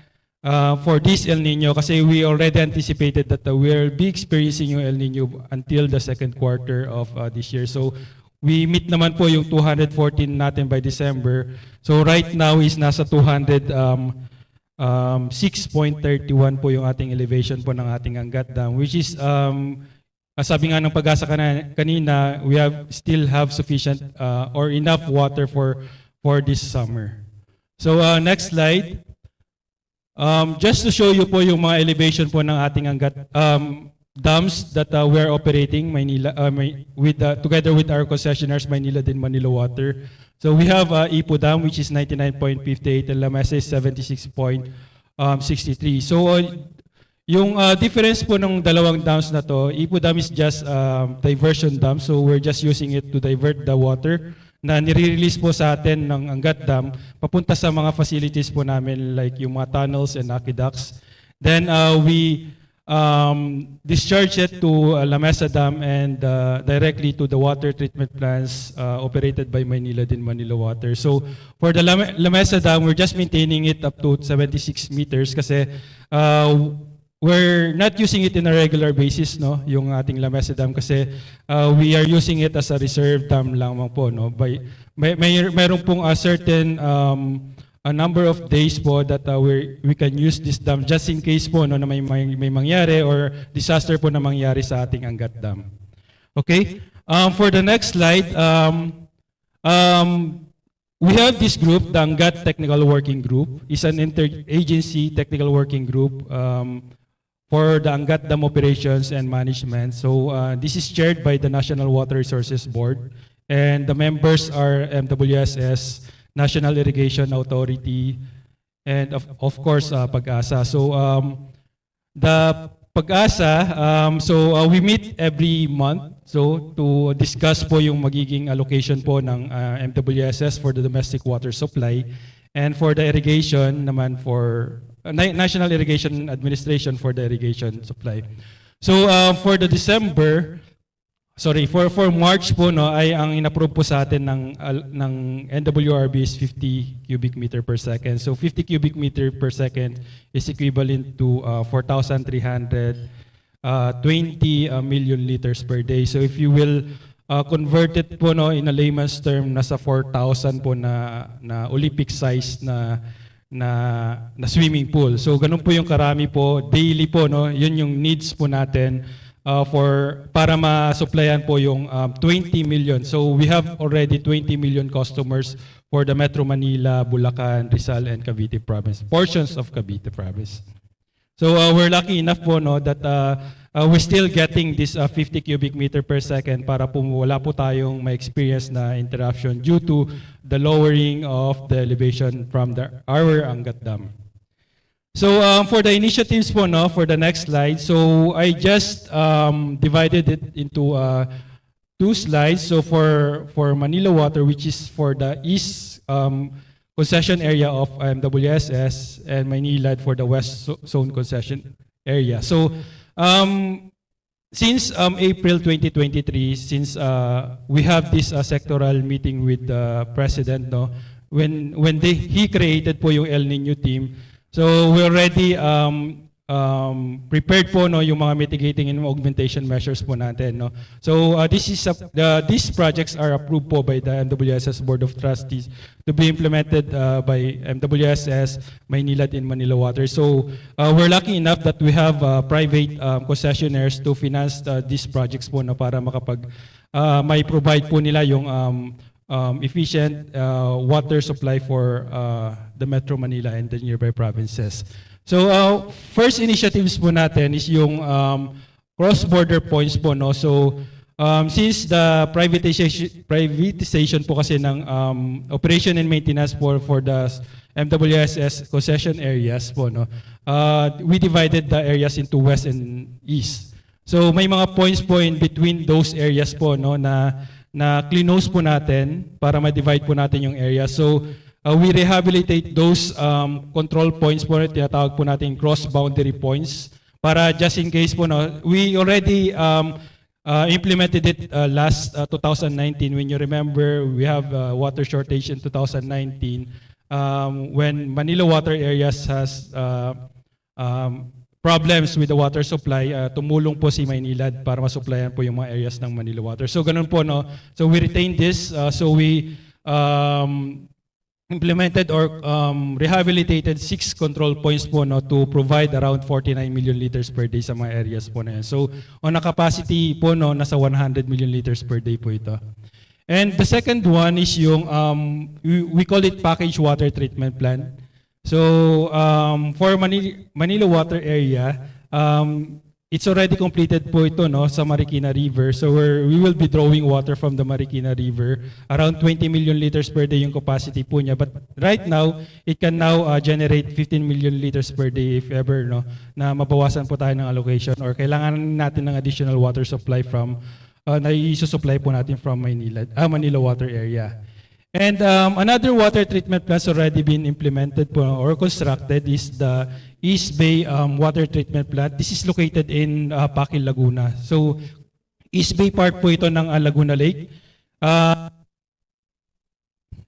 for this El Nino, kasi we already anticipated that we'll be experiencing yung El Nino until the second quarter of this year. So we meet naman po yung 214 natin by December. So right now is nasa 6.31 po yung ating elevation po ng ating Angat Dam, which is sabi nga ng Pag-asa kanina, we still have sufficient or enough water for this summer. So next slide. Just to show you po yung mga elevation po ng ating Angat dams that we're operating together with our concessionaires, Maynila din Manila Water. So we have Ipo Dam, which is 99.58, and La Mesa is 76.63. So yung difference po ng dalawang dams na to, Ipo Dam is just diversion dam, so we're just using it to divert the water na nire-release po sa atin ng Angat Dam papunta sa mga facilities po namin like yung mga tunnels and aqueducts. Then we discharge it to La Mesa Dam and directly to the water treatment plants operated by Maynila din Manila Water. So for the La Mesa Dam, we're just maintaining it up to 76 meters kasi we're not using it in a regular basis, no, yung ating La Mesa Dam kasi we are using it as a reserve dam lamang po, no. Mayroon pong a certain a number of days po that we can use this dam just in case po, no, na may mangyari or disaster po na mangyari sa ating Angat Dam. Okay? For the next slide, we have this group, the Angat Technical Working Group. It's an interagency technical working group for the Angat Dam operations and management. So this is chaired by the National Water Resources Board, and the members are MWSS, National Irrigation Authority, and of course Pag-asa. So the Pag-asa, we meet every month so to discuss po yung magiging allocation po ng MWSS for the domestic water supply, and for the irrigation naman for National Irrigation Administration for the irrigation supply. So for the for March po, no, ay ang inapprove po sa atin ng NWRB is 50 cubic meter per second. So 50 cubic meter per second is equivalent to 4,320 million liters per day. So if you will convert it po, no, in a layman's term, nasa 4,000 po na Olympic size na swimming pool. So ganun po yung karami po daily po, no. Yun yung needs po natin para ma-supplyan po yung 20 million. So we have already 20 million customers for the Metro Manila, Bulacan, Rizal, and Cavite province, portions of Cavite province. So we're lucky enough po, no, that we're still getting this 50 cubic meter per second para po wala po tayong ma-experience na interruption due to the lowering of the elevation from our Angat Dam. So for the initiatives po, no, for the next slide, so I just divided it into 2 slides. So for Manila Water, which is for the east concession area of MWSS, and Maynilad for the west zone concession area. So since April 2023, since we have this sectoral meeting with the president, no, when he created po yung El Nino team, so we already prepared po, no, yung mga mitigating and augmentation measures po natin, no. So these projects are approved po by the MWSS Board of Trustees to be implemented by MWSS, Maynilad in Manila Water. So we're lucky enough that we have private concessionaires to finance these projects po, no, para may provide po nila yung efficient water supply for the Metro Manila and the nearby provinces. So first initiatives po natin is yung cross-border points po, no. So since the privatization po kasi ng operation and maintenance for the MWSS concession areas po, no, we divided the areas into west and east. So may mga points po in between those areas po, no, na cleanose po natin para ma-divide po natin yung area. So we rehabilitate those control points po, tinatawag po natin cross-boundary points, para just in case po, no, we already implemented it last 2019. When you remember, we have water shortage in 2019 when Manila Water areas has problems with the water supply, tumulong po si Maynilad para masupplyan po yung mga areas ng Manila Water. So ganun po, no? So we retained this, so we implemented or rehabilitated 6 control points po, no, to provide around 49 million liters per day sa mga areas po na yan. So on a capacity po, no, nasa 100 million liters per day po ito. And the second one is yung, we call it packaged water treatment plant. So for Manila Water area, it's already completed po ito, no, sa Marikina River. So we will be drawing water from the Marikina River. Around 20 million liters per day yung capacity po niya. But right now, it can now generate 15 million liters per day if ever, no, na mabawasan po tayo ng allocation or kailangan natin ng additional water supply from, na i-supply po natin from Manila Water area. And another water treatment plant already been implemented po or constructed is the East Bay Water Treatment Plant. This is located in Pakil, Laguna. So East Bay part po ito ng Laguna Lake.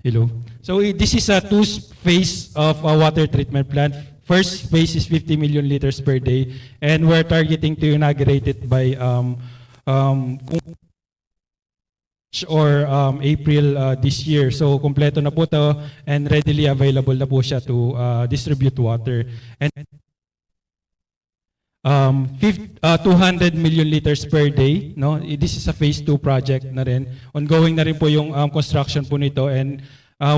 Hello. So this is a two-phase of a water treatment plant. First phase is 50 million liters per day, and we're targeting to inaugurate it by or April this year. So kompleto na po to and readily available na po siya to distribute water. And 200 million liters per day, no? This is a phase 2 project na rin. Ongoing na rin po yung construction po nito, and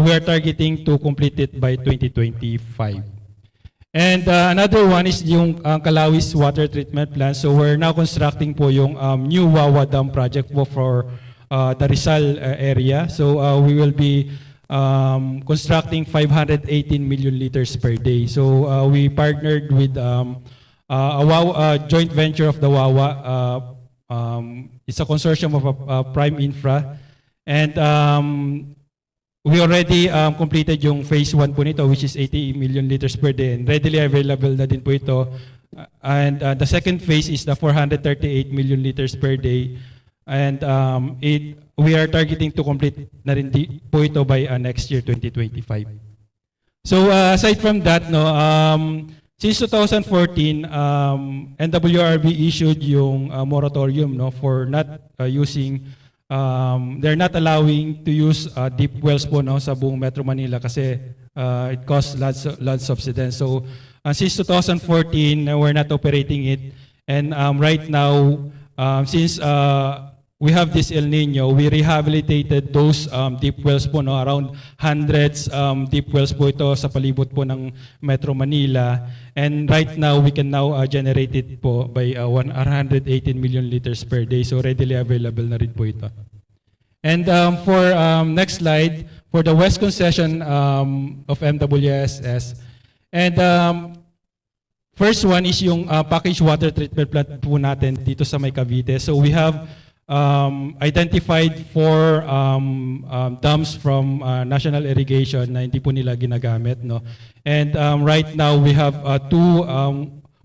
we are targeting to complete it by 2025. And another one is yung Kalawis Water Treatment Plant. So we're now constructing po yung new Wawa Dam project po for the Rizal area. So we will be constructing 518 million liters per day. So we partnered with a joint venture of the Wawa. It's a consortium of Prime Infra. And we already completed yung phase 1 po nito, which is 80 million liters per day. And readily available na din po ito. And the second phase is the 438 million liters per day. And we are targeting to complete na rin po ito by next year, 2025. So aside from that, no, since 2014, NWRB issued yung moratorium, no, for not using, they're not allowing to use deep wells po, no, sa buong Metro Manila kasi it costs lots of subsidence. So since 2014, we're not operating it. And right now, since we have this El Nino, we rehabilitated those deep wells po, no, around hundreds deep wells po ito sa palibot po ng Metro Manila. And right now, we can now generate it po by 118 million liters per day. So readily available na rin po ito. And for next slide, for the West Concession of MWSS. And first one is yung packaged water treatment plant po natin dito sa May Cavite. So we have identified 4 dams from National Irrigation na hindi po nila ginagamit, no? And right now we have 2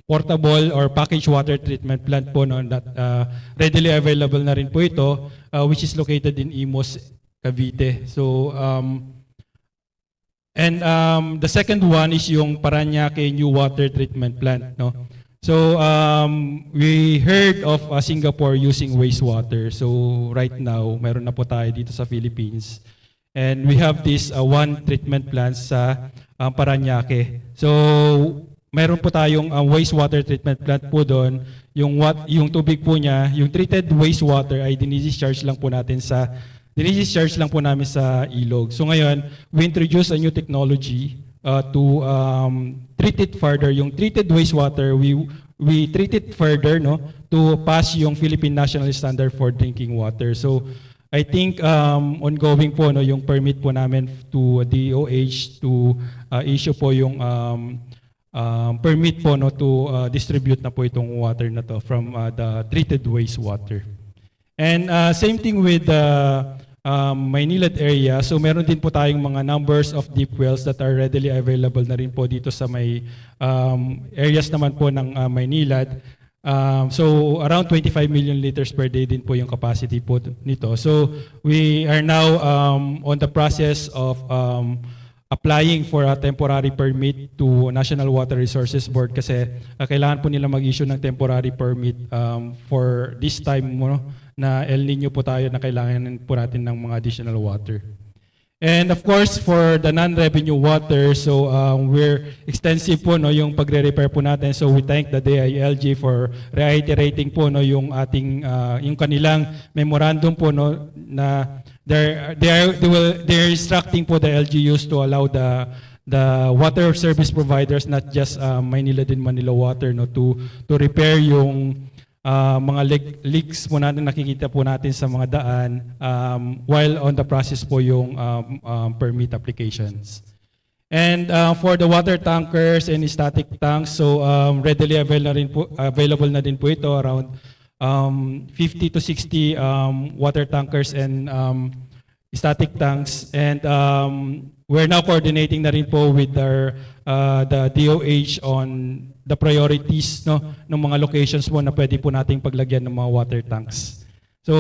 portable or packaged water treatment plant po, no, that readily available na rin po ito, which is located in Imos, Cavite. So and the second one is yung Parañaque New Water Treatment Plant, no? So we heard of Singapore using wastewater. So right now, meron na po tayo dito sa Philippines. And we have this one treatment plant sa Parañaque. So meron po tayong wastewater treatment plant po doon. Yung tubig po niya, yung treated wastewater ay dinidischarge lang po natin namin sa ilog. So ngayon, we introduce a new technology to treat it further. Yung treated wastewater, we treat it further, no, to pass yung Philippine National Standard for Drinking Water. So I think ongoing po, no, yung permit po namin to DOH to issue po yung permit po, no, to distribute na po itong water na to from the treated wastewater. And same thing with Maynilad area. So meron din po tayong mga numbers of deep wells that are readily available na rin po dito sa may areas naman po ng Maynilad. So around 25 million liters per day din po yung capacity po nito. So we are now on the process of applying for a temporary permit to National Water Resources Board kasi kailangan po nila mag-issue ng temporary permit for this time mo na El Nino po tayo na kailangan po natin ng mga additional water. And of course, for the non-revenue water, so we're extensive po no yung pagre-repair po natin. So we thank the DILG for reiterating po no yung ating yung kanilang memorandum po no na they're instructing po the LGUs to allow the water service providers, not just Maynila din Manila Water, no, to repair yung mga leaks po natin, nakikita po natin sa mga daan while on the process po yung permit applications. And for the water tankers and static tanks, so readily available na din po ito, around 50 to 60 water tankers and static tanks. And we're now coordinating na rin po with the DOH on the priorities no ng mga locations mo na pwede po nating paglagyan ng mga water tanks. So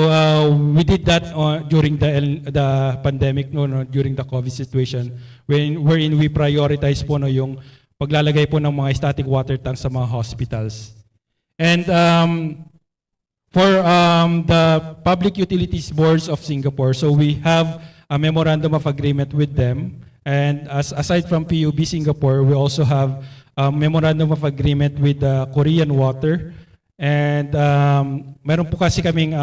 we did that during the pandemic no, during the COVID situation wherein we prioritize po no yung paglalagay po ng mga static water tanks sa mga hospitals. And for the Public Utilities Boards of Singapore, so we have a memorandum of agreement with them. And aside from PUB Singapore, we also have memorandum of agreement with Korean Water. And meron po kasi kaming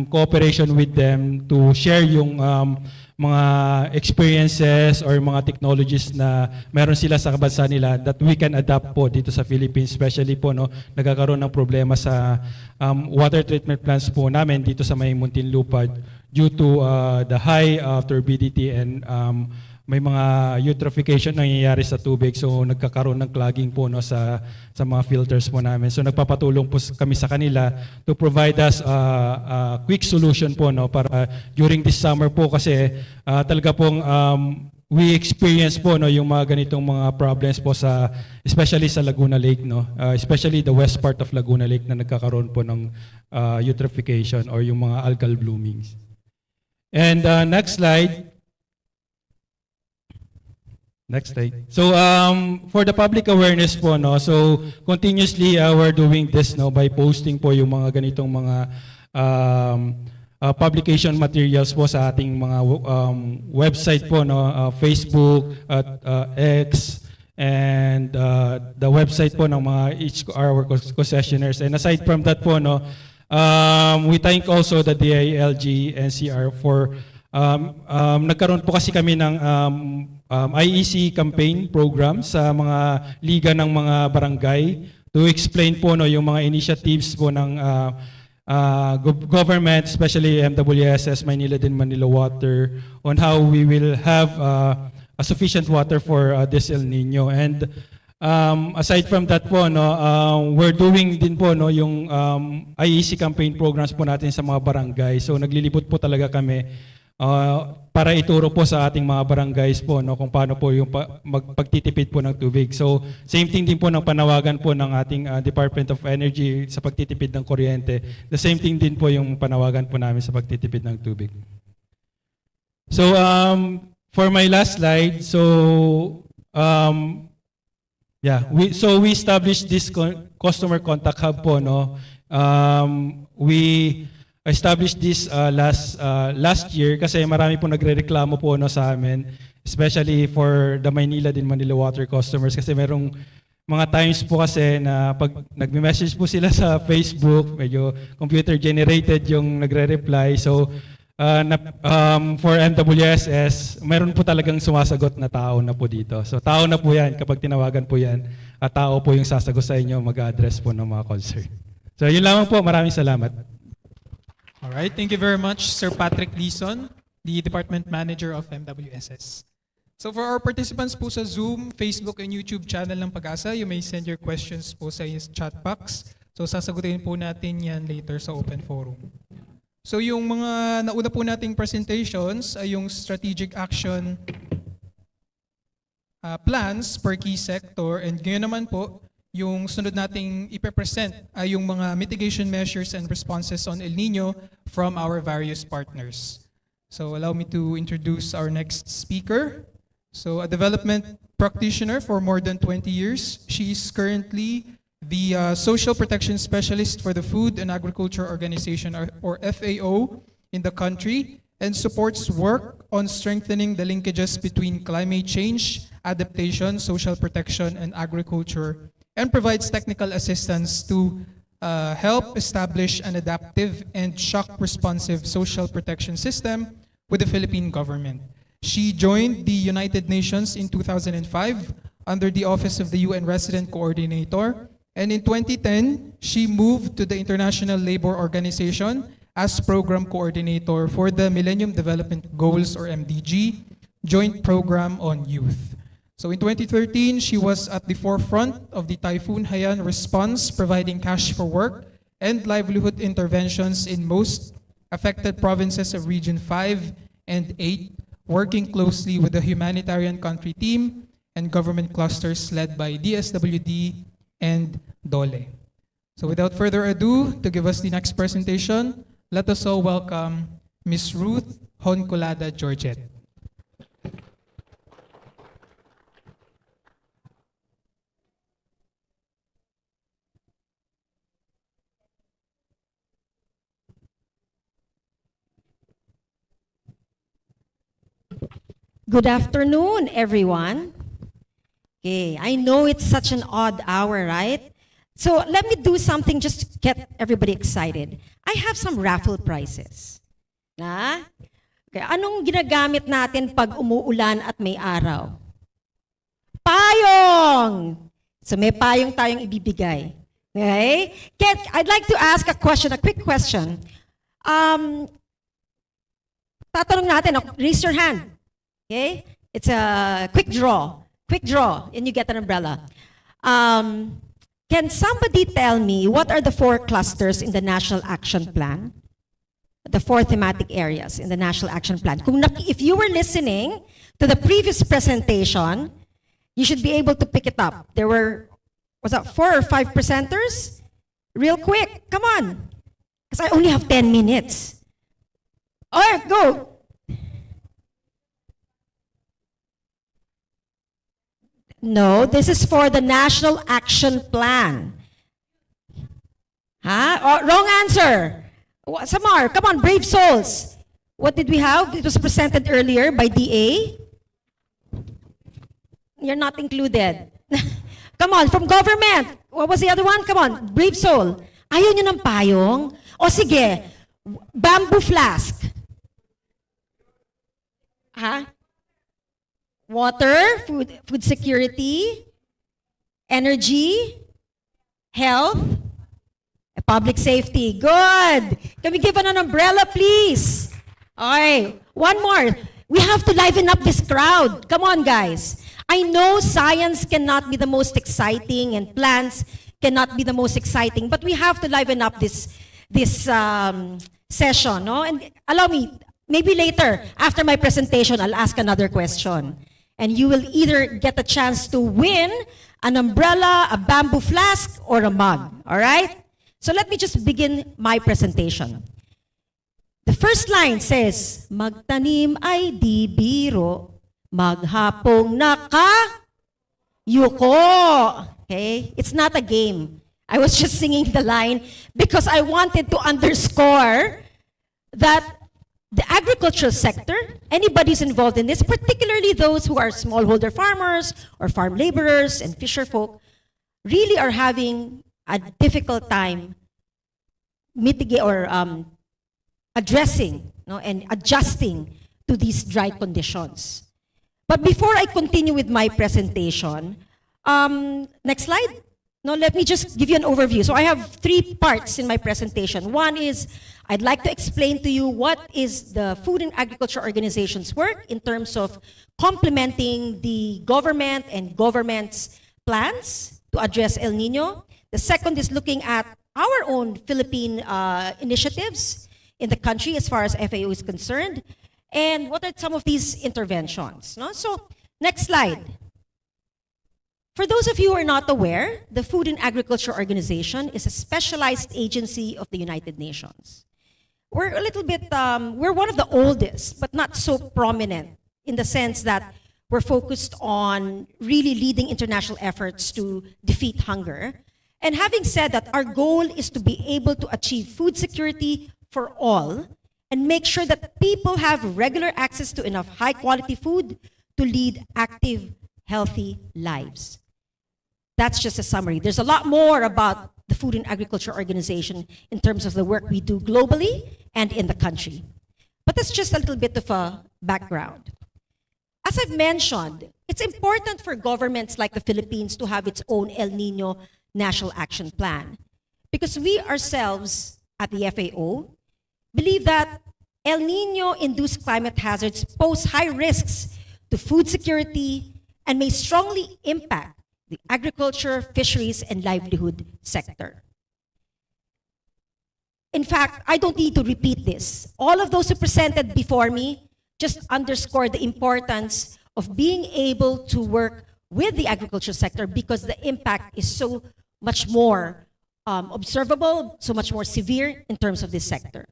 cooperation with them to share yung mga experiences or mga technologies na meron sila sa bansa nila that we can adapt po dito sa Philippines, especially po no nagkakaroon ng problema sa water treatment plants po namin dito sa may Muntinlupa due to the high turbidity and may mga eutrophication na nangyayari sa tubig, so nagkakaroon ng clogging po no sa mga filters po namin. So nagpapatulong po kami sa kanila to provide us a quick solution po no para during this summer po kasi talaga pong we experience po no yung mga ganitong mga problems po sa especially sa Laguna Lake no, especially the west part of Laguna Lake na nagkakaroon po ng eutrophication or yung mga algal bloomings. And next slide. Next slide. So for the public awareness po no, so continuously we're doing this no by posting po yung mga ganitong mga publication materials po sa ating mga website po no, Facebook at X and the website po ng mga each our concessionaires. And aside from that po no, we thank also the DILG NCR for nagkaroon po kasi kami ng IEC campaign program sa mga liga ng mga barangay to explain po no yung mga initiatives po ng government, especially MWSS, Maynila din Manila Water, on how we will have a sufficient water for this El Nino. And aside from that po no, we're doing din po no yung IEC campaign programs po natin sa mga barangay. So naglilibot po talaga kami para ituro po sa ating mga barangays po no kung paano po yung pagtitipid po ng tubig. So same thing din po ng panawagan po ng ating Department of Energy sa pagtitipid ng kuryente. The same thing din po yung panawagan po namin sa pagtitipid ng tubig. So for my last slide, so we established this customer contact hub po no. We established this last year kasi marami po nagrereklamo po no sa amin, especially for the Maynila din Manila Water customers kasi merong mga times po kasi na pag nagme-message po sila sa Facebook, medyo computer generated yung nagre-reply. So for MWSS, meron po talagang sumasagot na tao na po dito. So tao na po yan kapag tinawagan po yan at tao po yung sasagot sa inyo, mag-address po ng mga concern. So yun lamang po, maraming salamat. All right, thank you very much, Sir Patrick Leeson, the Department Manager of MWSS. So for our participants po sa Zoom, Facebook, and YouTube channel ng Pag-asa, you may send your questions po sa chat box. So sasagutin po natin yan later sa open forum. So yung mga nauna po nating presentations ay yung strategic action plans per key sector, and ngayon naman po, yung sunod nating ipepresent ay yung mga mitigation measures and responses on El Nino from our various partners. So allow me to introduce our next speaker, So a development practitioner for more than 20 years. She is currently the Social Protection Specialist for the Food and Agriculture Organization, or FAO, in the country, and supports work on strengthening the linkages between climate change, adaptation, social protection, and agriculture, and provides technical assistance to help establish an adaptive and shock-responsive social protection system with the Philippine government. She joined the United Nations in 2005 under the Office of the UN Resident Coordinator, and in 2010, she moved to the International Labour Organization as Program Coordinator for the Millennium Development Goals, or MDG, Joint Program on Youth. So in 2013, she was at the forefront of the Typhoon Haiyan response, providing cash for work and livelihood interventions in most affected provinces of Region 5 and 8, working closely with the humanitarian country team and government clusters led by DSWD and DOLE. So without further ado, to give us the next presentation, let us all welcome Ms. Ruth Honcolada Georgette. Good afternoon, everyone. Okay, I know it's such an odd hour, right? So let me do something just to get everybody excited. I have some raffle prizes. Na? Okay, anong ginagamit natin pag umuulan at may araw? Payong! So may payong tayong ibibigay. Okay? I'd like to ask a question, a quick question. Tatanong natin, raise your hand. Okay? It's a quick draw. Quick draw, and you get an umbrella. Can somebody tell me what are the 4 clusters in the National Action Plan? The 4 thematic areas in the National Action Plan. If you were listening to the previous presentation, you should be able to pick it up. There were, was that 4 or 5 presenters? Real quick, come on. Because I only have 10 minutes. All right, go. No, this is for the National Action Plan. Huh? Oh, wrong answer. Some more. Come on, brave souls. What did we have? It was presented earlier by DA. You're not included. Come on, from government. What was the other one? Come on, brave soul. Ayaw nyo ng payong? O sige, bamboo flask. Huh? Water, food security, energy, health, public safety. Good. Can we give an umbrella, please? Okay. One more. We have to liven up this crowd. Come on, guys. I know science cannot be the most exciting and plants cannot be the most exciting, but we have to liven up this session. No? And allow me, maybe later, after my presentation, I'll ask another question. And you will either get a chance to win an umbrella, a bamboo flask, or a mug. All right? So let me just begin my presentation. The first line says, magtanim ay di biro, maghapong yuko. Okay? It's not a game. I was just singing the line because I wanted to underscore that the agricultural sector, anybody who's involved in this, particularly those who are smallholder farmers or farm laborers and fisher folk, really are having a difficult time addressing and adjusting to these dry conditions. But before I continue with my presentation, next slide. No, let me just give you an overview. So I have 3 parts in my presentation. One is, I'd like to explain to you what is the Food and Agriculture Organization's work in terms of complementing the government and government's plans to address El Nino. The second is looking at our own Philippine initiatives in the country as far as FAO is concerned. And what are some of these interventions? No? So, next slide. For those of you who are not aware, the Food and Agriculture Organization is a specialized agency of the United Nations. We're a little bit, we're one of the oldest, but not so prominent in the sense that We're focused on really leading international efforts to defeat hunger. And having said that, our goal is to be able to achieve food security for all and make sure that people have regular access to enough high-quality food to lead active, healthy lives. That's just a summary. There's a lot more about the Food and Agriculture Organization in terms of the work we do globally and in the country. But that's just a little bit of a background. As I've mentioned, it's important for governments like the Philippines to have its own El Nino National Action Plan, because we ourselves at the FAO believe that El Nino-induced climate hazards pose high risks to food security and may strongly impact the agriculture, fisheries, and livelihood sector. In fact, I don't need to repeat this. All of those who presented before me just underscore the importance of being able to work with the agriculture sector because the impact is so much more observable, so much more severe in terms of this sector.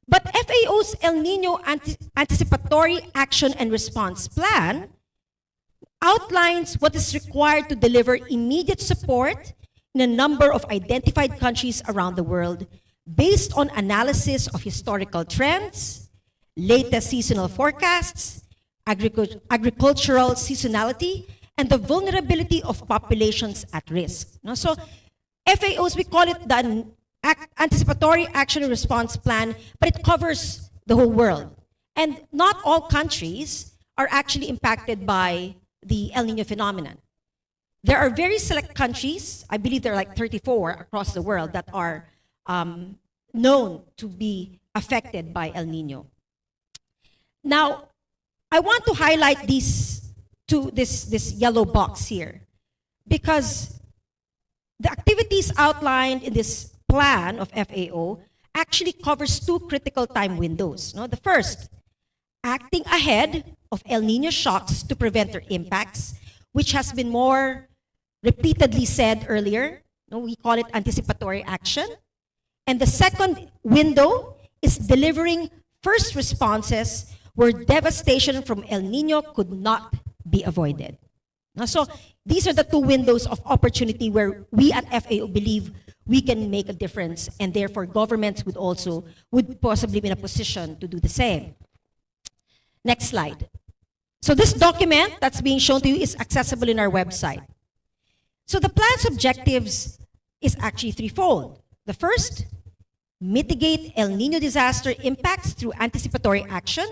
But FAO's El Nino Anticipatory Action and Response Plan outlines what is required to deliver immediate support in a number of identified countries around the world based on analysis of historical trends, latest seasonal forecasts, agricultural seasonality, and the vulnerability of populations at risk. No? So FAOs, we call it the Anticipatory Action and Response Plan, but it covers the whole world. And not all countries are actually impacted by the El Nino phenomenon. There are very select countries, I believe there are like 34 across the world, that are known to be affected by El Nino. Now, I want to highlight this yellow box here, because the activities outlined in this plan of FAO actually covers two critical time windows. No? The first, acting ahead of El Nino shocks to prevent their impacts, which has been more repeatedly said earlier. No? We call it anticipatory action. And the second window is delivering first responses where devastation from El Nino could not be avoided. Now, so these are the two windows of opportunity where we at FAO believe we can make a difference, and therefore governments would possibly be in a position to do the same. Next slide. So this document that's being shown to you is accessible in our website. So the plan's objectives is actually threefold. The first, mitigate El Nino disaster impacts through anticipatory action.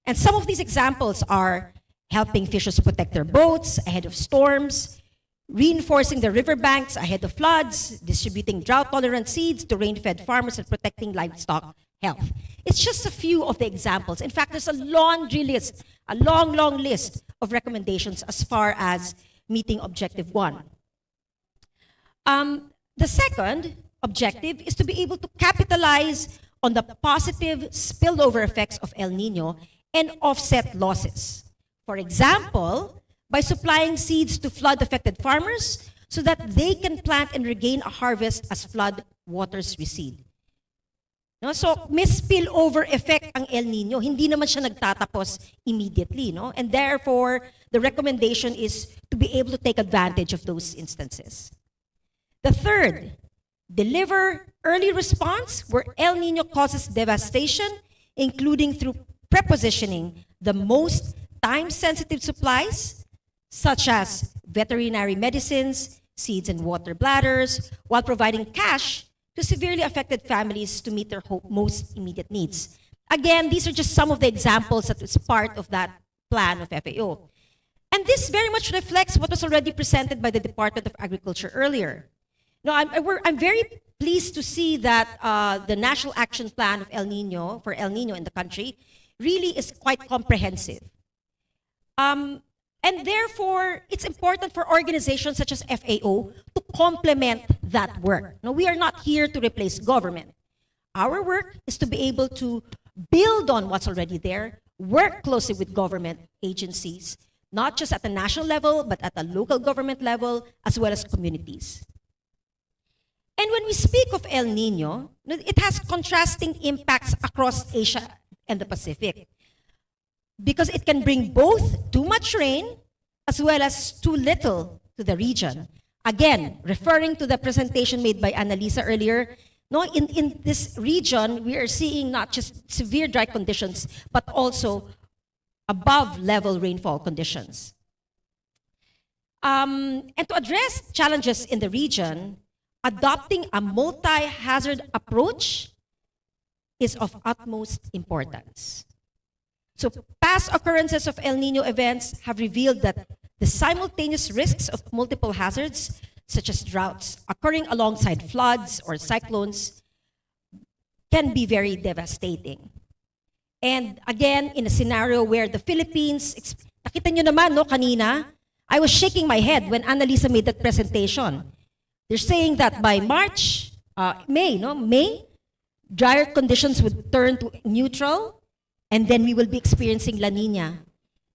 And some of these examples are helping fishers protect their boats ahead of storms, reinforcing the riverbanks ahead of floods, distributing drought-tolerant seeds to rain-fed farmers, and protecting livestock health. It's just a few of the examples. In fact, there's a laundry list, a long, long list of recommendations as far as meeting Objective 1. The second objective is to be able to capitalize on the positive spillover effects of El Nino and offset losses. For example, by supplying seeds to flood-affected farmers so that they can plant and regain a harvest as flood waters recede. No? So, may spillover effect ang El Nino. Hindi naman siya nagtatapos immediately. No? And therefore, the recommendation is to be able to take advantage of those instances. The third, deliver early response where El Nino causes devastation, including through prepositioning the most time-sensitive supplies, such as veterinary medicines, seeds and water bladders, while providing cash to severely affected families to meet their most immediate needs. Again, these are just some of the examples that is part of that plan of FAO. And this very much reflects what was already presented by the Department of Agriculture earlier. Now, I'm very pleased to see that the National Action Plan of El Nino, for El Nino in the country, really is quite comprehensive. And therefore, it's important for organizations such as FAO to complement that work. Now, we are not here to replace government. Our work is to be able to build on what's already there, work closely with government agencies, not just at the national level, but at the local government level, as well as communities. And when we speak of El Nino, it has contrasting impacts across Asia and the Pacific. because it can bring both too much rain as well as too little to the region. Again, referring to the presentation made by Annalisa earlier, no, in this region, we are seeing not just severe dry conditions, but also above level rainfall conditions. And to address challenges in the region, adopting a multi-hazard approach is of utmost importance. So past occurrences of El Nino events have revealed that the simultaneous risks of multiple hazards, such as droughts occurring alongside floods or cyclones, can be very devastating. And again, in a scenario where the Philippines, nakita nyo naman, no, kanina, I was shaking my head when Annalisa made that presentation. They're saying that by May, drier conditions would turn to neutral, and then we will be experiencing La Nina.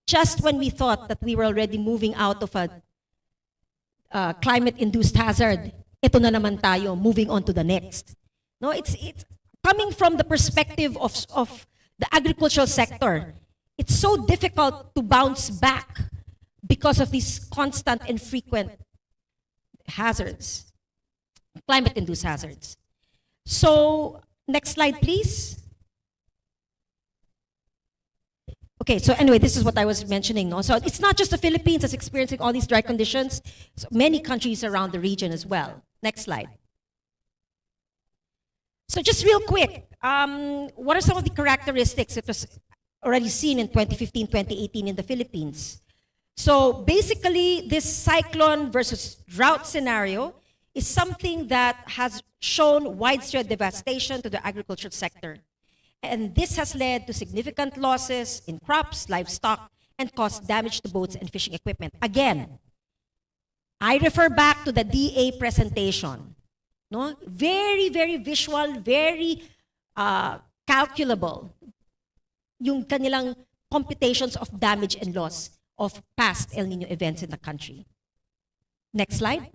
Just when we thought that we were already moving out of a climate-induced hazard, ito na naman tayo, moving on to the next. No, it's coming from the perspective of the agricultural sector. It's so difficult to bounce back because of these constant and frequent hazards, climate-induced hazards. So, next slide, please. Okay, so anyway, this is what I was mentioning. No? So it's not just the Philippines that's experiencing all these dry conditions. So many countries around the region as well. Next slide. So just real quick, what are some of the characteristics that was already seen in 2015, 2018 in the Philippines? So basically, this cyclone versus drought scenario is something that has shown widespread devastation to the agricultural sector. And this has led to significant losses in crops, livestock, and caused damage to boats and fishing equipment. Again, I refer back to the DA presentation. No? Very, very visual, very calculable yung kanilang computations of damage and loss of past El Nino events in the country. Next slide.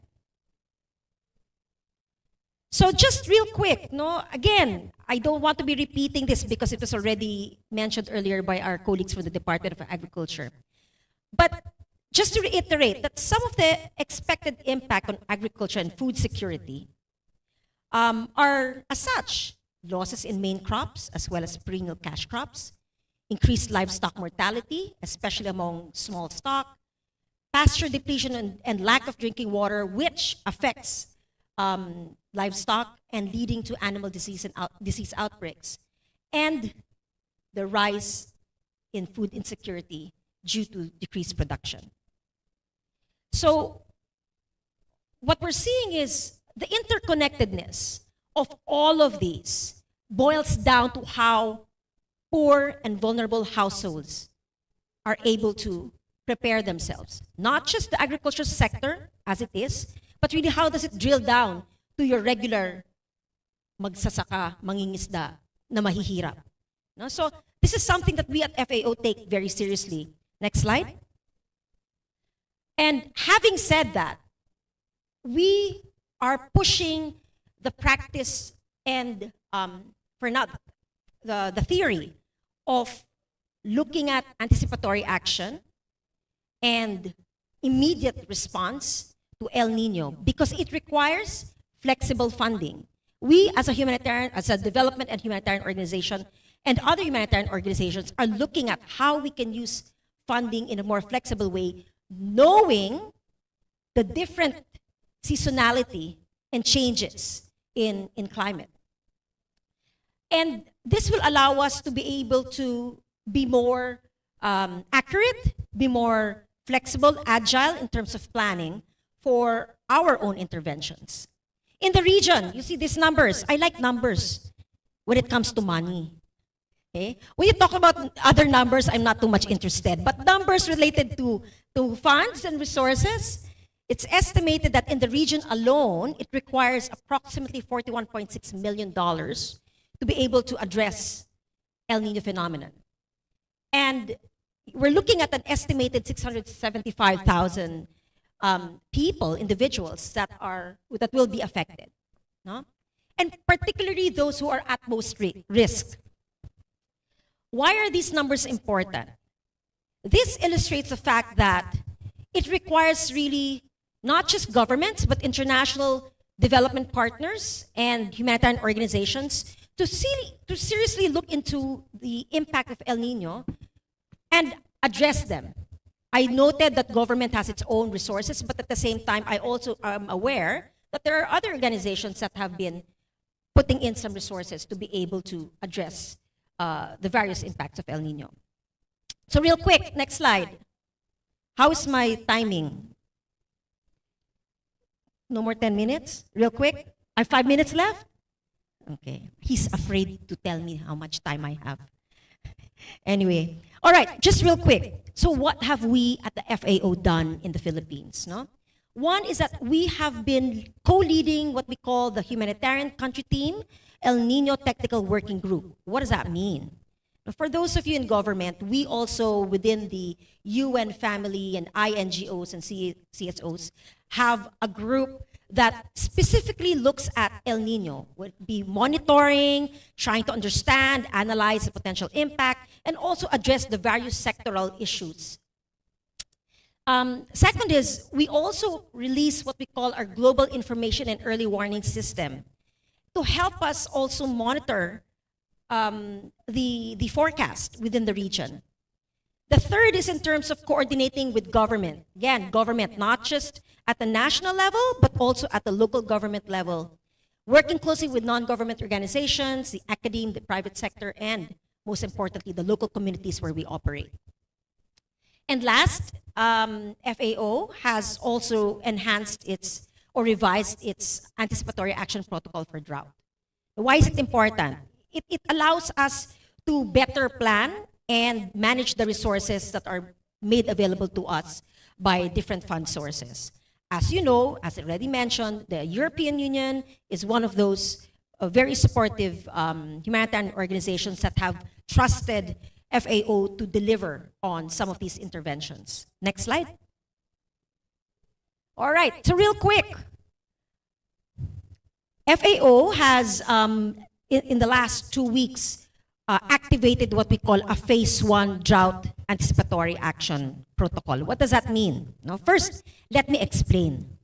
So just real quick, no, again, I don't want to be repeating this because it was already mentioned earlier by our colleagues from the Department of Agriculture. But just to reiterate that some of the expected impact on agriculture and food security are as such: losses in main crops as well as perennial cash crops, increased livestock mortality, especially among small stock, pasture depletion and lack of drinking water, which affects livestock and leading to animal disease and disease outbreaks, and the rise in food insecurity due to decreased production. So what we're seeing is the interconnectedness of all of these boils down to how poor and vulnerable households are able to prepare themselves. Not just the agricultural sector as it is, but really how does it drill down to your regular magsasaka, mangingisda na mahihirap. No? So this is something that we at FAO take very seriously. Next slide. And having said that, we are pushing the practice and for now the theory of looking at anticipatory action and immediate response to El Nino because it requires flexible funding. We as a development and humanitarian organization and other humanitarian organizations are looking at how we can use funding in a more flexible way, knowing the different seasonality and changes in climate. And this will allow us to be able to be more accurate, be more flexible, agile in terms of planning for our own interventions. In the region, you see these numbers. I like numbers when it comes to money. Okay? When you talk about other numbers, I'm not too much interested. But numbers related to funds and resources, it's estimated that in the region alone, it requires approximately $41.6 million to be able to address El Nino phenomenon. And we're looking at an estimated 675,000 people, individuals that will be affected, no? And particularly those who are at most risk. Why are these numbers important? This illustrates the fact that it requires really not just governments, but international development partners and humanitarian organizations to seriously look into the impact of El Nino and address them. I noted that government has its own resources, but at the same time, I also am aware that there are other organizations that have been putting in some resources to be able to address the various impacts of El Nino. So real quick, next slide. How is my timing? No more 10 minutes? Real quick? I have 5 minutes left? Okay. He's afraid to tell me how much time I have. Anyway, all right, just real quick. So what have we at the FAO done in the Philippines? No? One is that we have been co-leading what we call the Humanitarian Country Team, El Nino Technical Working Group. What does that mean? For those of you in government, we also, within the UN family and INGOs and CSOs, have a group that specifically looks at El Nino, would be monitoring, trying to understand, analyze the potential impact, and also address the various sectoral issues. Second is, we also release what we call our Global Information and Early Warning System to help us also monitor the forecast within the region. The third is in terms of coordinating with government. Again, government not just at the national level, but also at the local government level. Working closely with non-government organizations, the academe, the private sector, and most importantly, the local communities where we operate. And last, FAO has also enhanced its or revised its anticipatory action protocol for drought. Why is it important? It allows us to better plan and manage the resources that are made available to us by different fund sources. As you know, as already mentioned, the European Union is one of those very supportive humanitarian organizations that have trusted FAO to deliver on some of these interventions. Next slide. All right, so real quick. FAO has, in the last 2 weeks, activated what we call a Phase 1 Drought Anticipatory Action Protocol. What does that mean? Now, first, let me explain.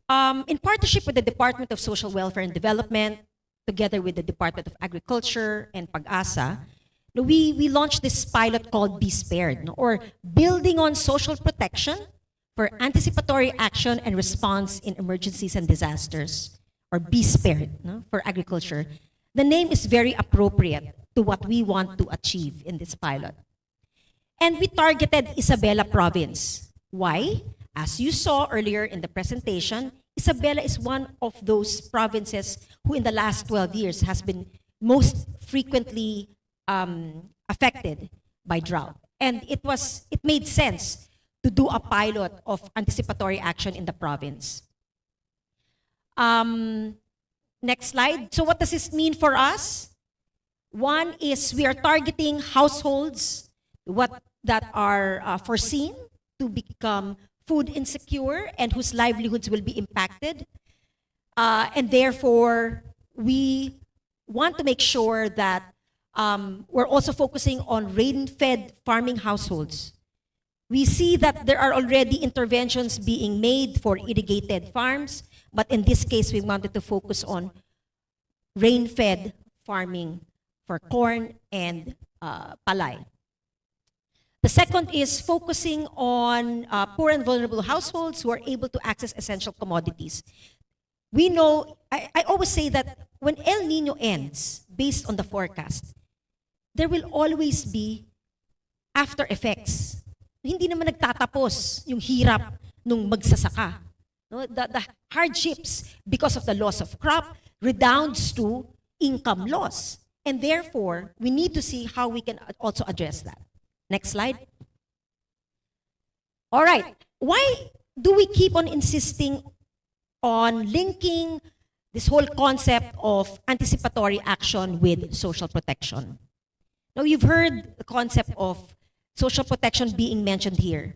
In partnership with the Department of Social Welfare and Development, together with the Department of Agriculture and PAGASA, we launched this pilot called Be Spared, or Building on Social Protection for Anticipatory Action and Response in Emergencies and Disasters, or Be Spared for agriculture. The name is very appropriate to what we want to achieve in this pilot. And we targeted Isabela Province. Why? As you saw earlier in the presentation, Isabela is one of those provinces who in the last 12 years has been most frequently affected by drought. And it made sense to do a pilot of anticipatory action in the province. Next slide. So what does this mean for us? One is we are targeting households that are foreseen to become food insecure and whose livelihoods will be impacted. And therefore, we want to make sure that we're also focusing on rain-fed farming households. We see that there are already interventions being made for irrigated farms, but in this case, we wanted to focus on rain-fed farming for corn and palay. The second is focusing on poor and vulnerable households who are able to access essential commodities. We know, I always say that when El Nino ends, based on the forecast, there will always be after effects. Hindi naman nagtatapos yung hirap nung magsasaka. No? The hardships because of the loss of crop redounds to income loss. And therefore, we need to see how we can also address that. Next slide. All right. Why do we keep on insisting on linking this whole concept of anticipatory action with social protection? Now, you've heard the concept of social protection being mentioned here,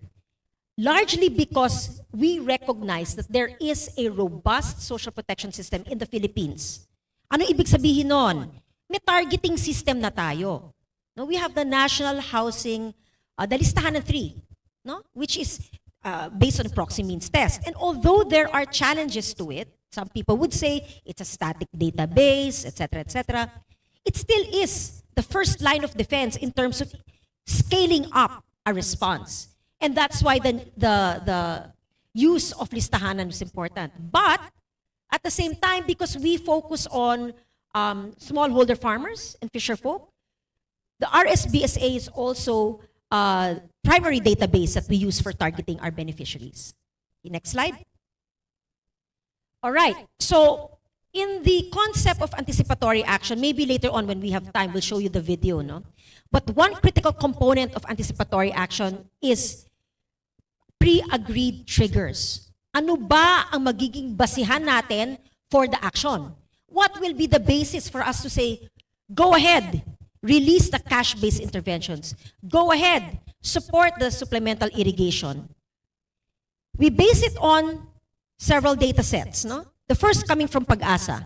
largely because we recognize that there is a robust social protection system in the Philippines. Ano ibig sabihin nun? May targeting system na tayo. Now, we have the National Housing the listahan ng 3, no? Which is based on proxy means test. And although there are challenges to it, some people would say it's a static database, etc., it still is the first line of defense in terms of scaling up a response. And that's why the use of listahanan is important. But at the same time, because we focus on smallholder farmers and fisher folk, the RSBSA is also a primary database that we use for targeting our beneficiaries. Okay, next slide. All right, so in the concept of anticipatory action, maybe later on when we have time, we'll show you the video, no? But one critical component of anticipatory action is pre-agreed triggers. Ano ba ang magiging basihan natin for the action? What will be the basis for us to say, go ahead, release the cash-based interventions. Go ahead, support the supplemental irrigation. We base it on several data sets, no? The first coming from PAGASA.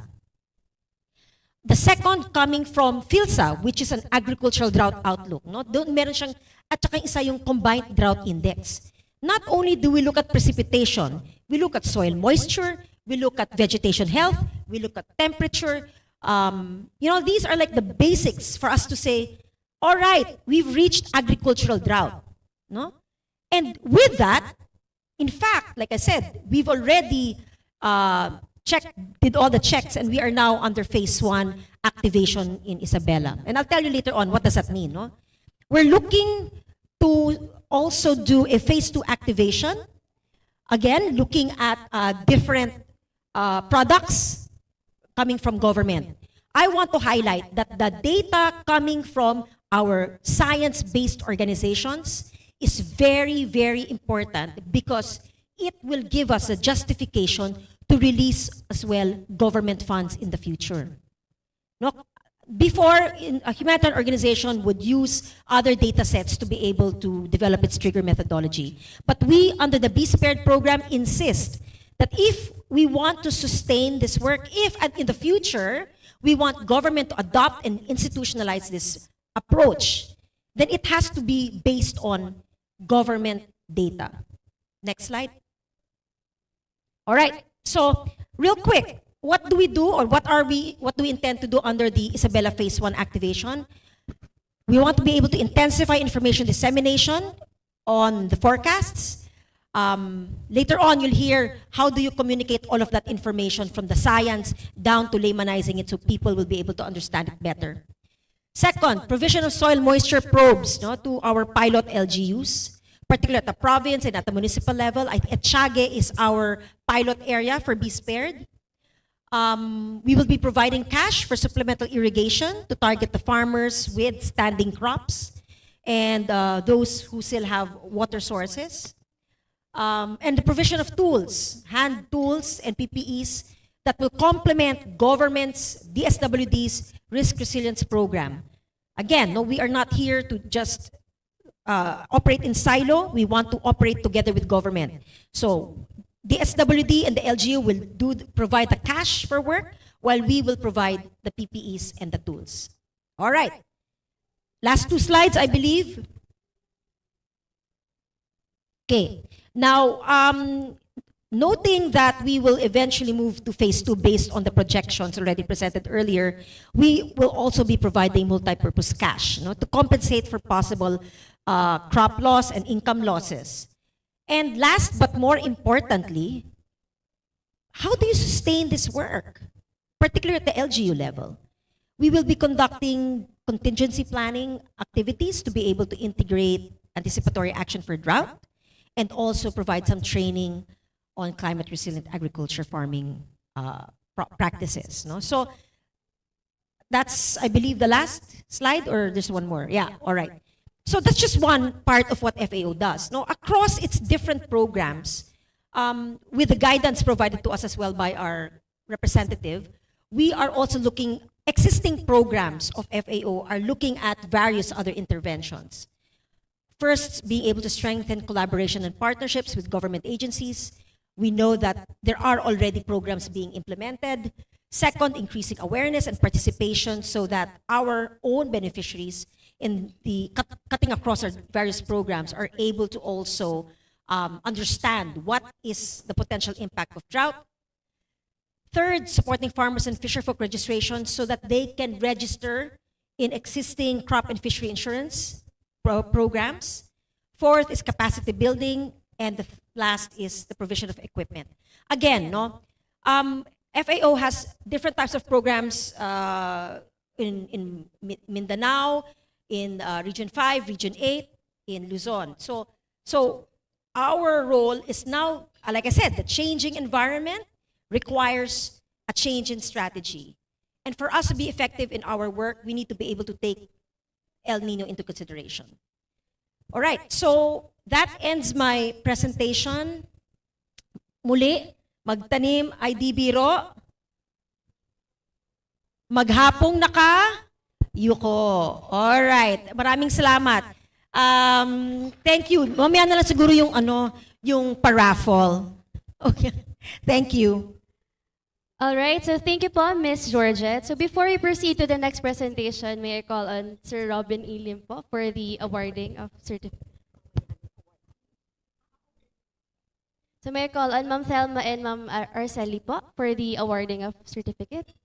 The second coming from PhilSA, which is an agricultural drought outlook, no? Doon meron siyang, at saka isa yung combined drought index. Not only do we look at precipitation, we look at soil moisture, we look at vegetation health, we look at temperature. These are like the basics for us to say, all right, we've reached agricultural drought, no? And with that, in fact, like I said, we've already did all the checks, and we are now under phase 1 activation in Isabela. And I'll tell you later on what does that mean, no? We're looking to also do a phase 2 activation. Again, looking at different products coming from government. I want to highlight that the data coming from our science-based organizations is very, very important because it will give us a justification to release as well government funds in the future. No? Before, a humanitarian organization would use other data sets to be able to develop its trigger methodology. But we, under the Be-Spared program, insist that if we want to sustain this work, if and in the future we want government to adopt and institutionalize this approach, then it has to be based on government data. Next slide. All right. So, real quick, what do we do, or what do we intend to do under the Isabela Phase 1 activation? We want to be able to intensify information dissemination on the forecasts. Later on, you'll hear how do you communicate all of that information from the science down to laymanizing it so people will be able to understand it better. Second, provision of soil moisture probes to our pilot LGUs, particularly at the province and at the municipal level. Etchage is our pilot area for Be-Spared. We will be providing cash for supplemental irrigation to target the farmers with standing crops and those who still have water sources. And the provision of tools, hand tools and PPEs that will complement government's DSWD's risk resilience program. Again, no, we are not here to just operate in silo. We want to operate together with government. So the SWD and the LGU will provide the cash for work, while we will provide the PPEs and the tools. All right. Last 2 slides, I believe. Okay. Now, noting that we will eventually move to phase 2 based on the projections already presented earlier, we will also be providing multi-purpose cash to compensate for possible crop loss and income losses. And last but more importantly, how do you sustain this work, particularly at the LGU level? We will be conducting contingency planning activities to be able to integrate anticipatory action for drought and also provide some training on climate resilient agriculture farming practices. So that's, I believe, the last slide, or there's one more? Yeah, all right. So that's just one part of what FAO does. Across its different programs, with the guidance provided to us as well by our representative, we are also looking, existing programs of FAO are looking at various other interventions. First, being able to strengthen collaboration and partnerships with government agencies. We know that there are already programs being implemented. Second, increasing awareness and participation so that our own beneficiaries in the cutting across our various programs are able to also understand what is the potential impact of drought. Third, supporting farmers and fisherfolk registration so that they can register in existing crop and fishery insurance programs. Fourth is capacity building, and the last is the provision of equipment. Again, no, FAO has different types of programs in Mindanao, in Region 5, Region 8, in Luzon. So our role is now, like I said, the changing environment requires a change in strategy. And for us to be effective in our work, we need to be able to take El Nino into consideration. All right, so that ends my presentation. Muli, magtanim ay di biro. Maghapong yuko. All right, maraming salamat. Thank you. Mamaya na lang siguro yung paraffle. Okay. Thank you. All right, so thank you po, Ms. Georgette. So before we proceed to the next presentation, may I call on Sir Robin Elim po for the awarding of certificate. So may I call on Ma'am Thelma and Ma'am Arceli po for the awarding of certificate.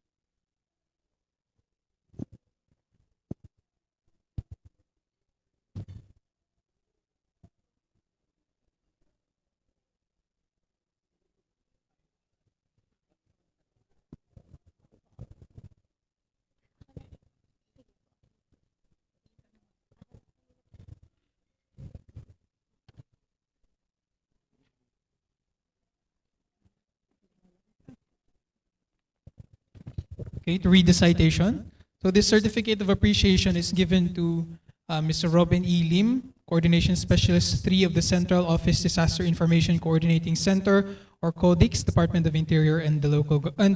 Okay, to read the citation. So this certificate of appreciation is given to Mr. Robin E. Lim, Coordination Specialist 3 of the Central Office Disaster Information Coordinating Center, or CODICS, Department of Interior and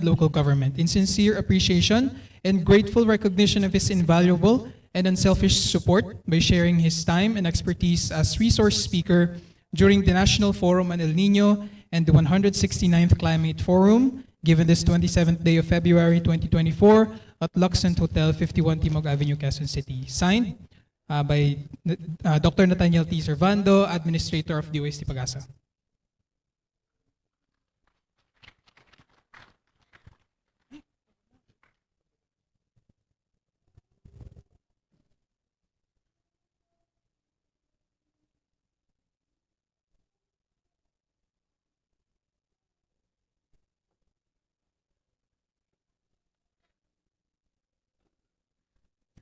local government, in sincere appreciation and grateful recognition of his invaluable and unselfish support by sharing his time and expertise as resource speaker during the National Forum on El Nino and the 169th Climate Forum, given this 27th day of February 2024 at Luxent Hotel, 51 Timog Avenue, Quezon City. Signed by Dr. Nathaniel T. Servando, Administrator of DOST-PAGASA.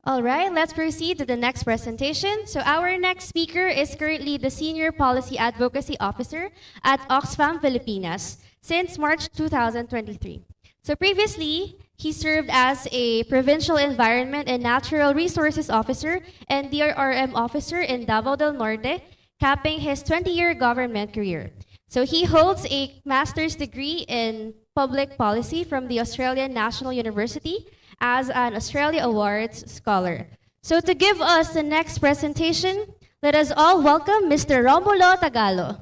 All right, let's proceed to the next presentation. So our next speaker is currently the Senior Policy Advocacy Officer at Oxfam Filipinas since March 2023. So previously, he served as a Provincial Environment and Natural Resources Officer and DRRM Officer in Davao del Norte, capping his 20-year government career. So he holds a master's degree in public policy from the Australian National University as an Australia Awards Scholar. So to give us the next presentation, let us all welcome Mr. Romulo Tagalo.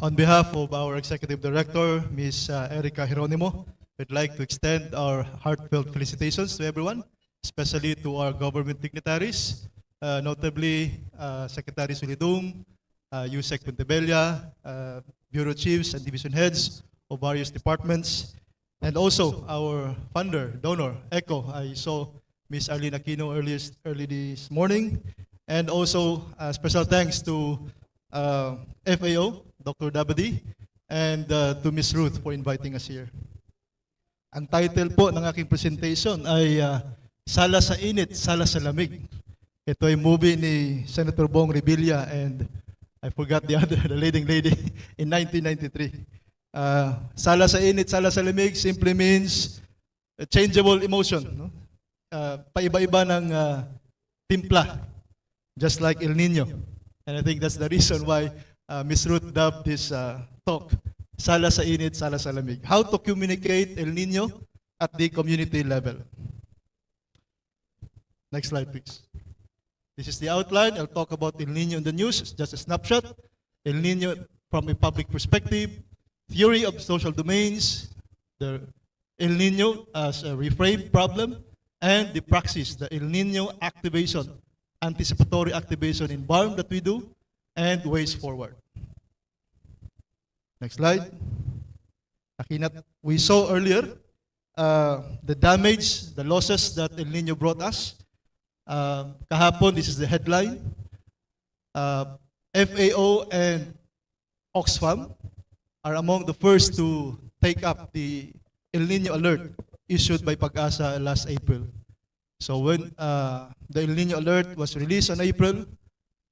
On behalf of our Executive Director, Ms. Erica Geronimo, we'd like to extend our heartfelt felicitations to everyone, especially to our government dignitaries, notably Secretary Sulidung, Yusek Puntebella, Bureau Chiefs and Division Heads of various departments, and also our funder, donor, ECHO. I saw Ms. Arlene Aquino early this morning, and also special thanks to FAO, Dr. Dabadi, and to Ms. Ruth for inviting us here. Ang title po ng aking presentation ay Sala sa Init, Sala sa Lamig. Ito ay movie ni Senator Bong Revilla and I forgot the leading lady in 1993. Sala sa init, sala sa lamig simply means a changeable emotion. No? Paiba-iba ng timpla, just like El Nino. And I think that's the reason why Ms. Ruth dubbed this talk, Sala sa Init, Sala sa Lamig. How to communicate El Nino at the community level. Next slide, please. This is the outline. I'll talk about El Nino in the news. It's just a snapshot. El Nino from a public perspective, theory of social domains, the El Nino as a reframe problem, and the praxis, the El Nino activation, anticipatory activation in BARM that we do, and ways forward. Next slide. We saw earlier the damage, the losses that El Nino brought us. Kahapon, this is the headline. FAO and Oxfam are among the first to take up the El Nino alert issued by PAGASA last April. So when the El Nino alert was released on April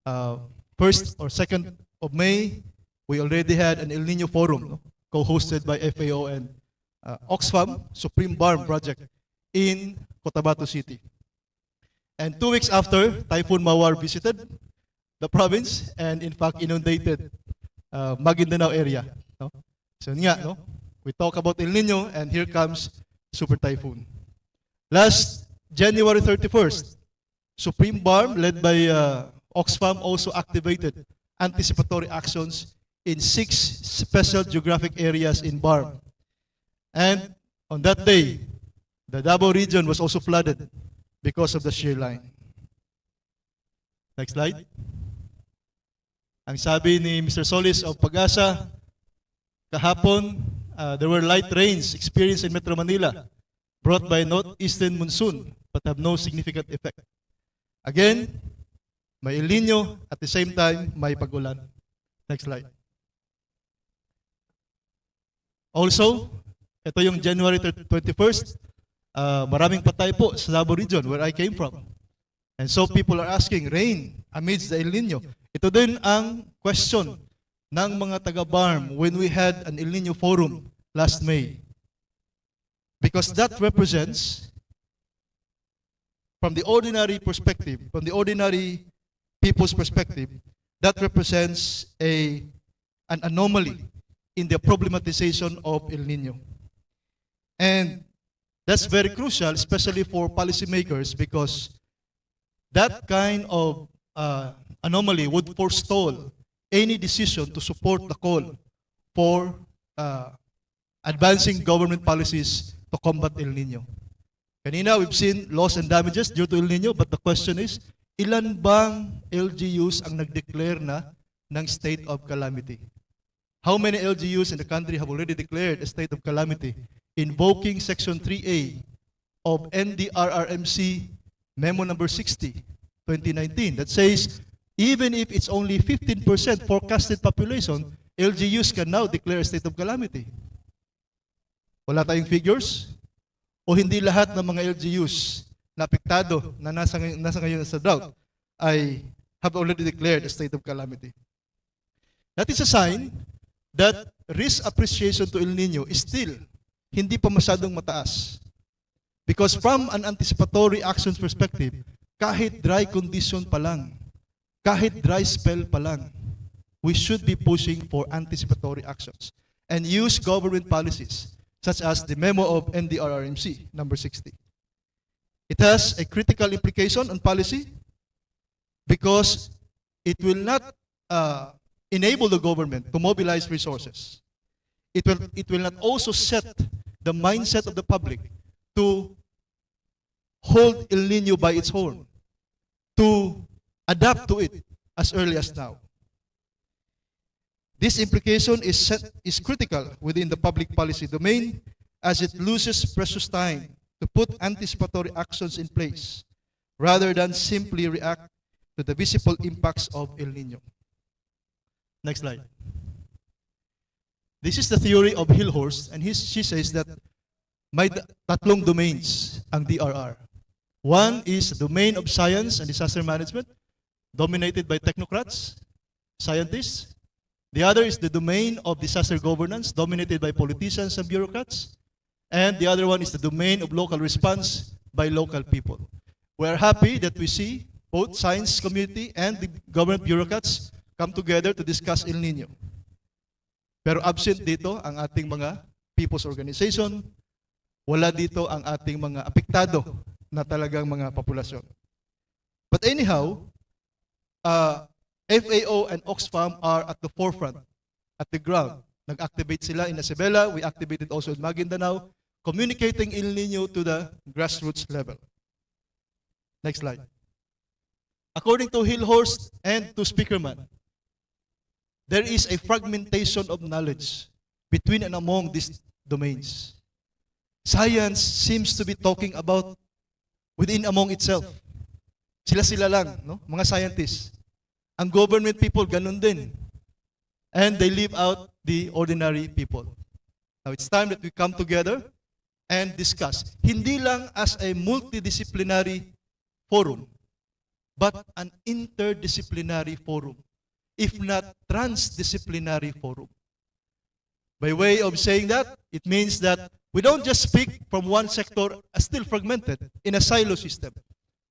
1st or 2nd of May, we already had an El Nino forum, no? Co-hosted by FAO and Oxfam, Supreme BARM project in Cotabato City. And 2 weeks after, Typhoon Mawar visited the province and in fact inundated Maguindanao area. No? So nga, no? We talk about El Nino and here comes Super Typhoon. Last January 31st, Supreme BARM led by Oxfam also activated anticipatory actions in 6 special geographic areas in BARM. And on that day, the Davao region was also flooded because of the shear line. Next slide. Ang sabi ni Mr. Solis of PAGASA, kahapon, there were light rains experienced in Metro Manila brought by northeastern monsoon but have no significant effect. Again, may El Nino at the same time may pag-ulan. Next slide. Also, ito yung January 21st, maraming patay po sa Davao region where I came from. And so people are asking, rain amidst the El Nino. Ito din ang question ng mga taga-BARM when we had an El Nino forum last May. Because that represents, from the ordinary perspective, from the ordinary people's perspective, that represents an anomaly in the problematization of El Nino. And that's very crucial, especially for policymakers, because that kind of anomaly would forestall any decision to support the call for advancing government policies to combat El Nino. Kanina, we've seen loss and damages due to El Nino, but the question is, ilan bang LGUs ang nag-declare na ng state of calamity? How many LGUs in the country have already declared a state of calamity, invoking Section 3A of NDRRMC Memo number 60, 2019, that says, even if it's only 15% forecasted population, LGUs can now declare a state of calamity. Wala tayong figures? O hindi lahat ng mga LGUs na apektado na nasa ngayon sa drought ay have already declared a state of calamity? That is a sign that risk appreciation to El Nino is still hindi pa masyadong mataas. Because from an anticipatory actions perspective, kahit dry condition pa lang, kahit dry spell pa lang, we should be pushing for anticipatory actions and use government policies such as the memo of NDRRMC number 60. It has a critical implication on policy because it will not enable the government to mobilize resources. It will not also set the mindset of the public to hold El Nino by its horn, to adapt to it as early as now. This implication is critical within the public policy domain as it loses precious time to put anticipatory actions in place rather than simply react to the visible impacts of El Nino. Next slide. This is the theory of Hillhorst, and she says that may tatlong domains ang DRR. One is the domain of science and disaster management, dominated by technocrats, scientists. The other is the domain of disaster governance, dominated by politicians and bureaucrats. And the other one is the domain of local response by local people. We are happy that we see both science community and the government bureaucrats come together to discuss El Nino. Pero absent dito ang ating mga people's organization, wala dito ang ating mga apektado na talagang mga populasyon. But anyhow, FAO and Oxfam are at the forefront, at the ground. Nag-activate sila in Isabela, we activated also in Maguindanao, communicating El Nino to the grassroots level. Next slide. According to Hillhorst and to Speakerman, there is a fragmentation of knowledge between and among these domains. Science seems to be talking about within among itself. Sila-sila lang, no? Mga scientists. Ang government people, ganun din. And they leave out the ordinary people. Now, it's time that we come together and discuss. Hindi lang as a multidisciplinary forum, but an interdisciplinary forum, if not transdisciplinary forum. By way of saying that, it means that we don't just speak from one sector as still fragmented in a silo system,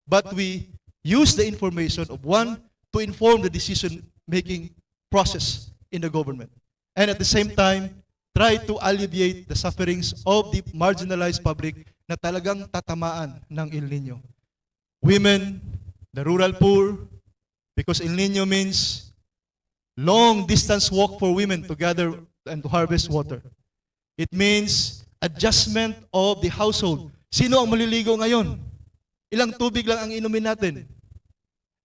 but we use the information of one to inform the decision-making process in the government. And at the same time, try to alleviate the sufferings of the marginalized public na talagang tatamaan ng El Nino. Women, the rural poor, because El Nino means long distance walk for women to gather and to harvest water. It means adjustment of the household. Sino ang maliligo ngayon? Ilang tubig lang ang inumin natin?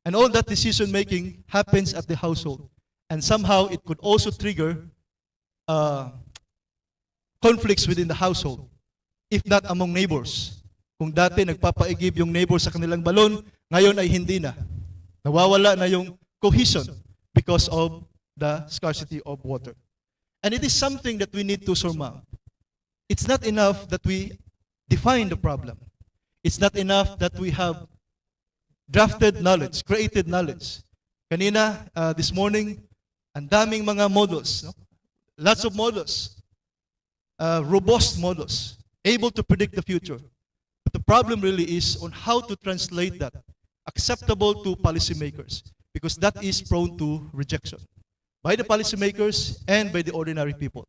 And all that decision making happens at the household. And somehow it could also trigger conflicts within the household, if not among neighbors. Kung dati nagpapaigib yung neighbor sa kanilang balon, ngayon ay hindi na. Nawawala na yung cohesion because of the scarcity of water. And it is something that we need to surmount. It's not enough that we define the problem. It's not enough that we have drafted knowledge, created knowledge. Kanina, this morning, ang daming mga models, no? Lots of models, robust models, able to predict the future. But the problem really is on how to translate that acceptable to policymakers, because that is prone to rejection by the policymakers and by the ordinary people.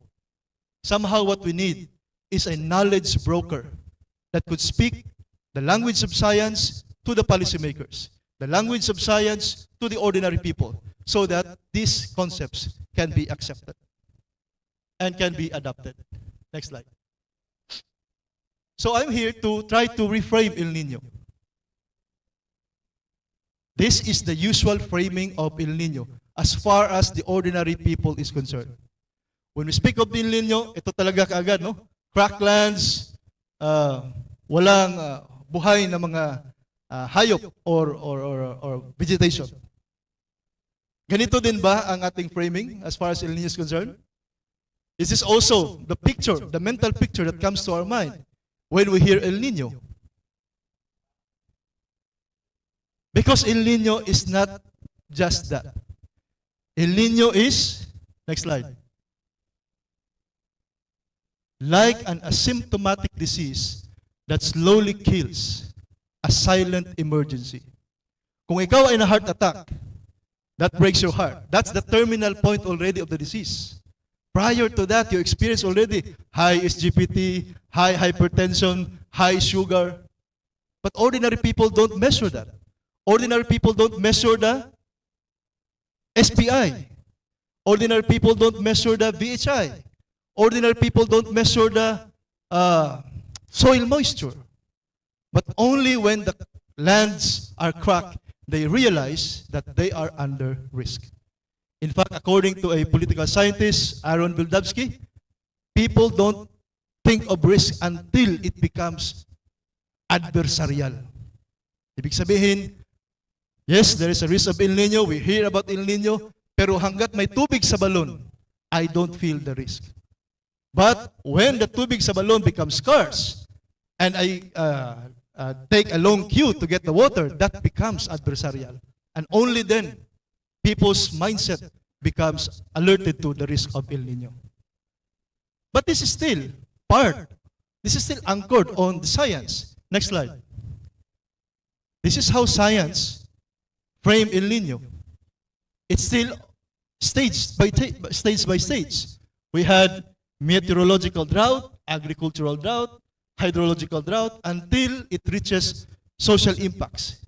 Somehow what we need is a knowledge broker that could speak the language of science to the policymakers, the language of science to the ordinary people, so that these concepts can be accepted and can be adopted. Next slide. So I'm here to try to reframe El Nino. This is the usual framing of El Nino as far as the ordinary people is concerned. When we speak of El Nino, ito talaga kaagad, no? Cracklands, walang buhay na mga hayop or vegetation. Ganito din ba ang ating framing as far as El Nino is concerned? Is this also the picture, the mental picture that comes to our mind when we hear El Nino? Because El Nino is not just that. El Nino is, next slide, like an asymptomatic disease that slowly kills, a silent emergency. Kung ikaw ay na heart attack, that breaks your heart. That's the terminal point already of the disease. Prior to that, you experience already high SGPT, high hypertension, high sugar. But ordinary people don't measure that. Ordinary people don't measure the SPI. Ordinary people don't measure the VHI. Ordinary people don't measure the soil moisture. But only when the lands are cracked, they realize that they are under risk. In fact, according to a political scientist, Aaron Bildavsky, people don't think of risk until it becomes adversarial. Ibig sabihin, yes, there is a risk of El Nino. We hear about El Nino. Pero hanggat may tubig sa balon, I don't feel the risk. But when the tubig sa balon becomes scarce, and I take a long queue to get the water, that becomes adversarial. And only then, people's mindset becomes alerted to the risk of El Nino. But this is still this is still anchored on the science. Next slide. This is how science frame El Nino. It's still stage by stage. We had meteorological drought, agricultural drought, hydrological drought, until it reaches social impacts,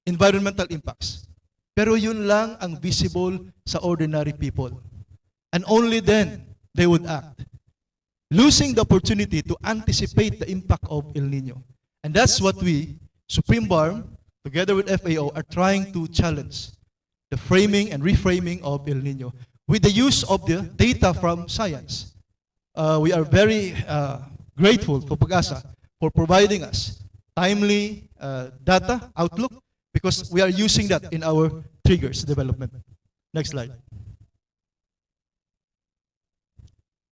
environmental impacts. Pero yun lang ang visible sa ordinary people. And only then they would act, losing the opportunity to anticipate the impact of El Nino. And that's what we, Supreme Bar, together with FAO, are trying to challenge the framing and reframing of El Nino with the use of the data from science. We are very grateful to PAGASA for providing us timely data outlook, because we are using that in our triggers development. Next slide.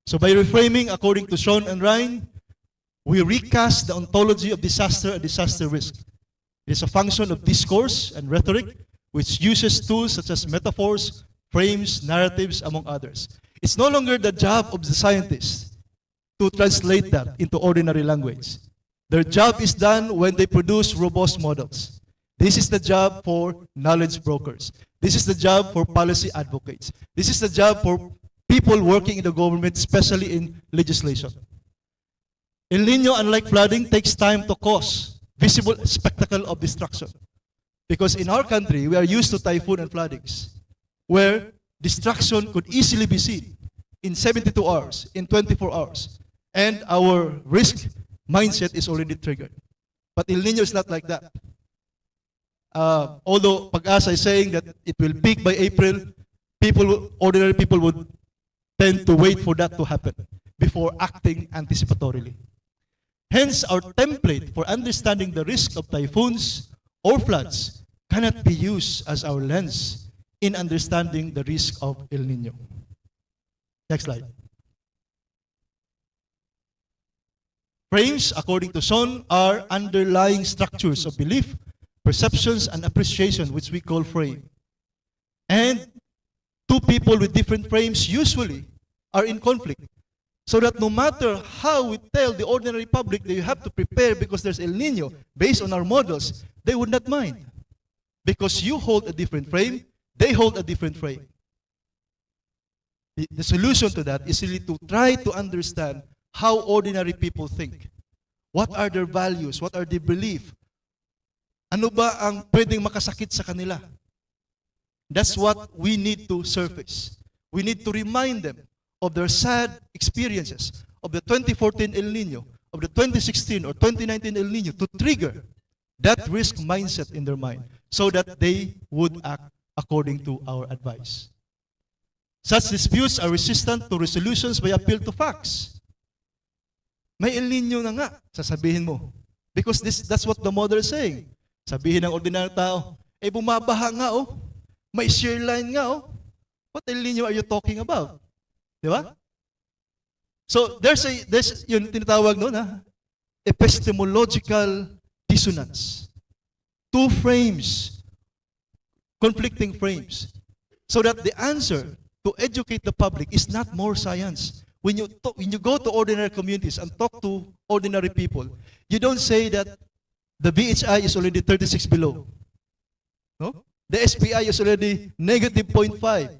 So by reframing according to Sean and Ryan, we recast the ontology of disaster and disaster risk. It is a function of discourse and rhetoric, which uses tools such as metaphors, frames, narratives, among others. It's no longer the job of the scientists to translate that into ordinary language. Their job is done when they produce robust models. This is the job for knowledge brokers. This is the job for policy advocates. This is the job for people working in the government, especially in legislation. El Nino, unlike flooding, takes time to cause visible spectacle of destruction. Because in our country, we are used to typhoon and floodings, where destruction could easily be seen in 72 hours, in 24 hours. And our risk mindset is already triggered. But El Nino is not like that. Although PAGASA is saying that it will peak by April, ordinary people would tend to wait for that to happen before acting anticipatorily. Hence, our template for understanding the risk of typhoons or floods cannot be used as our lens in understanding the risk of El Nino. Next slide. Frames, according to Son, are underlying structures of belief, perceptions, and appreciation, which we call frame. And two people with different frames usually are in conflict. So that no matter how we tell the ordinary public that you have to prepare because there's El Nino, based on our models, they would not mind. Because you hold a different frame, they hold a different frame. The solution to that is really to try to understand how ordinary people think. What are their values? What are their beliefs? Ano ba ang pwedeng makasakit sa kanila? That's what we need to surface. We need to remind them of their sad experiences of the 2014 El Nino, of the 2016 or 2019 El Nino, to trigger that risk mindset in their mind so that they would act according to our advice. Such disputes are resistant to resolutions by appeal to facts. May El Nino na nga, sasabihin mo. Because that's what the model is saying. Sabihin ng ordinary tao, bumabaha nga oh. May shear line nga oh. What El Nino are you talking about? Di ba? So there's yung tinatawag no na epistemological dissonance. Two frames, conflicting frames. So that the answer to educate the public is not more science. When you go to ordinary communities and talk to ordinary people, you don't say that the BHI is already 36 below. No? The SPI is already negative 0.5.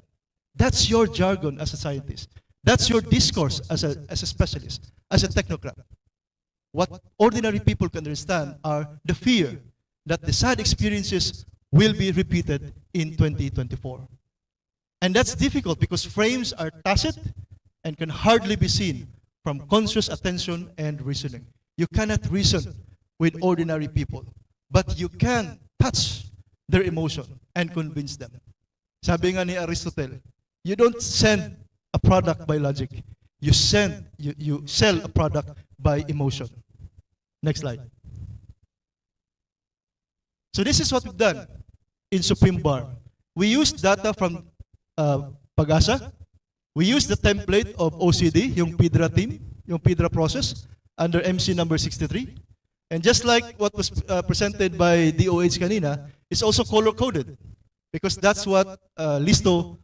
That's your jargon as a scientist. That's your discourse as a specialist, as a technocrat. What ordinary people can understand are the fear that the sad experiences will be repeated in 2024. And that's difficult because frames are tacit and can hardly be seen from conscious attention and reasoning. You cannot reason with ordinary people, but you can touch their emotion and convince them. Sabi nga ni Aristotle, you don't send a product by logic. You sell a product by emotion. Next slide. So this is what we've done in Supreme Bar. We used data from PAGASA. We used the template of OCD, yung PIDRA team, yung PIDRA process, under MC number 63. And just like what was presented by DOH kanina, it's also color-coded because that's what Listo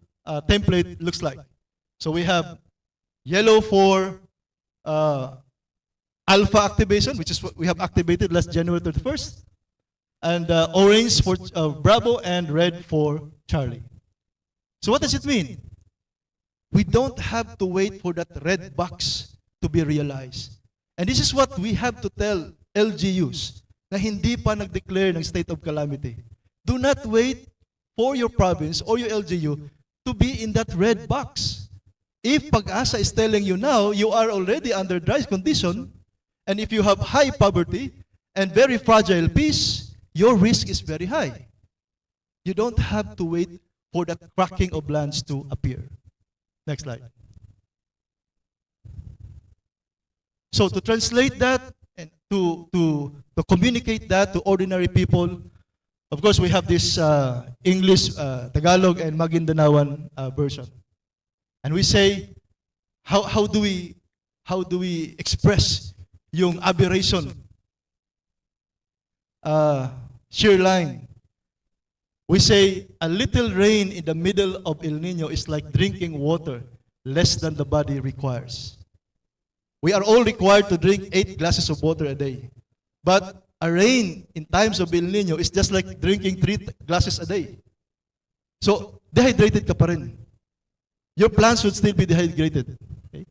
template looks like. So we have yellow for alpha activation, which is what we have activated last January 31st, and orange for Bravo and red for Charlie. So what does it mean? We don't have to wait for that red box to be realized. And this is what we have to tell LGUs na hindi pa nag-declare ng state of calamity. Do not wait for your province or your LGU to be in that red box. If PAGASA is telling you now, you are already under dry condition, and if you have high poverty and very fragile peace, your risk is very high. You don't have to wait for that cracking of lands to appear. Next slide. So to translate that and to communicate that to ordinary people, of course we have this English, Tagalog, and Magindanaoan version. And we say, how do we express yung aberration? Shear line. We say a little rain in the middle of El Nino is like drinking water less than the body requires. We are all required to drink 8 glasses of water a day. But a rain in times of El Nino is just like drinking 3 glasses a day. So, dehydrated ka pa rin. Your plants would still be dehydrated. Okay?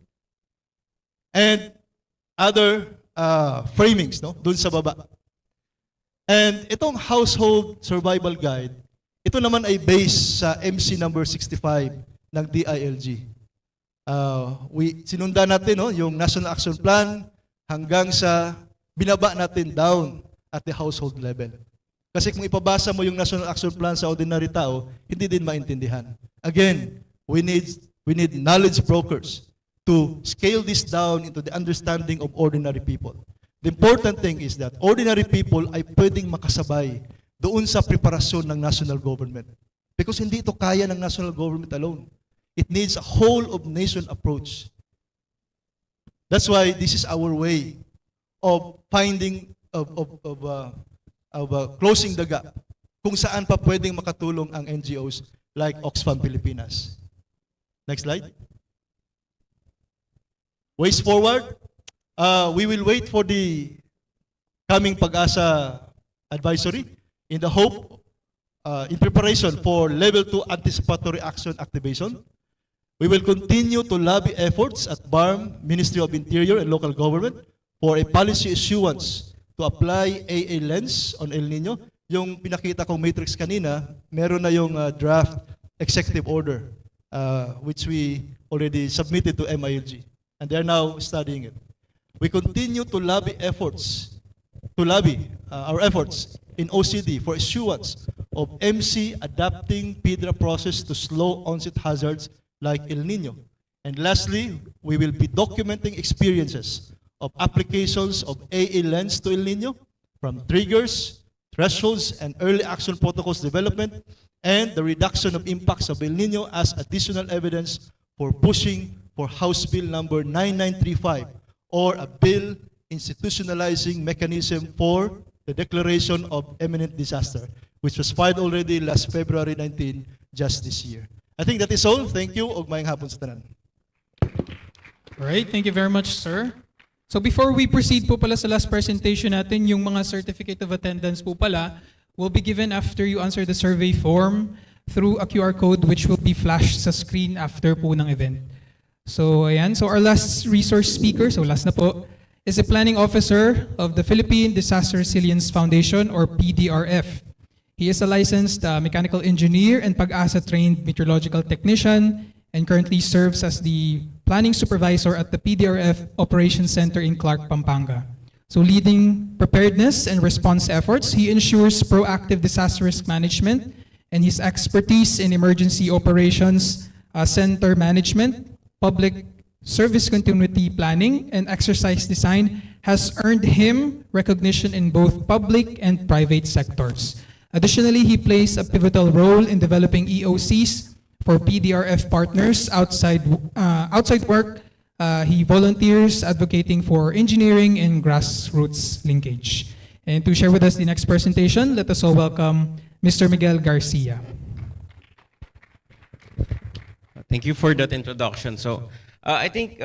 And other framings, no? Dun sa baba. And itong household survival guide, ito naman ay based sa MC number 65 ng DILG. Sinundan natin yung National Action Plan hanggang sa binaba natin down at the household level. Kasi kung ipabasa mo yung National Action Plan sa ordinary tao, hindi din maintindihan. Again, we need knowledge brokers to scale this down into the understanding of ordinary people. The important thing is that ordinary people ay pwedeng makasabay doon sa preparasyon ng national government. Because hindi ito kaya ng national government alone. It needs a whole of nation approach. That's why this is our way of finding, closing the gap. Kung saan pa pwedeng makatulong ang NGOs like Oxfam Pilipinas. Next slide. Ways forward. We will wait for the coming PAGASA advisory in the hope, in preparation for level 2 anticipatory action activation. We will continue to lobby efforts at BARM, Ministry of Interior and Local Government for a policy issuance to apply AA lens on El Nino. Yung pinakita kong matrix kanina, meron na yung draft executive order which we already submitted to MILG. And they are now studying it. We continue to lobby our efforts in OCD for issuance of MC adapting PIDRA process to slow onset hazards like El Nino. And lastly, we will be documenting experiences of applications of AA lens to El Nino from triggers, thresholds, and early action protocols development, and the reduction of impacts of El Nino as additional evidence for pushing for House Bill number 9935, or a bill institutionalizing mechanism for the declaration of imminent disaster, which was filed already last February 19, just this year. I think that is all. Thank you. Ug maayong hapon sa tanan. All right, thank you very much, sir. So before we proceed po pala sa last presentation natin, yung mga certificate of attendance po pala will be given after you answer the survey form through a QR code which will be flashed sa screen after po ng event. So ayan, so our last resource speaker, so last na po, is the planning officer of the Philippine Disaster Resilience Foundation, or PDRF. He is a licensed mechanical engineer and PAGASA trained meteorological technician, and currently serves as the planning supervisor at the PDRF Operations Center in Clark, Pampanga. So leading preparedness and response efforts, he ensures proactive disaster risk management, and his expertise in emergency operations, center management, public service continuity planning, and exercise design has earned him recognition in both public and private sectors. Additionally, he plays a pivotal role in developing EOCs for PDRF partners outside work. He volunteers advocating for engineering and grassroots linkage. And to share with us the next presentation, let us all welcome Mr. Miguel Garcia. Thank you for that introduction. So, I think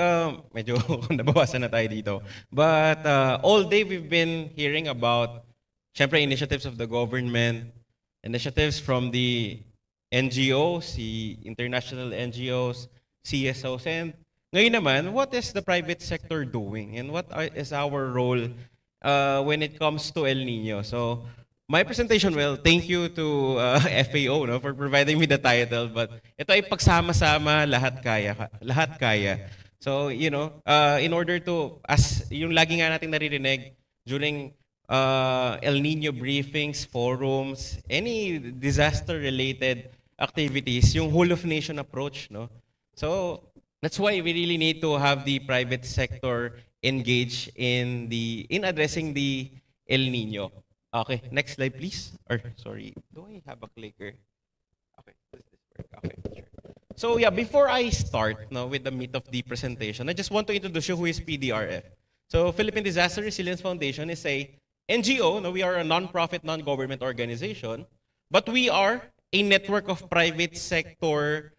medyo nabawasan na tayo dito. But all day we've been hearing about syempre initiatives of the government, initiatives from the NGOs, the international NGOs, CSOs, and ngayon naman, what is the private sector doing? And what is our role when it comes to El Nino? So, my presentation, well, thank you to FAO no, for providing me the title. But ito ay pagsama-sama, lahat kaya. Lahat kaya. So, you know, in order to, as yung lagi nga natin naririnig during El Nino briefings, forums, any disaster-related activities, yung whole of nation approach, no? So, that's why we really need to have the private sector engage in addressing the El Nino. Okay, next slide please. Or sorry, do I have a clicker? Okay, does this work? Okay, sure. So yeah, before I start with the meat of the presentation, I just want to introduce you who is PDRF. So Philippine Disaster Resilience Foundation is a NGO. No, we are a non-profit, non-government organization, but we are a network of private sector,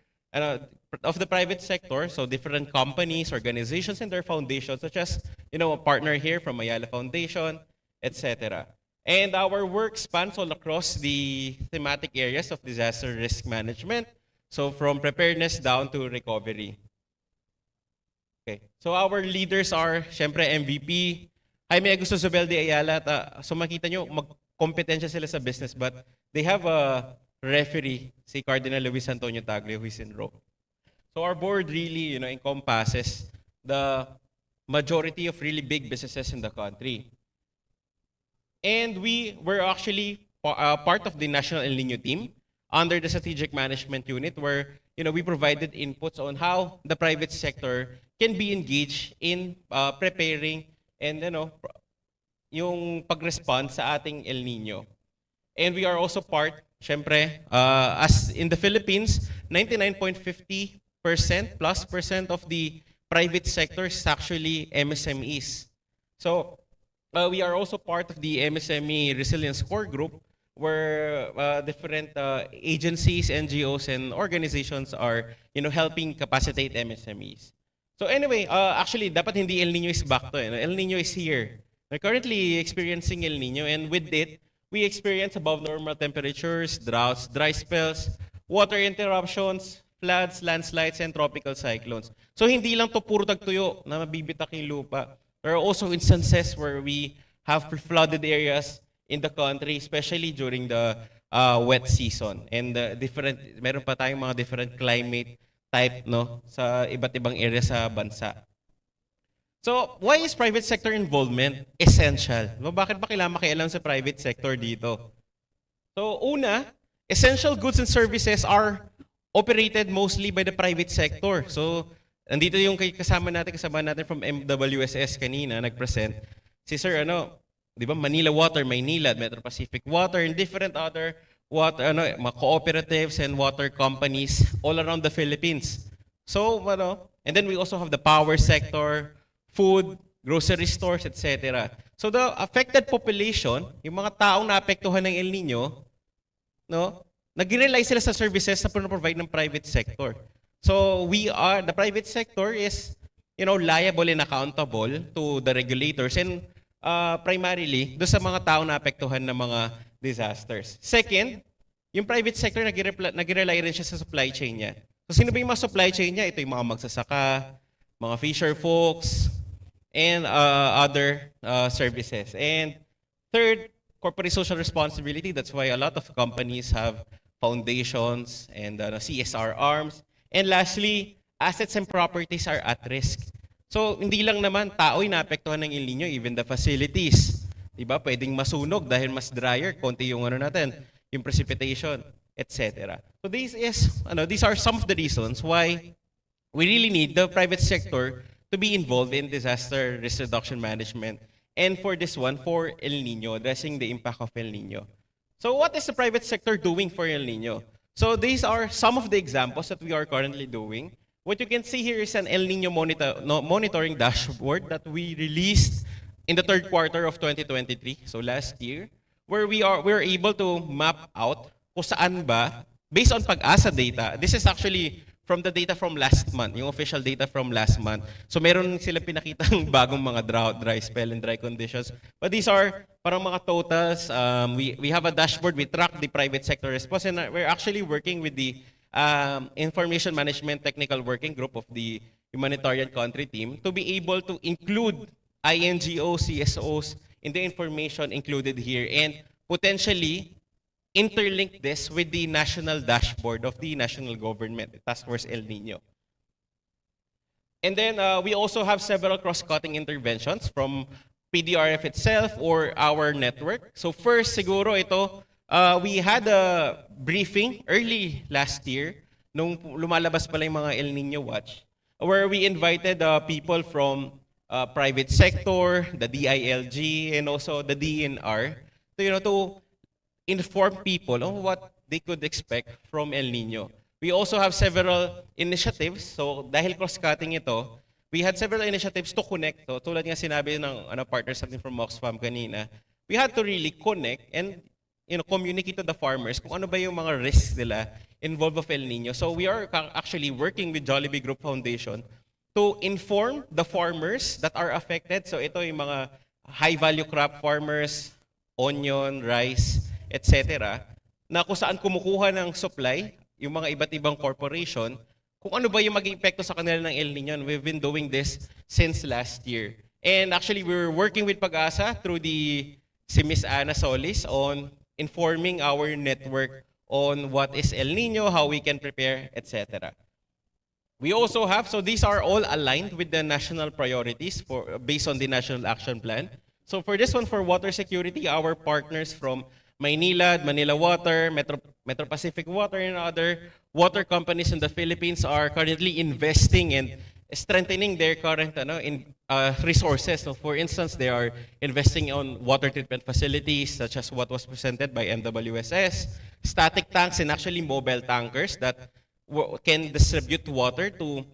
so different companies, organizations, and their foundations, such as, you know, a partner here from Ayala Foundation, etc. And our work spans all across the thematic areas of disaster risk management, so from preparedness down to recovery. Okay, so our leaders are, syempre, MVP, Jaime Augusto Zubel de Ayala, so makita nyo, magkompetensya sila sa business, but they have a referee, si Cardinal Luis Antonio Tagle, who is in Rome. So our board really, you know, encompasses the majority of really big businesses in the country. And we were actually part of the National El Nino team under the Strategic Management Unit, where, you know, we provided inputs on how the private sector can be engaged in preparing and, you know, yung pag-respond sa ating El Nino. And we are also part, syempre, as in the Philippines, 99.50% of the private sector is actually MSMEs. So we are also part of the MSME Resilience Core Group, where different agencies, NGOs, and organizations are, you know, helping capacitate MSMEs. So anyway, actually, dapat hindi El Nino is back to. El Nino is here. We're currently experiencing El Nino, and with it, we experience above normal temperatures, droughts, dry spells, water interruptions, floods, landslides, and tropical cyclones. So hindi lang to puro tagtuyo na mabibitak yung lupa. There are also instances where we have flooded areas in the country, especially during the wet season. And meron pa tayong mga different climate type, no, sa iba't ibang area sa bansa. So, why is private sector involvement essential? No, bakit ba kailangan makialam sa private sector dito? So, una, essential goods and services are operated mostly by the private sector. So, andito yung kasama natin from MWSS kanina, nag-present. Si Sir, di ba, Manila Water, Maynilad, Metro Pacific Water, and different other water, mga cooperatives and water companies all around the Philippines. So, and then we also have the power sector, food, grocery stores, etc. So the affected population, yung mga taong naapektuhan ng El Nino, no, nag-rely sila sa services na provide ng private sector. So the private sector is, you know, liable and accountable to the regulators and primarily do sa mga taong naapektuhan ng mga disasters. Second, yung private sector nag-rely rin siya sa supply chain niya. So sino ba yung mga supply chain niya? Ito yung mga magsasaka, mga fisher folks, and other services. And third, corporate social responsibility. That's why a lot of companies have foundations and CSR arms. And lastly, assets and properties are at risk. So hindi lang naman tao yung naapektuhan ng El Nino, even the facilities. Diba? Pwedeng masunog dahil mas drier, konti yung yung precipitation, etc. So these are some of the reasons why we really need the private sector to be involved in disaster risk reduction management. And for this one, for El Nino, addressing the impact of El Nino. So what is the private sector doing for El Nino? So these are some of the examples that we are currently doing. What you can see here is an El Nino monitoring dashboard that we released in the third quarter of 2023, so last year, where we're able to map out kung saan ba, based on PAGASA data. This is actually from the data from last month, yung official data from last month. So meron sila pinakitang bagong mga drought, dry spell, and dry conditions. But these are parang mga totals. We have a dashboard. We track the private sector response, and we're actually working with the Information Management Technical Working Group of the Humanitarian Country Team to be able to include INGOs, CSOs in the information included here and potentially interlink this with the national dashboard of the national government, the Task Force El Nino. And then we also have several cross-cutting interventions from PDRF itself or our network. So first, siguro ito, we had a briefing early last year nung lumalabas pala yung mga El Nino Watch, where we invited people from private sector, the DILG, and also the DNR to inform people on what they could expect from El Nino. We also have several initiatives. So dahil cross-cutting ito, we had several initiatives to connect. So tulad nga sinabi ng partners natin from Oxfam kanina, we had to really connect and communicate to the farmers kung ano ba yung mga risks nila involved of El Nino. So we are actually working with Jollibee Group Foundation to inform the farmers that are affected. So ito yung mga high-value crop farmers, onion, rice, etc. na kung saan kumukuha ng supply, yung mga iba't ibang corporation, kung ano ba yung maging epekto sa kanila ng El Nino. We've been doing this since last year. And actually, we're working with PAGASA through si Ms. Ana Solis on informing our network on what is El Nino, how we can prepare, etc. We also have, so these are all aligned with the national priorities based on the National Action Plan. So for this one, for water security, our partners from Maynila, Manila Water, Metro Pacific Water, and other water companies in the Philippines are currently investing and strengthening their current resources. So for instance, they are investing on water treatment facilities such as what was presented by NWSS, static tanks, and actually mobile tankers that can distribute water to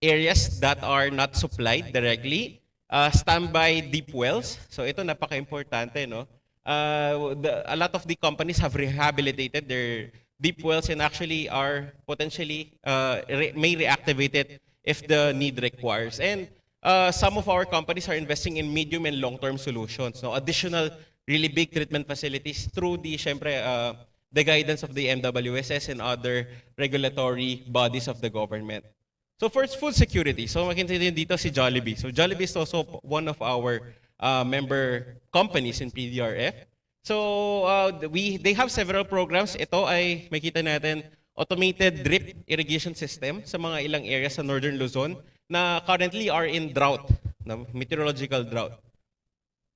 areas that are not supplied directly, standby deep wells. So ito napaka-importante, no? A lot of the companies have rehabilitated their deep wells and actually are potentially may reactivate it if the need requires. And some of our companies are investing in medium and long-term solutions, no? Additional really big treatment facilities through the guidance of the MWSS and other regulatory bodies of the government. So first, food security. So makikita din dito si Jollibee. So Jollibee is also one of our member companies in PDRF. So they have several programs. Ito ay makita natin automated drip irrigation system sa mga ilang areas sa Northern Luzon na currently are in drought, meteorological drought.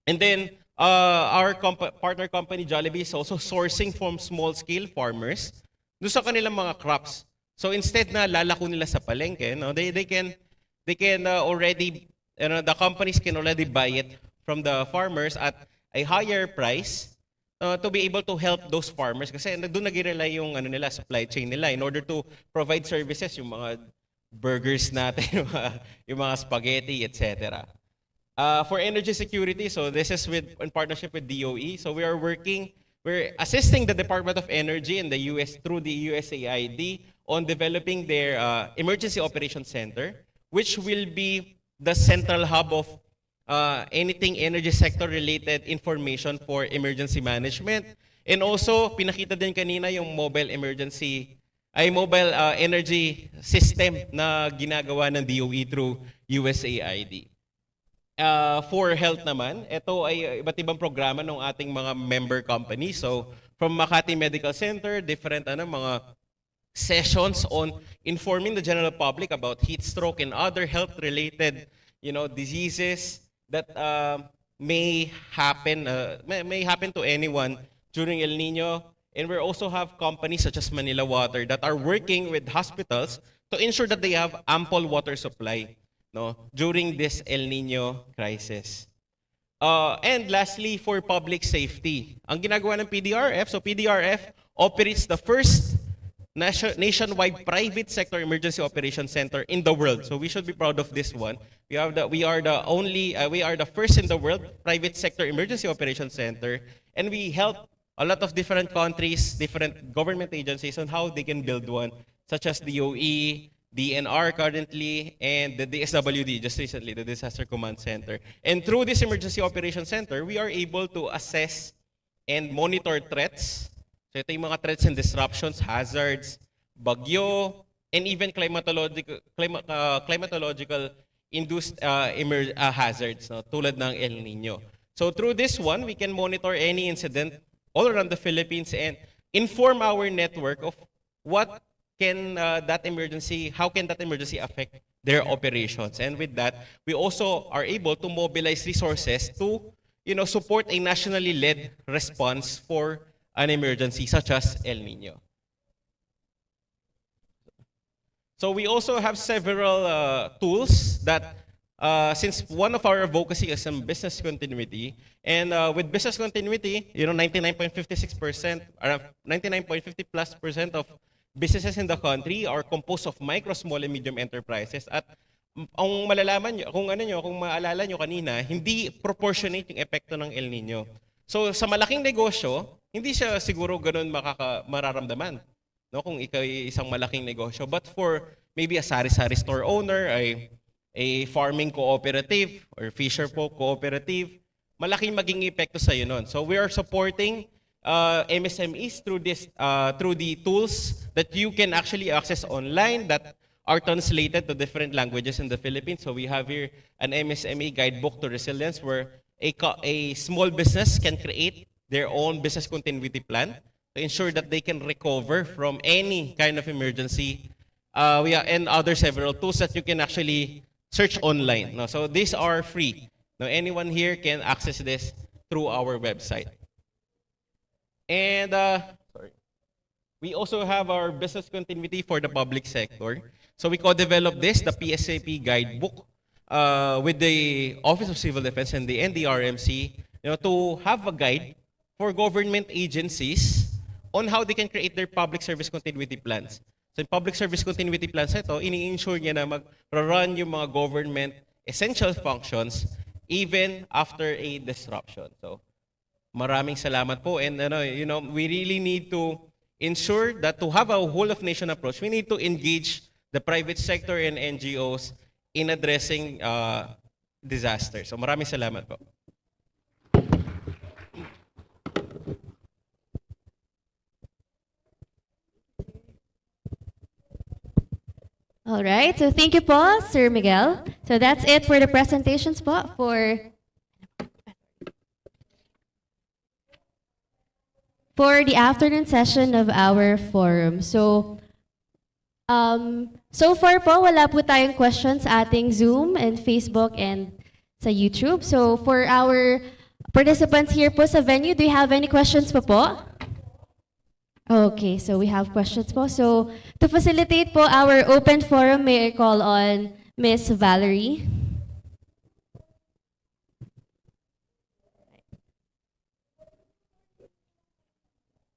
And then our partner company Jollibee is also sourcing from small-scale farmers doon sa kanilang mga crops. So instead na lalako nila sa palengke, no, they can already, the companies can already buy it from the farmers at a higher price to be able to help those farmers kasi doon nag-rely yung supply chain nila in order to provide services, yung mga burgers natin, yung mga spaghetti, etc. For energy security, so this is in partnership with DOE. So we're assisting the Department of Energy in the US through the USAID on developing their Emergency Operations Center, which will be the central hub of anything energy sector related information for emergency management. And also, pinakita din kanina yung mobile energy system na ginagawa ng DOE through USAID. For health naman, ito ay iba't ibang programa ng ating mga member companies. So, from Makati Medical Center, different mga sessions on informing the general public about heat stroke and other health-related, diseases that may happen to anyone during El Nino. And we also have companies such as Manila Water that are working with hospitals to ensure that they have ample water supply, no, during this El Nino crisis. And lastly, for public safety, ang ginagawa ng PDRF, so PDRF operates the first nationwide private sector emergency operations center in the world. So we should be proud of this one. We are the first in the world private sector emergency operations center, and we help a lot of different countries, different government agencies on how they can build one, such as DOE, DNR currently, and the DSWD just recently, the Disaster Command Center. And through this emergency operations center, we are able to assess and monitor threats. So ito yung mga threats and disruptions, hazards, bagyo, and even climatological induced hazards, no, tulad ng El Nino. So through this one, we can monitor any incident all around the Philippines and inform our network of what can how can that emergency affect their operations. And with that, we also are able to mobilize resources to support a nationally led response for an emergency such as El Nino. So we also have several tools that, since one of our advocacy is on business continuity, and with business continuity, 99.56%, 99.50+% of businesses in the country are composed of micro, small, and medium enterprises. At ang malalaman nyo, kung maalala nyo kanina, hindi proportionate yung epekto ng El Nino. So sa malaking negosyo, hindi siya siguro ganun mararamdaman, no, kung ikaw ay isang malaking negosyo. But for maybe a sari-sari store owner, a farming cooperative or fisher folk cooperative, malaking maging epekto sa iyo nun. So we are supporting MSMEs through the tools that you can actually access online that are translated to different languages in the Philippines. So we have here an MSME guidebook to resilience where a small business can create their own business continuity plan to ensure that they can recover from any kind of emergency. And other several tools that you can actually search online. No? So these are free. Now anyone here can access this through our website. And we also have our business continuity for the public sector. So we co-developed this, the PSAP guidebook, with the Office of Civil Defense and the NDRMC, to have a guide for government agencies on how they can create their public service continuity plans. So in public service continuity plans ito, ini-ensure niya na mag-run yung mga government essential functions even after a disruption. So maraming salamat po, and we really need to ensure that to have a whole of nation approach, we need to engage the private sector and NGOs in addressing disasters. So maraming salamat po. All right, so thank you po, Sir Miguel. So that's it for the presentations po for the afternoon session of our forum. So so far po, wala po tayong questions sa ating Zoom and Facebook and sa YouTube. So for our participants here po sa venue, do you have any questions po? Okay, so we have questions po. So to facilitate po our open forum, may I call on Miss Valerie.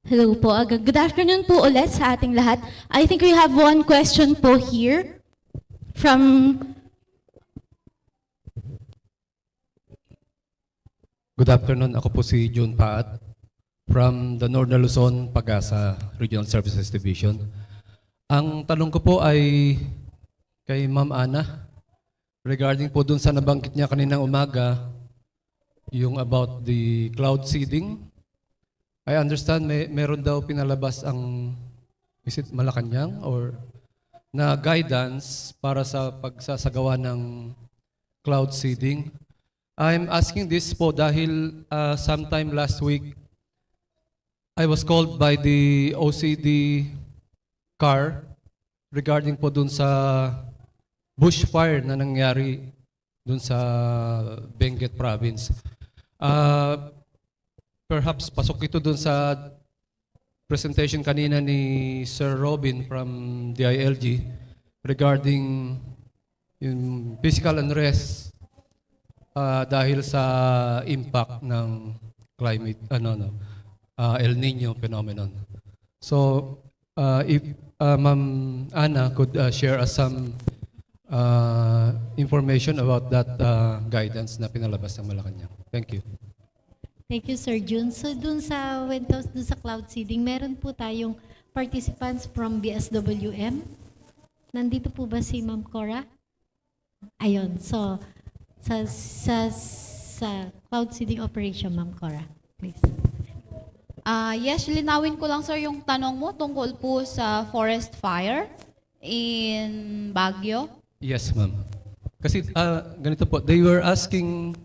Hello po. Good afternoon po ulit sa ating lahat. I think we have one question po here from... Good afternoon. Ako po si June Paat from the Northern Luzon, PAGASA Regional Services Division. Ang tanong ko po ay kay Ma'am Ana regarding po dun sa nabanggit niya kaninang umaga, yung about the cloud seeding. I understand meron daw pinalabas ang, is it Malacanang or na guidance para sa pagsasagawa ng cloud seeding. I'm asking this po dahil sometime last week, I was called by the OCD car regarding po dun sa bushfire na nangyari dun sa Benguet province. Perhaps pasok ito dun sa presentation kanina ni Sir Robin from DILG regarding yung physical unrest dahil sa impact ng climate, El Nino phenomenon. So, if Ma'am Ana could share us some information about that guidance na pinalabas ng Malacanang. Thank you. Thank you, Sir Jun. So dun sa cloud seeding, meron po tayong participants from BSWM. Nandito po ba si Ma'am Cora? Ayun. So, sa cloud seeding operation, Ma'am Cora, please. Yes, linawin ko lang, sir, yung tanong mo tungkol po sa forest fire in Baguio. Yes, ma'am. Kasi ganito po, they were asking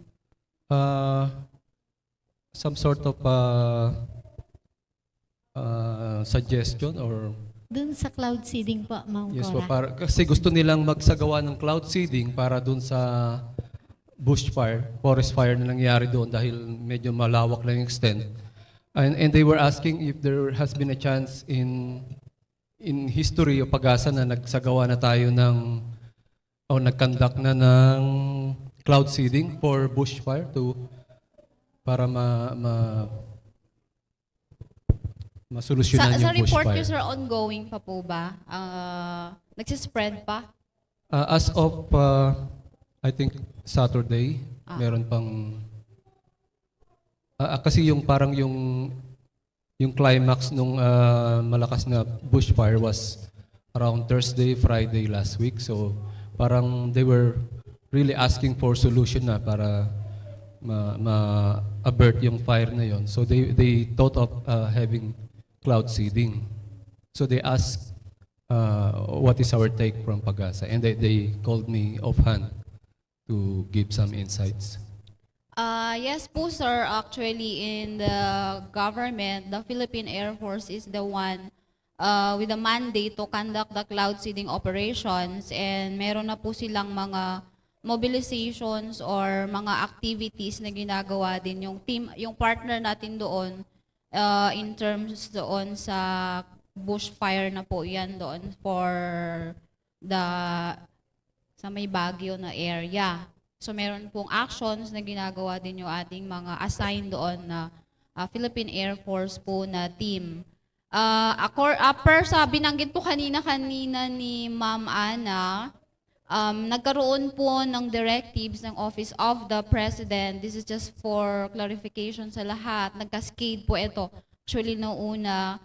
some sort of suggestion or Dun sa cloud seeding po, Ma'am yes po, Cora. kasi gusto nilang magsagawa ng cloud seeding para dun sa bushfire, forest fire na nangyari doon dahil medyo malawak lang yung extent. And they were asking if there has been a chance in history o PAGASA na nagsagawa na tayo ng o nag-conduct na ng cloud seeding for bushfire para masolusyonan Sa yung report bushfire. nyo, sir, ongoing pa po ba? Nagsispread pa? As of I think Saturday, meron pang kasi yung parang yung climax nung malakas na bushfire was around Thursday, Friday last week. So parang they were really asking for solution na para ma-avert yung fire na yon. So they thought of having cloud seeding. So they asked what is our take from PAGASA, and they called me offhand to give some insights. Yes po, sir. Actually, in the government, the Philippine Air Force is the one with the mandate to conduct the cloud seeding operations, and meron na po silang mga mobilizations or mga activities na ginagawa din yung team, yung partner natin doon in terms doon sa bushfire na po yan doon for sa may Baguio na area. So meron pong actions na ginagawa din yung ating mga assigned doon na Philippine Air Force po na team. Binanggit po kanina ni Ma'am Ana, nagkaroon po ng directives ng Office of the President. This is just for clarification sa lahat. Nag-cascade po ito. Actually, noong una,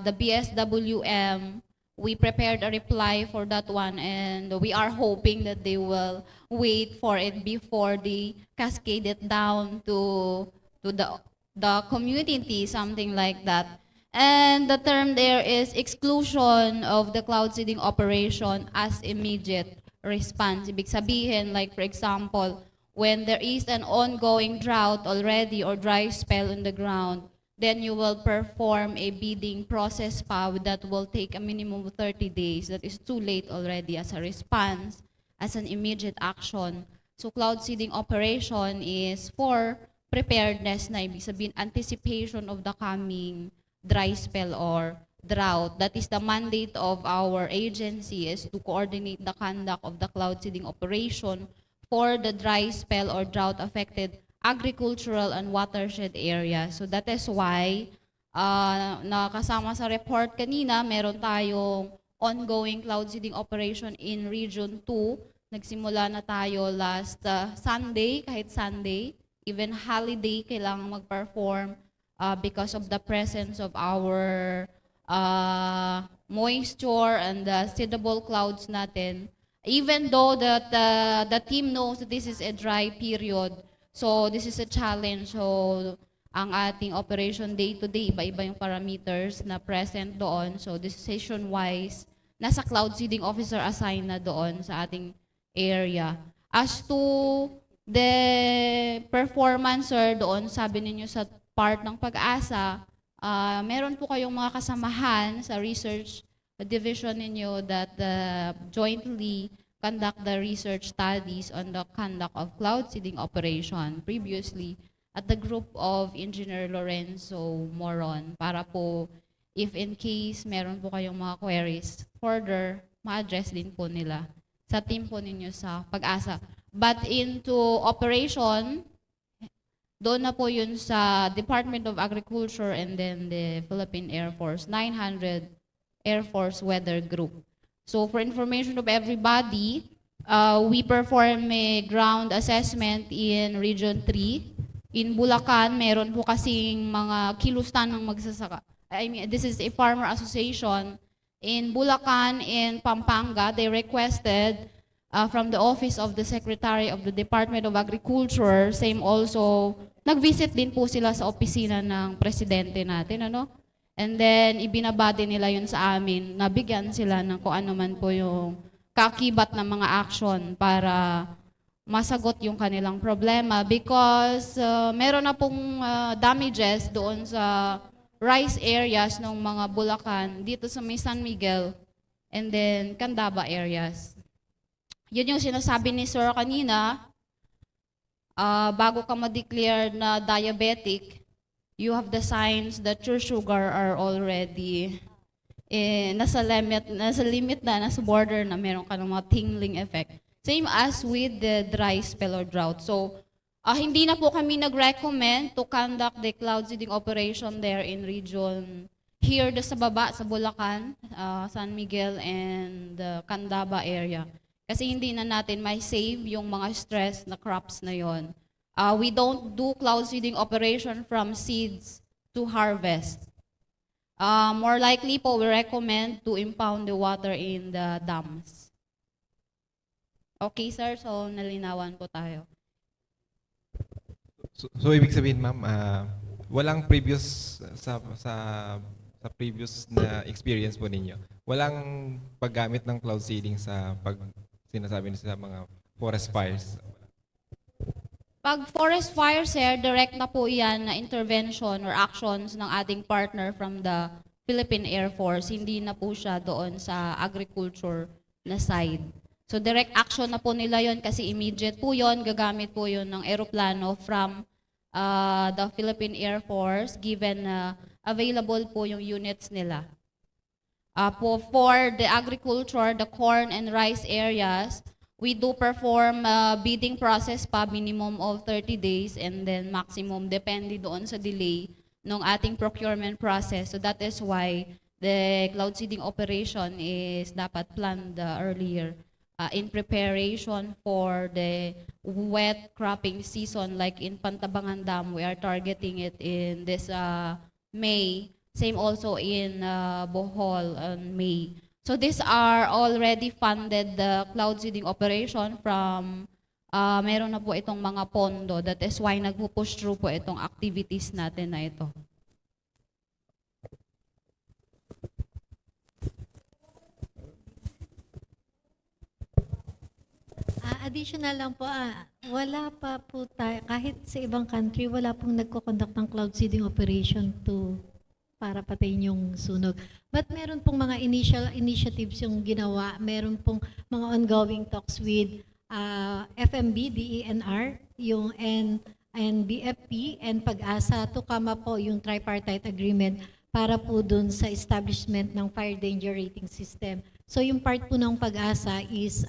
the BSWM, we prepared a reply for that one, and we are hoping that they will wait for it before they cascade it down to the community, something like that. And the term there is exclusion of the cloud seeding operation as immediate response. Ibig sabihin, like for example, when there is an ongoing drought already or dry spell on the ground, then you will perform a bidding process that will take a minimum of 30 days. That is too late already as a response, as an immediate action. So cloud seeding operation is for preparedness na ibig sabihin anticipation of the coming dry spell or drought. That is the mandate of our agency, is to coordinate the conduct of the cloud seeding operation for the dry spell or drought affected agricultural and watershed area. So that is why nakasama sa report kanina, meron tayong ongoing cloud seeding operation in Region 2. Nagsimula na tayo last Sunday, kahit Sunday, even holiday kailangan mag-perform because of the presence of our moisture and the seedable clouds natin. Even though that the team knows that this is a dry period, so this is a challenge. So ang ating operation day-to-day, iba-iba yung parameters na present doon. So decision-wise, nasa cloud seeding officer assigned na doon sa ating area. As to the performance, sir, doon, sabi ninyo sa part ng PAGASA, meron po kayong mga kasamahan sa research division ninyo that jointly conduct the research studies on the conduct of cloud seeding operation previously at the group of Engineer Lorenzo Moron para po if in case meron po kayong mga queries further, ma-address din po nila sa team po ninyo sa PAGASA. But into operation, doon na po yun sa Department of Agriculture and then the Philippine Air Force, 900 Air Force Weather Group. So for information of everybody, we perform a ground assessment in Region 3. In Bulacan, meron po kasing mga kilustan ng magsasaka. I mean, this is a farmer association. In Bulacan and Pampanga, they requested from the Office of the Secretary of the Department of Agriculture, same also, nag-visit din po sila sa opisina ng presidente natin, ano? And then, ibinabati nila yun sa amin, nabigyan sila ng kung ano man po yung kakibat ng mga action para masagot yung kanilang problema because meron na pong damages doon sa rice areas ng mga Bulacan dito sa may San Miguel and then Candaba areas. Yun yung sinasabi ni Sir kanina, bago ka ma-declare na diabetic, you have the signs that your sugar are already nasa limit na, nasa border na meron ka ng mga tingling effect. Same as with the dry spell or drought. So, hindi na po kami nag-recommend to conduct the cloud seeding operation there in region here sa baba, sa Bulacan, San Miguel, and Candaba area. Kasi hindi na natin may save yung mga stress na crops na yon. We don't do cloud seeding operation from seeds to harvest. More likely po, we recommend to impound the water in the dams. Okay, sir. So, nalinawan po tayo. So ibig sabihin, ma'am, walang previous sa previous na experience po ninyo, walang paggamit ng cloud seeding sa sinasabi niyo sa mga forest fires? Pag forest fire, sir, direct na po yan na intervention or actions ng ating partner from the Philippine Air Force. Hindi na po siya doon sa agriculture na side. So direct action na po nila yon kasi immediate po yon, gagamit po yon ng eroplano from the Philippine Air Force given available po yung units nila. For the agriculture, the corn and rice areas, we do perform bidding process pa, minimum of 30 days and then maximum depende doon sa delay ng ating procurement process. So that is why the cloud seeding operation is dapat planned earlier in preparation for the wet cropping season like in Pantabangan Dam. We are targeting it in this May. Same also in Bohol on May. So these are already funded the cloud seeding operation from meron na po itong mga pondo. That is why nagpo-push through po itong activities natin na ito. Additional lang po, wala pa po tayo, kahit sa ibang country, wala pong nagko-conduct ng cloud seeding operation para patayin yung sunog. But meron pong mga initiatives yung ginawa, meron pong mga ongoing talks with FMB, DENR, yung BFP, and PAGASA to come up po yung tripartite agreement para po dun sa establishment ng fire danger rating system. So yung part po ng PAGASA is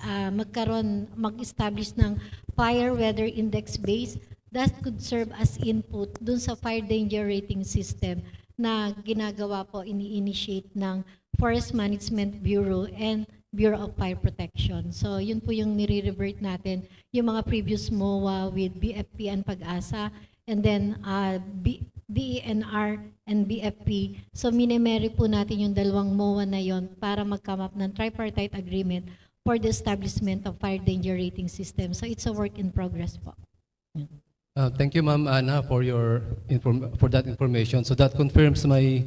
mag-establish ng fire weather index base that could serve as input dun sa fire danger rating system na ginagawa po, ini-initiate ng Forest Management Bureau and Bureau of Fire Protection. So yun po yung nire-revert natin, yung mga previous MOA with BFP and PAGASA, and then DENR and BFP. So minemeri po natin yung dalawang MOA na yon para mag-come up ng tripartite agreement for the establishment of fire danger rating system. So it's a work in progress po. Thank you, Ma'am Ana, for for that information. So that confirms my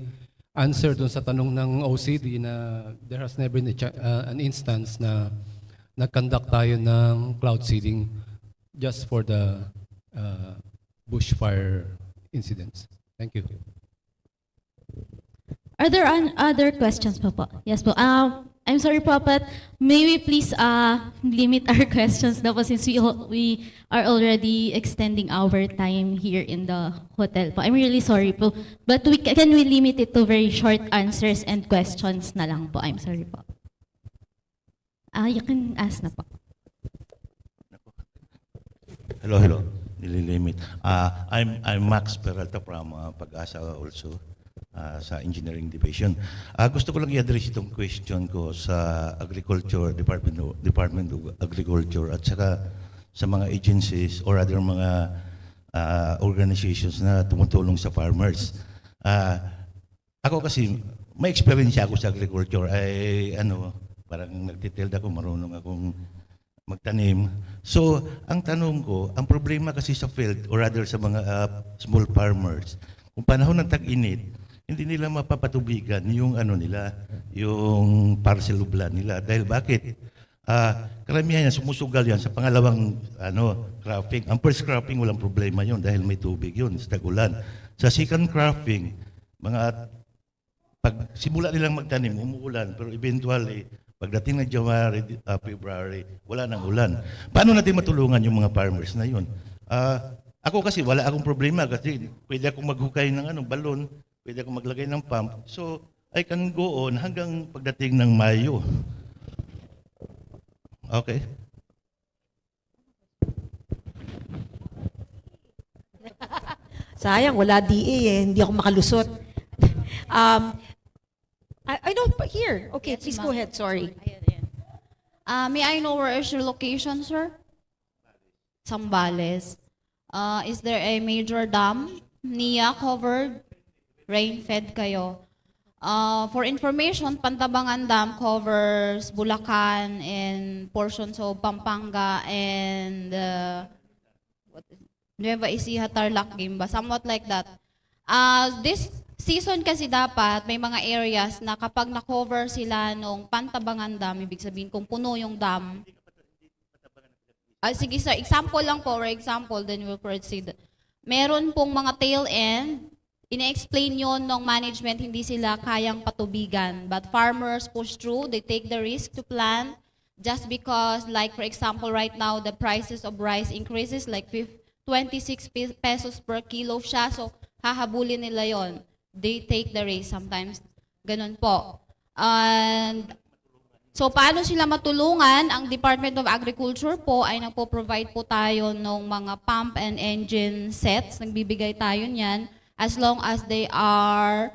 answer dun sa tanong ng OCD na there has never been an instance na nag-conduct tayo ng cloud seeding just for the bushfire incidents. Thank you. Are there other questions po? Yes po. I'm sorry po, but may we please limit our questions na po since we are already extending our time here in the hotel po. I'm really sorry po. But can we limit it to very short answers and questions na lang po? I'm sorry po. You can ask na po. Hello. Nililimit. I'm Max Peralta from PAGASA also. Sa Engineering Division. Gusto ko lang i-address itong question ko sa Agriculture, Department of Agriculture at saka sa mga agencies or other mga organizations na tumutulong sa farmers. Ako kasi, may experience ako sa agriculture. Parang nagtiteld ako, marunong akong magtanim. So, ang tanong ko, ang problema kasi sa field or rather sa mga small farmers, kung panahon ng tag-init, hindi nila mapapatubigan yung yung parcel of land nila. Dahil bakit? Karamihan yan, sumusugal yan sa pangalawang cropping. Ang first cropping, walang problema yun dahil may tubig yun sa tag-ulan. Sa second cropping, pag simula nilang magtanim, umuulan, pero eventually, pagdating ng January, February, wala nang ulan. Paano natin matulungan yung mga farmers na yun? Ako kasi wala akong problema kasi pwede akong maghukay ng balon, pwede akong maglagay ng pump. So, I can go on hanggang pagdating ng Mayo. Okay? Sayang, wala DA hindi ako makalusot. I don't, here. Okay, Yes, please ma'am. go ahead, sorry. May I know where is your location, sir? Sambales. Is there a major dam? NIA covered? Rain-fed kayo? For information, Pantabangan Dam covers Bulacan and portions of Pampanga and Nueva Ecija, Tarlac, Gimba, somewhat like that. This season kasi dapat may mga areas na kapag na-cover sila nung Pantabangan Dam, ibig sabihin kung puno yung dam. Sige sir, example lang po, for example, then we'll proceed. Meron pong mga tail end, ina-explain yon ng management, hindi sila kayang patubigan. But farmers push through, they take the risk to plant just because, like for example, right now, the prices of rice increases like 26 pesos per kilo siya. So, hahabulin nila yon. They take the risk sometimes. Ganun po. And so, paano sila matulungan? Ang Department of Agriculture po ay nagpo-provide po tayo ng mga pump and engine sets. Nagbibigay tayo niyan as long as they are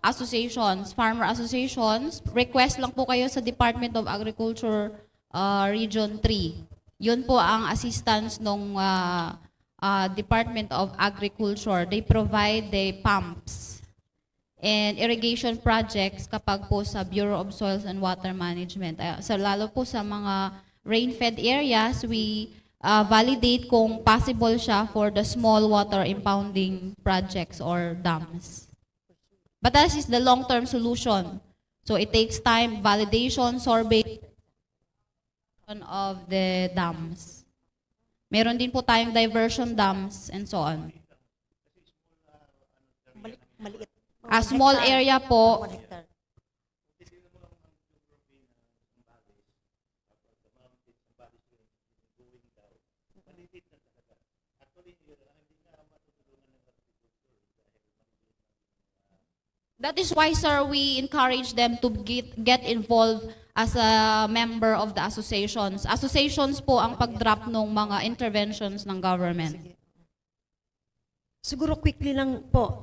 associations, farmer associations. Request lang po kayo sa Department of Agriculture Region 3. Yun po ang assistance ng Department of Agriculture. They provide the pumps and irrigation projects kapag po sa Bureau of Soils and Water Management. So lalo po sa mga rain-fed areas, we validate kung possible siya for the small water impounding projects or dams. But that is the long-term solution. So it takes time, validation, survey of the dams. Meron din po tayong diversion dams and so on. Maliit. A small area po. That is why, sir, we encourage them to get involved as a member of the associations. Associations po ang pag-drop ng mga interventions ng government. Siguro quickly lang po.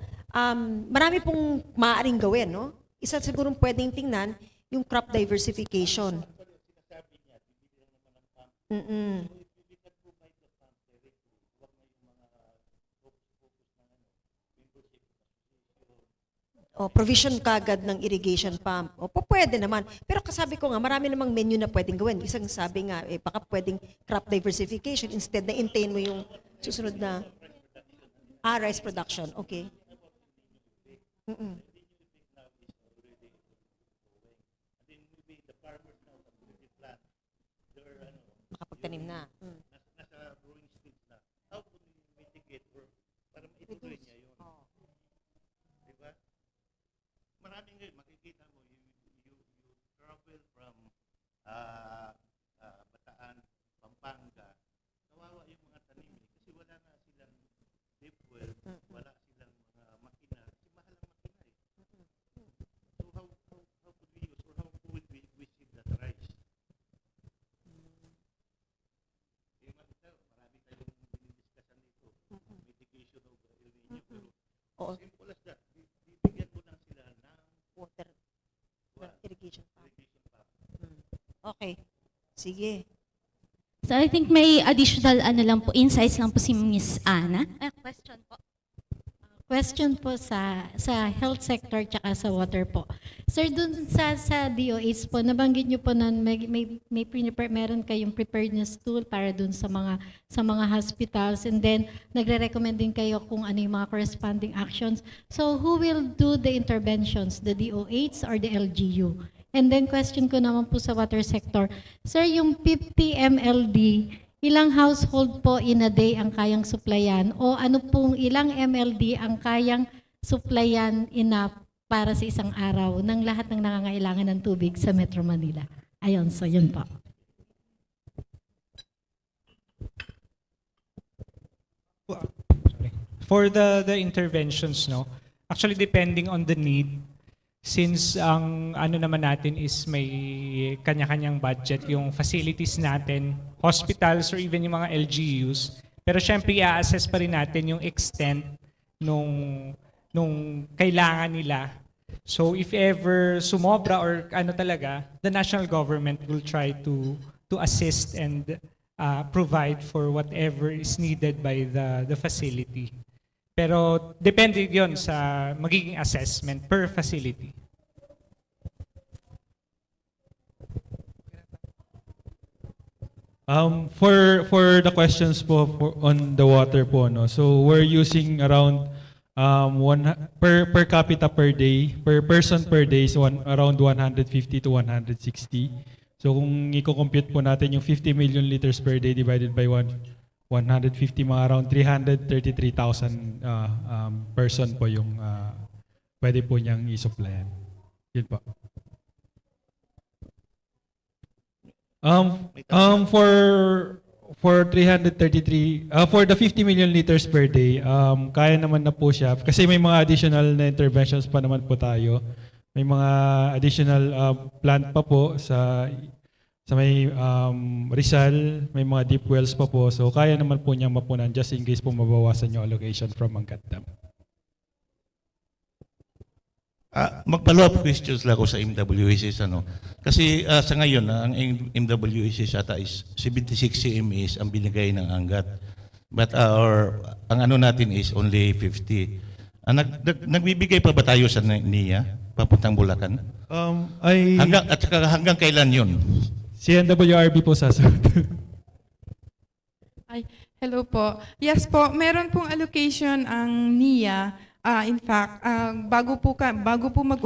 Marami pong maaaring gawin, no? Isa siguro pwedeng tingnan yung crop diversification. Provision kagad ng irrigation pump. Pwede naman. Pero kasabi ko nga, marami namang menu na pwedeng gawin. Isang sabi nga, baka pwedeng crop diversification instead na maintain mo yung susunod na rice production. Okay. Makapagtanim na. Nasa growing stage na. How could we mitigate para maituloy niya yun? Diba? Maraming ngayon, makikita mo, you travel from Bataan, Pampanga, kawawa yung mga tanim kasi wala na silang deep well, wala silang mga makina, kasi mahal ang makina So how could we use or how could we save that rice? Marami tayong dinidiscussion dito, mitigation of El Niño, pero simple as that, bibigyan ko lang sila ng water irrigation pump. Okay. Sige. So I think may additional insights lang po si Miss Ana. Question po. Question po sa health sector tsaka sa water po. Sir, dun sa DOH po, nabanggit niyo po na meron kayong preparedness tool para dun sa mga hospitals, and then nagre-recommend din kayo kung ano yung mga corresponding actions. So who will do the interventions, the DOH or the LGU? And then question ko naman po sa water sector. Sir, yung 50 MLD, ilang household po in a day ang kayang supplyan? O ano pong ilang MLD ang kayang supplyan enough para sa isang araw ng lahat ng nangangailangan ng tubig sa Metro Manila. Ayun, so yun po. For the interventions, no, actually depending on the need, since ang ano naman natin is may kanya-kanyang budget, yung facilities natin, hospitals or even yung mga LGUs, pero syempre i-assess pa rin natin yung extent nung kailangan nila. So if ever sumobra or ano talaga, the national government will try to assist and provide for whatever is needed by the facility. Pero depende yon sa magiging assessment per facility. For the questions po on the water po, no. So we're using around per capita per day, per person per day is around 150 to 160. So kung i-compute po natin yung 50 million liters per day divided by 150, mga around 333,000 person po yung pwede po niyang i-supplyan. Yun po. For 333, for the 50 million liters per day, kaya naman na po siya. Kasi may mga additional na interventions pa naman po tayo. May mga additional plant pa po sa may Rizal, may mga deep wells pa po. So kaya naman po niyang mapunan just in case po mabawasan yung allocation from Angat Dam. Mag-follow-up questions lang ako sa MWSS. Kasi sa ngayon, ang MWSS ata is 76 cm is ang binigay ng Angat. But ang ano natin is only 50. Nagbibigay pa ba tayo sa NIA, papuntang Bulacan? Hanggang kailan yun? Si NWRB po sasagot. Hello po. Yes po, meron pong allocation ang NIA. In fact, bago po mag